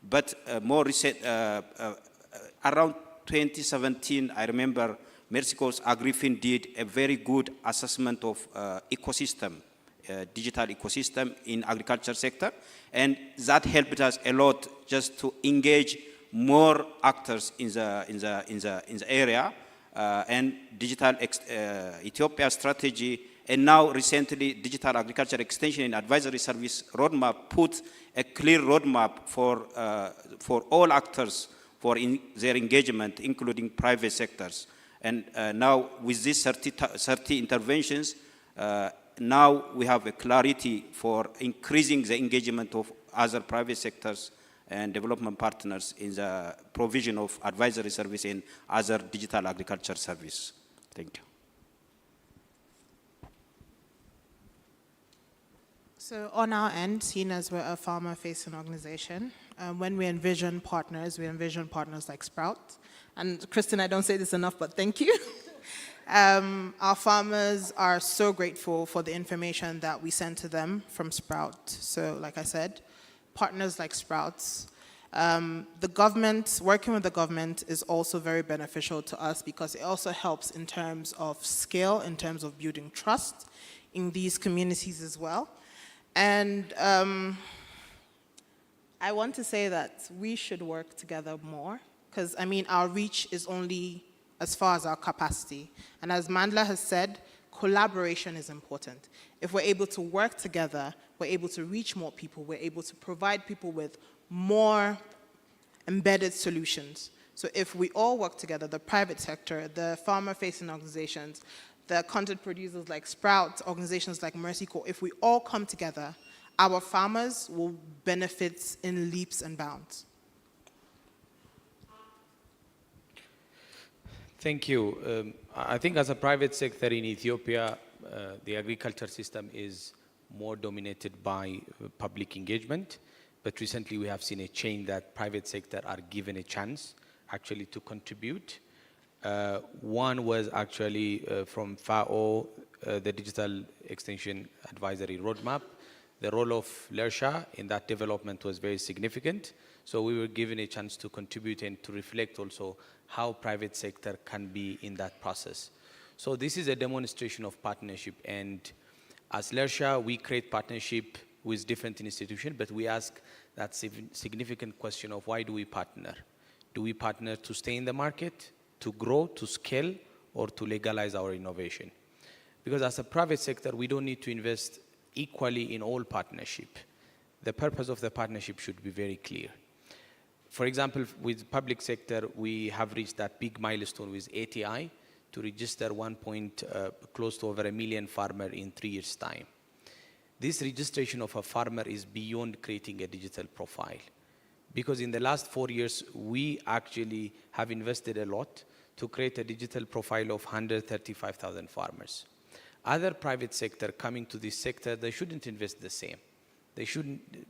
but more recent, around 2017, I remember Mexico's AgriFin did a very good assessment of ecosystem, digital ecosystem in agriculture sector, and that helped us a lot just to engage more actors in the area, and digital Ethiopia strategy, and now recently digital agriculture extension and advisory service roadmap put a clear roadmap for all actors for their engagement, including private sectors. And now with these 30 interventions, now we have a clarity for increasing the engagement of other private sectors and development partners in the provision of advisory service and other digital agriculture service. Thank you. So on our end, seen as we're a farmer-facing organization, when we envision partners like Sprout. And Kristen, I don't say this enough, but thank you. Our farmers are so grateful for the information that we send to them from Sprout. So like I said, partners like Sprouts. The government, working with the government is also very beneficial to us because it also helps in terms of scale, in terms of building trust in these communities as well. And I want to say that we should work together more because, I mean, our reach is only as far as our capacity. And as Mandla has said, collaboration is important. If we're able to work together, we're able to reach more people, we're able to provide people with more embedded solutions. So if we all work together, the private sector, the farmer-facing organizations, the content producers like Sprout, organizations like Mercy Corps, if we all come together, our farmers will benefit in leaps and bounds. Thank you. I think as a private sector in Ethiopia, the agriculture system is more dominated by public engagement. But recently we have seen a change that private sector are given a chance actually to contribute. One was actually from FAO, the Digital Extension Advisory Roadmap. The role of LERSHA in that development was very significant. So we were given a chance to contribute and to reflect also how private sector can be in that process. So this is a demonstration of partnership, and as LERSHA, we create partnership with different institutions, but we ask that significant question of why do we partner? Do we partner to stay in the market, to grow, to scale, or to legalize our innovation? Because as a private sector, we don't need to invest equally in all partnership. The purpose of the partnership should be very clear. For example, with public sector, we have reached that big milestone with ATI to register close to over 1 million farmer in 3 years' time. This registration of a farmer is beyond creating a digital profile. Because in the last 4 years, we actually have invested a lot to create a digital profile of 135,000 farmers. Other private sector coming to this sector, they shouldn't invest the same. They shouldn't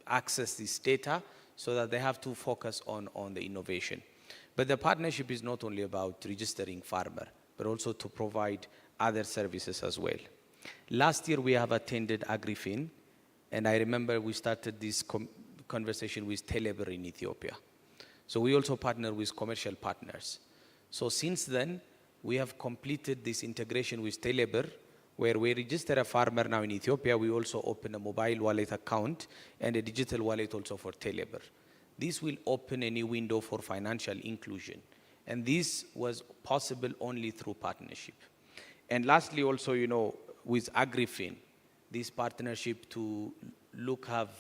access this data so that they have to focus on the innovation. But the partnership is not only about registering farmer, but also to provide other services as well. Last year, we have attended AgriFin, and I remember we started this conversation with Telebr in Ethiopia. So we also partner with commercial partners. So since then, we have completed this integration with Telebr, where we register a farmer now in Ethiopia. We also open a mobile wallet account and a digital wallet also for Telebr. This will open a new window for financial inclusion. And this was possible only through partnership. And lastly, also, with AgriFin, this partnership to have,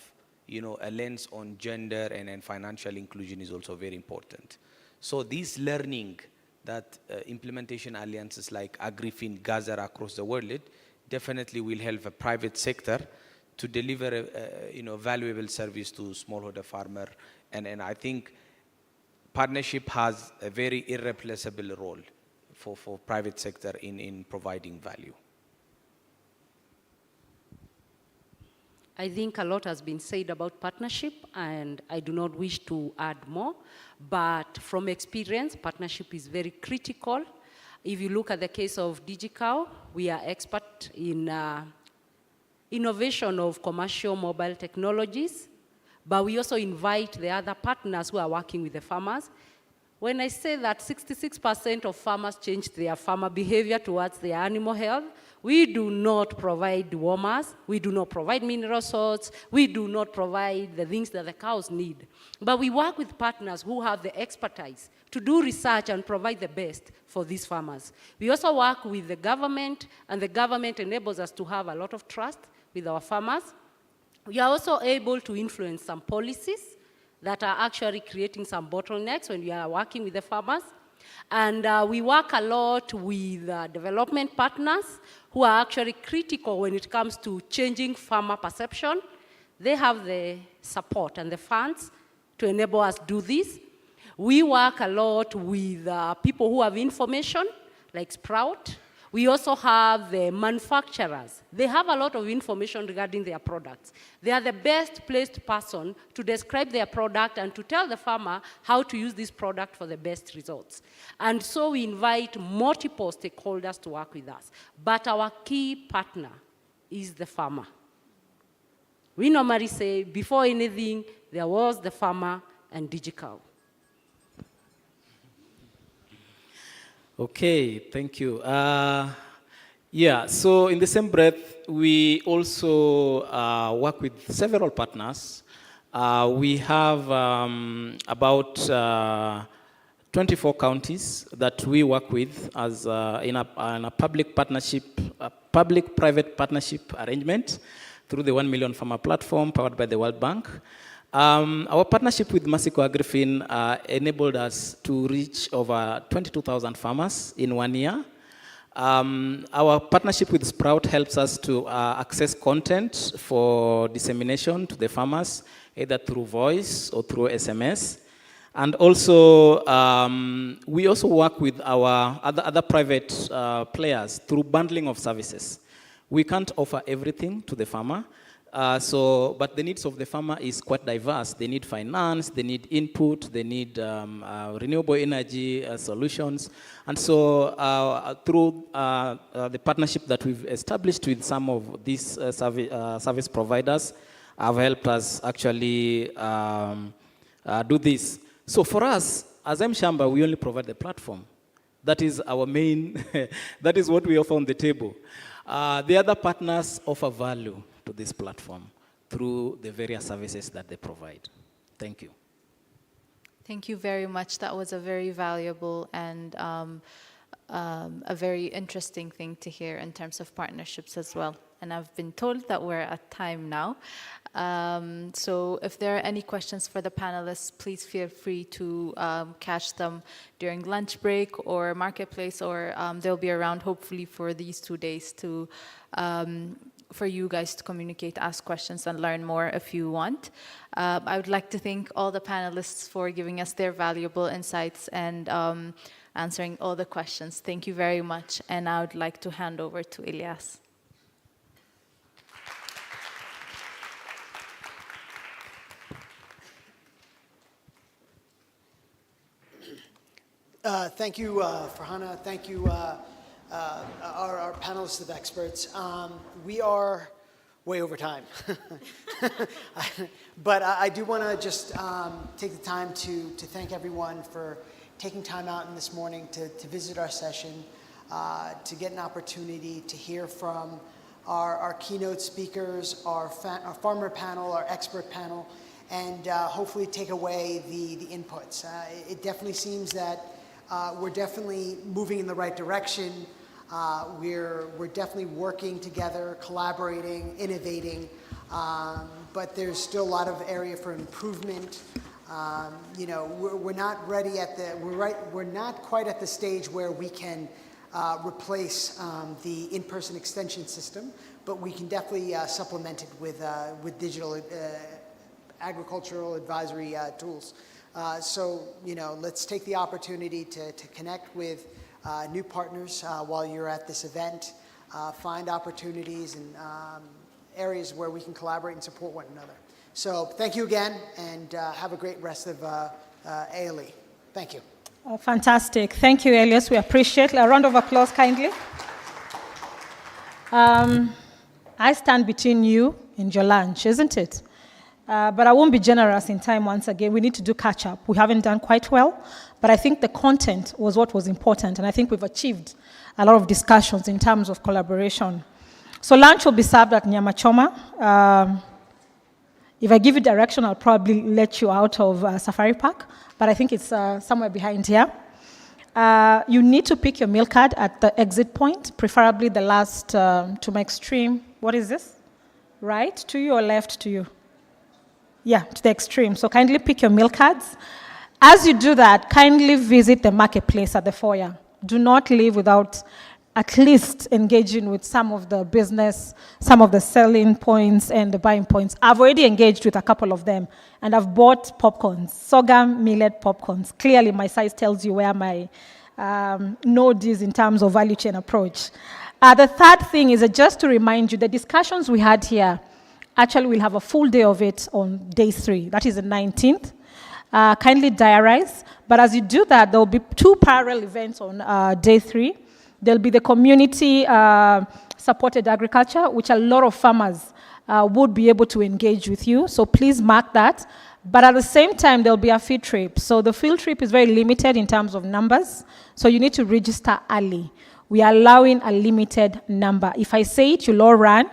a lens on gender and financial inclusion is also very important. So this learning that implementation alliances like AgriFin gather across the world definitely will help the private sector to deliver a valuable service to smallholder farmer. And I think partnership has a very irreplaceable role for private sector in providing value. I think a lot has been said about partnership, and I do not wish to add more, but from experience, partnership is very critical. If you look at the case of DigiCow, we are expert in innovation of commercial mobile technologies, but we also invite the other partners who are working with the farmers. When I say that 66% of farmers changed their farmer behavior towards their animal health, we do not provide warmers, we do not provide mineral salts, we do not provide the things that the cows need. But we work with partners who have the expertise to do research and provide the best for these farmers. We also work with the government, and the government enables us to have a lot of trust with our farmers. We are also able to influence some policies that are actually creating some bottlenecks when we are working with the farmers. And we work a lot with development partners who are actually critical when it comes to changing farmer perception. They have the support and the funds to enable us to do this. We work a lot with people who have information, like Sprout. We also have the manufacturers. They have a lot of information regarding their products. They are the best placed person to describe their product and to tell the farmer how to use this product for the best results. And so we invite multiple stakeholders to work with us. But our key partner is the farmer. We normally say, before anything, there was the farmer and DigiCow. Okay, thank you. Yeah, so in the same breath, we also work with several partners. We have about 24 counties that we work with as in a public partnership, public-private partnership arrangement through the 1 Million Farmer Platform powered by the World Bank. Our partnership with Mexico AgriFin enabled us to reach over 22,000 farmers in 1 year. Our partnership with Sprout helps us to access content for dissemination to the farmers, either through voice or through SMS. And also, we also work with our other private players through bundling of services. We can't offer everything to the farmer. But the needs of the farmer is quite diverse. They need finance, they need input, they need renewable energy solutions. And so through the partnership that we've established with some of these service providers have helped us actually do this. So for us, as M-Shamba, we only provide the platform. That is our main, that is what we offer on the table. The other partners offer value to this platform through the various services that they provide. Thank you. Thank you very much. That was a very valuable and a very interesting thing to hear in terms of partnerships as well. And I've been told that we're at time now. So if there are any questions for the panelists, please feel free to catch them during lunch break or marketplace, or they'll be around hopefully for these 2 days to for you guys to communicate, ask questions, and learn more if you want. I would like to thank all the panelists for giving us their valuable insights and answering all the questions. Thank you very much. And I would like to hand over to Ilyas. Thank you, Farhana. Thank you, our panelists of experts. We are way over time. But I do want to just take the time to thank everyone for taking time out in this morning to visit our session, to get an opportunity to hear from our keynote speakers, our farmer panel, our expert panel, and hopefully take away the inputs. It definitely seems that we're definitely moving in the right direction. We're definitely working together, collaborating, innovating, but there's still a lot of area for improvement. You know, we're not ready at the we're not quite at the stage where we can replace the in-person extension system, but we can definitely supplement it with digital agricultural advisory tools. So, you know, let's take the opportunity to connect with new partners while you're at this event, find opportunities and areas where we can collaborate and support one another. So thank you again, and have a great rest of ALE. Thank you. Oh, fantastic. Thank you, Elias. We appreciate it. A round of applause, kindly. I stand between you and your lunch, isn't it? But I won't be generous in time once again. We need to do catch up. We haven't done quite well, but I think the content was what was important, and I think we've achieved a lot of discussions in terms of collaboration. So lunch will be served at Nyama Choma. If I give you direction, I'll probably let you out of Safari Park, but I think it's somewhere behind here. You need to pick your meal card at the exit point, preferably the last to my extreme. What is this? Right to you or left to you? Yeah, to the extreme. So kindly pick your meal cards. As you do that, kindly visit the marketplace at the foyer. Do not leave without at least engaging with some of the business, some of the selling points and the buying points. I've already engaged with a couple of them, and I've bought popcorns, sorghum millet popcorns. Clearly, my size tells you where my node is in terms of value chain approach. The third thing is just to remind you, the discussions we had here, actually we'll have a full day of it on day 3. That is the 19th. Kindly diarize. But as you do that, there will be 2 parallel events on day 3. There'll be the community-supported agriculture, which a lot of farmers would be able to engage with you. So please mark that. But at the same time, there'll be a field trip. So the field trip is very limited in terms of numbers. So you need to register early. We are allowing a limited number. If I say it, you'll all run,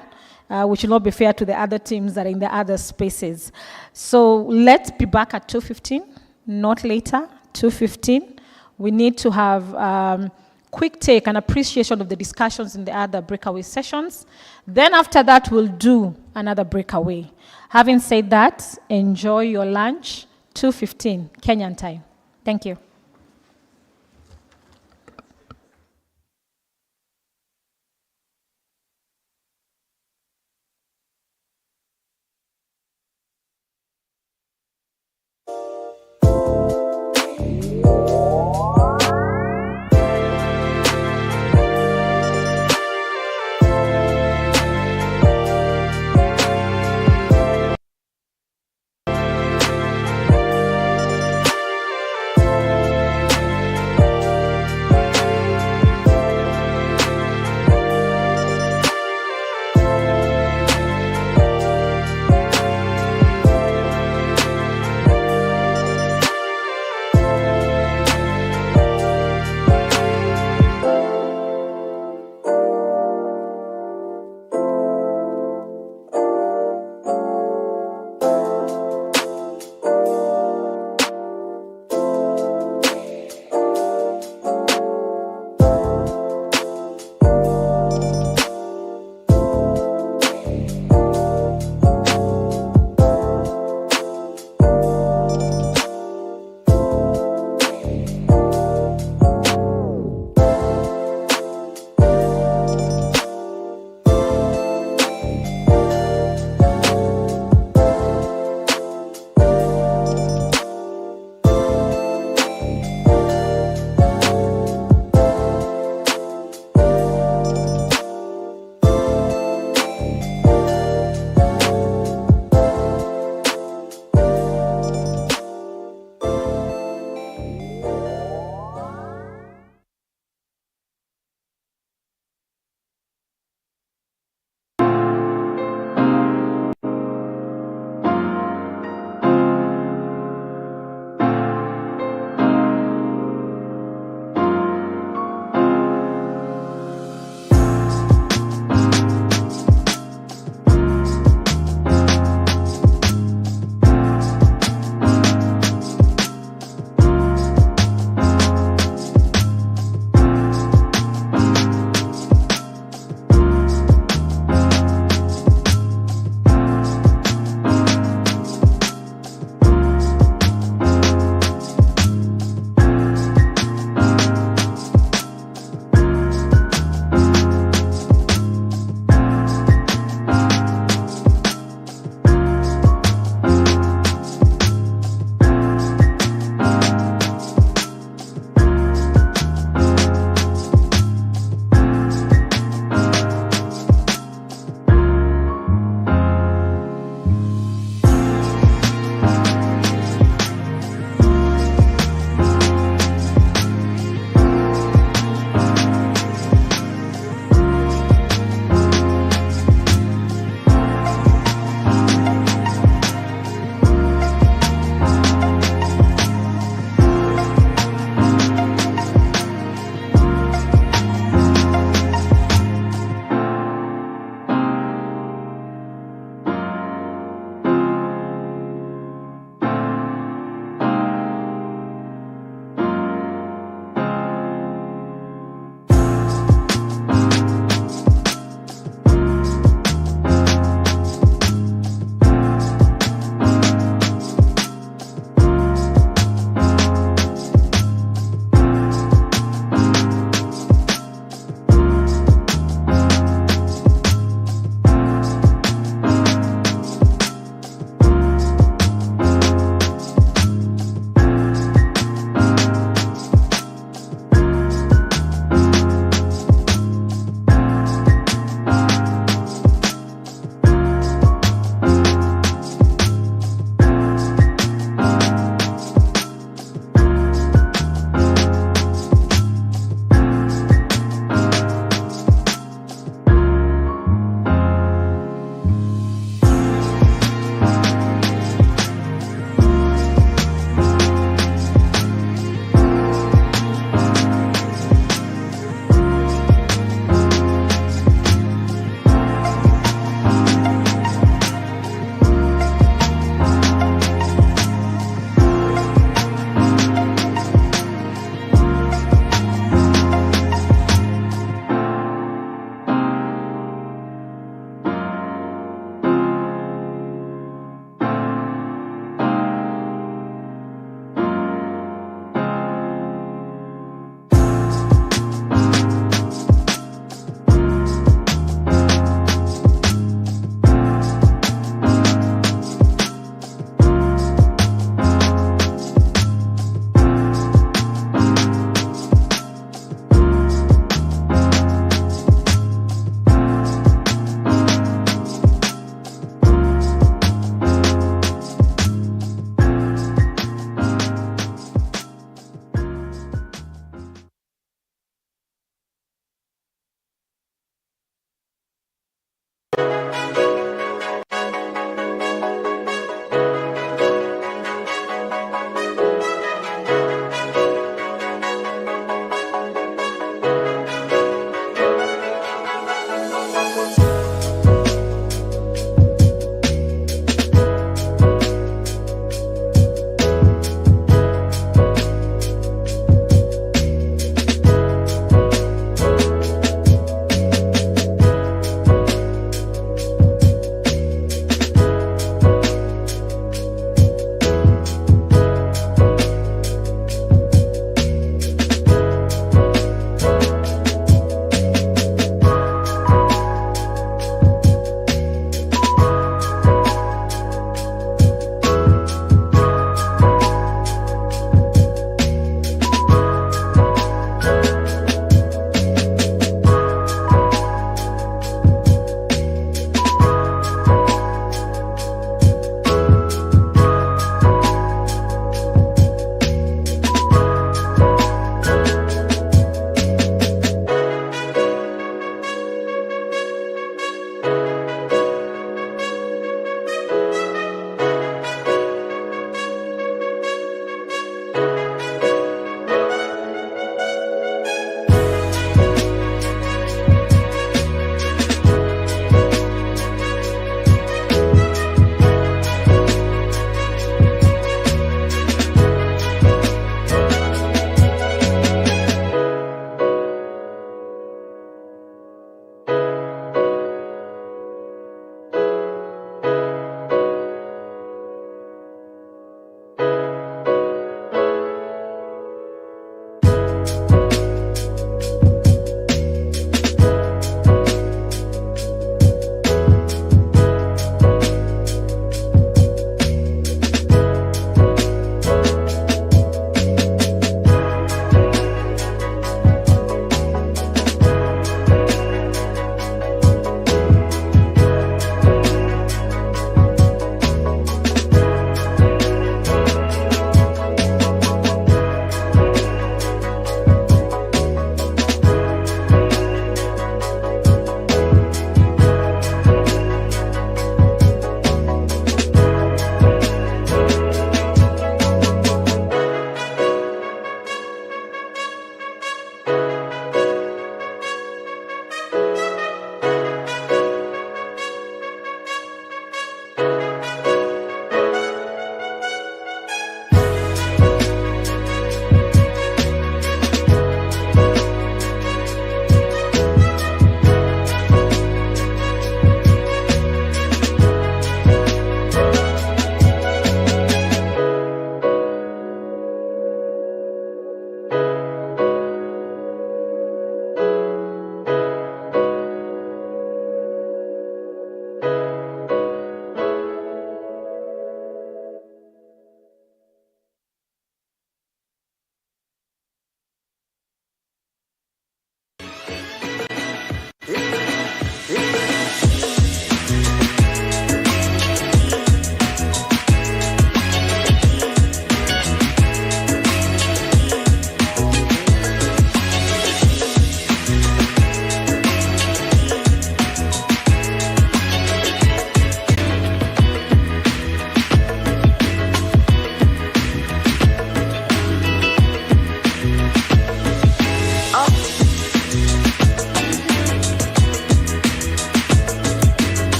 which will not be fair to the other teams that are in the other spaces. So let's be back at 2:15, not later, 2:15. We need to have quick take and appreciation of the discussions in the other breakaway sessions. Then after that, we'll do another breakaway. Having said that, enjoy your lunch, 2:15 Kenyan time. Thank you.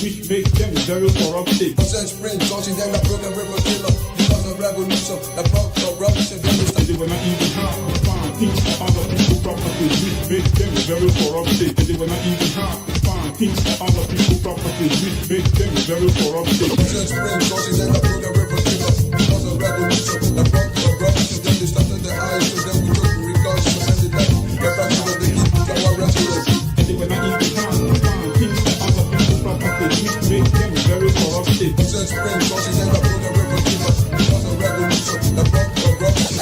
Which makes them very corrupted. Spring, launching them, the program river killer. Because of revolution, the corruption, they were not even half to find things for other people properties, which makes them very corrupted. They were not even half to find things for other people properties, which makes them very corrupted. Spring, launching them, the program river killer. Because of revolution, the corruption, then they started the eyes, so then we look for recursion, and they left. The fact that they keep our regulars. They were not even half to find things for other people properties, which makes them very corrupted. Spring, launching them, the program river killer. Because of revolution, the corruption.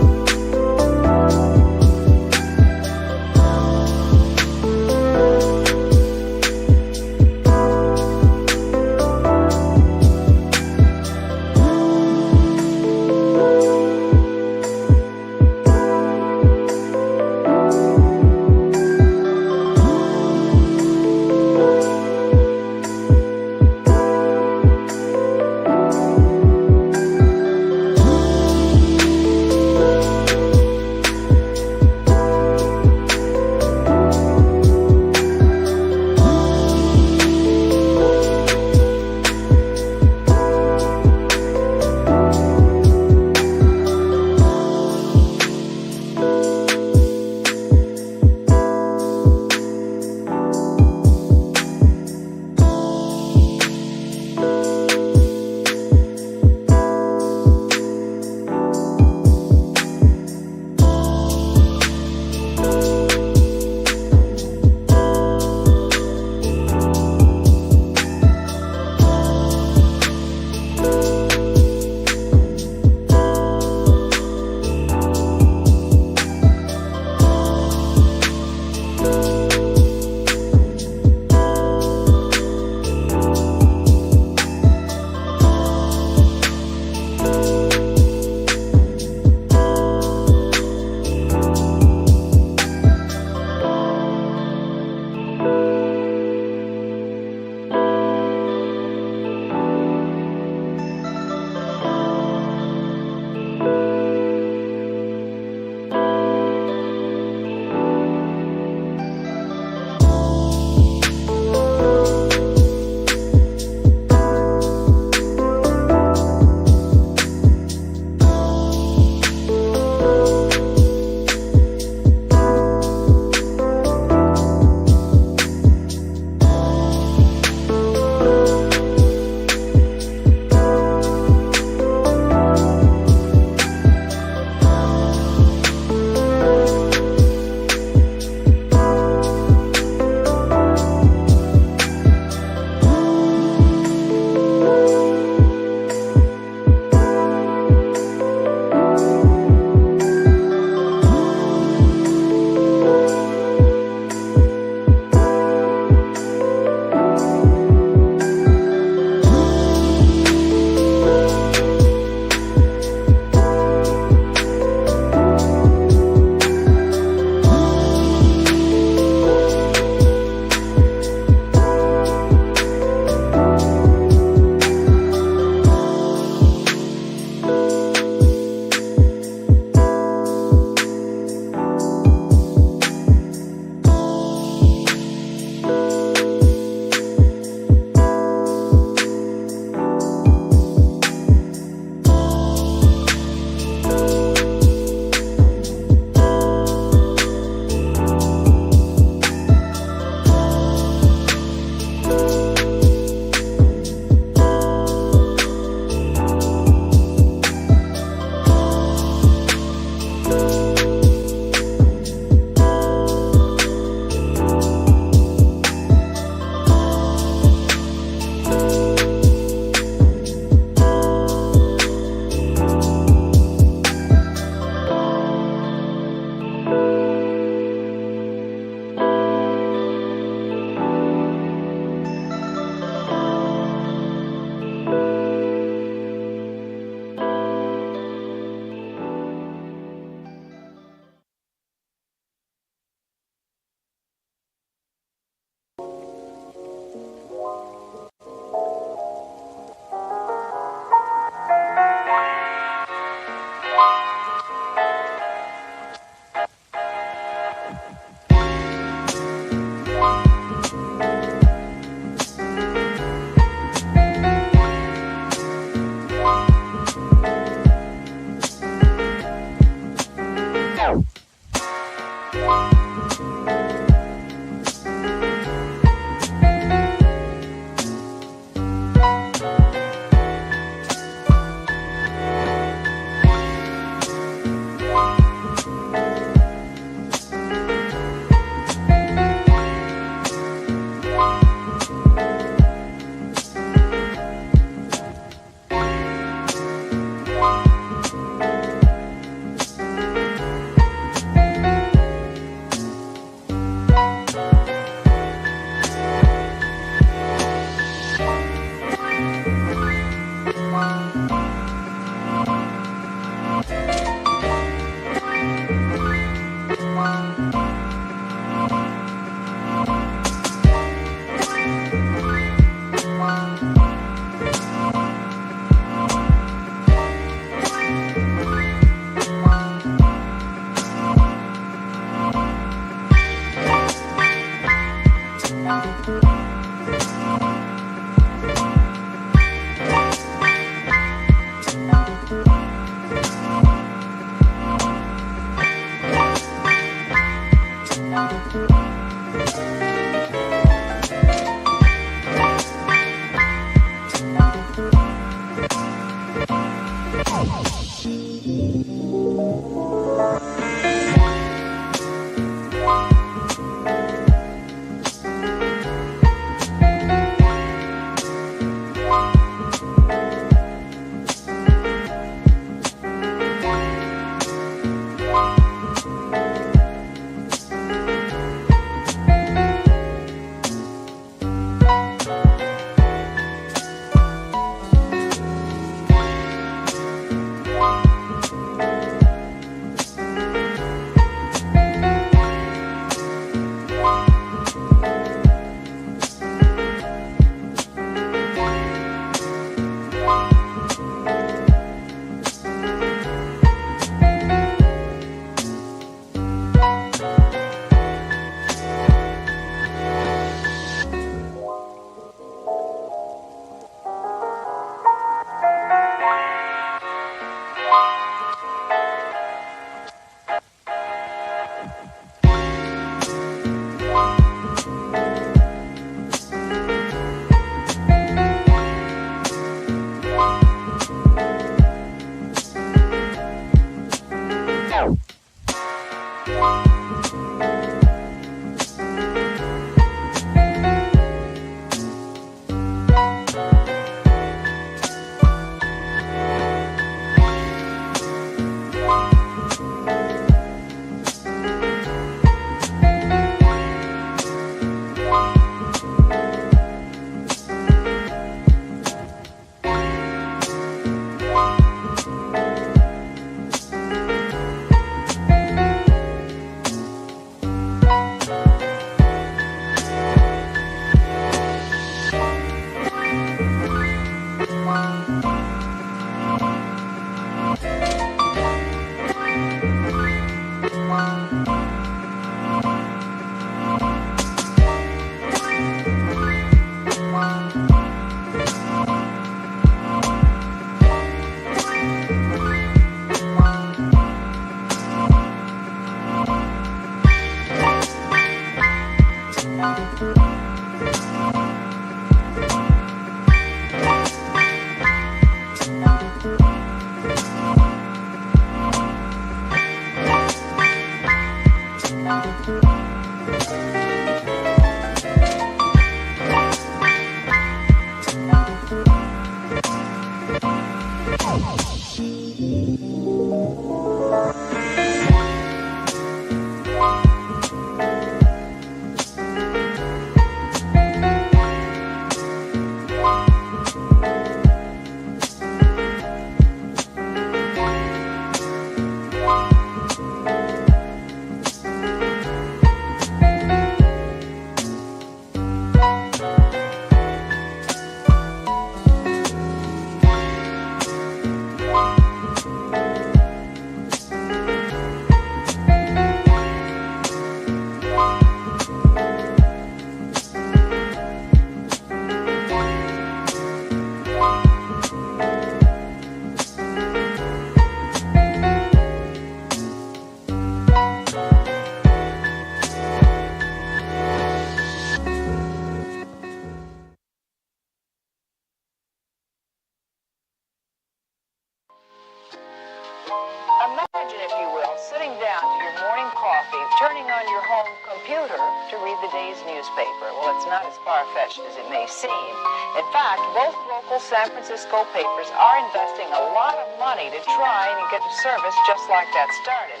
Imagine, if you will, sitting down to your morning coffee, turning on your home computer to read the day's newspaper. Well, it's not as far-fetched as it may seem. In fact, both local San Francisco papers are investing a lot of money to try and get a service just like that started.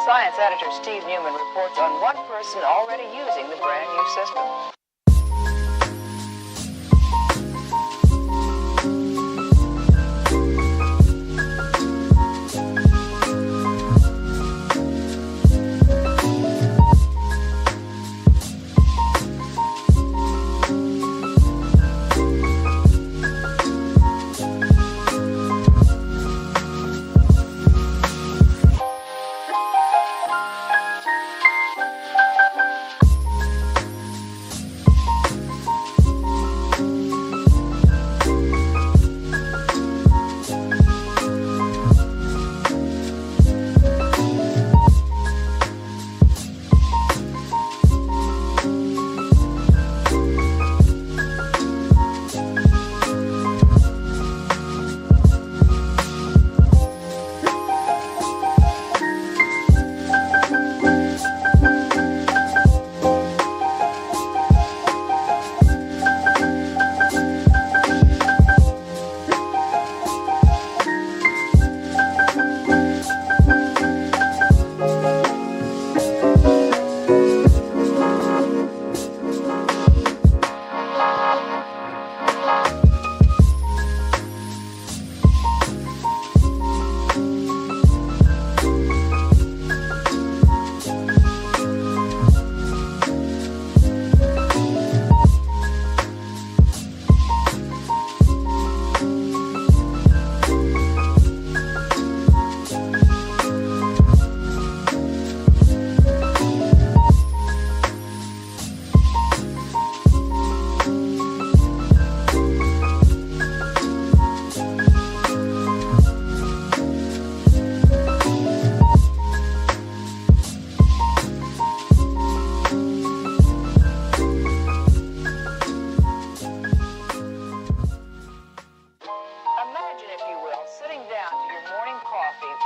Science editor Steve Newman reports on one person already using the brand new system.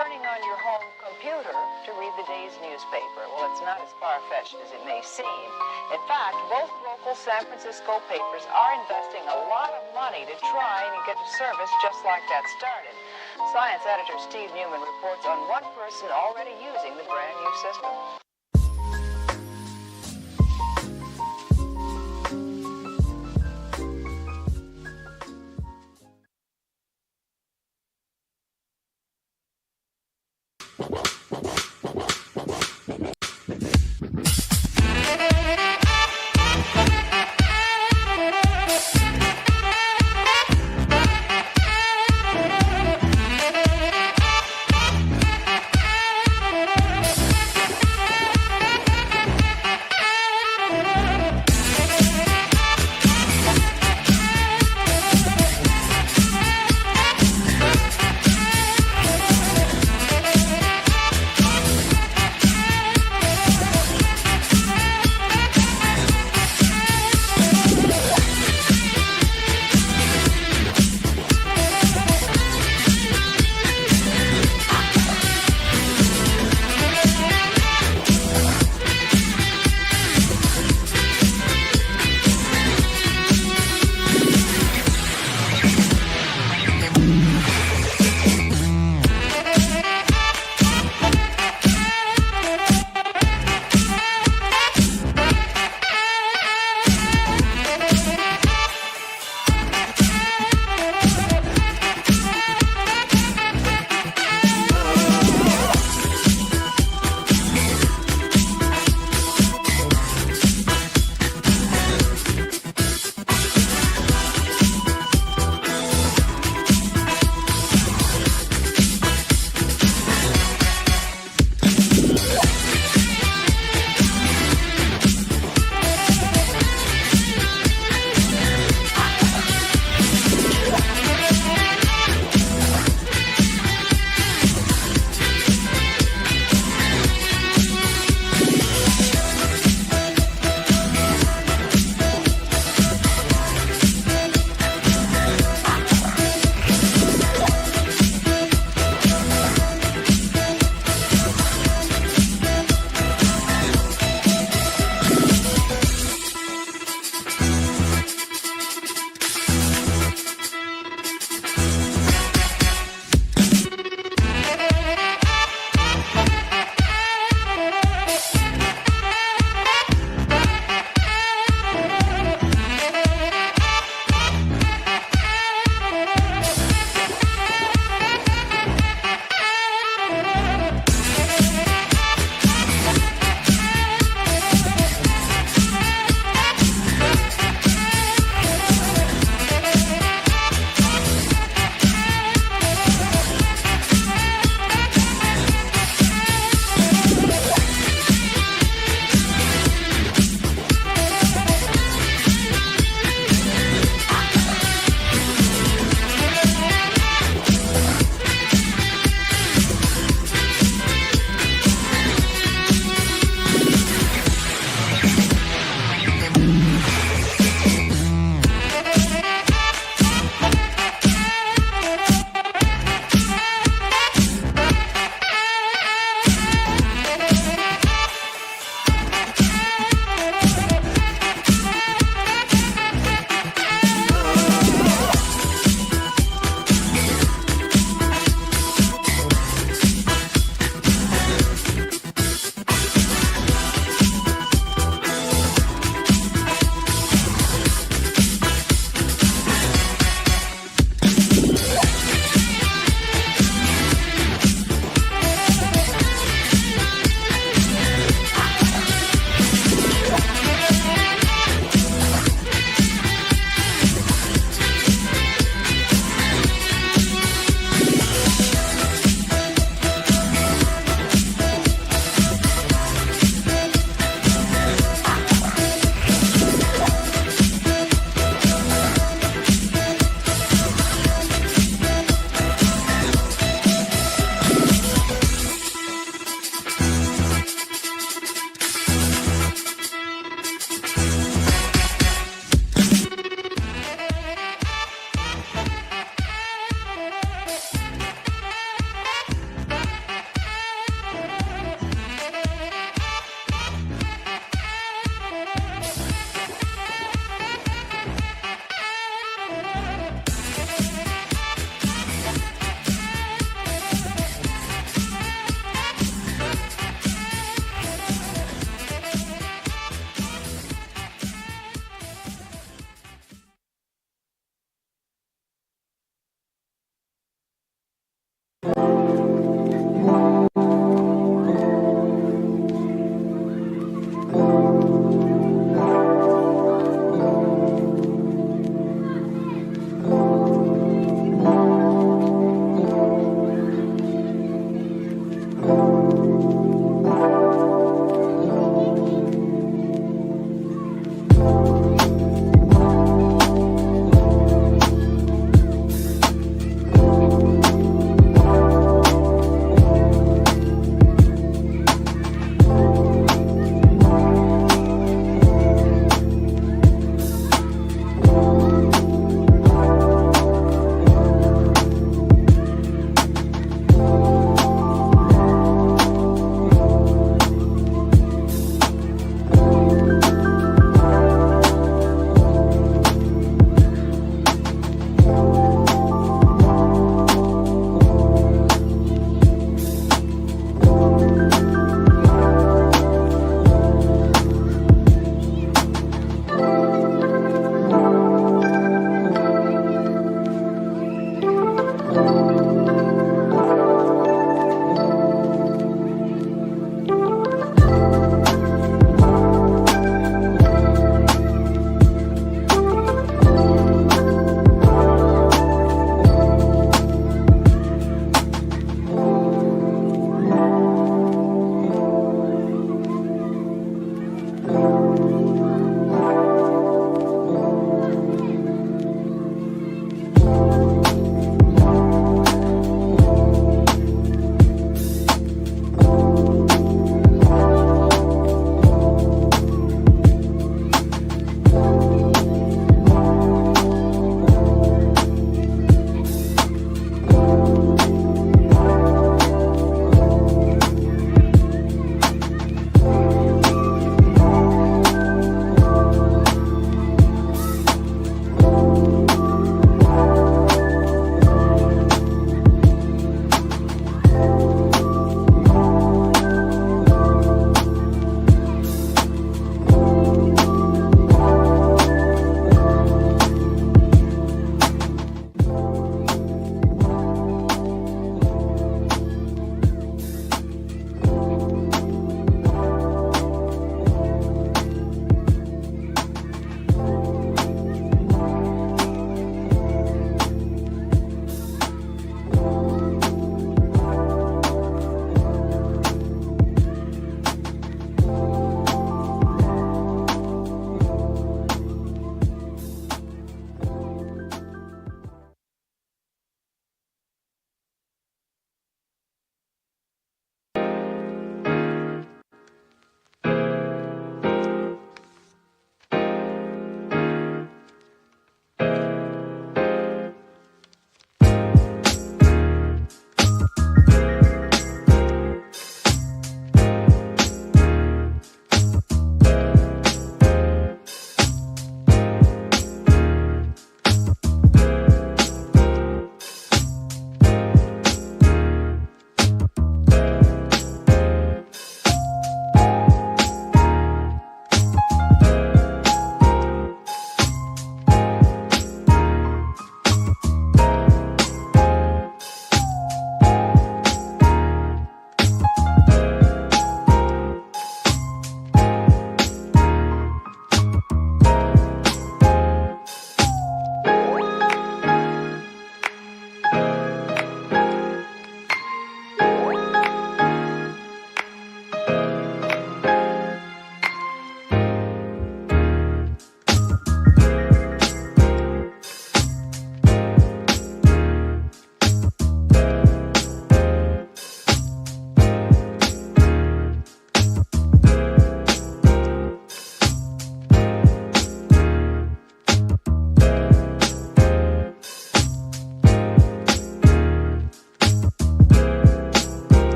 turning on your home computer to read the day's newspaper. Well, it's not as far-fetched as it may seem. In fact, both local San Francisco papers are investing a lot of money to try and get a service just like that started. Science editor Steve Newman reports on one person already using the brand new system.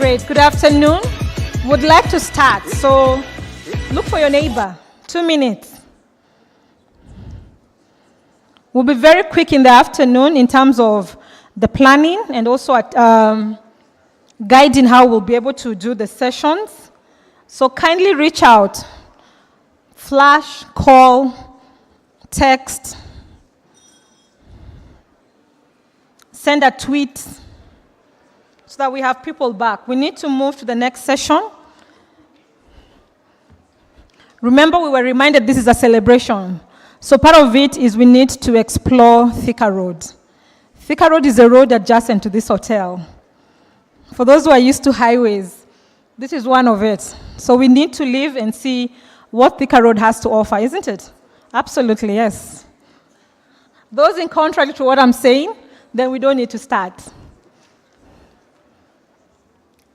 Great, good afternoon. Would like to start, so look for your neighbor. 2 minutes. We'll be very quick in the afternoon in terms of the planning and also guiding how we'll be able to do the sessions. So kindly reach out, flash, call, text, send a tweet, so that we have people back. We need to move to the next session. Remember, we were reminded this is a celebration. So part of it is we need to explore Thika Road. Thika Road is a road adjacent to this hotel. For those who are used to highways, this is one of it. So we need to live and see what Thika Road has to offer, isn't it? Absolutely, yes. Those in contrary to what I'm saying, then we don't need to start.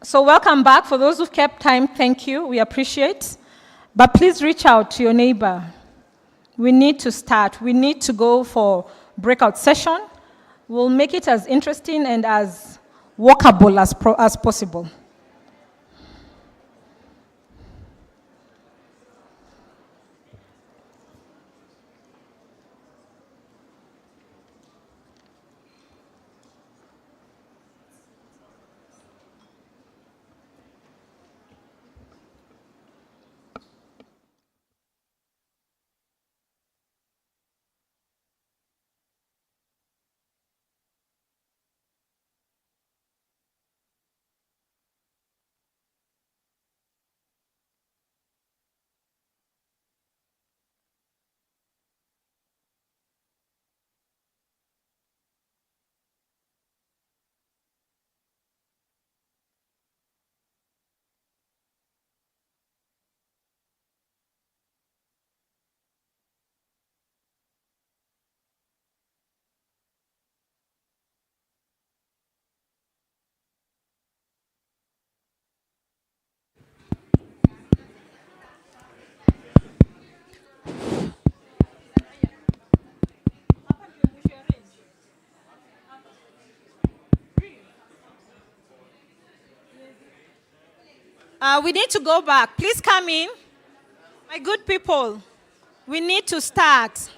So welcome back. For those who've kept time, thank you. We appreciate. But please reach out to your neighbor. We need to start. We need to go for breakout session. We'll make it as interesting and as workable as possible. We need to go back. Please come in. My good people, we need to start.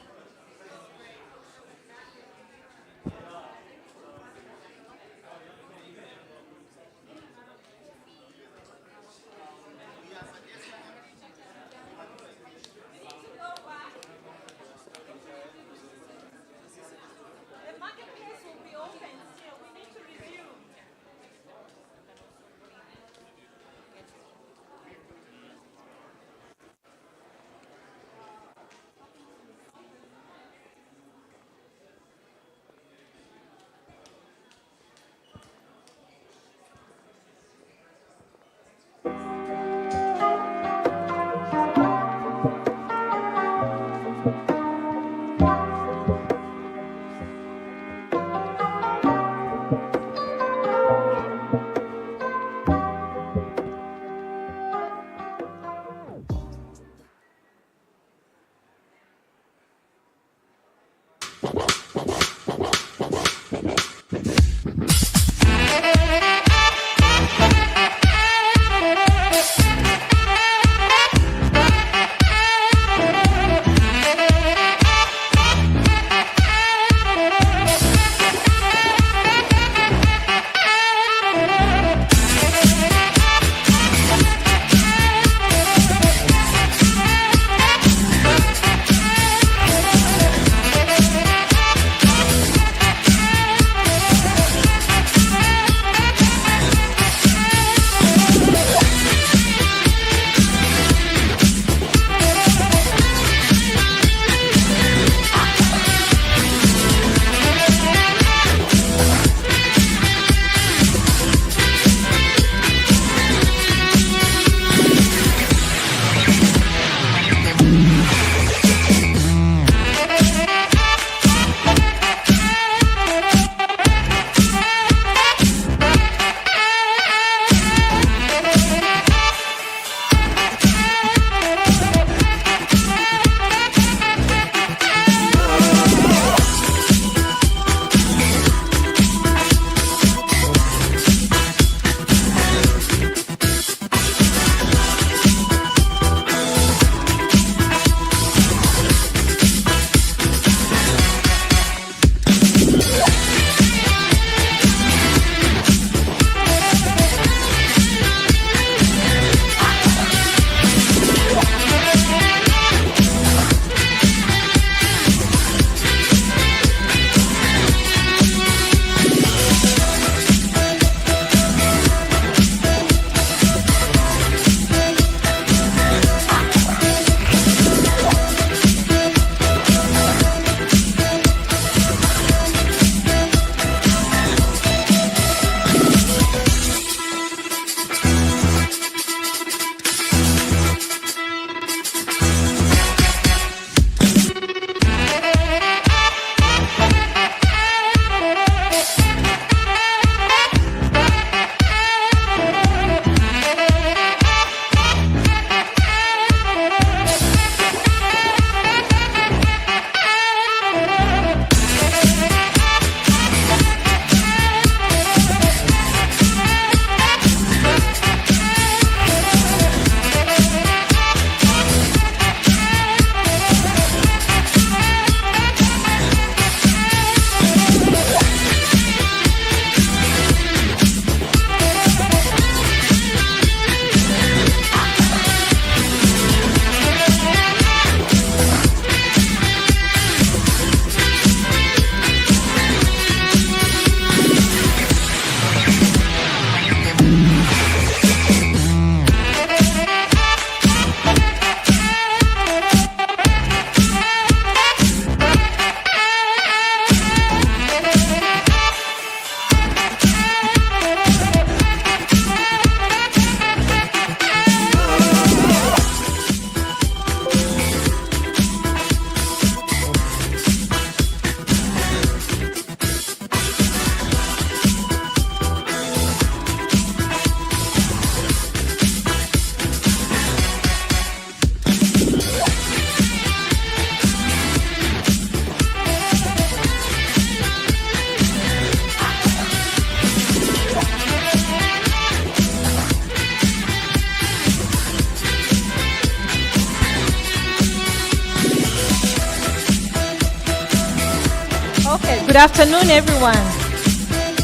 Good afternoon, everyone.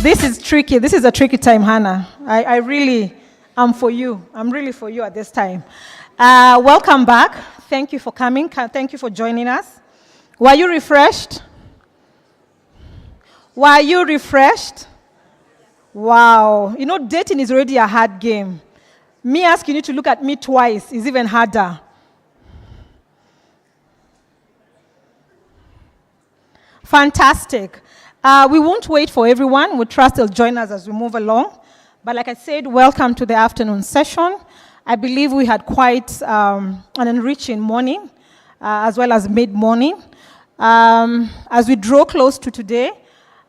This is tricky. This is a tricky time, Hannah. I really am for you. I'm really for you at this time. Welcome back. Thank you for coming. Thank you for joining us. Were you refreshed? Were you refreshed? Wow. You know, dating is already a hard game. Me asking you to look at me twice is even harder. Fantastic. We won't wait for everyone. We trust they'll join us as we move along. But like I said, welcome to the afternoon session. I believe we had quite an enriching morning, as well as mid-morning. As we draw close to today,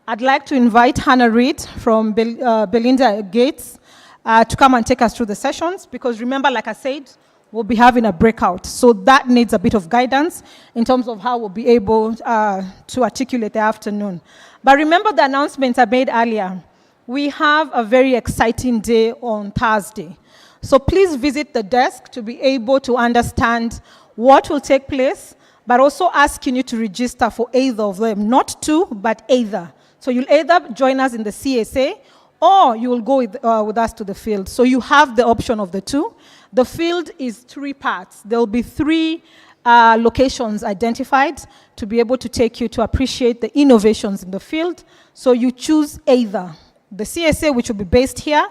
I'd like to invite Hannah Reid from Belinda Gates to come and take us through the sessions, because remember, like I said, we'll be having a breakout. So that needs a bit of guidance in terms of how we'll be able to articulate the afternoon. But remember the announcements I made earlier. We have a very exciting day on Thursday. So please visit the desk to be able to understand what will take place, but also asking you to register for either of them. Not two, but either. So you'll either join us in the CSA, or you will go with us to the field. So you have the option of the two. The field is 3 parts. There will be 3 locations identified to be able to take you to appreciate the innovations in the field. So you choose either the CSA, which will be based here,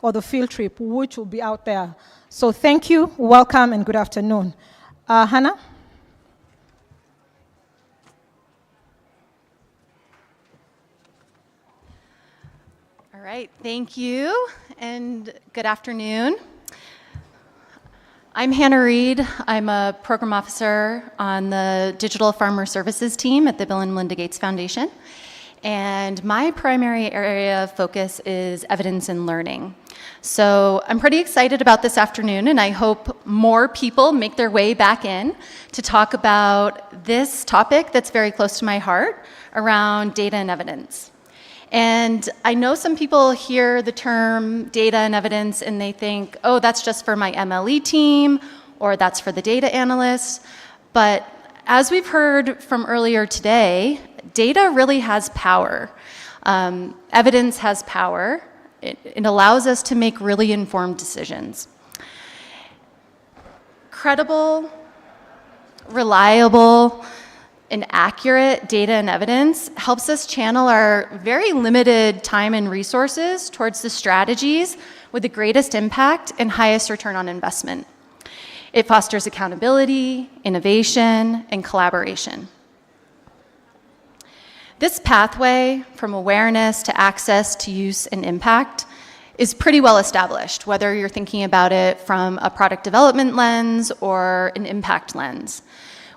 or the field trip, which will be out there. So thank you, welcome, and good afternoon. Hannah? All right, thank you, and good afternoon. I'm Hannah Reid. I'm a program officer on the Digital Farmer Services team at the Bill and Melinda Gates Foundation. And my primary area of focus is evidence and learning. So I'm pretty excited about this afternoon, and I hope more people make their way back in to talk about this topic that's very close to my heart around data and evidence. And I know some people hear the term data and evidence and they think, oh, that's just for my MLE team, or that's for the data analysts. But as we've heard from earlier today, data really has power. Evidence has power. It allows us to make really informed decisions. Credible, reliable, and accurate data and evidence helps us channel our very limited time and resources towards the strategies with the greatest impact and highest return on investment. It fosters accountability, innovation, and collaboration. This pathway from awareness to access to use and impact is pretty well established, whether you're thinking about it from a product development lens or an impact lens.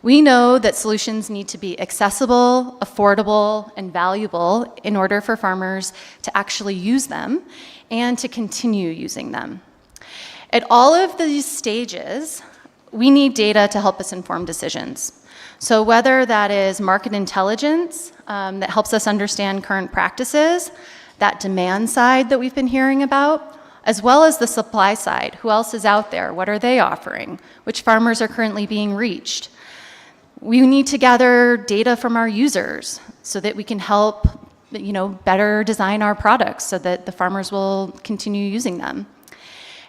We know that solutions need to be accessible, affordable, and valuable in order for farmers to actually use them and to continue using them. At all of these stages, we need data to help us inform decisions. So whether that is market intelligence that helps us understand current practices, that demand side that we've been hearing about, as well as the supply side. Who else is out there? What are they offering? Which farmers are currently being reached? We need to gather data from our users so that we can help, better design our products so that the farmers will continue using them.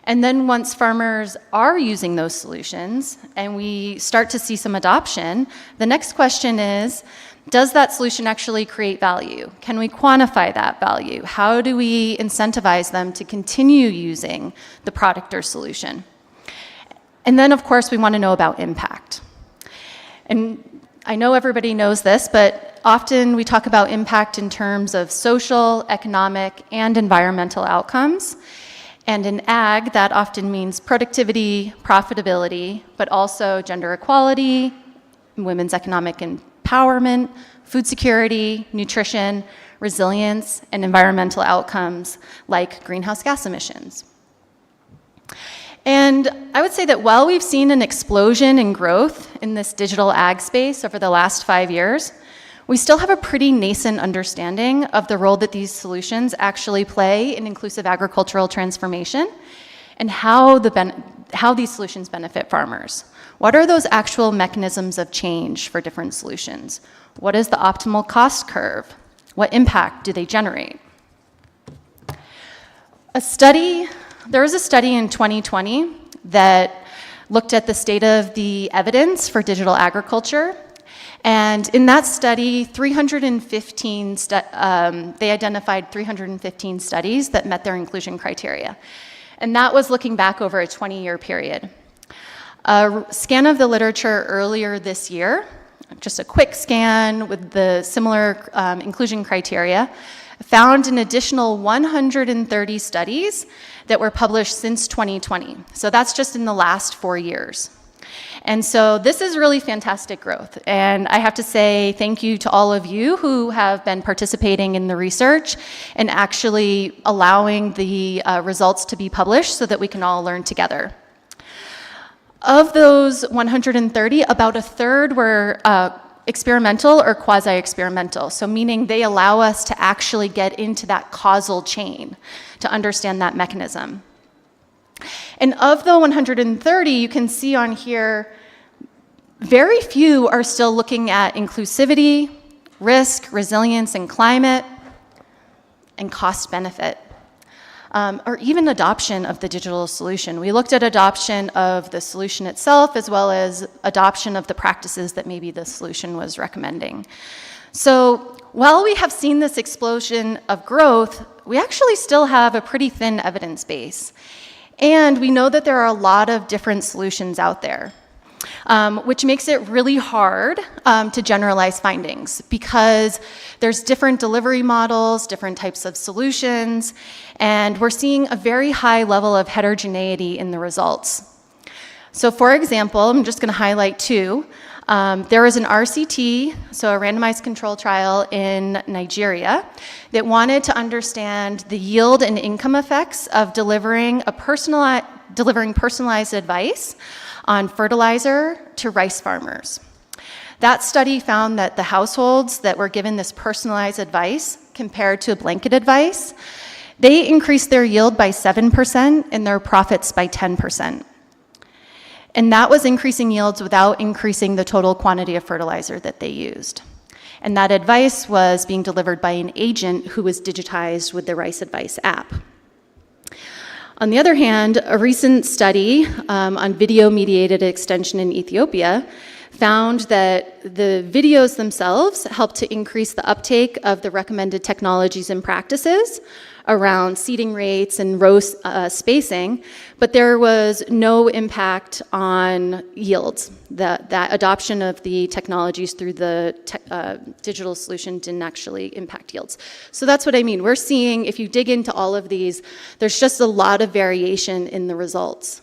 And then once farmers are using those solutions and we start to see some adoption, the next question is, does that solution actually create value? Can we quantify that value? How do we incentivize them to continue using the product or solution? And then, of course, we want to know about impact. And I know everybody knows this, but often we talk about impact in terms of social, economic, and environmental outcomes. And in ag, that often means productivity, profitability, but also gender equality, women's economic empowerment, food security, nutrition, resilience, and environmental outcomes like greenhouse gas emissions. And I would say that while we've seen an explosion in growth in this digital ag space over the last 5 years, we still have a pretty nascent understanding of the role that these solutions actually play in inclusive agricultural transformation and how these solutions benefit farmers. What are those actual mechanisms of change for different solutions? What is the optimal cost curve? What impact do they generate? There was a study in 2020 that looked at the state of the evidence for digital agriculture. And in that study, they identified 315 studies that met their inclusion criteria. And that was looking back over a 20-year period. A scan of the literature earlier this year, just a quick scan with the similar inclusion criteria, found an additional 130 studies that were published since 2020. So that's just in the last 4 years. And so this is really fantastic growth. And I have to say thank you to all of you who have been participating in the research and actually allowing the results to be published so that we can all learn together. Of those 130, about a third were experimental or quasi-experimental, so meaning they allow us to actually get into that causal chain to understand that mechanism. And of the 130, you can see on here, very few are still looking at inclusivity, risk, resilience, and climate, and cost-benefit, or even adoption of the digital solution. We looked at adoption of the solution itself as well as adoption of the practices that maybe the solution was recommending. So while we have seen this explosion of growth, we actually still have a pretty thin evidence base. And we know that there are a lot of different solutions out there, which makes it really hard to generalize findings because there's different delivery models, different types of solutions, and we're seeing a very high level of heterogeneity in the results. So for example, I'm just going to highlight two. There was an RCT, so a randomized control trial in Nigeria, that wanted to understand the yield and income effects of delivering personalized advice on fertilizer to rice farmers. That study found that the households that were given this personalized advice compared to blanket advice, they increased their yield by 7% and their profits by 10%. And that was increasing yields without increasing the total quantity of fertilizer that they used. And that advice was being delivered by an agent who was digitized with the Rice Advice app. On the other hand, a recent study on video-mediated extension in Ethiopia found that the videos themselves helped to increase the uptake of the recommended technologies and practices around seeding rates and row spacing, but there was no impact on yields. That adoption of the technologies through the digital solution didn't actually impact yields. So that's what I mean. We're seeing, if you dig into all of these, there's just a lot of variation in the results.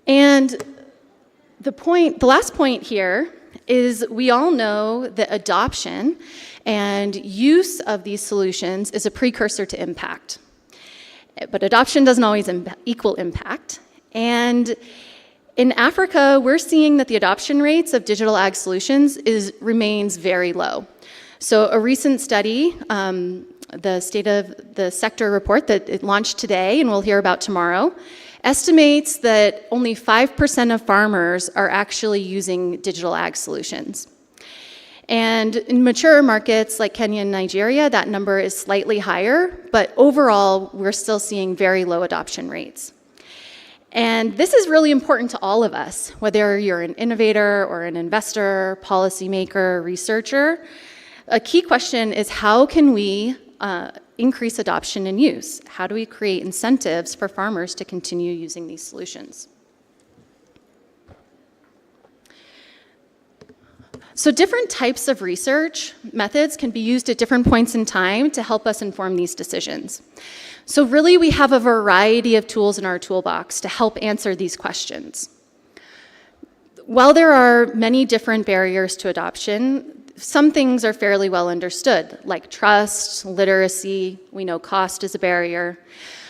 And the last point here is we all know that adoption and use of these solutions is a precursor to impact. But adoption doesn't always equal impact. And in Africa, we're seeing that the adoption rates of digital ag solutions remains very low. So a recent study, the State of the Sector report that it launched today and we'll hear about tomorrow, estimates that only 5% of farmers are actually using digital ag solutions. And in mature markets like Kenya and Nigeria, that number is slightly higher, but overall, we're still seeing very low adoption rates. And this is really important to all of us, whether you're an innovator or an investor, policymaker, researcher. A key question is how can we increase adoption and use? How do we create incentives for farmers to continue using these solutions? So different types of research methods can be used at different points in time to help us inform these decisions. So really, we have a variety of tools in our toolbox to help answer these questions. While there are many different barriers to adoption, some things are fairly well understood, like trust, literacy. We know cost is a barrier.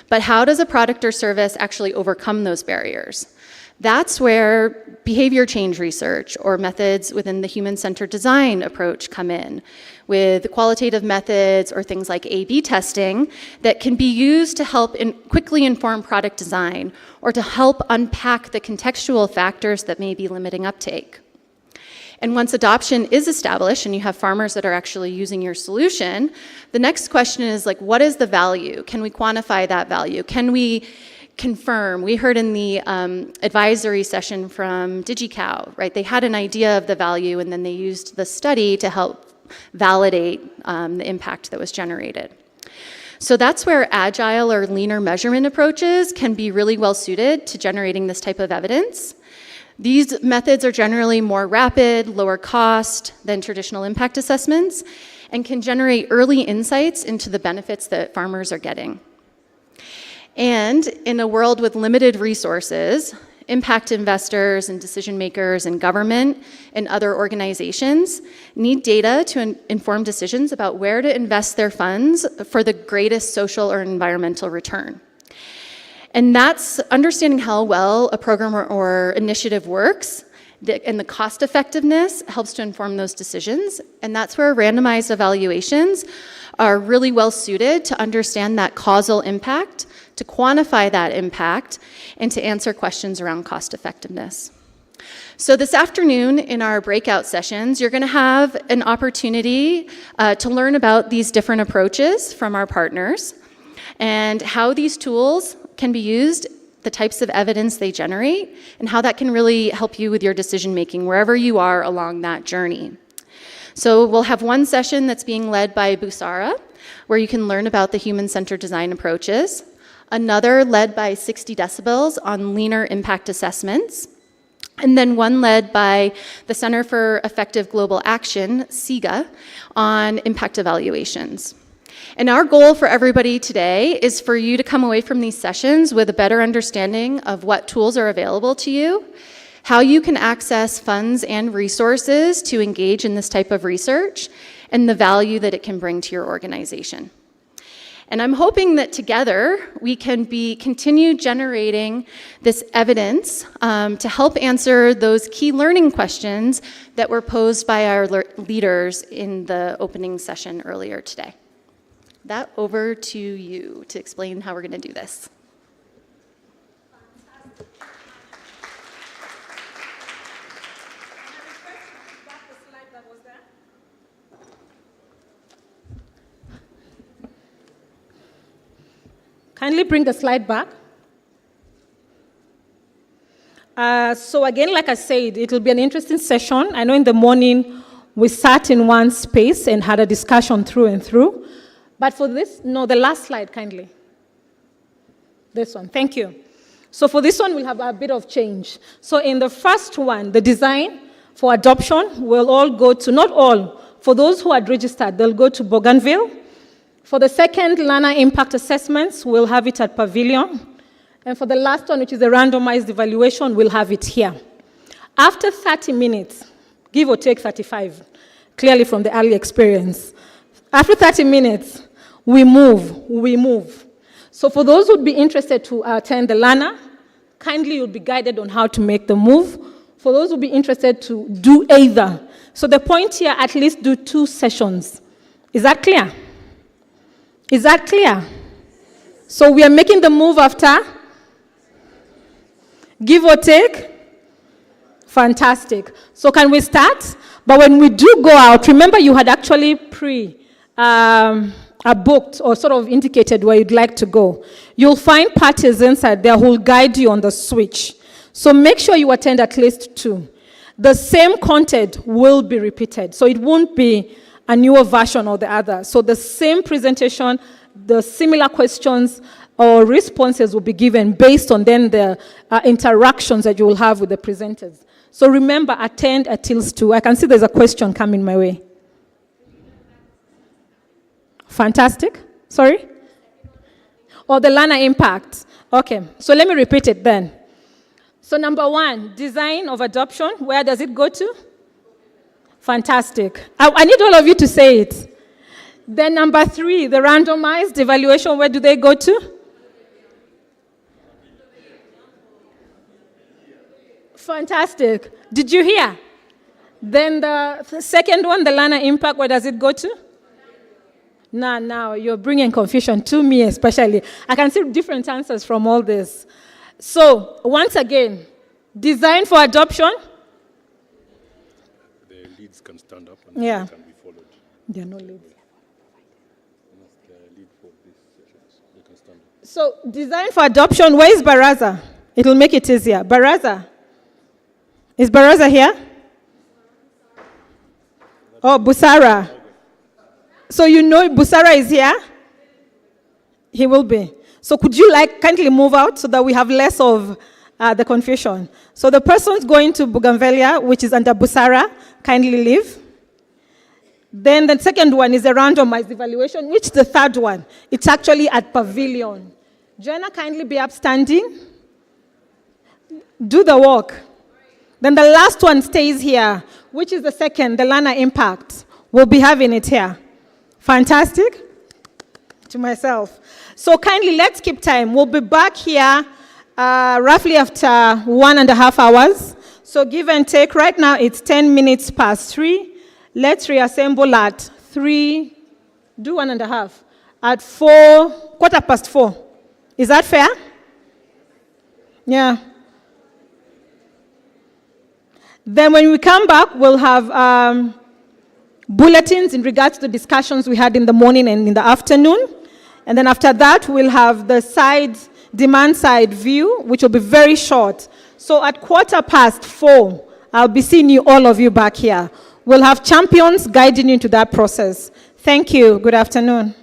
But how does a product or service actually overcome those barriers? That's where behavior change research or methods within the human-centered design approach come in, with qualitative methods or things like A/B testing that can be used to help quickly inform product design or to help unpack the contextual factors that may be limiting uptake. And once adoption is established and you have farmers that are actually using your solution, the next question is like, what is the value? Can we quantify that value? Can we confirm? We heard in the advisory session from DigiCow, right? They had an idea of the value and then they used the study to help validate the impact that was generated. So that's where agile or leaner measurement approaches can be really well suited to generating this type of evidence. These methods are generally more rapid, lower cost than traditional impact assessments, and can generate early insights into the benefits that farmers are getting. And in a world with limited resources, impact investors and decision makers and government and other organizations need data to inform decisions about where to invest their funds for the greatest social or environmental return. And that's understanding how well a program or initiative works, and the cost effectiveness helps to inform those decisions. And that's where randomized evaluations are really well suited to understand that causal impact, to quantify that impact, and to answer questions around cost effectiveness. So this afternoon in our breakout sessions, you're going to have an opportunity to learn about these different approaches from our partners and how these tools can be used, the types of evidence they generate, and how that can really help you with your decision making wherever you are along that journey. So we'll have one session that's being led by Busara, where you can learn about the human-centered design approaches, another led by 60 Decibels on leaner impact assessments, and then one led by the Center for Effective Global Action, CIGA, on impact evaluations. And our goal for everybody today is for you to come away from these sessions with a better understanding of what tools are available to you, how you can access funds and resources to engage in this type of research, and the value that it can bring to your organization. And I'm hoping that together we can continue generating this evidence to help answer those key learning questions that were posed by our leaders in the opening session earlier today. That over to you to explain how we're going to do this. Kindly bring the slide back. So again, like I said, it will be an interesting session. I know in the morning we sat in one space and had a discussion through and through. But for this, no, the last slide, kindly. This one, thank you. So for this one, we'll have a bit of change. So in the first one, the design for adoption will all go to, not all, for those who had registered, they'll go to Bougainville. For the second learner impact assessments, we'll have it at Pavilion. And for the last one, which is a randomized evaluation, we'll have it here. After 30 minutes, give or take 35, clearly from the early experience, after 30 minutes, we move. So for those who'd be interested to attend the learner, kindly you'll be guided on how to make the move. For those who'd be interested to do either. So the point here, at least do 2 sessions. Is that clear? Is that clear? So we are making the move after? Give or take? Fantastic. So can we start? But when we do go out, remember you had actually booked or sort of indicated where you'd like to go. You'll find parties inside there who will guide you on the switch. So make sure you attend at least 2. The same content will be repeated. So it won't be a newer version or the other. So the same presentation, the similar questions or responses will be given based on then the interactions that you will have with the presenters. So remember, attend at least 2. I can see there's a question coming my way. Fantastic. Sorry? Or the learner impact. Okay, so let me repeat it then. So number 1, design of adoption. Where does it go to? Fantastic. I need all of you to say it. Then number 3, the randomized evaluation. Where do they go to? Fantastic. Did you hear? Then the second one, the learner impact. Where does it go to? Now, you're bringing confusion to me especially. I can see different answers from all this. So, once again, design for adoption. stand up and Yeah. they can be followed. There are no leads. That's the lead for these sessions. They can stand up. So, design for adoption, where is Baraza? It'll make it easier. Baraza. Is Baraza here? Oh, Busara. So you know Busara is here? He will be. So could you kindly move out so that we have less of the confusion? So the person's going to Bougainvillea, which is under Busara, kindly leave. Then the second one is a randomized evaluation, which the third one, it's actually at Pavilion. Joanna, kindly be upstanding. Do the work. Then the last one stays here, which is the second, the learner impact. We'll be having it here. Fantastic? To myself. So kindly, let's keep time. We'll be back here roughly after 1.5 hours. So give and take. Right now, it's 10 minutes past 3. Let's reassemble at 3, do 1.5. At 4, quarter past 4. Is that fair? Yeah. Then when we come back, we'll have bulletins in regards to the discussions we had in the morning and in the afternoon. And then after that, we'll have the demand side view, which will be very short. So at quarter past 4, I'll be seeing all of you back here. We'll have champions guiding you into that process. Thank you. Good afternoon.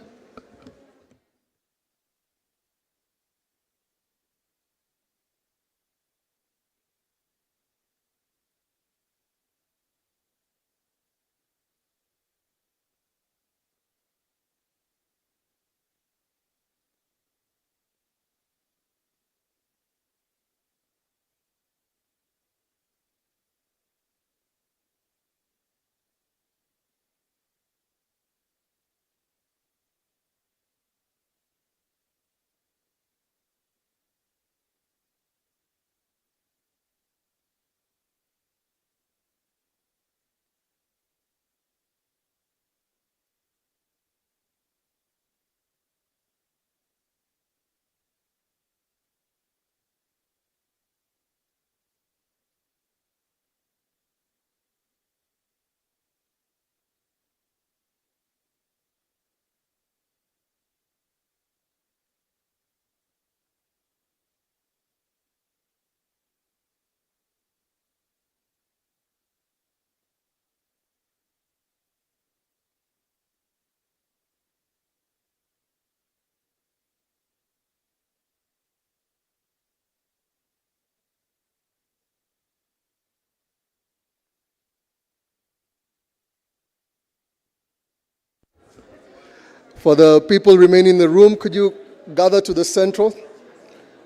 For the people remaining in the room, could you gather to the central?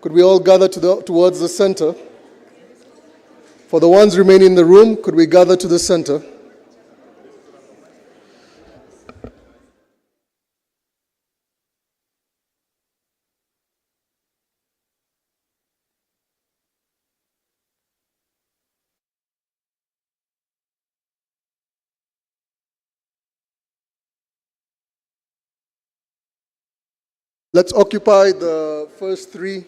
Could we all gather towards the center? For the ones remaining in the room, could we gather to the center? Let's occupy the first 3.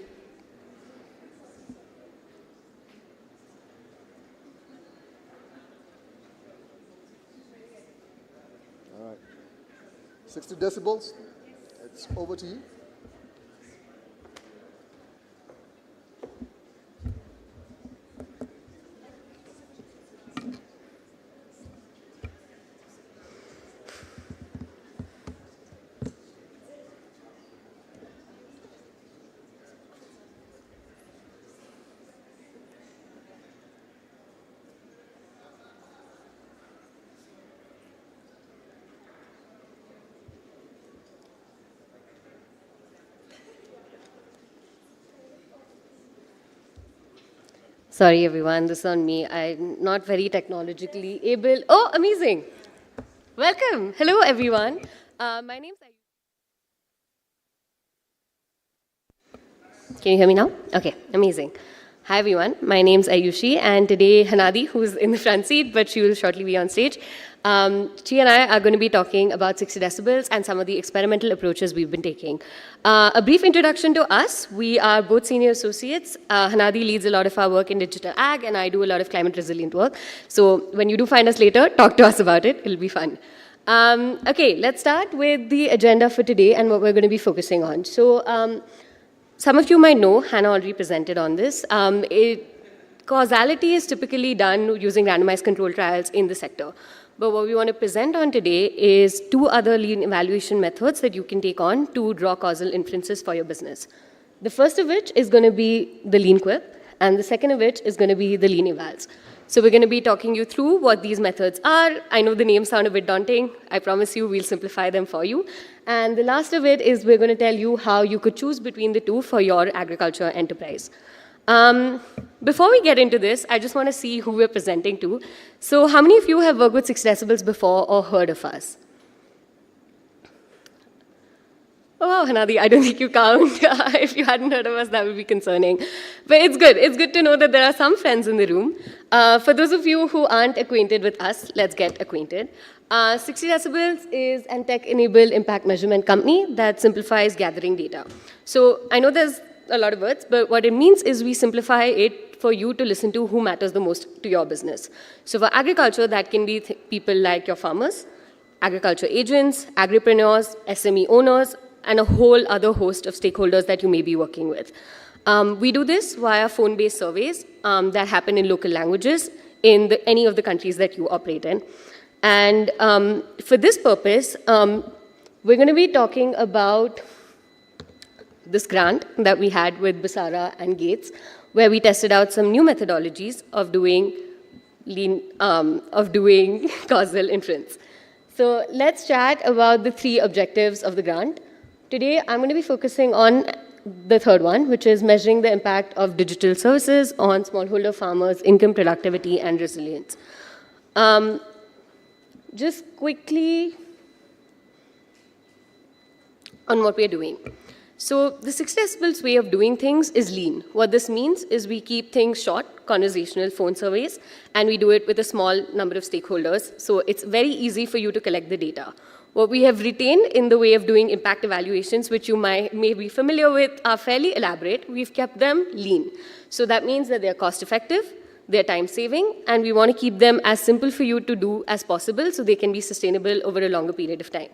All right. 60 decibels. It's over to you. Sorry, everyone, this is on me. I'm not very technologically able. Oh, amazing. Welcome. Hello, everyone. My name's... Can you hear me now? Okay, amazing. Hi everyone, my name's Ayushi, and today Hanadi, who's in the front seat, but she will shortly be on stage, she and I are going to be talking about 60 decibels and some of the experimental approaches we've been taking. A brief introduction to us. We are both senior associates. Hanadi leads a lot of our work in digital ag, and I do a lot of climate resilient work. So when you do find us later, talk to us about it. It'll be fun. Okay, let's start with the agenda for today and what we're going to be focusing on. So some of you might know, Hannah already presented on this. Causality is typically done using randomized control trials in the sector. But what we want to present on today is 2 other lean evaluation methods that you can take on to draw causal inferences for your business. The first of which is going to be the lean quip, and the second of which is going to be the lean evals. So we're going to be talking you through what these methods are. I know the names sound a bit daunting. I promise you we'll simplify them for you. And the last of it is we're going to tell you how you could choose between the 2 for your agriculture enterprise. Before we get into this, I just want to see who we're presenting to. So how many of you have worked with 6 decibels before or heard of us? Oh, wow, Hanadi, I don't think you count. If you hadn't heard of us, that would be concerning. But it's good. It's good to know that there are some friends in the room. For those of you who aren't acquainted with us, let's get acquainted. 60 decibels is a tech-enabled impact measurement company that simplifies gathering data. So I know there's a lot of words, but what it means is we simplify it for you to listen to who matters the most to your business. So for agriculture, that can be people like your farmers, agriculture agents, agripreneurs, SME owners, and a whole other host of stakeholders that you may be working with. We do this via phone-based surveys that happen in local languages in any of the countries that you operate in. And for this purpose, we're going to be talking about this grant that we had with Basara and Gates, where we tested out some new methodologies of doing causal inference. So let's chat about the 3 objectives of the grant. Today, I'm going to be focusing on the third one, which is measuring the impact of digital services on smallholder farmers' income, productivity, and resilience. Just quickly on what we're doing. So the 60 decibels way of doing things is lean. What this means is we keep things short, conversational phone surveys, and we do it with a small number of stakeholders. So it's very easy for you to collect the data. What we have retained in the way of doing impact evaluations, which you may be familiar with, are fairly elaborate. We've kept them lean. So that means that they're cost-effective, they're time-saving, and we want to keep them as simple for you to do as possible so they can be sustainable over a longer period of time.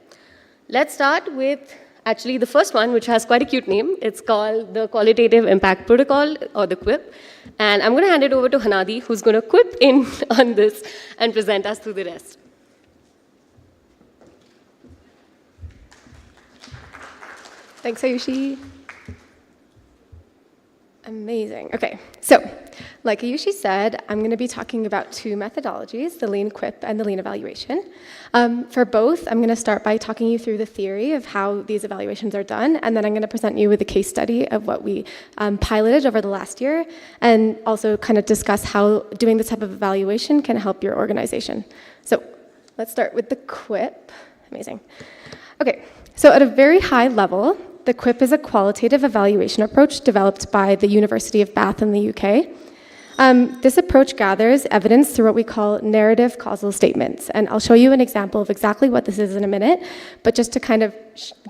Let's start with actually the first one, which has quite a cute name. It's called the Qualitative Impact Protocol, or the QIP. And I'm going to hand it over to Hanadi, who's going to quip in on this and present us through the rest. Thanks, Ayushi. Amazing. Okay, so like Ayushi said, I'm going to be talking about 2 methodologies, the lean quip and the lean evaluation. For both, I'm going to start by talking you through the theory of how these evaluations are done, and then I'm going to present you with a case study of what we piloted over the last year, and also kind of discuss how doing this type of evaluation can help your organization. So let's start with the quip. Amazing. Okay, so at a very high level, the QIP is a qualitative evaluation approach developed by the University of Bath in the UK. This approach gathers evidence through what we call narrative causal statements. And I'll show you an example of exactly what this is in a minute, but just to kind of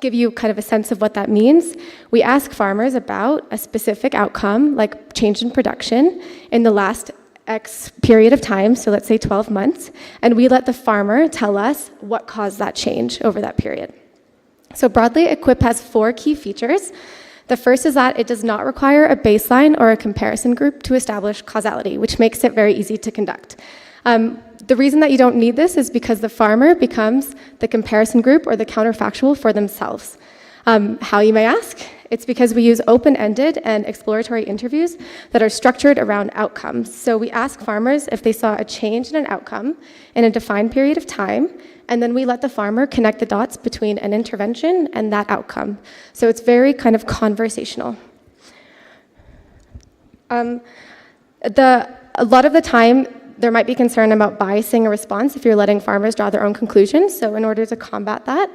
give you kind of a sense of what that means, we ask farmers about a specific outcome, like change in production, in the last X period of time, so let's say 12 months, and we let the farmer tell us what caused that change over that period. So broadly, a QIP has 4 key features. The first is that it does not require a baseline or a comparison group to establish causality, which makes it very easy to conduct. The reason that you don't need this is because the farmer becomes the comparison group or the counterfactual for themselves. How, you may ask? It's because we use open-ended and exploratory interviews that are structured around outcomes. So we ask farmers if they saw a change in an outcome in a defined period of time, and then we let the farmer connect the dots between an intervention and that outcome. So it's very kind of conversational. A lot of the time, there might be concern about biasing a response if you're letting farmers draw their own conclusions. So in order to combat that,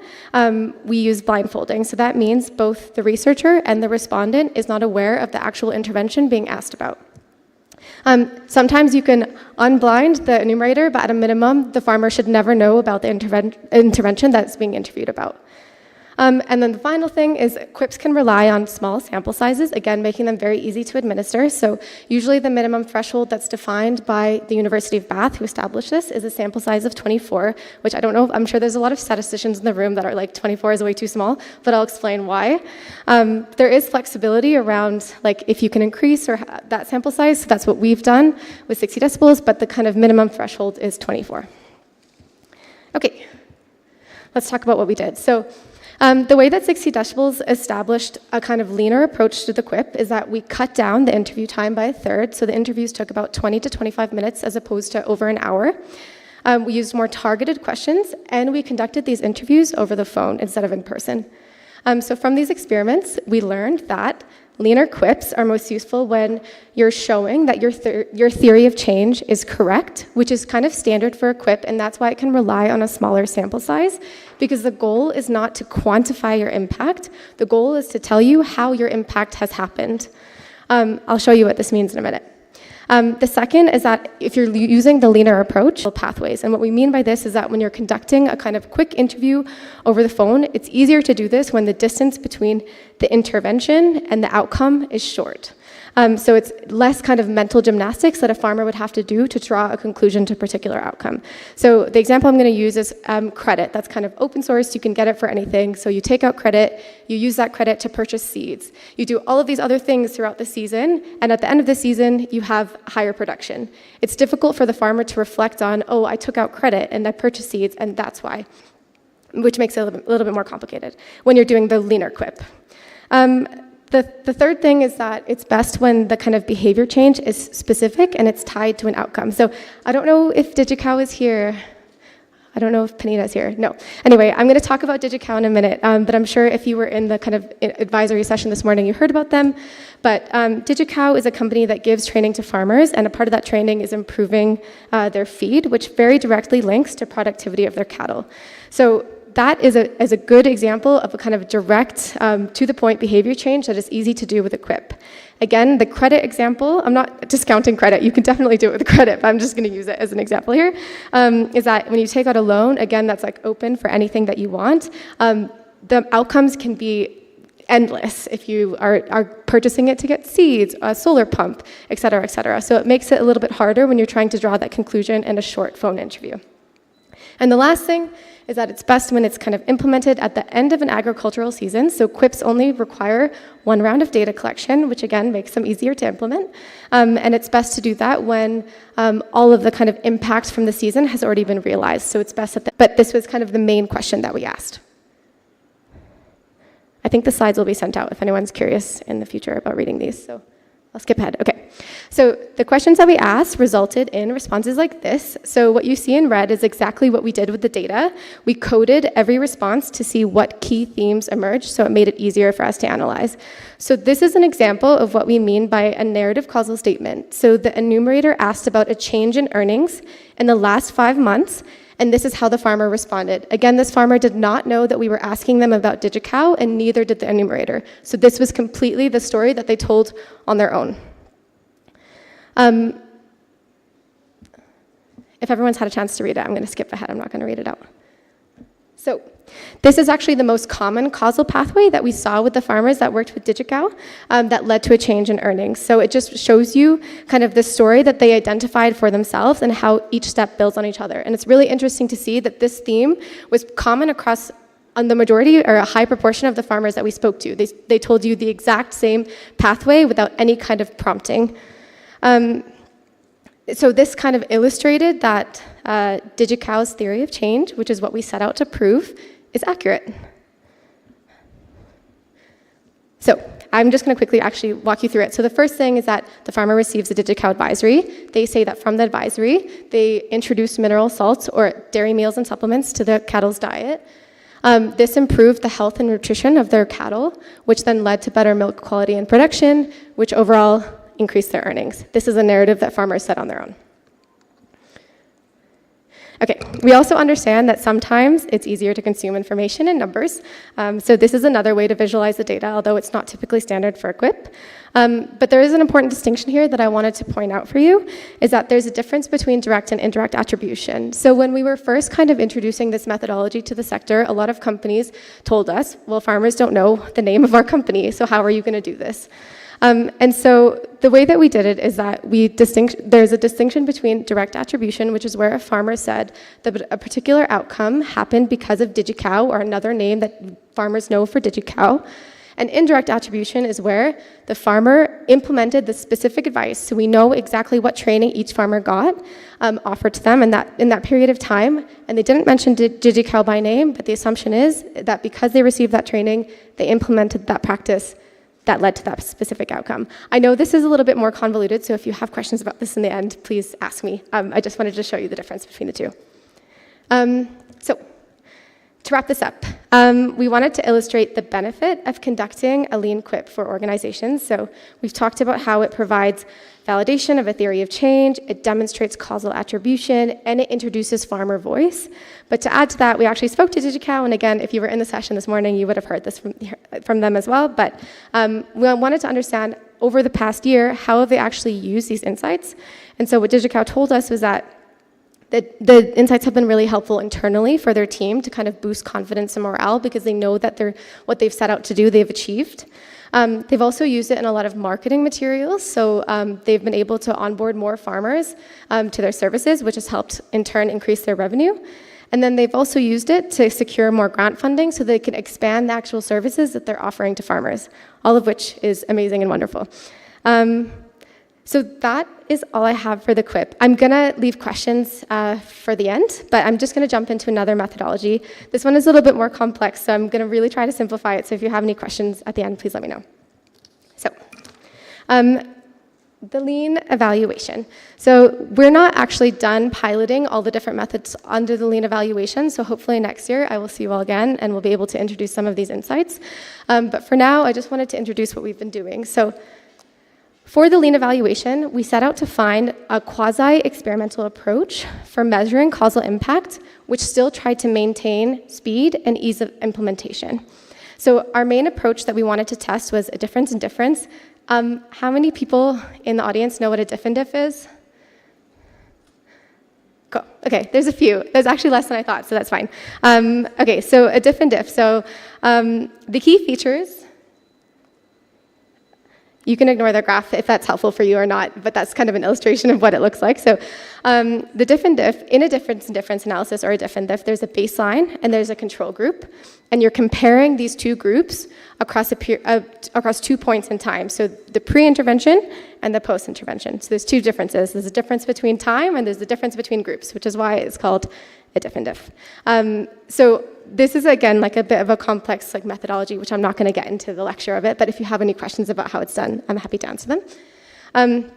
we use blindfolding. So that means both the researcher and the respondent is not aware of the actual intervention being asked about. Sometimes you can unblind the enumerator, but at a minimum, the farmer should never know about the intervention that's being interviewed about. And then the final thing is QIPs can rely on small sample sizes, again, making them very easy to administer. So usually the minimum threshold that's defined by the University of Bath, who established this, is a sample size of 24, which I don't know, I'm sure there's a lot of statisticians in the room that are like 24 is way too small, but I'll explain why. There is flexibility around like if you can increase or that sample size, so that's what we've done with 60 decibels, but the kind of minimum threshold is 24. Okay, let's talk about what we did. So the way that 60 decibels established a kind of leaner approach to the QIP is that we cut down the interview time by a third. So the interviews took about 20 to 25 minutes as opposed to over an hour. We used more targeted questions, and we conducted these interviews over the phone instead of in person. So from these experiments, we learned that leaner QIPs are most useful when you're showing that your theory of change is correct, which is kind of standard for a QIP, and that's why it can rely on a smaller sample size, because the goal is not to quantify your impact. The goal is to tell you how your impact has happened. I'll show you what this means in a minute. The second is that if you're using the leaner approach, pathways. And what we mean by this is that when you're conducting a kind of quick interview over the phone, it's easier to do this when the distance between the intervention and the outcome is short. So it's less kind of mental gymnastics that a farmer would have to do to draw a conclusion to a particular outcome. So the example I'm going to use is credit. That's kind of open source. You can get it for anything. So you take out credit, you use that credit to purchase seeds. You do all of these other things throughout the season, and at the end of the season, you have higher production. It's difficult for the farmer to reflect on, oh, I took out credit and I purchased seeds, and that's why, which makes it a little bit more complicated when you're doing the leaner QIP. The third thing is that it's best when the kind of behavior change is specific and it's tied to an outcome. So I don't know if DigiCow is here. I don't know if Panita is here. No. Anyway, I'm going to talk about DigiCow in a minute, but I'm sure if you were in the kind of advisory session this morning, you heard about them. But DigiCow is a company that gives training to farmers, and a part of that training is improving their feed, which very directly links to productivity of their cattle. So that is a good example of a kind of direct, to-the-point behavior change that is easy to do with a QIP. Again, the credit example, I'm not discounting credit. You can definitely do it with credit, but I'm just going to use it as an example here, is that when you take out a loan, again, that's like open for anything that you want. The outcomes can be endless if you are purchasing it to get seeds, a solar pump, et cetera, et cetera. So it makes it a little bit harder when you're trying to draw that conclusion in a short phone interview. And the last thing is that it's best when it's kind of implemented at the end of an agricultural season. So QIPs only require one round of data collection, which again makes them easier to implement. And it's best to do that when all of the kind of impact from the season has already been realized. So it's best but this was kind of the main question that we asked. I think the slides will be sent out if anyone's curious in the future about reading these. So I'll skip ahead. Okay. So the questions that we asked resulted in responses like this. So what you see in red is exactly what we did with the data. We coded every response to see what key themes emerged, so it made it easier for us to analyze. So this is an example of what we mean by a narrative causal statement. So the enumerator asked about a change in earnings in the last 5 months, and this is how the farmer responded. Again, this farmer did not know that we were asking them about DigiCow, and neither did the enumerator. So this was completely the story that they told on their own. If everyone's had a chance to read it, I'm going to skip ahead. I'm not going to read it out. So this is actually the most common causal pathway that we saw with the farmers that worked with DigiCow that led to a change in earnings. So it just shows you kind of the story that they identified for themselves and how each step builds on each other. And it's really interesting to see that this theme was common across on the majority or a high proportion of the farmers that we spoke to. They told you the exact same pathway without any kind of prompting. So this kind of illustrated that DigiCow's theory of change, which is what we set out to prove, is accurate. So I'm just going to quickly actually walk you through it. So the first thing is that the farmer receives a DigiCow advisory. They say that from the advisory, they introduce mineral salts or dairy meals and supplements to the cattle's diet. This improved the health and nutrition of their cattle, which then led to better milk quality and production, which overall increased their earnings. This is a narrative that farmers set on their own. Okay, we also understand that sometimes it's easier to consume information in numbers. So this is another way to visualize the data, although it's not typically standard for a QIP. But there is an important distinction here that I wanted to point out for you, is that there's a difference between direct and indirect attribution. So when we were first kind of introducing this methodology to the sector, a lot of companies told us, well, farmers don't know the name of our company, so how are you going to do this? And so the way that we did it is that there's a distinction between direct attribution, which is where a farmer said that a particular outcome happened because of DigiCow, or another name that farmers know for DigiCow. And indirect attribution is where the farmer implemented the specific advice, so we know exactly what training each farmer got offered to them in that period of time. And they didn't mention DigiCow by name, but the assumption is that because they received that training, they implemented that practice that led to that specific outcome. I know this is a little bit more convoluted, so if you have questions about this in the end, please ask me. I just wanted to show you the difference between the two. So to wrap this up, we wanted to illustrate the benefit of conducting a lean QIP for organizations. So we've talked about how it provides validation of a theory of change, it demonstrates causal attribution, and it introduces farmer voice. But to add to that, we actually spoke to DigiCow, and again, if you were in the session this morning, you would have heard this from them as well. But we wanted to understand, over the past year, how have they actually used these insights? And so what DigiCow told us was that the insights have been really helpful internally for their team to kind of boost confidence and morale, because they know that what they've set out to do, they've achieved. They've also used it in a lot of marketing materials, so they've been able to onboard more farmers to their services, which has helped in turn increase their revenue. And then they've also used it to secure more grant funding so they can expand the actual services that they're offering to farmers, all of which is amazing and wonderful. So that is all I have for the QIP. I'm going to leave questions for the end, but I'm just going to jump into another methodology. This one is a little bit more complex, so I'm going to really try to simplify it. So if you have any questions at the end, please let me know. So the lean evaluation. So we're not actually done piloting all the different methods under the lean evaluation, so hopefully next year I will see you all again and we'll be able to introduce some of these insights. But for now, I just wanted to introduce what we've been doing. So for the lean evaluation, we set out to find a quasi-experimental approach for measuring causal impact, which still tried to maintain speed and ease of implementation. So our main approach that we wanted to test was a difference in difference. How many people in the audience know what a diff and diff is? Cool. Okay, there's a few. There's actually less than I thought, so that's fine. Okay, so a diff and diff. So the key features, you can ignore the graph if that's helpful for you or not, but that's kind of an illustration of what it looks like. So the diff and diff, in a difference in difference analysis or a diff and diff, there's a baseline and there's a control group. And you're comparing these two groups across 2 points in time. So the pre-intervention and the post-intervention. So there's two differences. There's a difference between time and there's a difference between groups, which is why it's called a diff and diff. So this is, again, like a bit of a complex methodology, which I'm not going to get into the lecture of it, but if you have any questions about how it's done, I'm happy to answer them.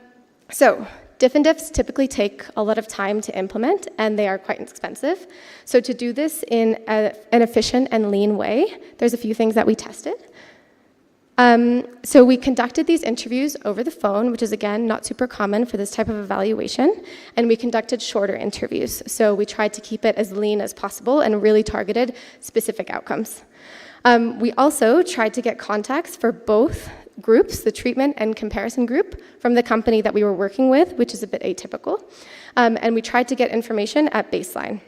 So diff and diffs typically take a lot of time to implement, and they are quite expensive. So to do this in an efficient and lean way, there's a few things that we tested. So we conducted these interviews over the phone, which is, again, not super common for this type of evaluation, and we conducted shorter interviews. So we tried to keep it as lean as possible and really targeted specific outcomes. We also tried to get contacts for both groups, the treatment and comparison group, from the company that we were working with, which is a bit atypical. And we tried to get information at baseline.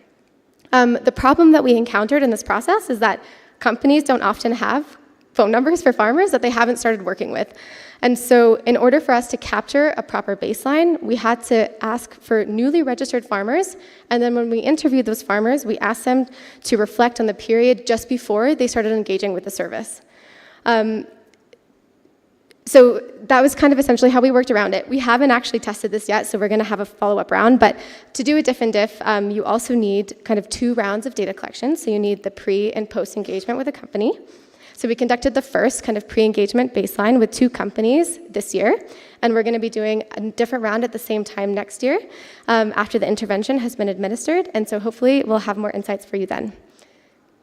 The problem that we encountered in this process is that companies don't often have phone numbers for farmers that they haven't started working with. And so in order for us to capture a proper baseline, we had to ask for newly registered farmers. And then when we interviewed those farmers, we asked them to reflect on the period just before they started engaging with the service. So that was kind of essentially how we worked around it. We haven't actually tested this yet, so we're going to have a follow-up round. But to do a diff and diff, you also need kind of 2 rounds of data collection. So you need the pre- and post-engagement with a company. So we conducted the first kind of pre-engagement baseline with 2 companies this year, and we're going to be doing a different round at the same time next year after the intervention has been administered, and so hopefully we'll have more insights for you then.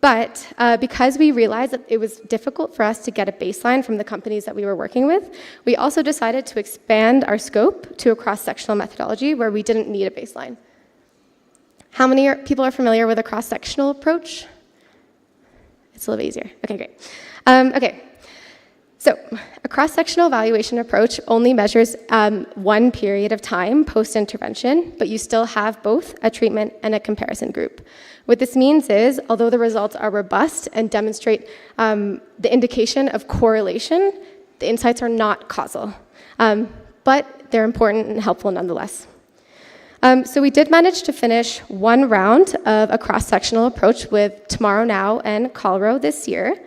But because we realized that it was difficult for us to get a baseline from the companies that we were working with, we also decided to expand our scope to a cross-sectional methodology where we didn't need a baseline. How many people are familiar with a cross-sectional approach? It's a little bit easier. Okay, great. Okay, so a cross-sectional evaluation approach only measures one period of time post-intervention, but you still have both a treatment and a comparison group. What this means is, although the results are robust and demonstrate the indication of correlation, the insights are not causal, but they're important and helpful nonetheless. So we did manage to finish one round of a cross-sectional approach with Tomorrow Now and Calro this year.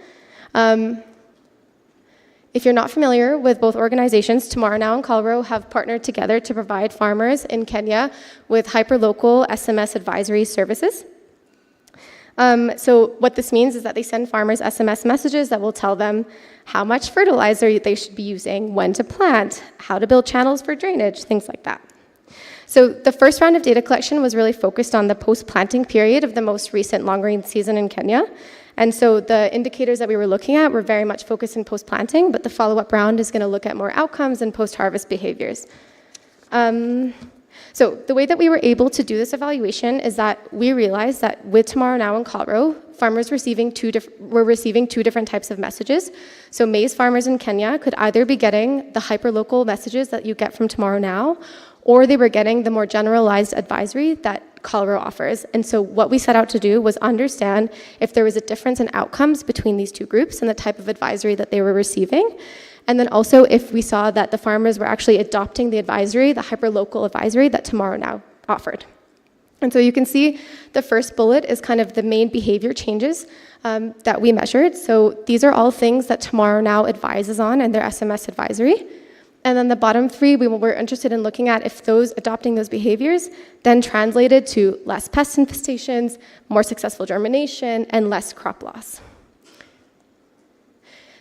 If you're not familiar with both organizations, Tomorrow Now and Calro have partnered together to provide farmers in Kenya with hyperlocal SMS advisory services. So what this means is that they send farmers SMS messages that will tell them how much fertilizer they should be using, when to plant, how to build channels for drainage, things like that. So the first round of data collection was really focused on the post-planting period of the most recent long rain season in Kenya. And so the indicators that we were looking at were very much focused in post-planting, but the follow-up round is going to look at more outcomes and post-harvest behaviors. So the way that we were able to do this evaluation is that we realized that with Tomorrow Now and Calro, farmers were receiving two different types of messages. So maize farmers in Kenya could either be getting the hyperlocal messages that you get from Tomorrow Now, or they were getting the more generalized advisory that Calro offers. And so what we set out to do was understand if there was a difference in outcomes between these two groups and the type of advisory that they were receiving. And then also if we saw that the farmers were actually adopting the advisory, the hyperlocal advisory that Tomorrow Now offered. And so you can see the first bullet is kind of the main behavior changes that we measured. So these are all things that Tomorrow Now advises on in their SMS advisory. And then the bottom three, we were interested in looking at if those adopting those behaviors then translated to less pest infestations, more successful germination, and less crop loss.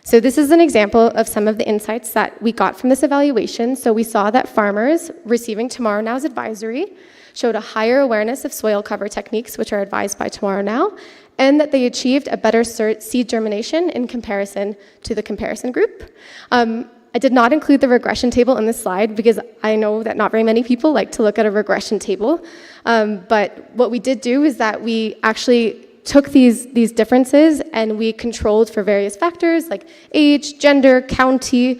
So this is an example of some of the insights that we got from this evaluation. So we saw that farmers receiving Tomorrow Now's advisory showed a higher awareness of soil cover techniques, which are advised by Tomorrow Now, and that they achieved a better seed germination in comparison to the comparison group. I did not include the regression table in this slide because I know that not very many people like to look at a regression table. But what we did do is that we actually took these differences and we controlled for various factors like age, gender, county,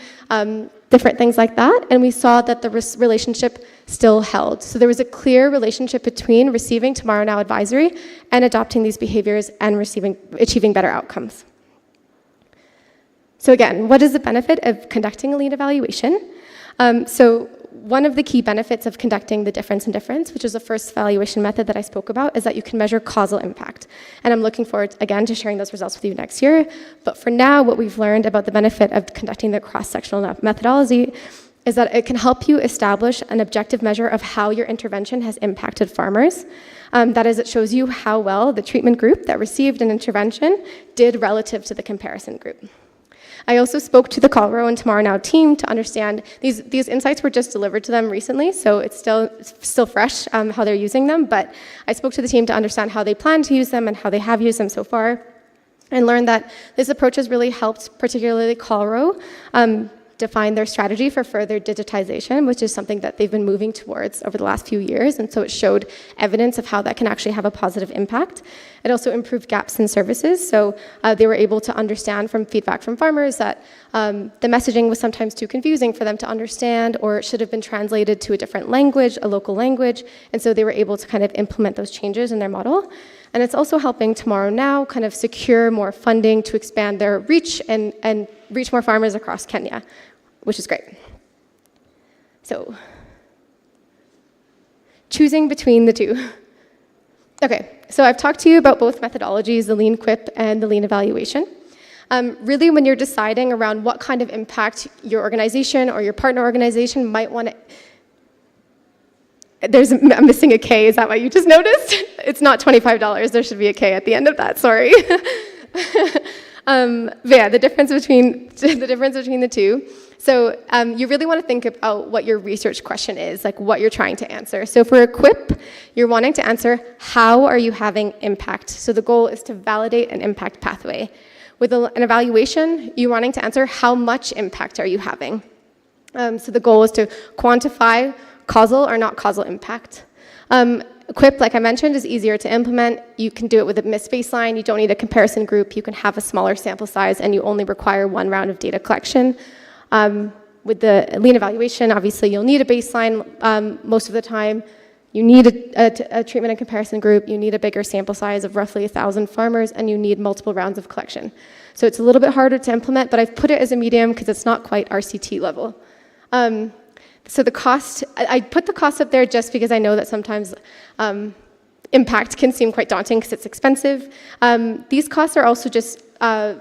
different things like that. And we saw that the relationship still held. So there was a clear relationship between receiving Tomorrow Now advisory and adopting these behaviors and achieving better outcomes. So again, what is the benefit of conducting a lean evaluation? So one of the key benefits of conducting the difference in difference, which is the first evaluation method that I spoke about, is that you can measure causal impact. And I'm looking forward, again, to sharing those results with you next year. But for now, what we've learned about the benefit of conducting the cross-sectional methodology is that it can help you establish an objective measure of how your intervention has impacted farmers. That is, it shows you how well the treatment group that received an intervention did relative to the comparison group. I also spoke to the Calro and Tomorrow Now team to understand, these insights were just delivered to them recently, so it's still fresh how they're using them, but I spoke to the team to understand how they plan to use them and how they have used them so far, and learned that this approach has really helped, particularly Calro, define their strategy for further digitization, which is something that they've been moving towards over the last few years, and so it showed evidence of how that can actually have a positive impact. It also improved gaps in services, so they were able to understand from feedback from farmers that the messaging was sometimes too confusing for them to understand, or it should have been translated to a different language, a local language, and so they were able to kind of implement those changes in their model. And it's also helping Tomorrow Now kind of secure more funding to expand their reach and reach more farmers across Kenya, which is great. So, choosing between the two. Okay, so I've talked to you about both methodologies, the lean QIP and the lean evaluation. Really, when you're deciding around what kind of impact your organization or your partner organization might want to, I'm missing a K, is that what you just noticed? It's not $25, there should be a K at the end of that, sorry. But yeah, the difference between the two. So you really want to think about what your research question is, like what you're trying to answer. So for a QIP, you're wanting to answer, how are you having impact? So the goal is to validate an impact pathway. With an evaluation, you're wanting to answer, how much impact are you having? So the goal is to quantify causal or not causal impact. And Quip, like I mentioned, is easier to implement. You can do it with a missed baseline. You don't need a comparison group. You can have a smaller sample size, and you only require one round of data collection. With the lean evaluation, obviously, you'll need a baseline most of the time. You need a treatment and comparison group. You need a bigger sample size of roughly 1,000 farmers, and you need multiple rounds of collection. So it's a little bit harder to implement, but I've put it as a medium because it's not quite RCT level. So the cost, I put the cost up there just because I know that sometimes impact can seem quite daunting because it's expensive. These costs are also just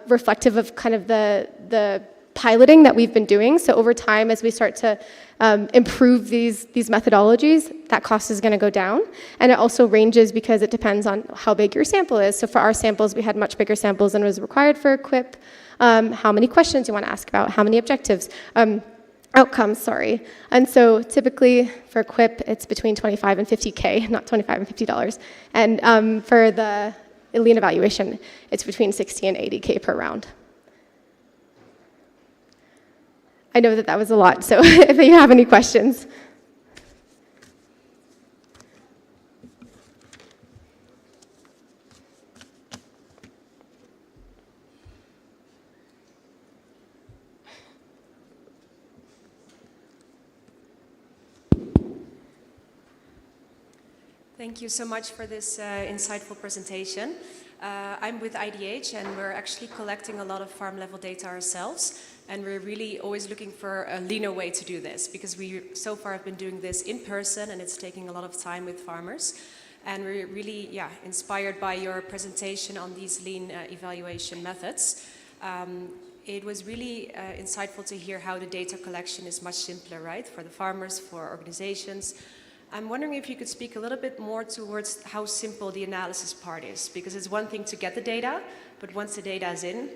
reflective of kind of the piloting that we've been doing. So over time, as we start to improve these methodologies, that cost is going to go down. And it also ranges because it depends on how big your sample is. So for our samples, we had much bigger samples than was required for a QUIP. How many questions you want to ask about, how many objectives, outcomes, sorry. And so typically for a QUIP, it's between 25 and 50K, not 25 and $50. And for the lean evaluation, it's between 60 and 80K per round. I know that that was a lot, so if you have any questions. Thank you so much for this insightful presentation. I'm with IDH, and we're actually collecting a lot of farm-level data ourselves, and we're really always looking for a leaner way to do this, because we so far have been doing this in person, and it's taking a lot of time with farmers. And we're really, inspired by your presentation on these lean evaluation methods. It was really insightful to hear how the data collection is much simpler, right, for the farmers, for organizations. I'm wondering if you could speak a little bit more towards how simple the analysis part is, because it's one thing to get the data, but once the data is in,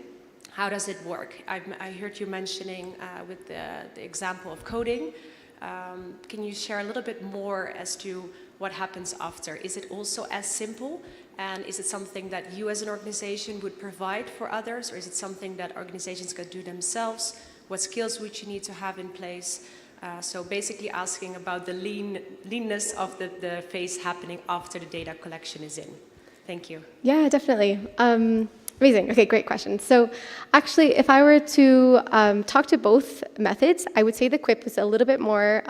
how does it work? I heard you mentioning with the example of coding. Can you share a little bit more as to what happens after? Is it also as simple? And is it something that you as an organization would provide for others, or is it something that organizations can do themselves? What skills would you need to have in place? So basically asking about the leanness of the phase happening after the data collection is in. Thank you. Yeah, definitely. Amazing. Okay, great question. So actually, if I were to talk to both methods, I would say the QUIP was a little bit more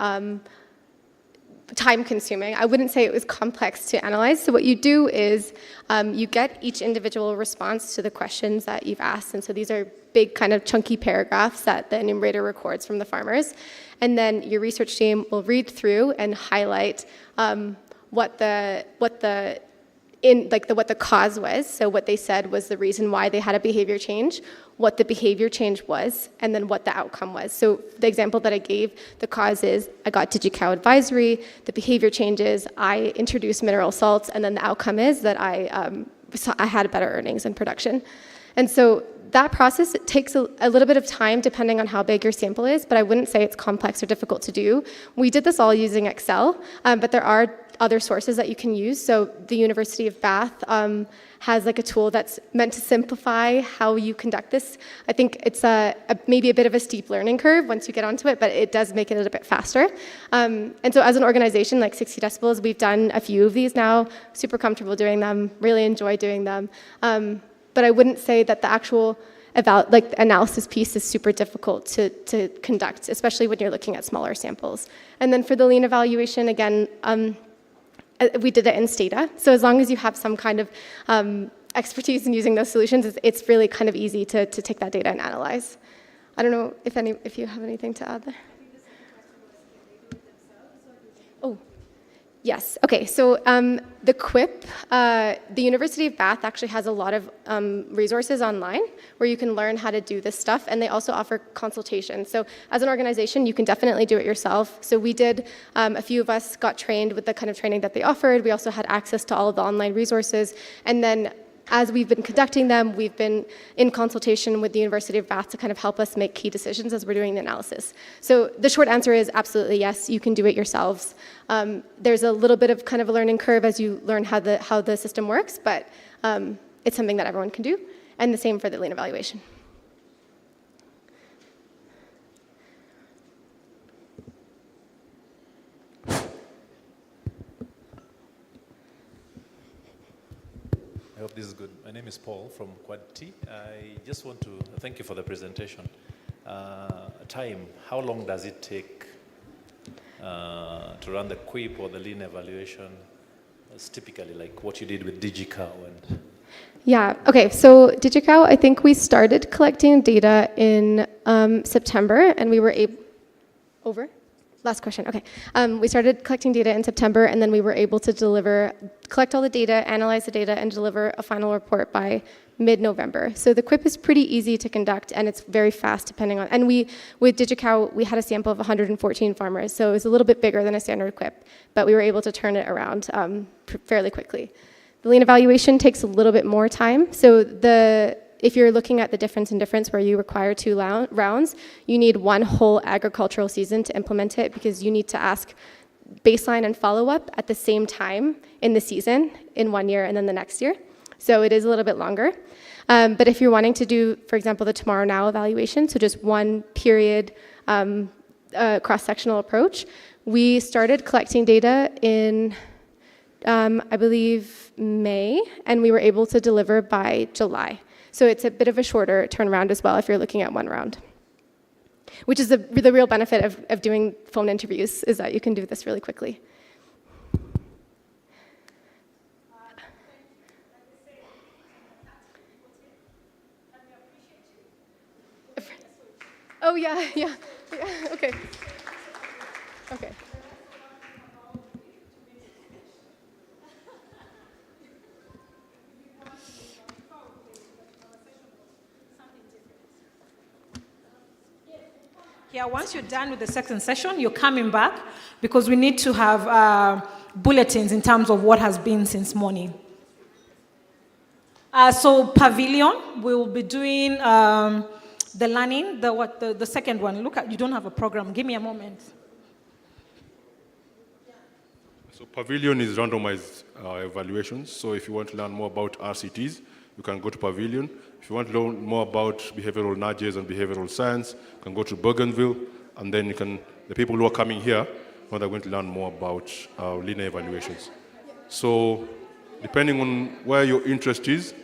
time-consuming. I wouldn't say it was complex to analyze. So what you do is you get each individual response to the questions that you've asked. And so these are big kind of chunky paragraphs that the enumerator records from the farmers. And then your research team will read through and highlight what the cause was. So what they said was the reason why they had a behavior change, what the behavior change was, and then what the outcome was. So the example that I gave, the cause is I got DigiCow advisory, the behavior changes, I introduced mineral salts, and then the outcome is that I had better earnings and production. And so that process, it takes a little bit of time depending on how big your sample is, but I wouldn't say it's complex or difficult to do. We did this all using Excel, but there are other sources that you can use. So the University of Bath has like a tool that's meant to simplify how you conduct this. I think it's maybe a bit of a steep learning curve once you get onto it, but it does make it a little bit faster. And so as an organization like 60 Decibels, we've done a few of these now, super comfortable doing them, really enjoy doing them. But I wouldn't say that the actual analysis piece is super difficult to conduct, especially when you're looking at smaller samples. And then for the lean evaluation, again, we did it in Stata. So as long as you have some kind of expertise in using those solutions, it's really kind of easy to take that data and analyze. I don't know if you have anything to add there. Oh. Yes, okay, so the QUIP, the University of Bath actually has a lot of resources online where you can learn how to do this stuff, and they also offer consultation. So as an organization, you can definitely do it yourself. So we did, a few of us got trained with the kind of training that they offered. We also had access to all of the online resources, and then as we've been conducting them, we've been in consultation with the University of Bath to kind of help us make key decisions as we're doing the analysis. So the short answer is absolutely yes, you can do it yourselves. There's a little bit of kind of a learning curve as you learn how the system works, but it's something that everyone can do, and the same for the lean evaluation. this is good. My name is Paul from Quad T. I just want to thank you for the presentation. Time, how long does it take to run the QUIP or the lean evaluation? It's typically like what you did with DigiCow and... Yeah, okay, so DigiCow, I think we started collecting data in September, and we were able... Over? Last question, okay. We started collecting data in September, and then we were able to collect all the data, analyze the data, and deliver a final report by mid-November. So the QUIP is pretty easy to conduct, and it's very fast depending on... And with DigiCow, we had a sample of 114 farmers, so it was a little bit bigger than a standard QUIP, but we were able to turn it around fairly quickly. The lean evaluation takes a little bit more time. So if you're looking at the difference where you require 2 rounds, you need 1 whole agricultural season to implement it because you need to ask baseline and follow-up at the same time in the season in 1 year and then the next year. So it is a little bit longer. But if you're wanting to do, for example, the tomorrow now evaluation, so just 1 period cross-sectional approach, we started collecting data in I believe May, and we were able to deliver by July. So it's a bit of a shorter turnaround as well if you're looking at 1 round, which is the real benefit of doing phone interviews, is that you can do this really quickly. Oh, yeah, okay. Okay. Yeah, once you're done with the second session, you're coming back because we need to have bulletins in terms of what has been since morning. So pavilion, we will be doing the learning, the second one. Look at, you don't have a program. Give me a moment. So pavilion is randomized evaluations. So if you want to learn more about RCTs, you can go to Pavilion. If you want to learn more about behavioral nudges and behavioral science, you can go to Bougainville, and then the people who are coming here, now they're going to learn more about linear evaluations. So depending on where your interest is,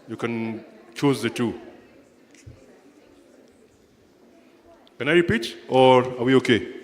you can choose the 2. Can I repeat, or are we okay?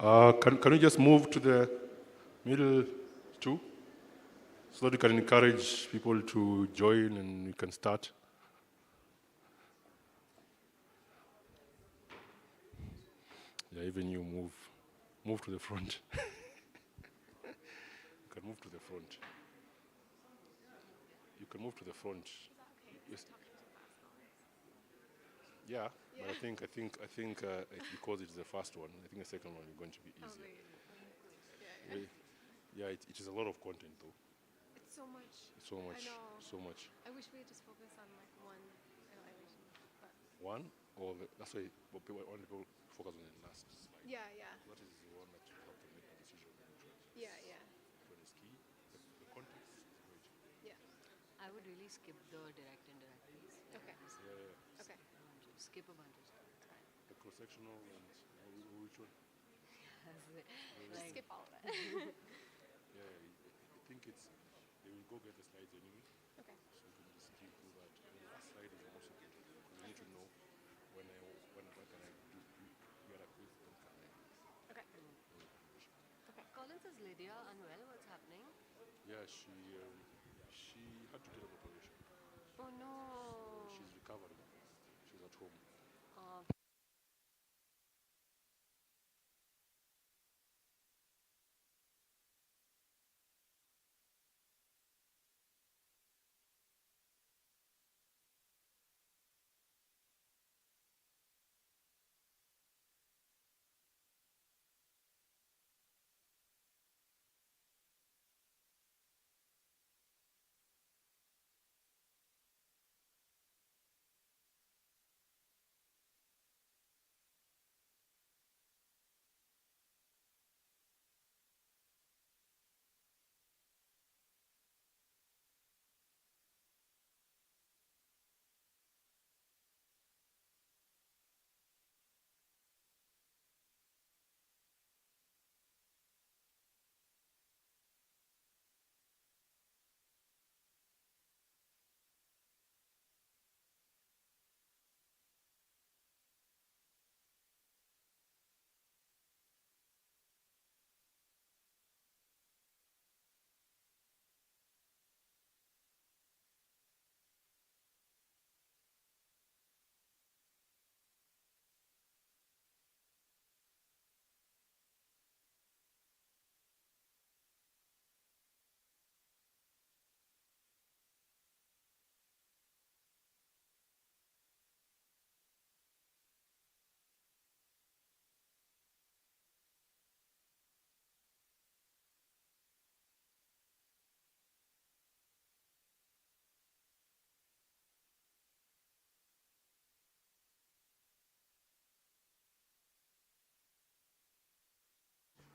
Can you just move to the middle two so that we can encourage people to join and we can start? Yeah, even you move to the front. You can move to the front. You can move to the front. Yes. Yeah, but I think because it's the first one, I think the second one is going to be easier. Yeah, it is a lot of content though. It's so much. So much. I know. So much. I wish we just focus on like one evaluation. But One, or that's why only people focus on the last slide. yeah, yeah. That is the one that you have to make a decision on. Yeah, yeah. What is key? The context is great. Yeah. I would really skip the direct indirect piece. Okay. Yeah. Okay. Skip a bunch of stuff. The cross-sectional and which one? Just skip all of it. Yeah, I think they will go get the slides anyway. Okay. So you can just keep do that. And the last slide is also good. You need to know when can I get a quiz, when can I. Okay. Okay. Collins, is Lydia unwell? What's happening? Yeah, she had to get an operation. Oh no. So she's recovering. She's at home.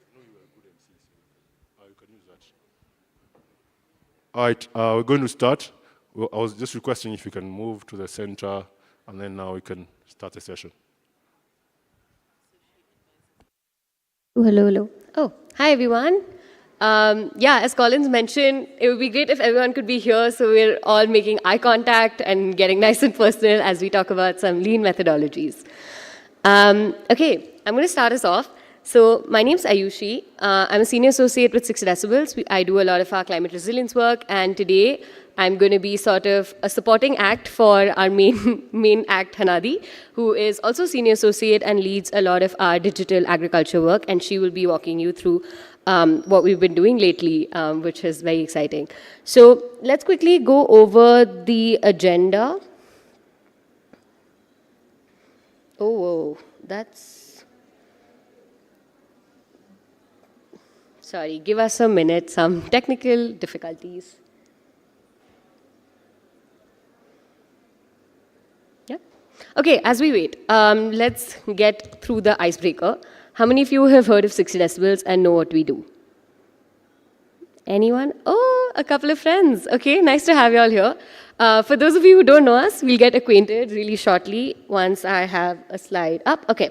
I know you are a good MC, so you can use that. All right, we're going to start. Well, I was just requesting if you can move to the center, and then now we can start the session. Hello, hello. Oh, hi everyone. Yeah, as Collins mentioned, it would be great if everyone could be here so we're all making eye contact and getting nice and personal as we talk about some lean methodologies. Okay, I'm going to start us off. So my name's Ayushi. I'm a senior associate with 6 Decibels. I do a lot of our climate resilience work, and today I'm going to be sort of a supporting act for our main act, Hanadi, who is also senior associate and leads a lot of our digital agriculture work, and she will be walking you through what we've been doing lately, which is very exciting. So let's quickly go over the agenda. Oh, whoa, that's... Sorry, give us a minute, some technical difficulties. Yeah. Okay, as we wait, let's get through the icebreaker. How many of you have heard of 60 decibels and know what we do? Anyone? Oh, a couple of friends. Okay, nice to have you all here. For those of you who don't know us, we'll get acquainted really shortly once I have a slide up. Okay.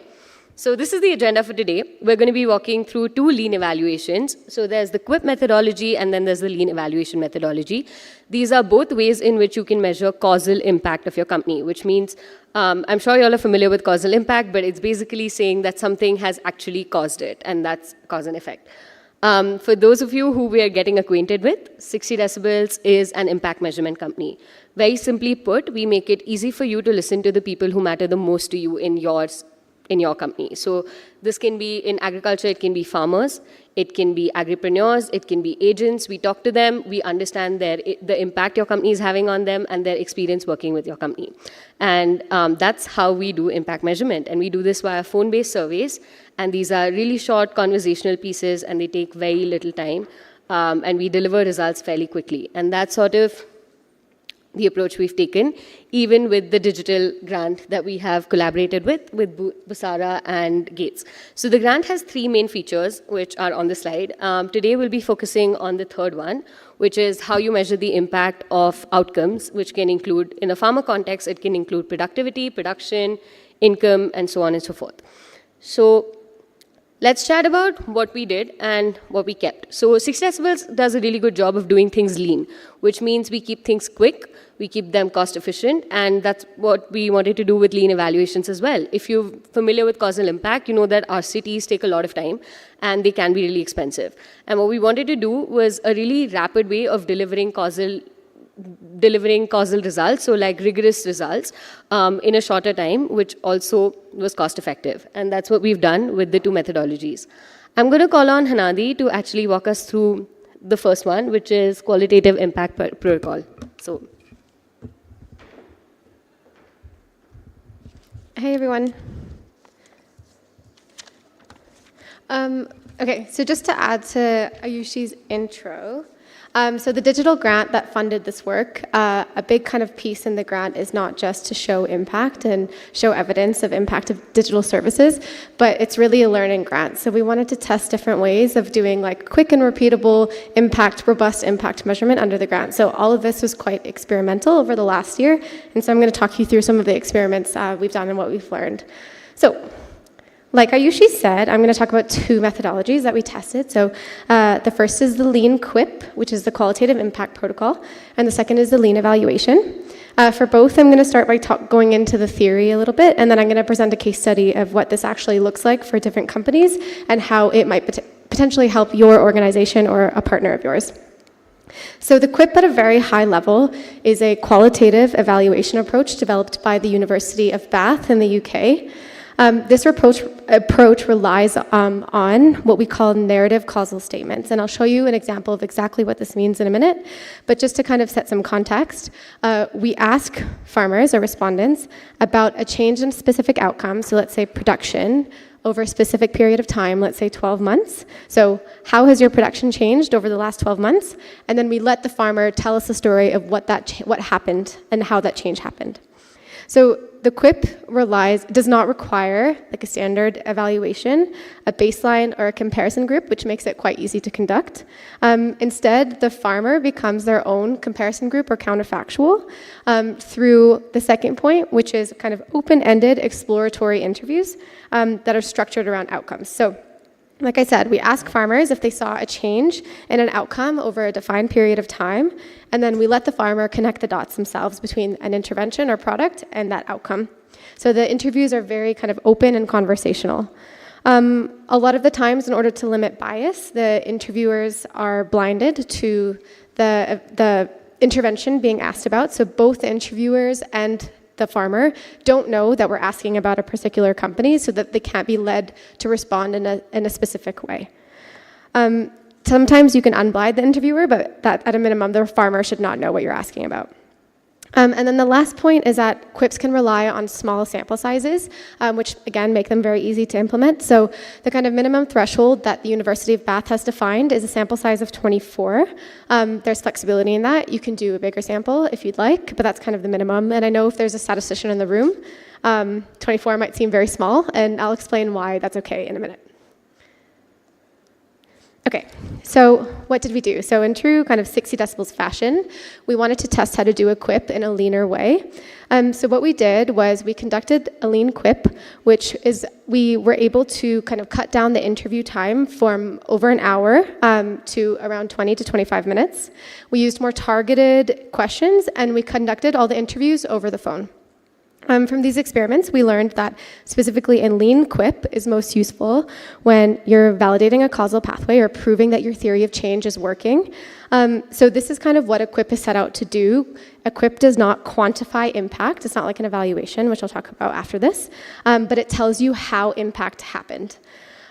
So this is the agenda for today. We're going to be walking through 2 lean evaluations. So there's the QUIP methodology and then there's the lean evaluation methodology. These are both ways in which you can measure causal impact of your company, which means, I'm sure you all are familiar with causal impact, but it's basically saying that something has actually caused it, and that's cause and effect. For those of you who we are getting acquainted with, 60 Decibels is an impact measurement company. Very simply put, we make it easy for you to listen to the people who matter the most to you in your company. So this can be in agriculture, it can be farmers, it can be agripreneurs, it can be agents. We talk to them, we understand the impact your company is having on them and their experience working with your company. And that's how we do impact measurement. And we do this via phone-based surveys. And these are really short conversational pieces and they take very little time. And we deliver results fairly quickly. And that's sort of the approach we've taken, even with the digital grant that we have collaborated with Busara and Gates. So the grant has 3 main features, which are on the slide. Today we'll be focusing on the third one, which is how you measure the impact of outcomes, which can include, in a farmer context, it can include productivity, production, income, and so on and so forth. So let's chat about what we did and what we kept. So 60 Decibels does a really good job of doing things lean, which means we keep things quick, we keep them cost efficient, and that's what we wanted to do with lean evaluations as well. If you're familiar with causal impact, you know that RCTs take a lot of time and they can be really expensive. And what we wanted to do was a really rapid way of delivering causal results, so like rigorous results in a shorter time, which also was cost effective. And that's what we've done with the 2 methodologies. I'm going to call on Hanadi to actually walk us through the first one, which is qualitative impact protocol. So, hey everyone. Okay, so just to add to Ayushi's intro, so the digital grant that funded this work, a big kind of piece in the grant is not just to show impact and show evidence of impact of digital services, but it's really a learning grant. So we wanted to test different ways of doing like quick and repeatable impact, robust impact measurement under the grant. So all of this was quite experimental over the last year. And so I'm going to talk you through some of the experiments we've done and what we've learned. So, like Ayushi said, I'm going to talk about 2 methodologies that we tested. So the first is the lean QUIP, which is the qualitative impact protocol, and the second is the lean evaluation. For both, I'm going to start by going into the theory a little bit, and then I'm going to present a case study of what this actually looks like for different companies and how it might potentially help your organization or a partner of yours. So the QUIP at a very high level is a qualitative evaluation approach developed by the University of Bath in the UK. This approach relies on what we call narrative causal statements, and I'll show you an example of exactly what this means in a minute. But just to kind of set some context, we ask farmers or respondents about a change in specific outcomes, so let's say production, over a specific period of time, let's say 12 months. So how has your production changed over the last 12 months? And then we let the farmer tell us the story of what happened and how that change happened. So the QUIP does not require like a standard evaluation, a baseline, or a comparison group, which makes it quite easy to conduct. Instead, the farmer becomes their own comparison group or counterfactual through the second point, which is kind of open-ended exploratory interviews that are structured around outcomes. So, like I said, we ask farmers if they saw a change in an outcome over a defined period of time, and then we let the farmer connect the dots themselves between an intervention or product and that outcome. So the interviews are very kind of open and conversational. A lot of the times, in order to limit bias, the interviewers are blinded to the intervention being asked about, so both the interviewers and the farmer don't know that we're asking about a particular company, so that they can't be led to respond in a specific way. Sometimes you can unblind the interviewer, but that at a minimum, the farmer should not know what you're asking about. And then the last point is that QUIPs can rely on small sample sizes, which again make them very easy to implement. So the kind of minimum threshold that the University of Bath has defined is a sample size of 24. There's flexibility in that. You can do a bigger sample if you'd like, but that's kind of the minimum. And I know if there's a statistician in the room, 24 might seem very small, and I'll explain why that's okay in a minute. Okay, so what did we do? So in true kind of 60 decibels fashion, we wanted to test how to do a quip in a leaner way. So what we did was we conducted a lean quip, which is we were able to kind of cut down the interview time from over an hour to around 20 to 25 minutes. We used more targeted questions, and we conducted all the interviews over the phone. From these experiments, we learned that specifically in lean quip is most useful when you're validating a causal pathway or proving that your theory of change is working. So this is kind of what a quip is set out to do. A quip does not quantify impact. It's not like an evaluation, which I'll talk about after this, but it tells you how impact happened.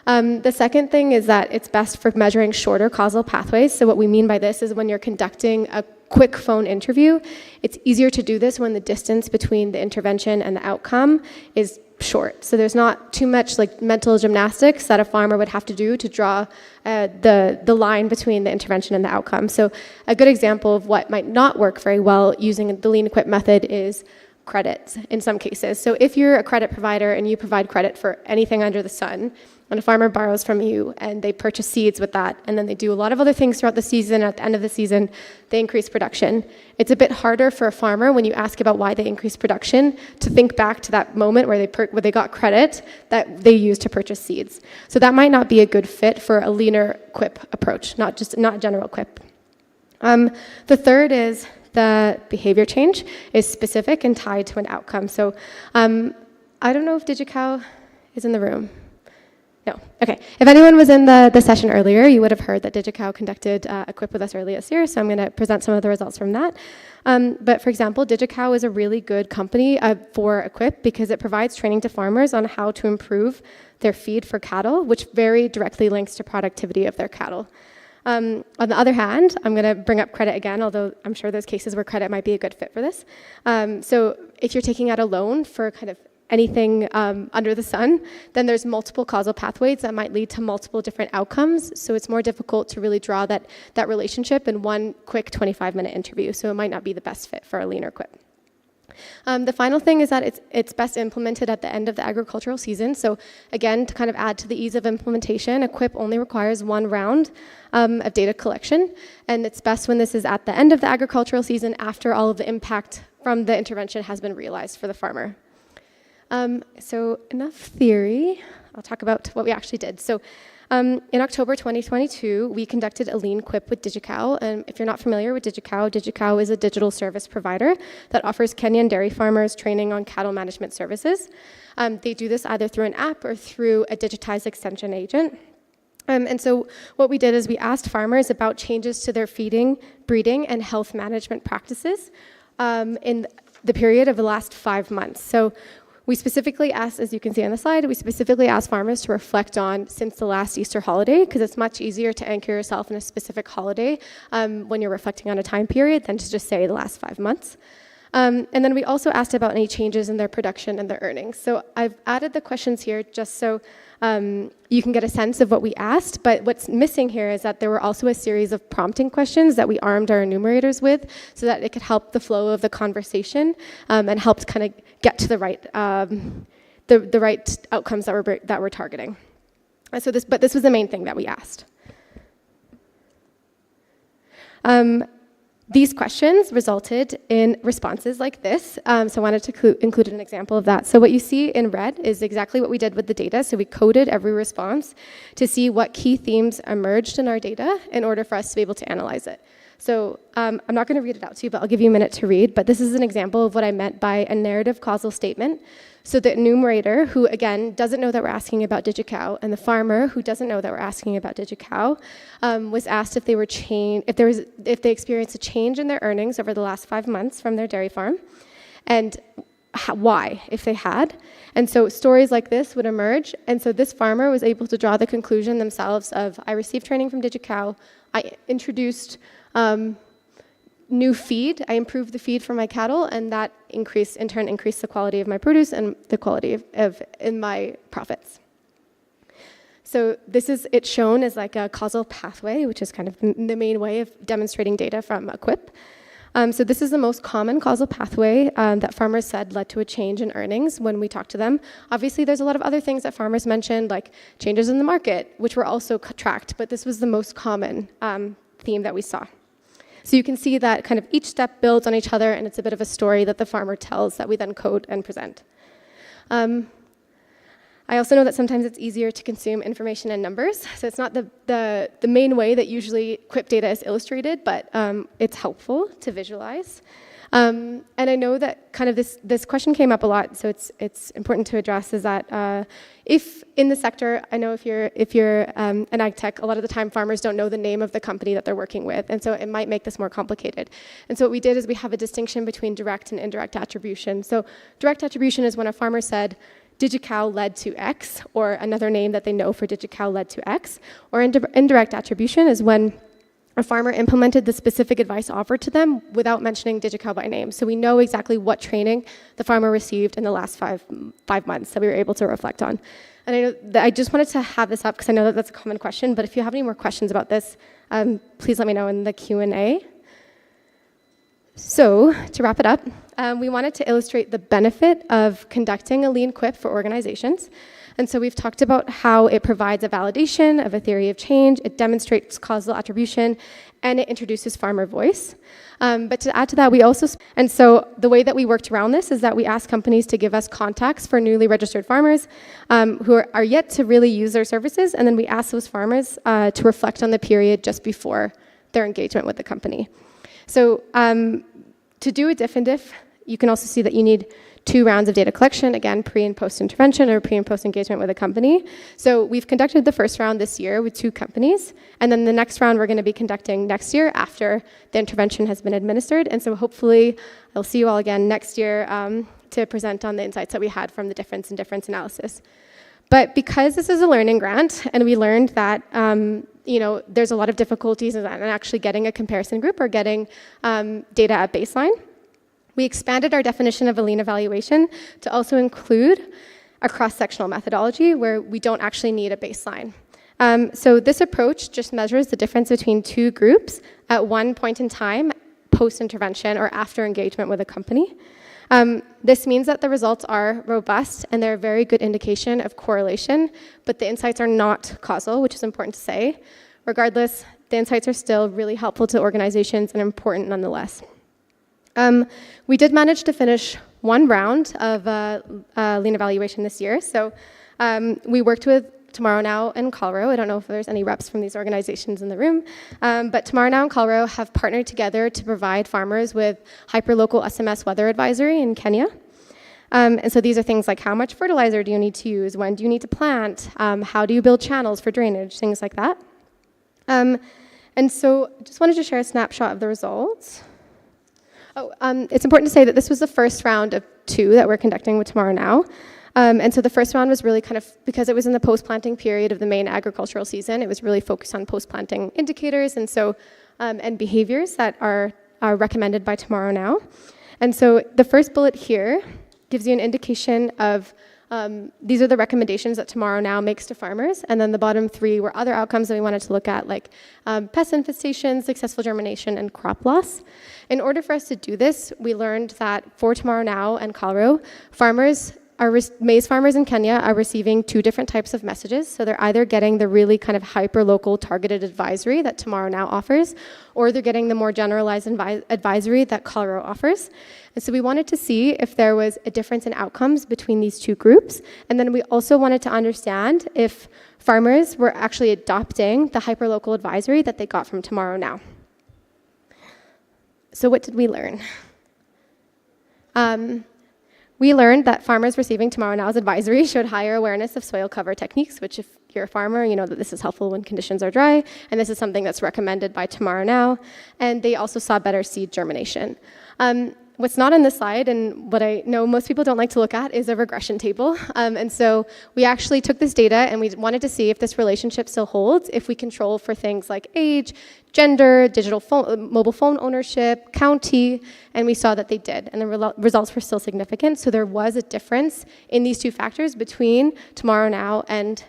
The second thing is that it's best for measuring shorter causal pathways. So what we mean by this is when you're conducting a quick phone interview, it's easier to do this when the distance between the intervention and the outcome is short. So there's not too much like mental gymnastics that a farmer would have to do to draw the line between the intervention and the outcome. So a good example of what might not work very well using the lean quip method is credits in some cases. So if you're a credit provider and you provide credit for anything under the sun, when a farmer borrows from you and they purchase seeds with that, and then they do a lot of other things throughout the season, at the end of the season, they increase production. It's a bit harder for a farmer when you ask about why they increase production to think back to that moment where they got credit that they used to purchase seeds. So that might not be a good fit for a leaner quip approach, not general quip. The third is the behavior change is specific and tied to an outcome. So I don't know if DigiCow is in the room. No. Okay. If anyone was in the session earlier, you would have heard that DigiCow conducted a quip with us earlier this year, so I'm going to present some of the results from that. But for example, DigiCow is a really good company for a quip because it provides training to farmers on how to improve their feed for cattle, which very directly links to productivity of their cattle. On the other hand, I'm going to bring up credit again, although I'm sure there's cases where credit might be a good fit for this. So if you're taking out a loan for kind of anything under the sun, then there's multiple causal pathways that might lead to multiple different outcomes. So it's more difficult to really draw that relationship in one quick 25-minute interview. So it might not be the best fit for a leaner quip. The final thing is that it's best implemented at the end of the agricultural season. So again, to kind of add to the ease of implementation, a quip only requires one round of data collection. And it's best when this is at the end of the agricultural season after all of the impact from the intervention has been realized for the farmer. So enough theory. I'll talk about what we actually did. So in October 2022, we conducted a lean quip with DigiCow. And if you're not familiar with DigiCow, DigiCow is a digital service provider that offers Kenyan dairy farmers training on cattle management services. They do this either through an app or through a digitized extension agent. And so what we did is we asked farmers about changes to their feeding, breeding, and health management practices in the period of the last 5 months. So we specifically asked, as you can see on the slide, we specifically asked farmers to reflect on since the last Easter holiday, because it's much easier to anchor yourself in a specific holiday when you're reflecting on a time period than to just say the last 5 months. And then we also asked about any changes in their production and their earnings. So I've added the questions here just so you can get a sense of what we asked, but what's missing here is that there were also a series of prompting questions that we armed our enumerators with so that it could help the flow of the conversation and helped kind of get to the right outcomes that we're targeting. But this was the main thing that we asked. These questions resulted in responses like this. So I wanted to include an example of that. So what you see in red is exactly what we did with the data. So we coded every response to see what key themes emerged in our data in order for us to be able to analyze it. So I'm not going to read it out to you, but I'll give you a minute to read. But this is an example of what I meant by a narrative causal statement. So the enumerator, who again doesn't know that we're asking about DigiCow, and the farmer, who doesn't know that we're asking about DigiCow, was asked if they experienced a change in their earnings over the last 5 months from their dairy farm, and why, if they had. And so stories like this would emerge. And so this farmer was able to draw the conclusion themselves of, I received training from DigiCow, I introduced new feed, I improved the feed for my cattle, and that in turn increased the quality of my produce and the quality in my profits. So it's shown as like a causal pathway, which is kind of the main way of demonstrating data from a quip. So this is the most common causal pathway that farmers said led to a change in earnings when we talked to them. Obviously, there's a lot of other things that farmers mentioned, like changes in the market, which were also tracked, but this was the most common theme that we saw. So you can see that kind of each step builds on each other, and it's a bit of a story that the farmer tells that we then code and present. I also know that sometimes it's easier to consume information in numbers. So it's not the main way that usually QIP data is illustrated, but it's helpful to visualize. And I know that kind of this question came up a lot, so it's important to address is that if in the sector, I know if you're an ag tech, a lot of the time farmers don't know the name of the company that they're working with, and so it might make this more complicated. And so what we did is we have a distinction between direct and indirect attribution. So direct attribution is when a farmer said, DigiCow led to X, or another name that they know for DigiCow led to X. Or indirect attribution is when a farmer implemented the specific advice offered to them without mentioning DigiCow by name. So we know exactly what training the farmer received in the last five months that we were able to reflect on. And I know that I just wanted to have this up because I know that that's a common question, but if you have any more questions about this, please let me know in the Q&A. So, to wrap it up, we wanted to illustrate the benefit of conducting a lean QIP for organizations. And so we've talked about how it provides a validation of a theory of change, it demonstrates causal attribution, and it introduces farmer voice. But to add to that, and so the way that we worked around this is that we asked companies to give us contacts for newly registered farmers who are yet to really use their services, and then we asked those farmers to reflect on the period just before their engagement with the company. So to do a diff and diff, you can also see that you need 2 rounds of data collection, again, pre and post intervention or pre and post engagement with a company. So we've conducted the first round this year with 2 companies, and then the next round we're going to be conducting next year after the intervention has been administered. And so hopefully I'll see you all again next year to present on the insights that we had from the difference and difference analysis. But because this is a learning grant, and we learned that there's a lot of difficulties in actually getting a comparison group or getting data at baseline, we expanded our definition of a lean evaluation to also include a cross-sectional methodology where we don't actually need a baseline. So this approach just measures the difference between 2 groups at one point in time, post-intervention or after engagement with a company. This means that the results are robust and they're a very good indication of correlation, but the insights are not causal, which is important to say. Regardless, the insights are still really helpful to organizations and important nonetheless. We did manage to finish 1 round of lean evaluation this year. So we worked with Tomorrow Now and Calro. I don't know if there's any reps from these organizations in the room, but Tomorrow Now and Calro have partnered together to provide farmers with hyperlocal SMS weather advisory in Kenya. And so these are things like how much fertilizer do you need to use, when do you need to plant, how do you build channels for drainage, things like that. And so I just wanted to share a snapshot of the results. It's important to say that this was the first round of 2 that we're conducting with Tomorrow Now. And so the first round was really kind of, because it was in the post-planting period of the main agricultural season, it was really focused on post-planting indicators and so and behaviors that are recommended by Tomorrow Now. And so the first bullet here gives you an indication of these are the recommendations that Tomorrow Now makes to farmers, and then the bottom 3 were other outcomes that we wanted to look at, like pest infestation, successful germination, and crop loss. In order for us to do this, we learned that for Tomorrow Now and Calro, maize farmers in Kenya are receiving 2 different types of messages. So they're either getting the really kind of hyper-local targeted advisory that Tomorrow Now offers, or they're getting the more generalized advisory that Calro offers. And so we wanted to see if there was a difference in outcomes between these 2 groups. And then we also wanted to understand if farmers were actually adopting the hyper-local advisory that they got from Tomorrow Now. So what did we learn? We learned that farmers receiving Tomorrow Now's advisory showed higher awareness of soil cover techniques, which if you're a farmer, you know that this is helpful when conditions are dry, and this is something that's recommended by Tomorrow Now. And they also saw better seed germination. What's not on this slide, and what I know most people don't like to look at, is a regression table. And so we actually took this data and we wanted to see if this relationship still holds if we control for things like age, gender, mobile phone ownership, county, and we saw that they did. And the results were still significant. So there was a difference in these 2 factors between Tomorrow Now and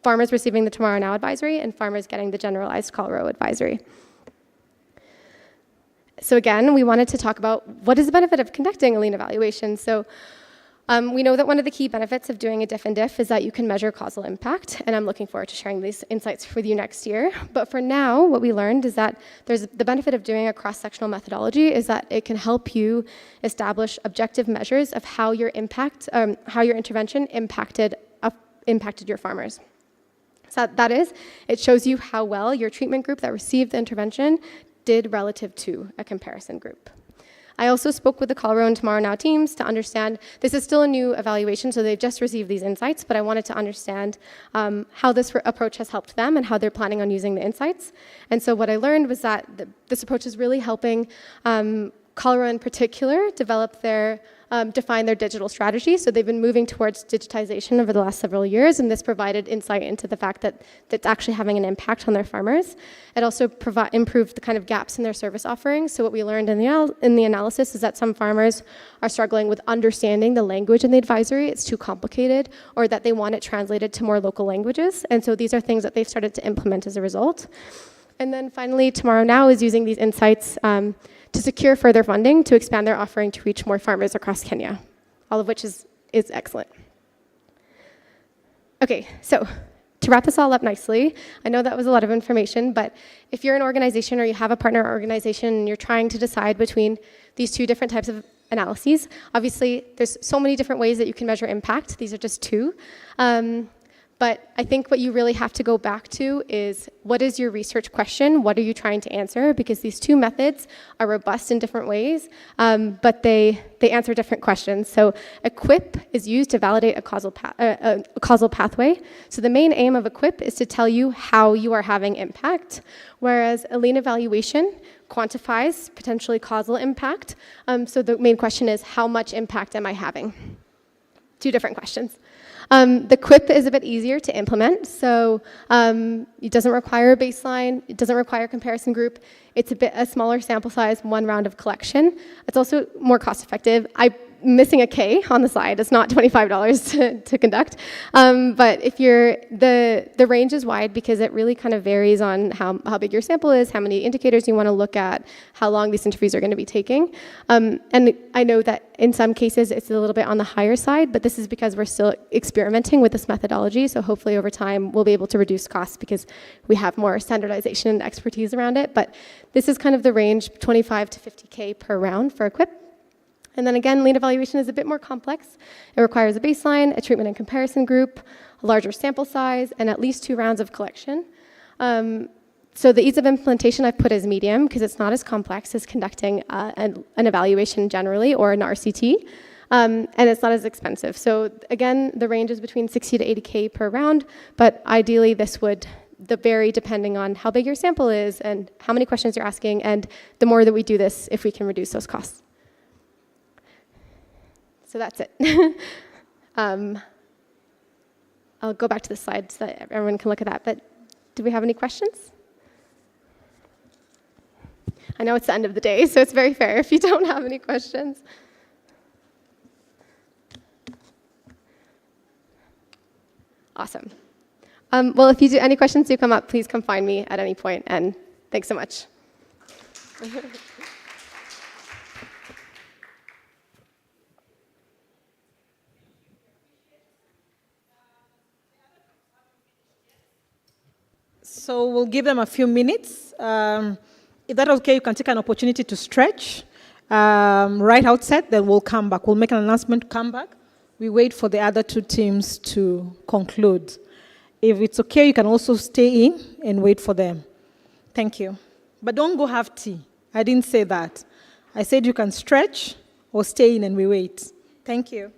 farmers receiving the Tomorrow Now advisory and farmers getting the generalized Calro advisory. So again, we wanted to talk about what is the benefit of conducting a lean evaluation. So we know that one of the key benefits of doing a diff and diff is that you can measure causal impact, and I'm looking forward to sharing these insights with you next year. But for now, what we learned is that there's the benefit of doing a cross-sectional methodology is that it can help you establish objective measures of how your intervention impacted your farmers. So that is, it shows you how well your treatment group that received the intervention did relative to a comparison group. I also spoke with the Colorado and Tomorrow Now teams to understand, this is still a new evaluation, so they've just received these insights, but I wanted to understand how this approach has helped them and how they're planning on using the insights. And so what I learned was that this approach is really helping Colorado in particular define their digital strategy. So they've been moving towards digitization over the last several years, and this provided insight into the fact that it's actually having an impact on their farmers. It also improved the kind of gaps in their service offerings. So what we learned in the analysis is that some farmers are struggling with understanding the language in the advisory. It's too complicated, or that they want it translated to more local languages. And so these are things that they've started to implement as a result. And then finally, Tomorrow Now is using these insights to secure further funding to expand their offering to reach more farmers across Kenya, all of which is excellent. Okay, so to wrap this all up nicely, I know that was a lot of information, but if you're an organization or you have a partner organization and you're trying to decide between these two different types of analyses, obviously there's so many different ways that you can measure impact. These are just two. But I think what you really have to go back to is, what is your research question? What are you trying to answer? Because these two methods are robust in different ways, but they answer different questions. So EQUIP is used to validate a causal pathway. So the main aim of EQUIP is to tell you how you are having impact, whereas a lean evaluation quantifies potentially causal impact. So the main question is, how much impact am I having? Two different questions. The QUIP is a bit easier to implement, so it doesn't require a baseline, it doesn't require a comparison group, it's a smaller sample size, one round of collection. It's also more cost effective. I'm missing a K on the side, it's not $25 to conduct, but if the range is wide because it really kind of varies on how big your sample is, how many indicators you want to look at, how long these interviews are going to be taking. And I know that in some cases it's a little bit on the higher side, but this is because we're still experimenting with this methodology, so hopefully over time we'll be able to reduce costs because we have more standardization and expertise around it. But this is kind of the range, 25 to 50K per round for EQUIP. And then again, lean evaluation is a bit more complex. It requires a baseline, a treatment and comparison group, a larger sample size, and at least 2 rounds of collection. So the ease of implementation I've put as medium because it's not as complex as conducting an evaluation generally or an RCT, and it's not as expensive. So again, the range is between 60 to 80K per round, but ideally this would vary depending on how big your sample is and how many questions you're asking, and the more that we do this, if we can reduce those costs. So that's it. I'll go back to the slides so that everyone can look at that, but do we have any questions? I know it's the end of the day, so it's very fair if you don't have any questions. Awesome. Well, if you do any questions do come up, please come find me at any point, and thanks so much. So we'll give them a few minutes. If that's okay, you can take an opportunity to stretch right outset, then we'll come back. We'll make an announcement to come back. We wait for the other 2 teams to conclude. If it's okay, you can also stay in and wait for them. Thank you. But don't go have tea. I didn't say that. I said you can stretch or stay in and we wait. Thank you.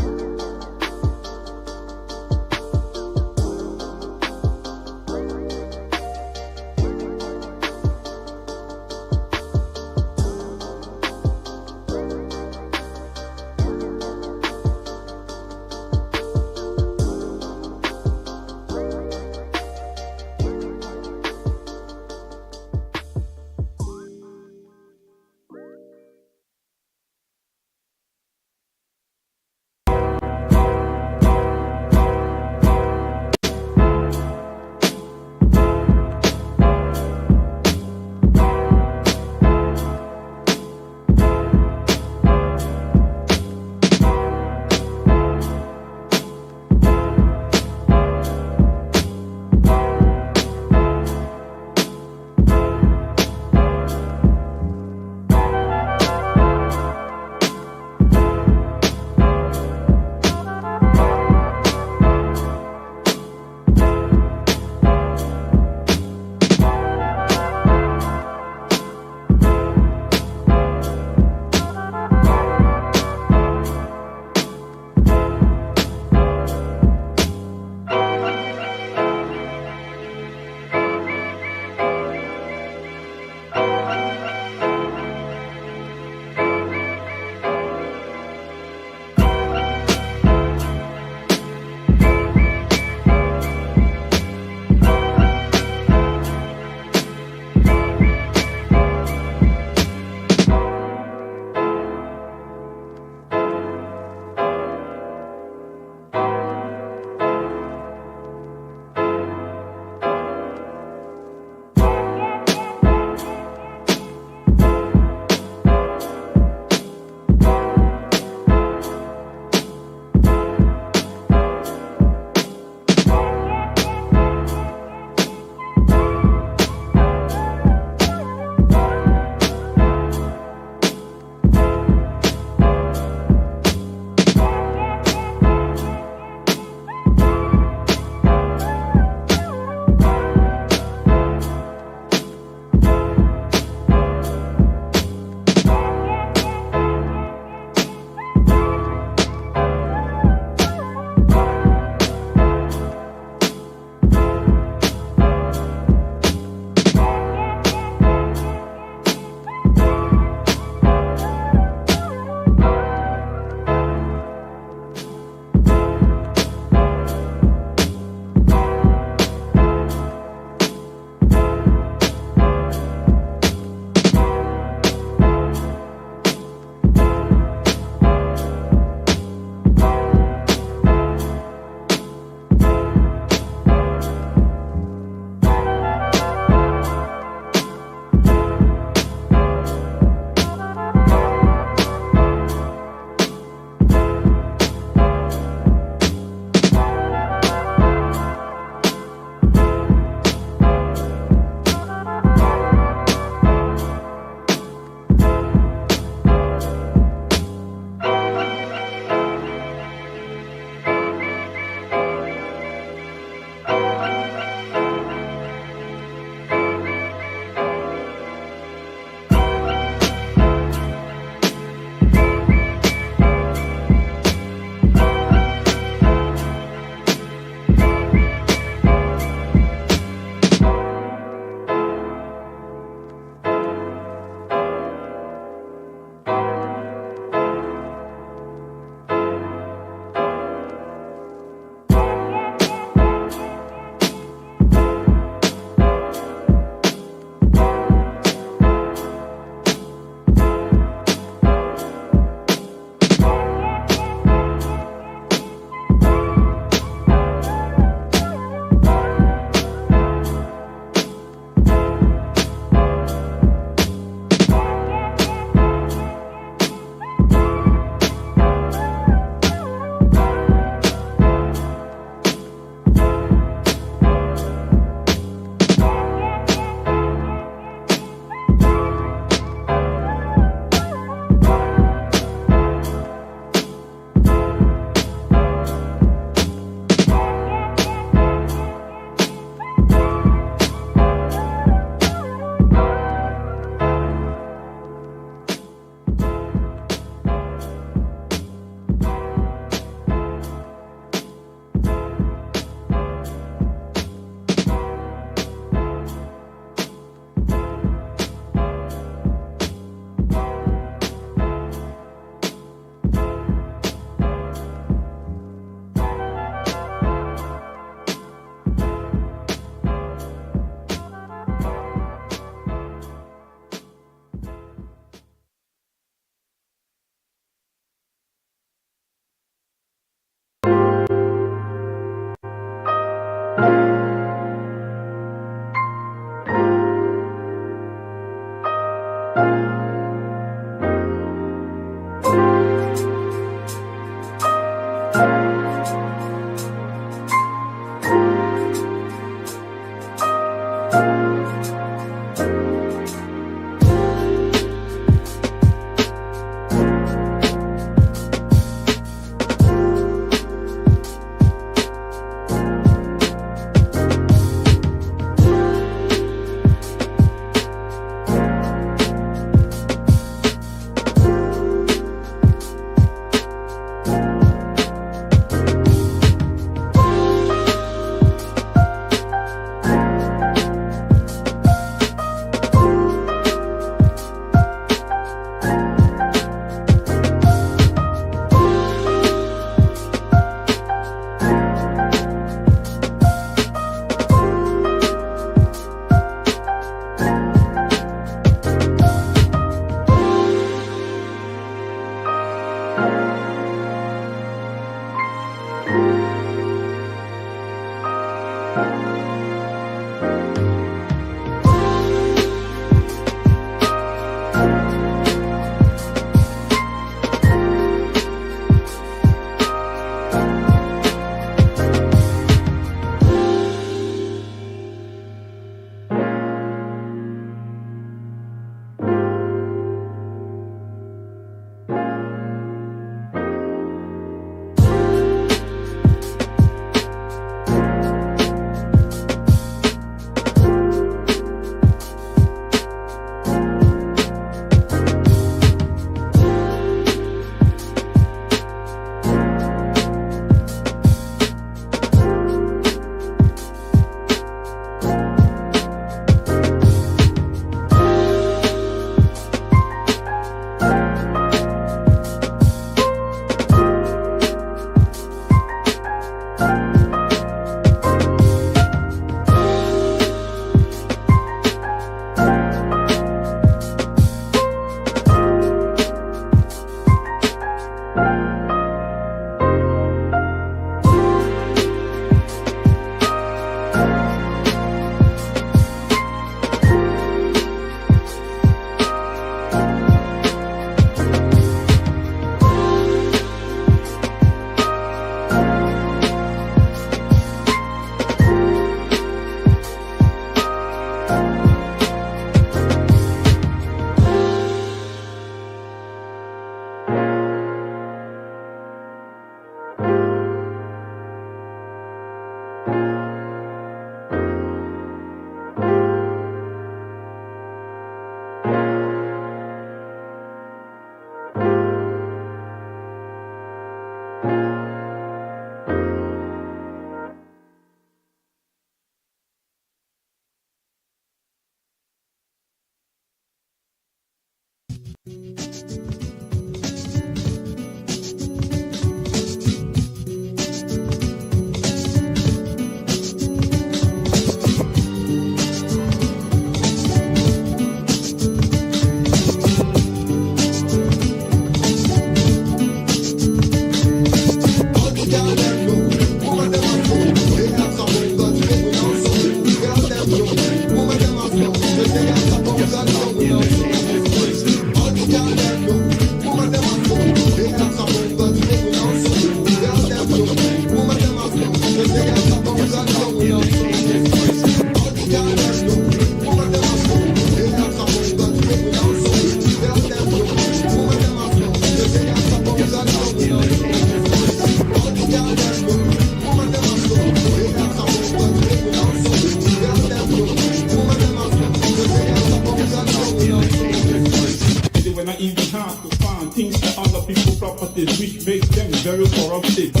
people properties, which makes them very corrupted. They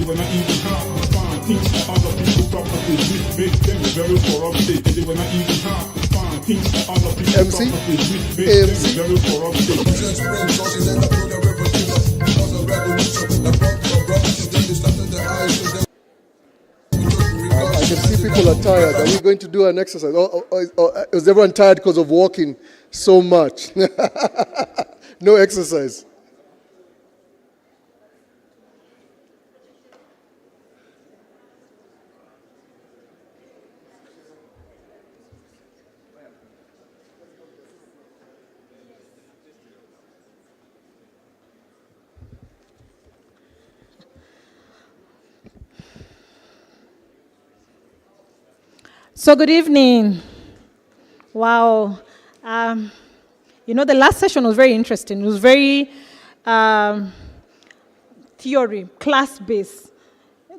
were not even half the farm things other people properties, which makes them very corrupted. They were not even half the farm things other people properties, which makes them very corrupted. I can see people are tired. Are we going to do an exercise? Or is everyone tired because of walking so much? No exercise. So good evening. Wow. The last session was very interesting. It was very theory, class-based.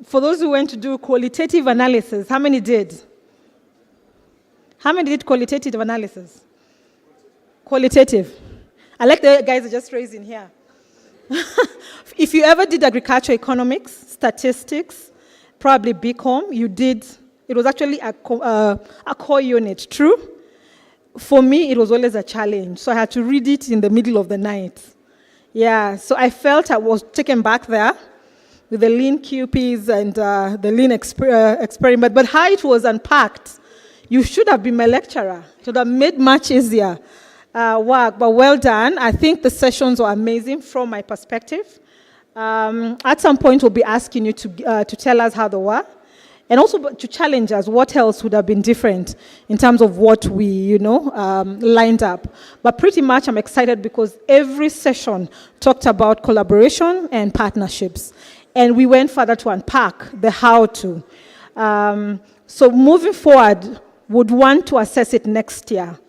For those who went to do qualitative analysis, how many did? How many did qualitative analysis? Qualitative. I like the guys are just raising here. If you ever did agriculture economics, statistics, probably BCom, you did. It was actually a core unit, true? For me, it was always a challenge. So I had to read it in the middle of the night. Yeah, so I felt I was taken back there with the lean QPs and the lean experiment. But how it was unpacked, you should have been my lecturer. It would have made much easier work, but well done. I think the sessions were amazing from my perspective. At some point, we'll be asking you to tell us how they were. And also to challenge us, what else would have been different in terms of what we, lined up. But pretty much I'm excited because every session talked about collaboration and partnerships. And we went further to unpack the how to. So moving forward, would want to assess it next year.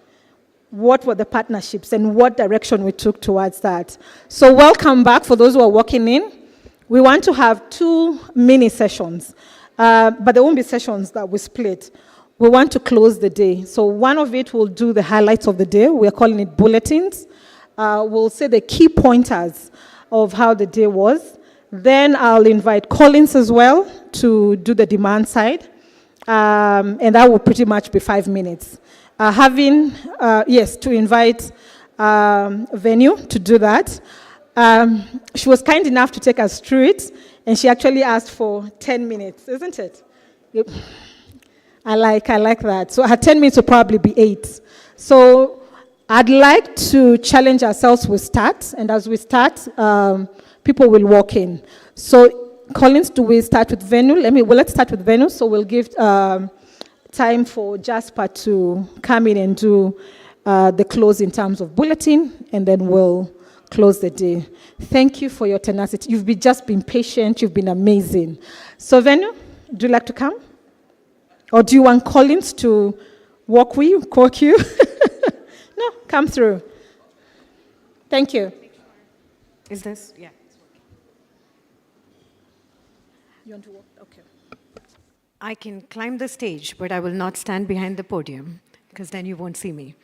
What were the partnerships and what direction we took towards that. So welcome back for those who are walking in. We want to have 2 mini sessions. But there won't be sessions that we split. We want to close the day. So one of it will do the highlights of the day. We're calling it bulletins. We'll say the key pointers of how the day was. Then I'll invite Collins as well to do the demand side. And that will pretty much be 5 minutes. To invite Venue to do that. She was kind enough to take us through it. And she actually asked for 10 minutes, isn't it? Yep. I like that. So her 10 minutes will probably be 8. So I'd like to challenge ourselves with stats. And as we start, people will walk in. So Collins, do we start with Venu? Let's start with Venu. So we'll give time for Jasper to come in and do the close in terms of bulletin. And then we'll close the day. Thank you for your tenacity. You've just been patient. You've been amazing. So, Venu, do you like to come? Or do you want Collins to walk you? No, come through. Thank you. Is this? Yeah. You want to walk? Okay. I can climb the stage, but I will not stand behind the podium because then you won't see me.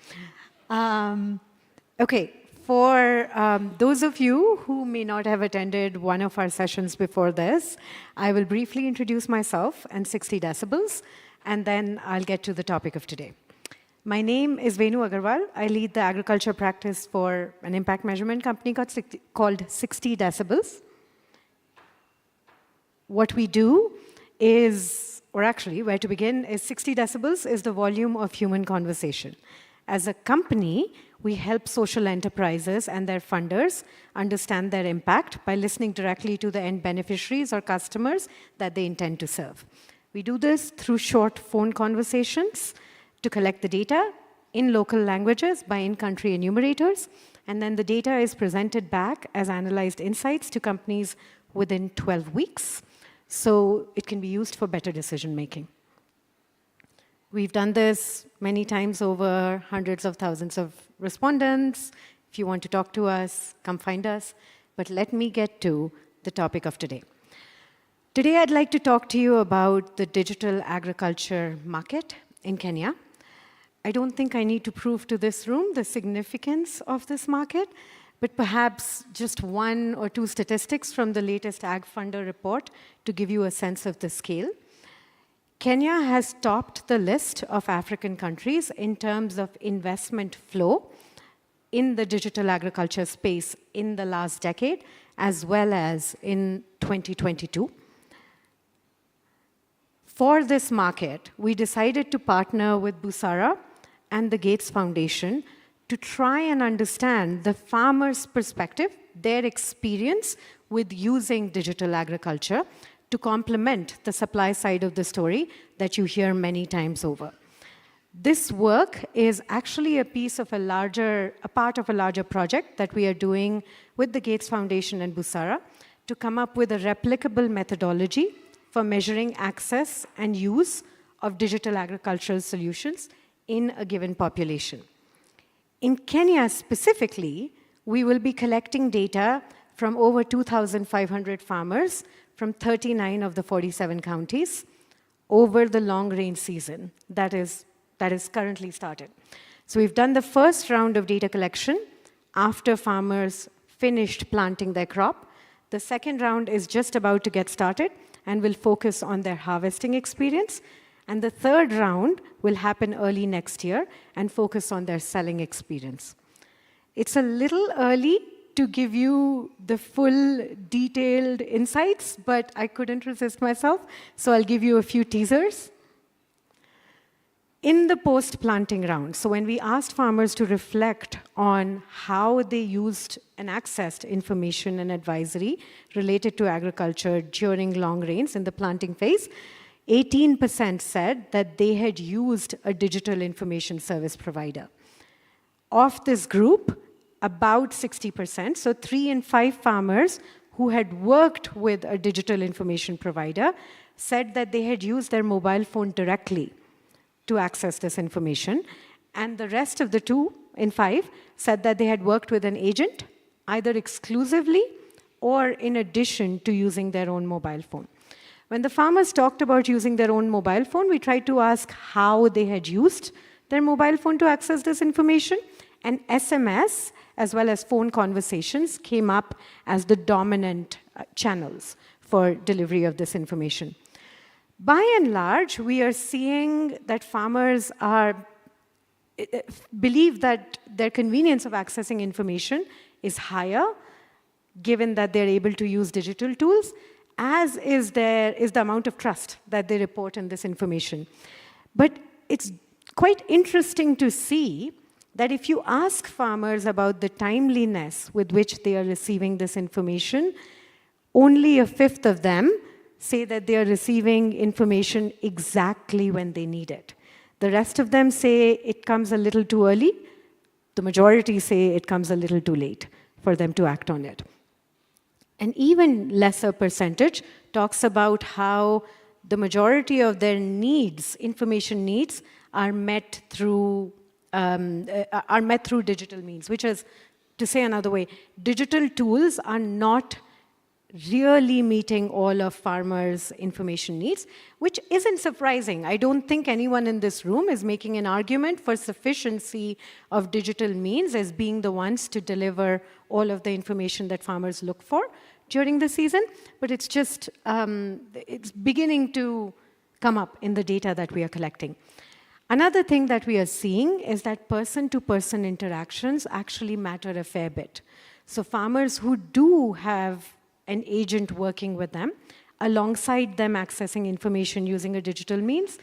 Okay. For those of you who may not have attended one of our sessions before this, I will briefly introduce myself and 60 decibels, and then I'll get to the topic of today. My name is Venu Agarwal. I lead the agriculture practice for an impact measurement company called 60 decibels. What we do is, or actually, where to begin, is 60 decibels is the volume of human conversation. As a company, we help social enterprises and their funders understand their impact by listening directly to the end beneficiaries or customers that they intend to serve. We do this through short phone conversations to collect the data in local languages by in-country enumerators, and then the data is presented back as analyzed insights to companies within 12 weeks, so it can be used for better decision-making. We've done this many times over hundreds of thousands of respondents. If you want to talk to us, come find us. But let me get to the topic of today. Today, I'd like to talk to you about the digital agriculture market in Kenya. I don't think I need to prove to this room the significance of this market, but perhaps just one or two statistics from the latest AgFunder report to give you a sense of the scale. Kenya has topped the list of African countries in terms of investment flow in the digital agriculture space in the last decade, as well as in 2022. For this market, we decided to partner with Busara and the Gates Foundation to try and understand the farmer's perspective, their experience with using digital agriculture to complement the supply side of the story that you hear many times over. This work is actually a part of a larger project that we are doing with the Gates Foundation and Busara to come up with a replicable methodology for measuring access and use of digital agricultural solutions in a given population. In Kenya specifically, we will be collecting data from over 2,500 farmers from 39 of the 47 counties over the long rain season that is currently started. So we've done the first round of data collection after farmers finished planting their crop. The second round is just about to get started and will focus on their harvesting experience. And the third round will happen early next year and focus on their selling experience. It's a little early to give you the full detailed insights, but I couldn't resist myself, so I'll give you a few teasers. In the post-planting round, so when we asked farmers to reflect on how they used and accessed information and advisory related to agriculture during long rains in the planting phase, 18% said that they had used a digital information service provider. Of this group, about 60%, so 3 in 5 farmers who had worked with a digital information provider said that they had used their mobile phone directly to access this information. And the rest of the 2 in 5 said that they had worked with an agent, either exclusively or in addition to using their own mobile phone. When the farmers talked about using their own mobile phone, we tried to ask how they had used their mobile phone to access this information. And SMS, as well as phone conversations, came up as the dominant channels for delivery of this information. By and large, we are seeing that farmers believe that their convenience of accessing information is higher, given that they're able to use digital tools, as is the amount of trust that they report in this information. But it's quite interesting to see that if you ask farmers about the timeliness with which they are receiving this information, only a fifth of them say that they are receiving information exactly when they need it. The rest of them say it comes a little too early. The majority say it comes a little too late for them to act on it. An even lesser percentage talks about how the majority of their needs, information needs, are met through digital means, which is, to say another way, digital tools are not really meeting all of farmers' information needs, which isn't surprising. I don't think anyone in this room is making an argument for sufficiency of digital means as being the ones to deliver all of the information that farmers look for during the season, but it's just, it's beginning to come up in the data that we are collecting. Another thing that we are seeing is that person-to-person interactions actually matter a fair bit. So farmers who do have an agent working with them, alongside them accessing information using a digital means,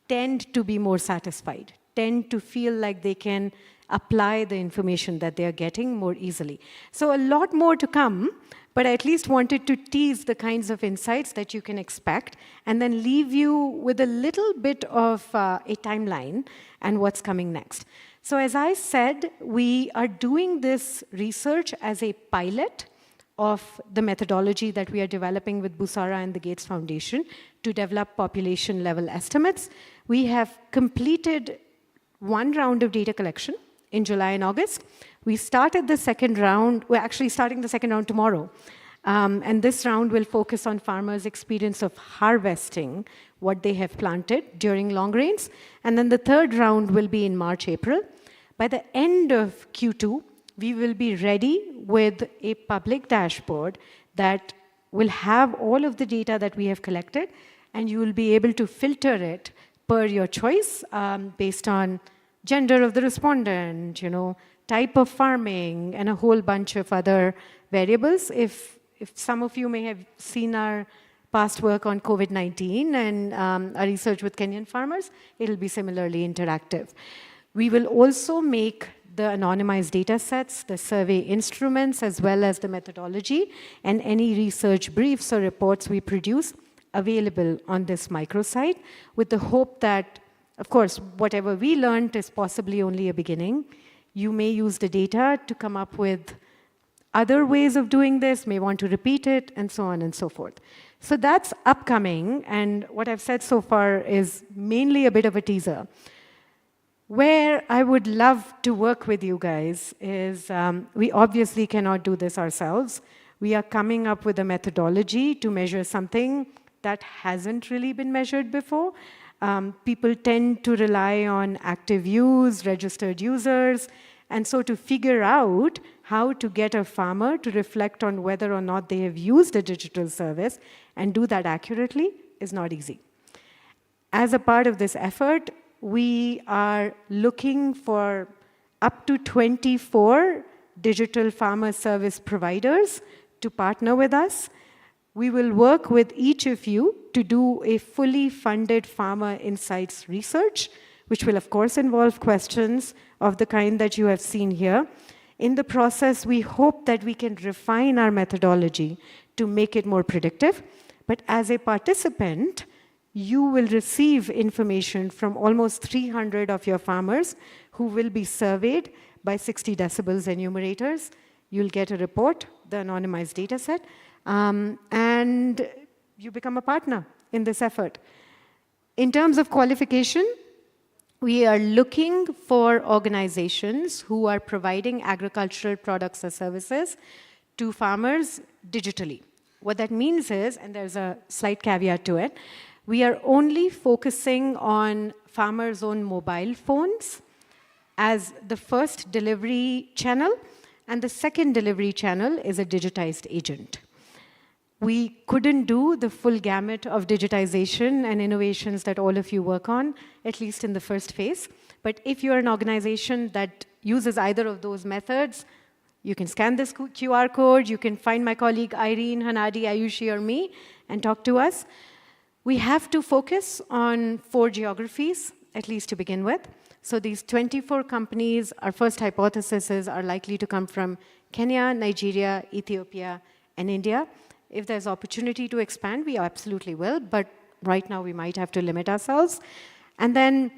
tend to be more satisfied, tend to feel like they can apply the information that they are getting more easily. So a lot more to come, but I at least wanted to tease the kinds of insights that you can expect and then leave you with a little bit of a timeline and what's coming next. So as I said, we are doing this research as a pilot of the methodology that we are developing with Busara and the Gates Foundation to develop population-level estimates. We have completed 1 round of data collection in July and August. We started the second round, we're actually starting the second round tomorrow. And this round will focus on farmers' experience of harvesting what they have planted during long rains. And then the third round will be in March, April. By the end of Q2, we will be ready with a public dashboard that will have all of the data that we have collected, and you will be able to filter it per your choice based on gender of the respondent, type of farming, and a whole bunch of other variables. If some of you may have seen our past work on COVID-19 and our research with Kenyan farmers, it'll be similarly interactive. We will also make the anonymized data sets, the survey instruments, as well as the methodology, and any research briefs or reports we produce available on this microsite, with the hope that, of course, whatever we learned is possibly only a beginning. You may use the data to come up with other ways of doing this, may want to repeat it, and so on and so forth. So that's upcoming, and what I've said so far is mainly a bit of a teaser. Where I would love to work with you guys is, we obviously cannot do this ourselves. We are coming up with a methodology to measure something that hasn't really been measured before. People tend to rely on active use, registered users, and so to figure out how to get a farmer to reflect on whether or not they have used a digital service and do that accurately is not easy. As a part of this effort, we are looking for up to 24 digital farmer service providers to partner with us. We will work with each of you to do a fully funded farmer insights research, which will of course involve questions of the kind that you have seen here. In the process, we hope that we can refine our methodology to make it more predictive. But as a participant, you will receive information from almost 300 of your farmers who will be surveyed by 60 decibels enumerators. You'll get a report, the anonymized data set, and you become a partner in this effort. In terms of qualification, we are looking for organizations who are providing agricultural products or services to farmers digitally. What that means is, and there's a slight caveat to it, we are only focusing on farmers' own mobile phones as the first delivery channel, and the second delivery channel is a digitized agent. We couldn't do the full gamut of digitization and innovations that all of you work on, at least in the first phase. But if you're an organization that uses either of those methods, you can scan this QR code, you can find my colleague Irene, Hanadi, Ayushi, or me, and talk to us. We have to focus on 4 geographies, at least to begin with. So these 24 companies, our first hypotheses are likely to come from Kenya, Nigeria, Ethiopia, and India. If there's opportunity to expand, we absolutely will, but right now we might have to limit ourselves. And then,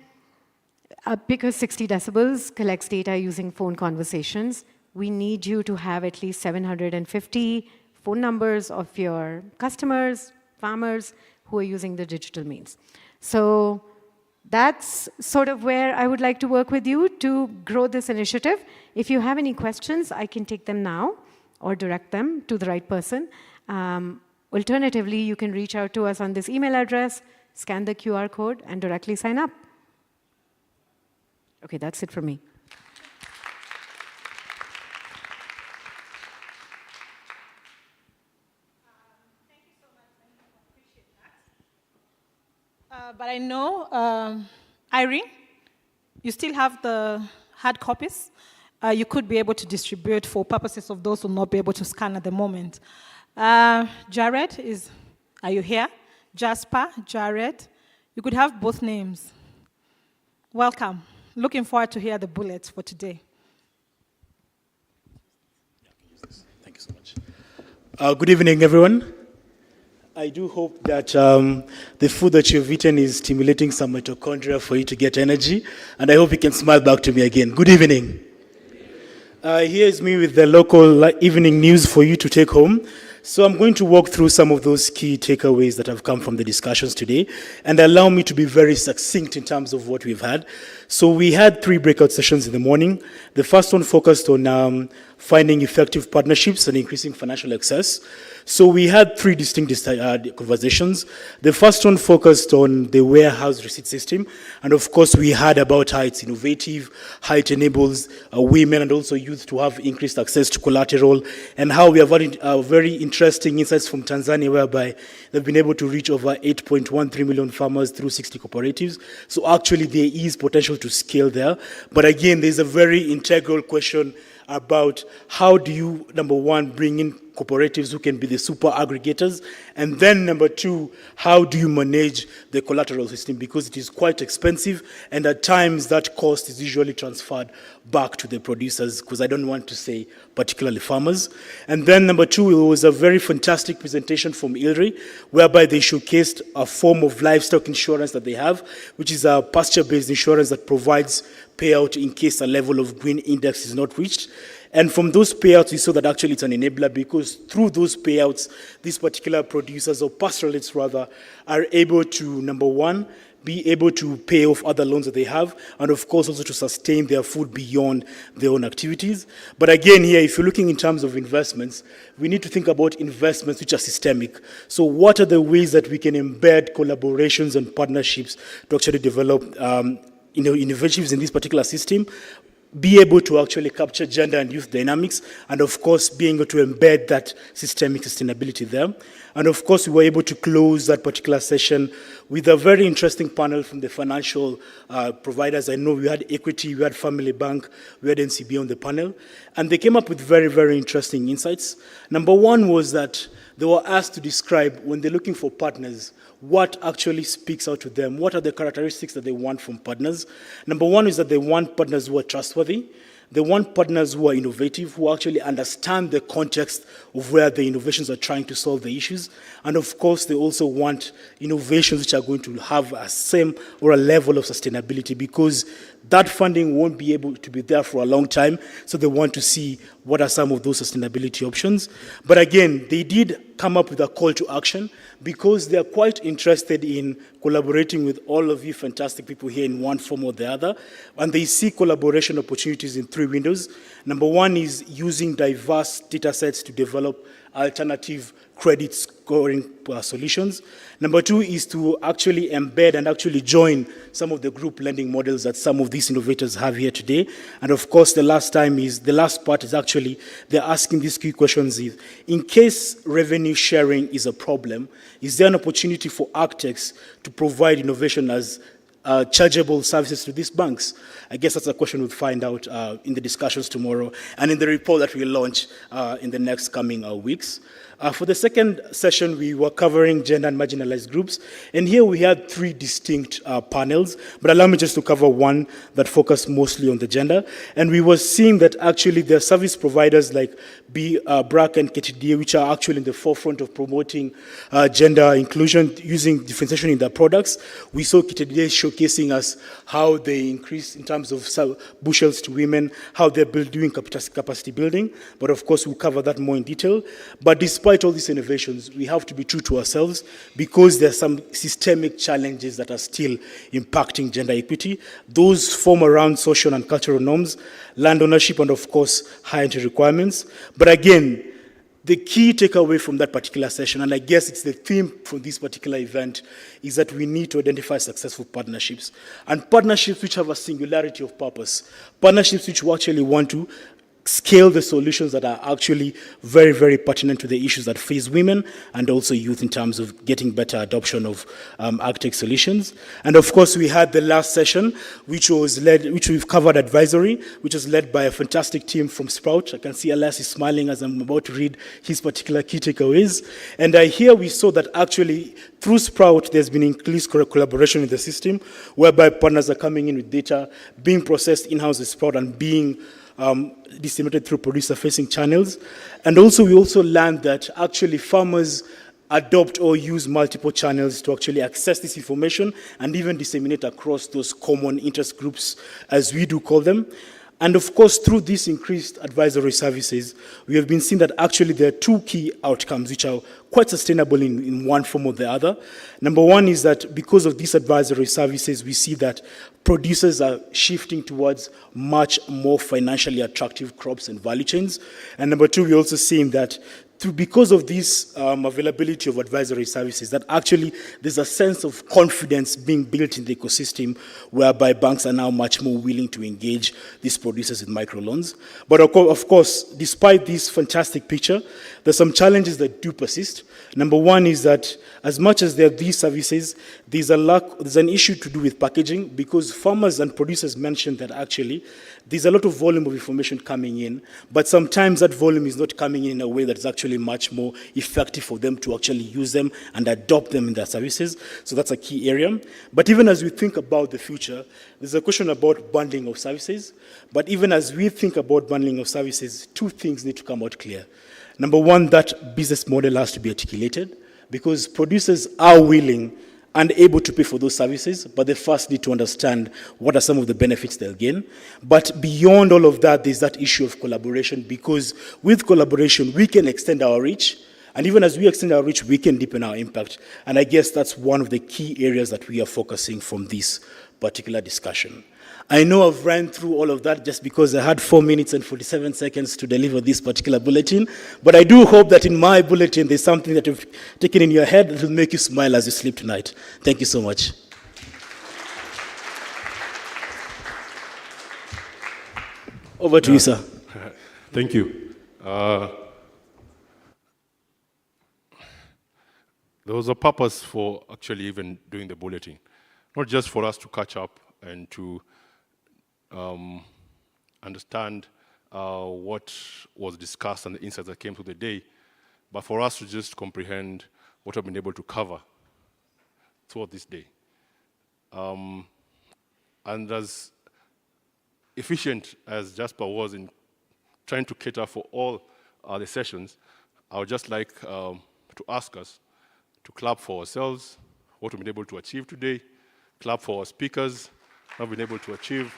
because 60 decibels collects data using phone conversations, we need you to have at least 750 phone numbers of your customers, farmers, who are using the digital means. So that's sort of where I would like to work with you to grow this initiative. If you have any questions, I can take them now or direct them to the right person. Alternatively, you can reach out to us on this email address, scan the QR code, and directly sign up. Okay, that's it for me. But I know, Irene, you still have the hard copies. You could be able to distribute for purposes of those who will not be able to scan at the moment. Jared, are you here? Jasper, Jared, you could have both names. Welcome. Looking forward to hear the bullets for today. Thank you so much. Good evening, everyone. I do hope that the food that you've eaten is stimulating some mitochondria for you to get energy, and I hope you can smile back to me again. Good evening. Here is me with the local evening news for you to take home. So I'm going to walk through some of those key takeaways that have come from the discussions today, and allow me to be very succinct in terms of what we've had. So we had 3 breakout sessions in the morning. The first one focused on finding effective partnerships and increasing financial access. So we had three distinct conversations. The first one focused on the warehouse receipt system. And of course, we heard about how it's innovative, how it enables women and also youth to have increased access to collateral, and how we have very interesting insights from Tanzania, whereby they've been able to reach over 8.13 million farmers through 60 cooperatives. So actually, there is potential to scale there. But again, there's a very integral question about how do you, number one, bring in cooperatives who can be the super aggregators, and then number two, how do you manage the collateral system, because it is quite expensive, and at times that cost is usually transferred back to the producers, because I don't want to say particularly farmers. And then number two, it was a very fantastic presentation from ILRI, whereby they showcased a form of livestock insurance that they have, which is a pasture-based insurance that provides payout in case a level of green index is not reached. And from those payouts, we saw that actually it's an enabler, because through those payouts, these particular producers, or pastoralists rather, are able to, number one, be able to pay off other loans that they have, and of course also to sustain their food beyond their own activities. But again here, if you're looking in terms of investments, we need to think about investments which are systemic. So what are the ways that we can embed collaborations and partnerships to actually develop innovatives in this particular system, be able to actually capture gender and youth dynamics, and of course being able to embed that systemic sustainability there. And of course we were able to close that particular session with a very interesting panel from the financial providers. I know we had Equity, we had Family Bank, we had NCB on the panel, and they came up with very, very interesting insights. Number one was that they were asked to describe, when they're looking for partners, what actually speaks out to them, what are the characteristics that they want from partners. Number one is that they want partners who are trustworthy. They want partners who are innovative, who actually understand the context of where the innovations are trying to solve the issues. And of course, they also want innovations which are going to have a same or a level of sustainability, because that funding won't be able to be there for a long time. So they want to see what are some of those sustainability options. But again, they did come up with a call to action, because they are quite interested in collaborating with all of you fantastic people here in one form or the other. And they see collaboration opportunities in three windows. Number one is using diverse data sets to develop alternative credit scoring solutions. Number two is to actually embed and actually join some of the group lending models that some of these innovators have here today. And of course, the last part is actually, they're asking these key questions: is, in case revenue sharing is a problem, is there an opportunity for Arctex to provide innovation as chargeable services to these banks? I guess that's a question we'll find out in the discussions tomorrow and in the report that we'll launch in the next coming weeks. For the second session, we were covering gender and marginalized groups. And here we had three distinct panels, but allow me just to cover one that focused mostly on the gender. And we were seeing that actually there are service providers like BRAC and KTDA, which are actually in the forefront of promoting gender inclusion using differentiation in their products. We saw KTDA showcasing us how they increase in terms of bushels to women, how they're doing capacity building. But of course, we'll cover that more in detail. But despite all these innovations, we have to be true to ourselves, because there are some systemic challenges that are still impacting gender equity. Those form around social and cultural norms, land ownership, and of course, high entry requirements. But again, the key takeaway from that particular session, and I guess it's the theme for this particular event, is that we need to identify successful partnerships, and partnerships which have a singularity of purpose, partnerships which we actually want to scale the solutions that are actually very, very pertinent to the issues that face women and also youth in terms of getting better adoption of agtech solutions. And of course, we had the last session, which we've covered advisory, which was led by a fantastic team from Sprout. I can see Elias is smiling as I'm about to read his particular key takeaways. And here we saw that actually through Sprout, there's been increased collaboration in the system, whereby partners are coming in with data, being processed in-house with Sprout and being disseminated through producer-facing channels. And also, we also learned that actually farmers adopt or use multiple channels to actually access this information and even disseminate across those common interest groups, as we do call them. And of course, through these increased advisory services, we have been seeing that actually there are two key outcomes which are quite sustainable in one form or the other. Number one is that because of these advisory services, we see that producers are shifting towards much more financially attractive crops and value chains. And number two, we're also seeing that because of this availability of advisory services, that actually there's a sense of confidence being built in the ecosystem whereby banks are now much more willing to engage these producers with microloans. But of course, despite this fantastic picture, there's some challenges that do persist. Number one is that as much as there are these services, there's an issue to do with packaging, because farmers and producers mentioned that actually there's a lot of volume of information coming in, but sometimes that volume is not coming in a way that's actually much more effective for them to actually use them and adopt them in their services. So that's a key area. But even as we think about the future, there's a question about bundling of services. But even as we think about bundling of services, two things need to come out clear. Number one, that business model has to be articulated, because producers are willing and able to pay for those services, but they first need to understand what are some of the benefits they'll gain. But beyond all of that, there's that issue of collaboration, because with collaboration, we can extend our reach, and even as we extend our reach, we can deepen our impact. And I guess that's one of the key areas that we are focusing from this particular discussion. I know I've ran through all of that just because I had 4 minutes and 47 seconds to deliver this particular bulletin, but I do hope that in my bulletin there's something that you've taken in your head that will make you smile as you sleep tonight. Thank you so much. Over to you, sir. Thank you. There was a purpose for actually even doing the bulletin, not just for us to catch up and to understand what was discussed and the insights that came through the day, but for us to just comprehend what I've been able to cover throughout this day. And as efficient as Jasper was in trying to cater for all the sessions, I would just like to ask us to clap for ourselves, what we've been able to achieve today, clap for our speakers, what we've been able to achieve.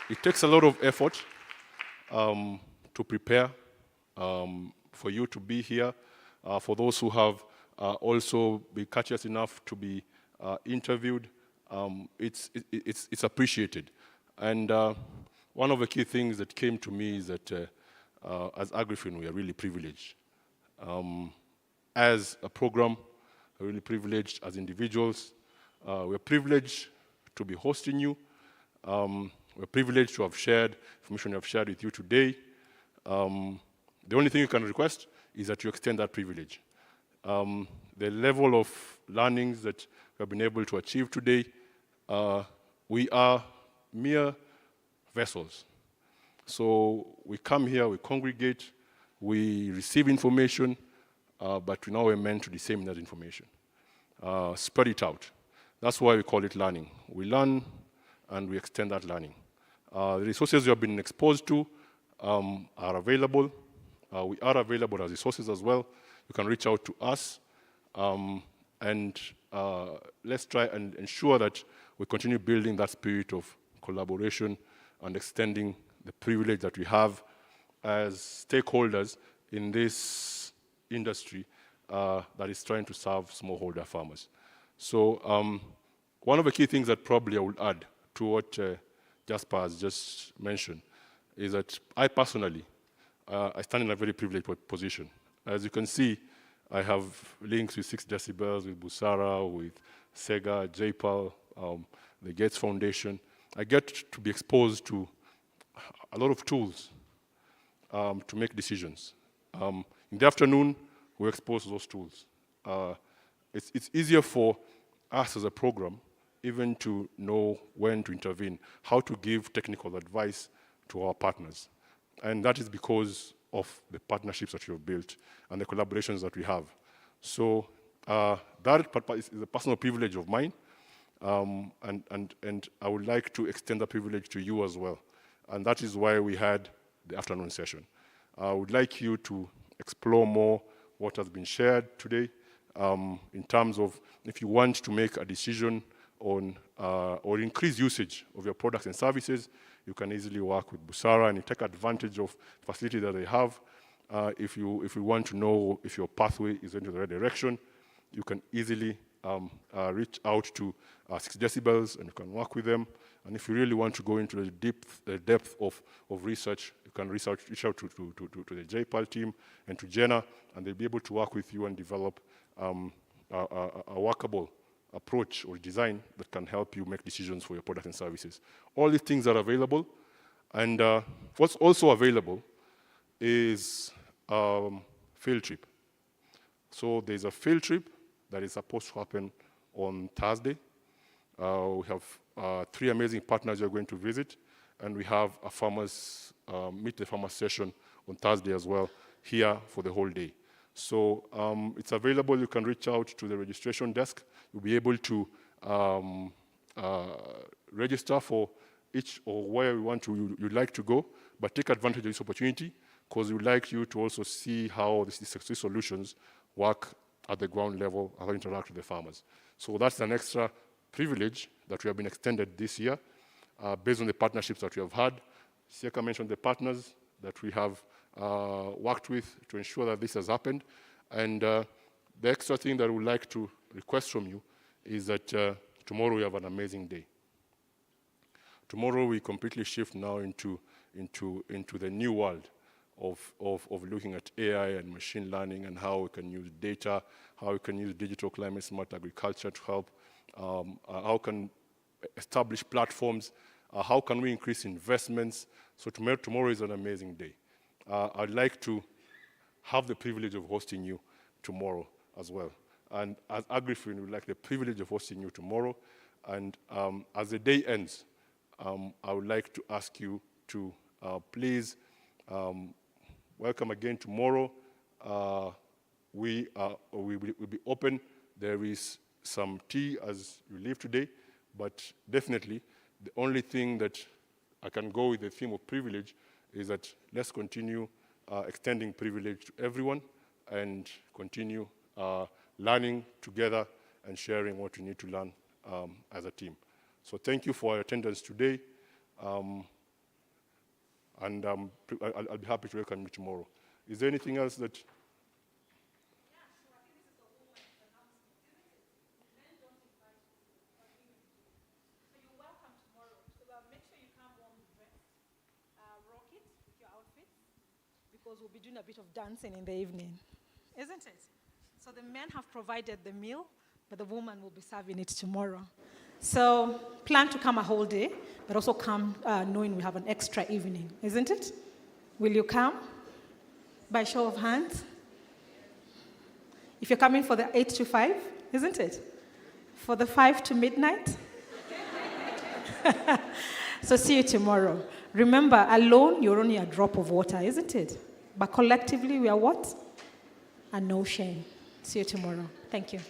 It takes a lot of effort to prepare for you to be here. For those who have also been courteous enough to be interviewed, it's appreciated. And one of the key things that came to me is that as AgriFin, we are really privileged. As a program, we're really privileged as individuals. We're privileged to be hosting you. We're privileged to have shared information I've shared with you today. The only thing you can request is that you extend that privilege. The level of learnings that we have been able to achieve today, we are mere vessels. So we come here, we congregate, we receive information, but we now are meant to disseminate that information. Spread it out. That's why we call it learning. We learn and we extend that learning. The resources you have been exposed to are available. We are available as resources as well. You can reach out to us. And let's try and ensure that we continue building that spirit of collaboration and extending the privilege that we have as stakeholders in this industry that is trying to serve smallholder farmers. So one of the key things that probably I would add to what Jasper has just mentioned is that I personally, I stand in a very privileged position. As you can see, I have links with 6 decibels, with Busara, with Sega, JPAL, the Gates Foundation. I get to be exposed to a lot of tools to make decisions. In the afternoon, we're exposed to those tools. It's easier for us as a program even to know when to intervene, how to give technical advice to our partners. And that is because of the partnerships that we have built and the collaborations that we have. So that is a personal privilege of mine, and I would like to extend that privilege to you as well. And that is why we had the afternoon session. I would like you to explore more what has been shared today in terms of if you want to make a decision on or increase usage of your products and services, you can easily work with Busara and you take advantage of the facility that they have. If you want to know if your pathway is into the right direction, you can easily reach out to 6 decibels and you can work with them. And if you really want to go into the depth of research, you can reach out to the JPAL team and to Jenna, and they'll be able to work with you and develop a workable approach or design that can help you make decisions for your products and services. All these things are available. And what's also available is field trip. So there's a field trip that is supposed to happen on Thursday. We have 3 amazing partners you're going to visit, and we have a farmers, meet the farmers session on Thursday as well, here for the whole day. So it's available. You can reach out to the registration desk. You'll be able to register for each or where you'd like to go, but take advantage of this opportunity because we'd like you to also see how these solutions work at the ground level, how they interact with the farmers. So that's an extra privilege that we have been extended this year based on the partnerships that we have had. Siaka mentioned the partners that we have worked with to ensure that this has happened. And the extra thing that we would like to request from you is that tomorrow we have an amazing day. Tomorrow we completely shift now into the new world of looking at AI and machine learning and how we can use data, how we can use digital climate smart agriculture to help, how can establish platforms, how can we increase investments. So tomorrow is an amazing day. I'd like to have the privilege of hosting you tomorrow as well. And as AgriFin, we'd like the privilege of hosting you tomorrow. And as the day ends, I would like to ask you to please welcome again tomorrow. We will be open. There is some tea as you leave today, but definitely the only thing that I can go with the theme of privilege is that let's continue extending privilege to everyone and continue learning together and sharing what we need to learn as a team. So thank you for your attendance today. And I'll be happy to welcome you tomorrow. Is there anything else that? Because we'll be doing a bit of dancing in the evening, isn't it? So the men have provided the meal, but the woman will be serving it tomorrow. So plan to come a whole day, but also come knowing we have an extra evening, isn't it? Will you come? By show of hands. If you're coming for the 8 to 5, isn't it? For the 5 to midnight? So see you tomorrow. Remember, alone, you're only a drop of water, isn't it? But collectively, we are what? An ocean. See you tomorrow. Thank you.